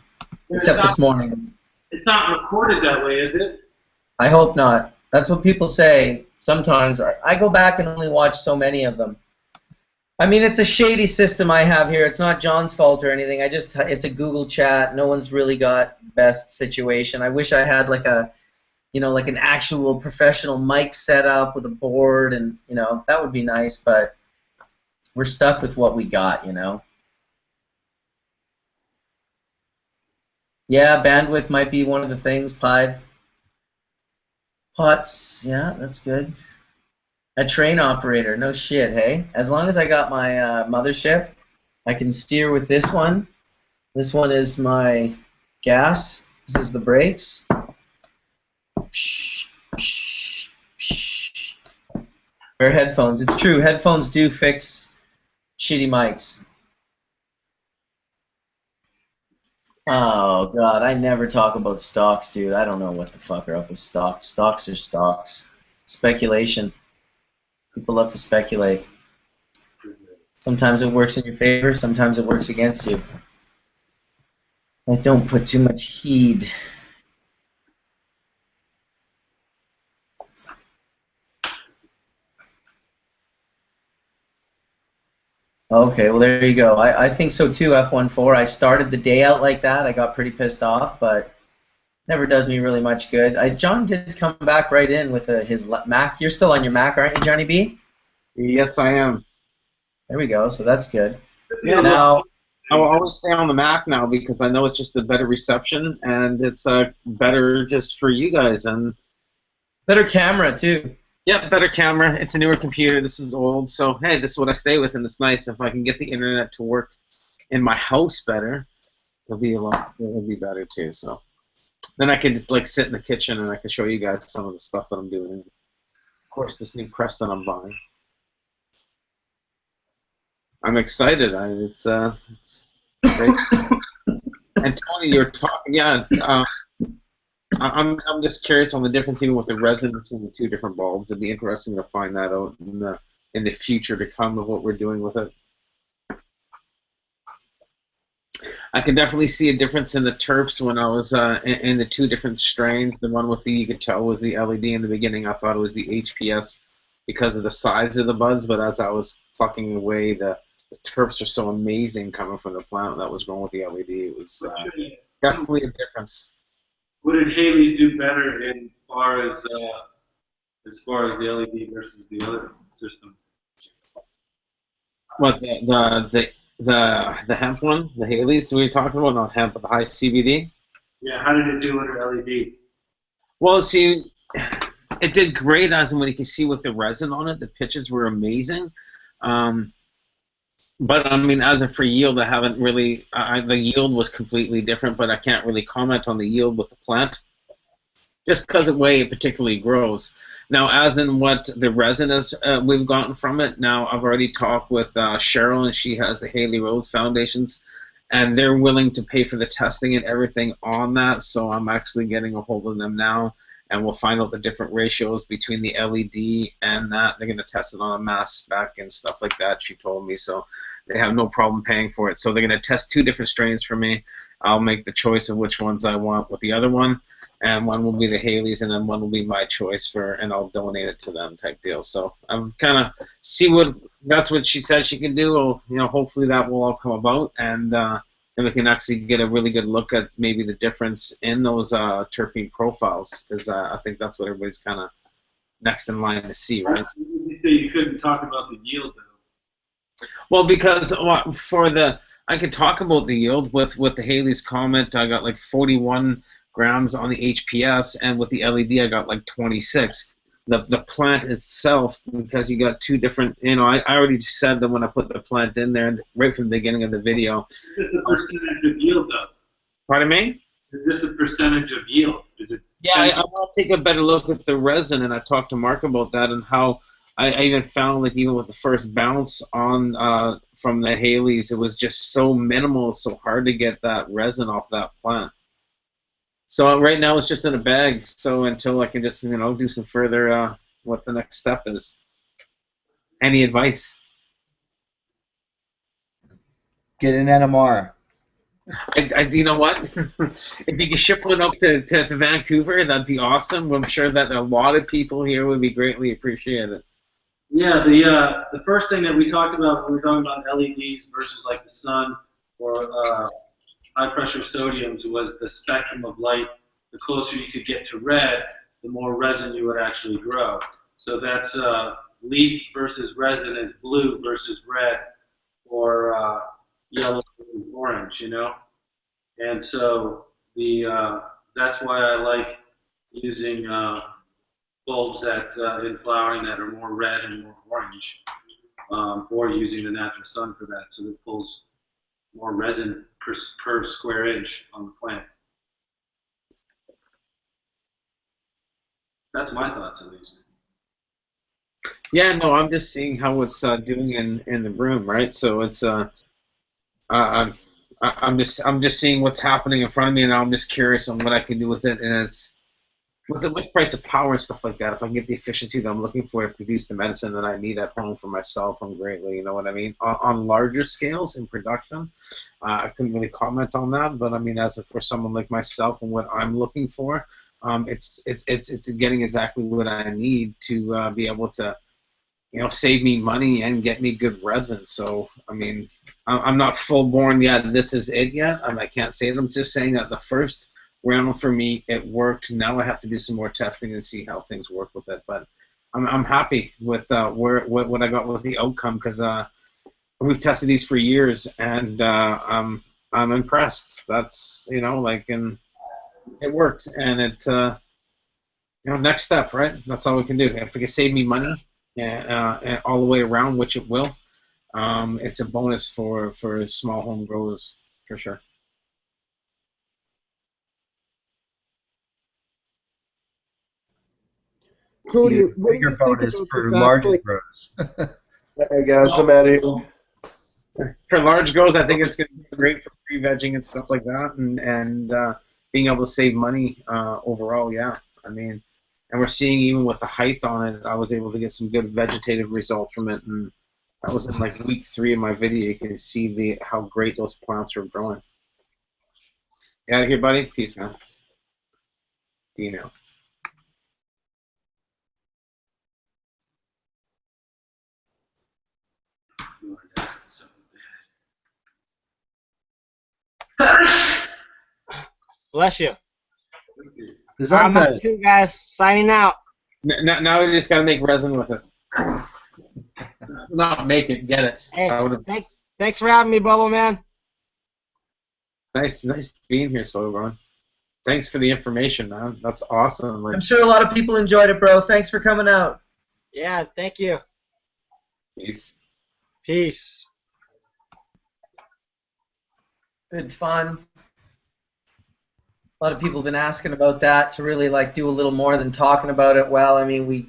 [SPEAKER 1] Except this morning.
[SPEAKER 4] It's not recorded that way, is it?
[SPEAKER 1] I hope not. That's what people say. Sometimes I go back and only watch so many of them. I mean, it's a shady system I have here. It's not John's fault or anything. It's a Google chat. No one's really got best situation. I wish I had like a, like an actual professional mic set up with a board, and that would be nice. But we're stuck with what we got, Yeah, bandwidth might be one of the things. Pots, yeah, that's good. A train operator, no shit, hey? As long as I got my mothership, I can steer with this one. This one is my gas. This is the brakes. Wear headphones. It's true, headphones do fix shitty mics. Oh, God, I never talk about stocks, dude. I don't know what the fuck are up with stocks. Stocks are stocks. Speculation. People love to speculate. Sometimes it works in your favor, sometimes it works against you. I don't put too much heed. Okay, well, there you go. I think so too, F14. I started the day out like that. I got pretty pissed off, but never does me really much good. John did come back right in with his Mac. You're still on your Mac, aren't you, Johnny B?
[SPEAKER 2] Yes, I am.
[SPEAKER 1] There we go, so that's good.
[SPEAKER 2] Yeah,
[SPEAKER 1] now,
[SPEAKER 2] I will always stay on the Mac now because I know it's just a better reception, and it's better just for you guys. And
[SPEAKER 1] better camera, too.
[SPEAKER 2] Yeah, better camera. It's a newer computer. This is old. So, hey, this is what I stay with, and it's nice. If I can get the internet to work in my house better, it'll be better, too. So then I can just, sit in the kitchen, and I can show you guys some of the stuff that I'm doing. Of course, this new press that I'm buying. I'm excited. It's great. And Tony, you're talking. Yeah, I'm just curious on the difference even with the resin between the two different bulbs. It'd be interesting to find that out in the future to come of what we're doing with it. I can definitely see a difference in the terps when I was in the two different strains. The one with you could tell was the LED in the beginning. I thought it was the HPS because of the size of the buds, but as I was plucking away, the terps are so amazing coming from the plant that was going with the LED. It was definitely a difference.
[SPEAKER 4] What did Haley's do better as far as the LED versus the other system?
[SPEAKER 2] What the hemp one, the Haley's we were talking about, not hemp, but the high CBD.
[SPEAKER 4] Yeah, how did it do under LED?
[SPEAKER 2] Well, see, it did great as in when you can see with the resin on it. The pitches were amazing. But I mean, as a for yield, I haven't really. The yield was completely different, but I can't really comment on the yield with the plant, just because of the way it particularly grows. Now, as in what the resin is, we've gotten from it. Now, I've already talked with Cheryl, and she has the Haley Rose Foundations, and they're willing to pay for the testing and everything on that. So I'm actually getting a hold of them now, and we'll find out the different ratios between the LED and that. They're going to test it on a mass spec and stuff like that, she told me. So they have no problem paying for it. So they're going to test two different strains for me. I'll make the choice of which ones I want with the other one. And one will be the Haley's, and then one will be my choice and I'll donate it to them type deal. So I'm kind of that's what she says she can do. Well, hopefully that will all come about, and then we can actually get a really good look at maybe the difference in those terpene profiles, because I think that's what everybody's kind of next in line to see, right?
[SPEAKER 4] You say you couldn't talk about the yield, though.
[SPEAKER 2] Well, because I could talk about the yield with the Haley's Comet. I got like 41 grams on the HPS, and with the LED I got like 26. The plant itself, because you got two different, I already said that when I put the plant in there right from the beginning of the video.
[SPEAKER 4] Is this the percentage of yield, though?
[SPEAKER 2] Pardon me?
[SPEAKER 4] Is this the percentage of yield? Is it?
[SPEAKER 2] Yeah, I want to take a better look at the resin, and I talked to Mark about that and how I even found like even with the first bounce on from the Haley's, it was just so minimal, so hard to get that resin off that plant. So right now it's just in a bag. So until I can just do some further, what the next step is. Any advice?
[SPEAKER 11] Get an NMR.
[SPEAKER 2] You know what? If you could ship one up to Vancouver, that'd be awesome. I'm sure that a lot of people here would be greatly appreciated.
[SPEAKER 4] Yeah, the first thing that we talked about when we were talking about LEDs versus like the sun or high pressure sodiums was the spectrum of light. The closer you could get to red, the more resin you would actually grow. So that's leaf versus resin is blue versus red, or yellow versus orange, And so that's why I like using bulbs that in flowering that are more red and more orange, or using the natural sun for that, so it pulls more resin per square inch on the plant. That's my thoughts, at least.
[SPEAKER 2] Yeah, no, I'm just seeing how it's doing in the room, right? So it's I'm just seeing what's happening in front of me, and I'm just curious on what I can do with it, and it's with the price of power and stuff like that. If I can get the efficiency that I'm looking for to produce the medicine that I need at home for myself, I'm greatly, you know what I mean? On larger scales in production, I couldn't really comment on that, but I mean, for someone like myself and what I'm looking for, it's getting exactly what I need to be able to, save me money and get me good resin. So, I mean, I'm not full-born yet. This is it yet. I can't say it. I'm just saying that the first round for me, it worked. Now I have to do some more testing and see how things work with it. But I'm happy with what I got with the outcome, because we've tested these for years, and I'm impressed. That's and it worked, and it next step, right? That's all we can do. If it can save me money, and all the way around, which it will, it's a bonus for small home growers for sure.
[SPEAKER 6] Cody,
[SPEAKER 11] The
[SPEAKER 6] what do
[SPEAKER 11] bigger
[SPEAKER 6] you think
[SPEAKER 11] bonus
[SPEAKER 6] about
[SPEAKER 11] for
[SPEAKER 6] the fact,
[SPEAKER 11] larger
[SPEAKER 6] like,
[SPEAKER 11] grows.
[SPEAKER 19] Hey guys, I'm out of here.
[SPEAKER 2] For large grows, I think it's going to be great for pre-vegging and stuff like that, and being able to save money overall. Yeah, I mean, and we're seeing even with the height on it, I was able to get some good vegetative results from it, and that was in like week 3 of my video. You can see how great those plants are growing. You out of here, buddy? Peace, man. Dino.
[SPEAKER 13] Bless you.
[SPEAKER 11] Is
[SPEAKER 13] I'm
[SPEAKER 11] that
[SPEAKER 13] out too, guys. Signing out.
[SPEAKER 2] Now we just got to make resin with it. Not make it, get it.
[SPEAKER 13] Hey, thanks for having me, Bubbleman.
[SPEAKER 2] Nice being here, Scialdone. Thanks for the information, man. That's awesome.
[SPEAKER 1] I'm sure a lot of people enjoyed it, bro. Thanks for coming out.
[SPEAKER 13] Yeah, thank you.
[SPEAKER 2] Peace.
[SPEAKER 13] Peace.
[SPEAKER 1] Good fun. A lot of people have been asking about that, to really do a little more than talking about it. Well, I mean, we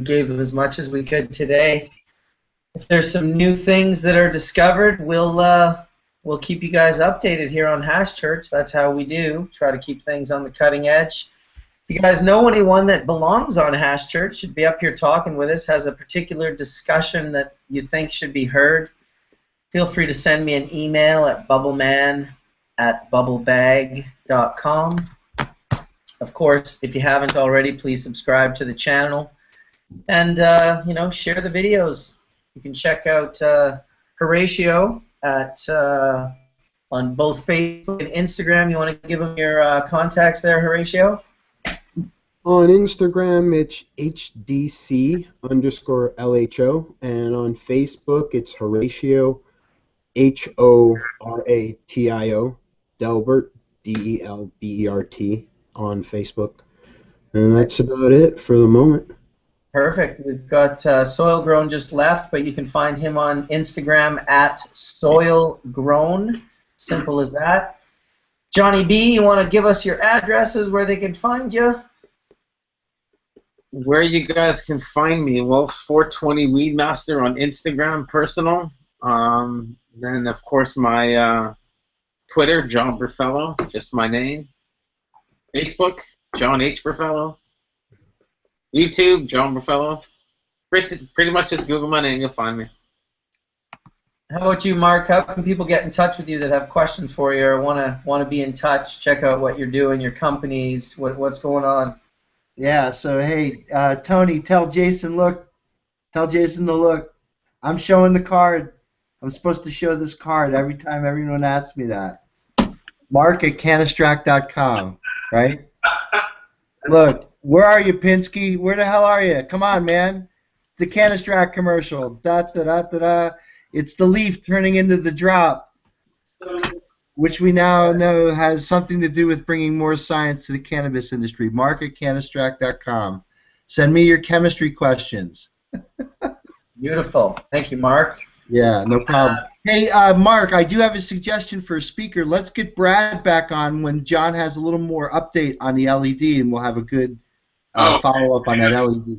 [SPEAKER 1] gave them as much as we could today. If there's some new things that are discovered, we'll keep you guys updated here on Hash Church. That's how we do. Try to keep things on the cutting edge. If you guys know anyone that belongs on Hash Church, should be up here talking with us, has a particular discussion that you think should be heard, feel free to send me an email at bubbleman@bubblebag.com. Of course, if you haven't already, please subscribe to the channel and share the videos. You can check out Horatio on both Facebook and Instagram. You want to give them your contacts there, Horatio?
[SPEAKER 6] On Instagram, it's HDC_LHO, and on Facebook, it's Horatio, HORATIO, Delbert, DELBERT, on Facebook. And that's about it for the moment.
[SPEAKER 1] Perfect. We've got Soil Grown just left, but you can find him on Instagram at Soil Grown. Simple as that. Johnny B, you want to give us your addresses where they can find you?
[SPEAKER 2] Where you guys can find me? Well, 420 Weedmaster on Instagram, personal. Then, of course, my Twitter, John Berfelo, just my name. Facebook, John H. Berfelo. YouTube, John Berfelo. Pretty much just Google my name, you'll find me.
[SPEAKER 1] How about you, Mark? How can people get in touch with you that have questions for you or want to be in touch? Check out what you're doing, your companies, what's going on.
[SPEAKER 11] Yeah. So hey, Tony, tell Jason to look. I'm showing the card. I'm supposed to show this card every time everyone asks me that. Mark at canistrack.com, right? Look, where are you, Pinsky? Where the hell are you? Come on, man. The Canistrack commercial. Da da da da da. It's the leaf turning into the drop, which we now know has something to do with bringing more science to the cannabis industry. Mark at canistrack.com. Send me your chemistry questions.
[SPEAKER 1] Beautiful. Thank you, Mark.
[SPEAKER 11] Yeah, no problem. Hey, Mark, I do have a suggestion for a speaker. Let's get Brad back on when John has a little more update on the LED, and we'll have a good follow-up on that LED.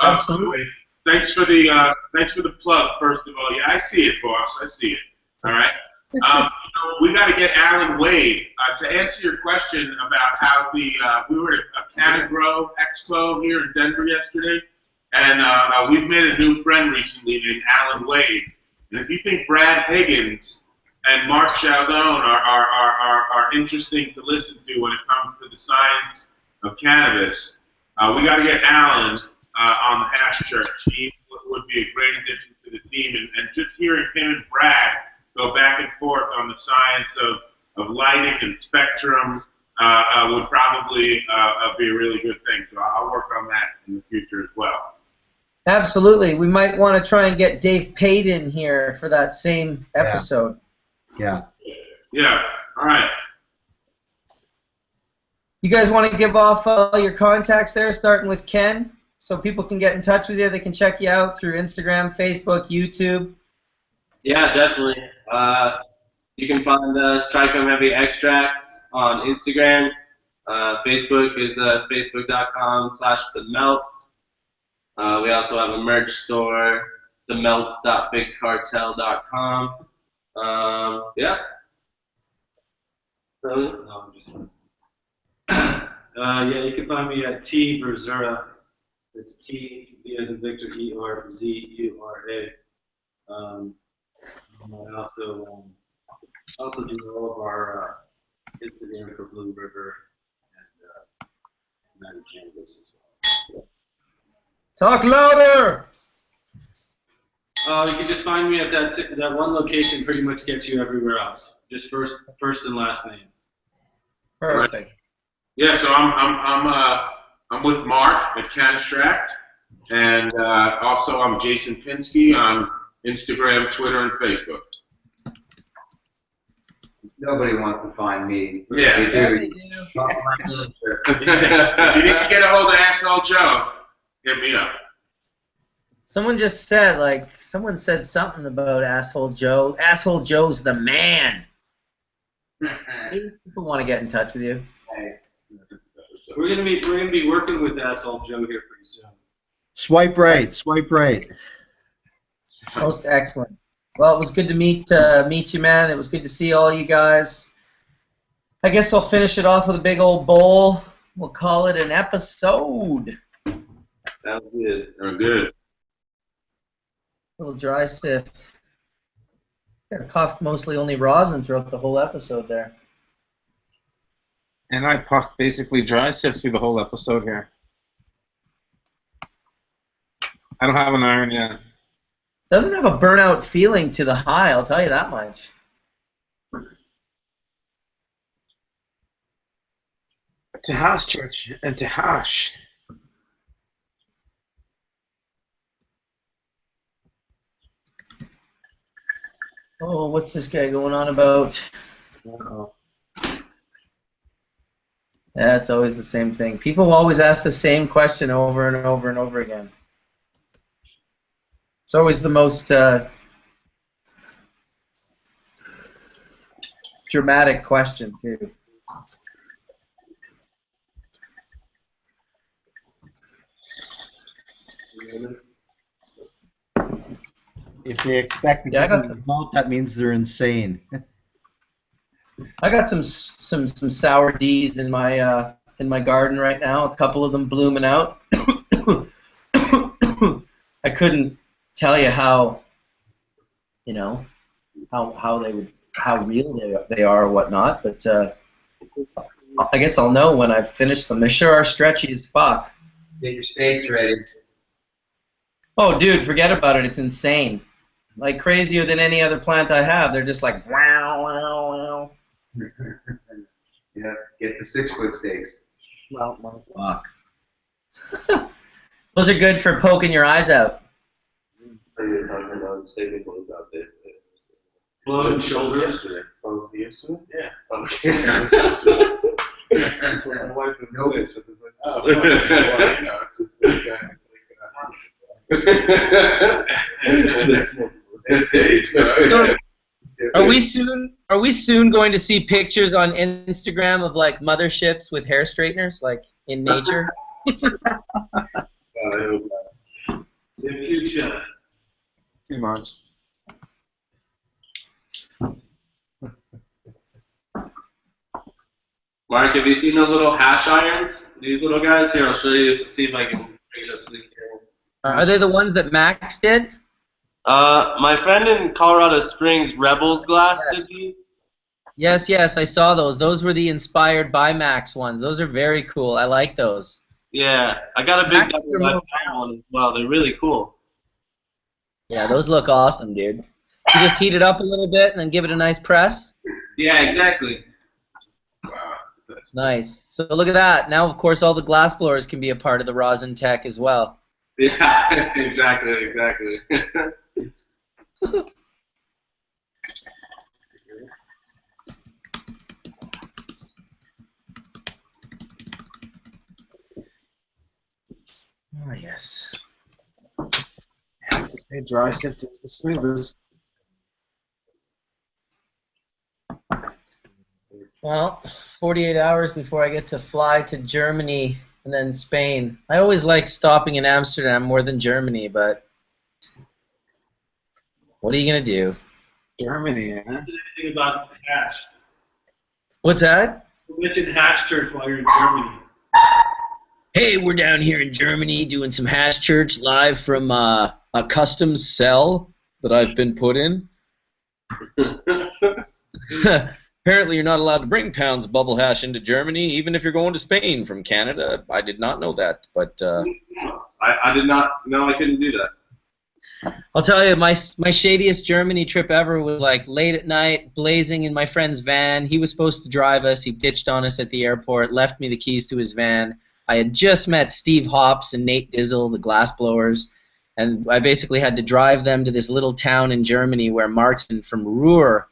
[SPEAKER 14] Absolutely. Thanks for the plug, first of all. Yeah, I see it, boss. I see it. All right. We got to get Alan Wade to answer your question about how we were at a Canagrow Expo here in Denver yesterday, and we've made a new friend recently named Alan Wade. And if you think Brad Higgins and Mark Scialdone are interesting to listen to when it comes to the science of cannabis, we got to get Alan on the Hash Church. He would be a great addition to the team, and just hearing him and Brad go back and forth on the science of lighting and spectrum would probably be a really good thing. So I'll work on that in the future as well.
[SPEAKER 1] Absolutely. We might want to try and get Dave Pate in here for that same episode.
[SPEAKER 11] Yeah.
[SPEAKER 14] Yeah. All right.
[SPEAKER 1] You guys want to give off all your contacts there, starting with Ken, so people can get in touch with you? They can check you out through Instagram, Facebook, YouTube.
[SPEAKER 12] Yeah, definitely. You can find us, Trichome Heavy Extracts, on Instagram. Facebook is facebook.com/themelts. We also have a merch store, themelts.bigcartel.com. Yeah.
[SPEAKER 4] No, I'm just yeah, you can find me at T Verzura. It's T as in Victor, ERZURA. I also do all of our Instagram for Blue River and United Cannabis as well.
[SPEAKER 1] Talk louder!
[SPEAKER 4] You can just find me at that one location. Pretty much gets you everywhere else. Just first and last name.
[SPEAKER 1] Perfect.
[SPEAKER 14] Right. Yeah, so I'm with Mark at Canistrack, and also I'm Jason Pinsky on Instagram, Twitter, and Facebook.
[SPEAKER 15] Nobody wants to find me.
[SPEAKER 14] Yeah.
[SPEAKER 15] They do.
[SPEAKER 14] If you need to get a hold of Asshole Joe, hit me up.
[SPEAKER 1] Someone just said, someone said something about Asshole Joe. Asshole Joe's the man. See, people want to get in touch with you.
[SPEAKER 4] We're gonna be working with Asshole Joe here pretty soon.
[SPEAKER 11] Swipe right. Swipe right.
[SPEAKER 1] Most excellent. Well, it was good to meet you, man. It was good to see all you guys. I guess we'll finish it off with a big old bowl. We'll call it an episode.
[SPEAKER 12] Sounds good.
[SPEAKER 14] Good.
[SPEAKER 1] Little dry sift. I puffed mostly only rosin throughout the whole episode there.
[SPEAKER 2] And I puffed basically dry sift through the whole episode here. I don't have an iron yet.
[SPEAKER 1] Doesn't have a burnout feeling to the high, I'll tell you that much.
[SPEAKER 2] To Hash Church and to Hash.
[SPEAKER 1] Oh, what's this guy going on about?
[SPEAKER 2] Uh-oh.
[SPEAKER 1] Yeah, it's always the same thing. People always ask the same question over and over and over again. It's always the most dramatic question, too.
[SPEAKER 11] If they expect a different result, that means they're insane.
[SPEAKER 1] I got some sour D's in my garden right now. A couple of them blooming out. I couldn't tell you how, how real they are or whatnot, but I guess I'll know when I've finished them. They sure are stretchy as fuck.
[SPEAKER 15] Get your steaks ready.
[SPEAKER 1] Oh, dude, forget about it. It's insane. Like crazier than any other plant I have. They're just like wow, wow, wow.
[SPEAKER 15] Yeah, get the 6-foot steaks.
[SPEAKER 1] Well, fuck. Those are good for poking your eyes out.
[SPEAKER 16] Blood and shoulders.
[SPEAKER 14] Yesterday. Oh, yesterday?
[SPEAKER 16] Yeah.
[SPEAKER 14] Okay.
[SPEAKER 16] My wife was English. So it's like, oh,
[SPEAKER 14] well,
[SPEAKER 16] you know, it's
[SPEAKER 1] Are we soon going to see pictures on Instagram of like motherships with hair straighteners, like in nature?
[SPEAKER 14] I hope not.
[SPEAKER 16] in future.
[SPEAKER 1] 2 months.
[SPEAKER 12] Mark, have you seen the little hash irons? These little guys? Here, I'll show you. See if I can bring it up to the camera.
[SPEAKER 1] Are they the ones that Max did?
[SPEAKER 12] My friend in Colorado Springs, Rebels Glass, did he?
[SPEAKER 1] Yes, I saw those. Those were the inspired by Max ones. Those are very cool. I like those.
[SPEAKER 12] Yeah, I got a big double left one as well. They're really cool.
[SPEAKER 1] Yeah, those look awesome, dude. You just heat it up a little bit and then give it a nice press.
[SPEAKER 12] Yeah, exactly.
[SPEAKER 1] That's nice. So look at that. Now, of course, all the glass blowers can be a part of the ROSINTECH as well.
[SPEAKER 12] Yeah, exactly.
[SPEAKER 1] Oh, yes.
[SPEAKER 2] Hey, dry sift is the smoothest.
[SPEAKER 1] Well, 48 hours before I get to fly to Germany and then Spain. I always like stopping in Amsterdam more than Germany, but what are you going to do?
[SPEAKER 2] Germany, huh?
[SPEAKER 4] Anything about hash?
[SPEAKER 1] What's that?
[SPEAKER 4] Mention hash church while you're in Germany.
[SPEAKER 1] Hey, we're down here in Germany doing some hash church live from a custom cell that I've been put in. Apparently you're not allowed to bring pounds of bubble hash into Germany, even if you're going to Spain from Canada. I did not know that, but
[SPEAKER 12] I did not know I couldn't do that.
[SPEAKER 1] I'll tell you, my shadiest Germany trip ever was like late at night, blazing in my friend's van. He was supposed to drive us. He ditched on us at the airport, left me the keys to his van. I had just met Steve Hops and Nate Dizzle, the glassblowers, and I basically had to drive them to this little town in Germany where Martin from Ruhr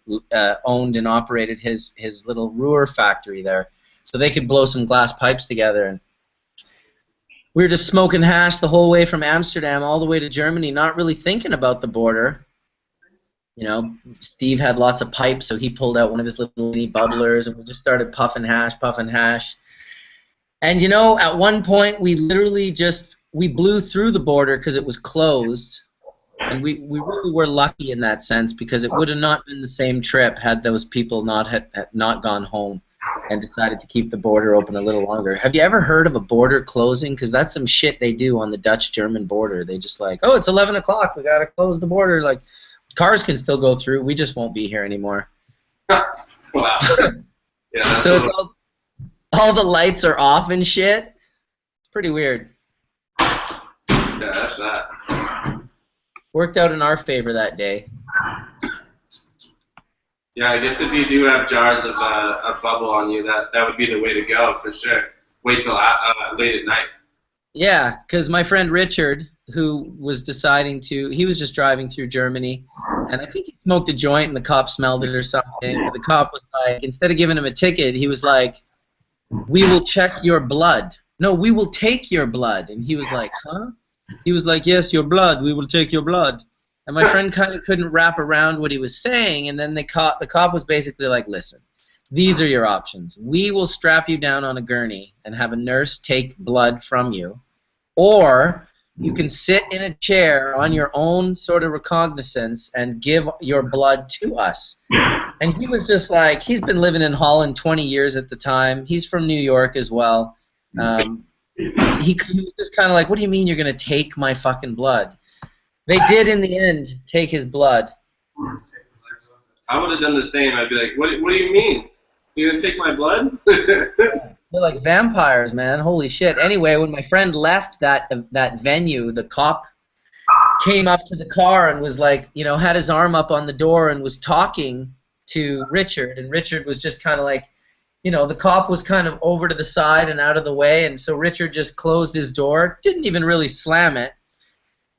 [SPEAKER 1] owned and operated his little Ruhr factory there, so they could blow some glass pipes together. And we were just smoking hash the whole way from Amsterdam all the way to Germany, not really thinking about the border. You know, Steve had lots of pipes, so he pulled out one of his little mini bubblers, and we just started puffing hash. And you know, at one point we literally we blew through the border because it was closed, and we really were lucky in that sense, because it would have not been the same trip had those people not gone home and decided to keep the border open a little longer. Have you ever heard of a border closing? Because that's some shit they do on the Dutch-German border. They just like, oh, it's 11 o'clock, we gotta close the border. Like, cars can still go through, we just won't be here anymore.
[SPEAKER 12] Wow. Yeah, that's
[SPEAKER 1] so all the lights are off and shit. It's pretty weird.
[SPEAKER 12] Yeah, that's that.
[SPEAKER 1] Worked out in our favor that day.
[SPEAKER 12] Yeah, I guess if you do have jars of bubble on you, that would be the way to go for sure. Wait till late at night.
[SPEAKER 1] Yeah, because my friend Richard, who was he was just driving through Germany, and I think he smoked a joint and the cop smelled it or something. The cop was like, instead of giving him a ticket, he was like, "We will check your blood." No, we will take your blood. And he was like, huh? He was like, yes, your blood, we will take your blood. And my friend kind of couldn't wrap around what he was saying, and then the cop was basically like, listen, these are your options. We will strap you down on a gurney and have a nurse take blood from you, or you can sit in a chair on your own sort of recognizance and give your blood to us. And he was just like, he's been living in Holland 20 years at the time. He's from New York as well. He was just kind of like, what do you mean you're going to take my fucking blood? They did, in the end, take his blood.
[SPEAKER 16] I would have done the same. I'd be like, what do you mean? You're going to take my blood?
[SPEAKER 1] They're like vampires, man. Holy shit. Anyway, when my friend left that venue, the cop came up to the car and was like, you know, had his arm up on the door and was talking to Richard. And Richard was just kind of like, you know, the cop was kind of over to the side and out of the way. And so Richard just closed his door, didn't even really slam it,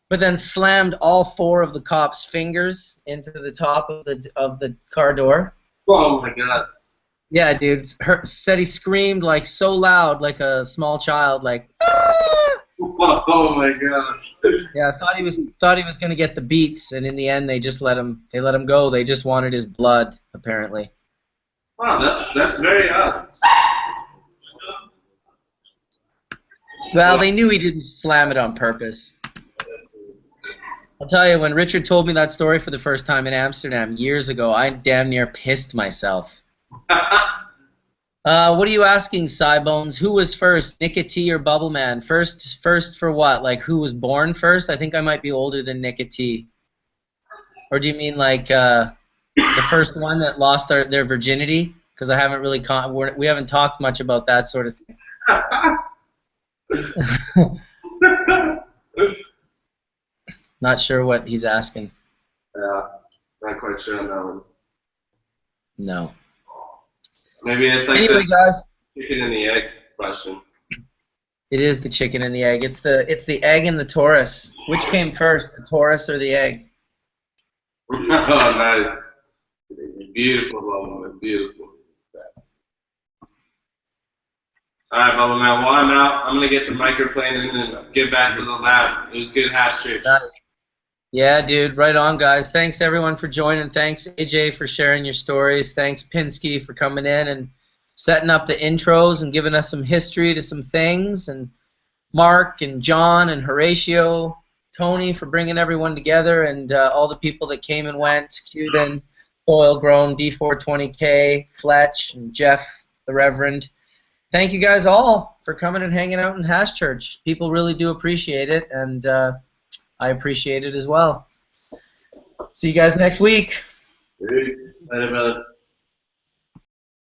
[SPEAKER 1] but then slammed all 4 of the cop's fingers into the top of the car door.
[SPEAKER 16] Oh, my God.
[SPEAKER 1] Yeah, dude. Said he screamed like so loud, like a small child, like, ah!
[SPEAKER 16] Oh my God.
[SPEAKER 1] Yeah, I thought he was gonna get the beats, and in the end they just let him go. They just wanted his blood, apparently.
[SPEAKER 16] Wow, that's very awesome.
[SPEAKER 1] Well, they knew he didn't slam it on purpose. I'll tell you, when Richard told me that story for the first time in Amsterdam years ago, I damn near pissed myself. What are you asking, Cybones? Who was first, Nick T or Bubbleman? First for what? Like, who was born first? I think I might be older than Nick T. Or do you mean like the first one that lost their virginity? Because I haven't really we haven't talked much about that sort of thing. Not sure what he's asking.
[SPEAKER 16] Yeah, not quite sure on that one.
[SPEAKER 1] No.
[SPEAKER 16] Maybe it's like
[SPEAKER 1] anyway, guys,
[SPEAKER 16] chicken and the egg question.
[SPEAKER 1] It is the chicken and the egg. It's the egg and the Taurus. Which came first, the Taurus or the egg?
[SPEAKER 16] Oh, nice. Beautiful, Bubbleman. Beautiful. All right, Bubbleman. Well, I'm out. I'm going to get to microplaning and get back to the lab. It was good hash church.
[SPEAKER 1] Nice. Yeah, dude. Right on, guys. Thanks, everyone, for joining. Thanks, AJ, for sharing your stories. Thanks, Pinsky, for coming in and setting up the intros and giving us some history to some things. And Mark and John and Horatio, Tony, for bringing everyone together, and all the people that came and went, Cuban, Soil Grown, D420K, Fletch, and Jeff, the Reverend. Thank you guys all for coming and hanging out in Hash Church. People really do appreciate it, and I appreciate it as well. See you guys next week.
[SPEAKER 16] Later, brother.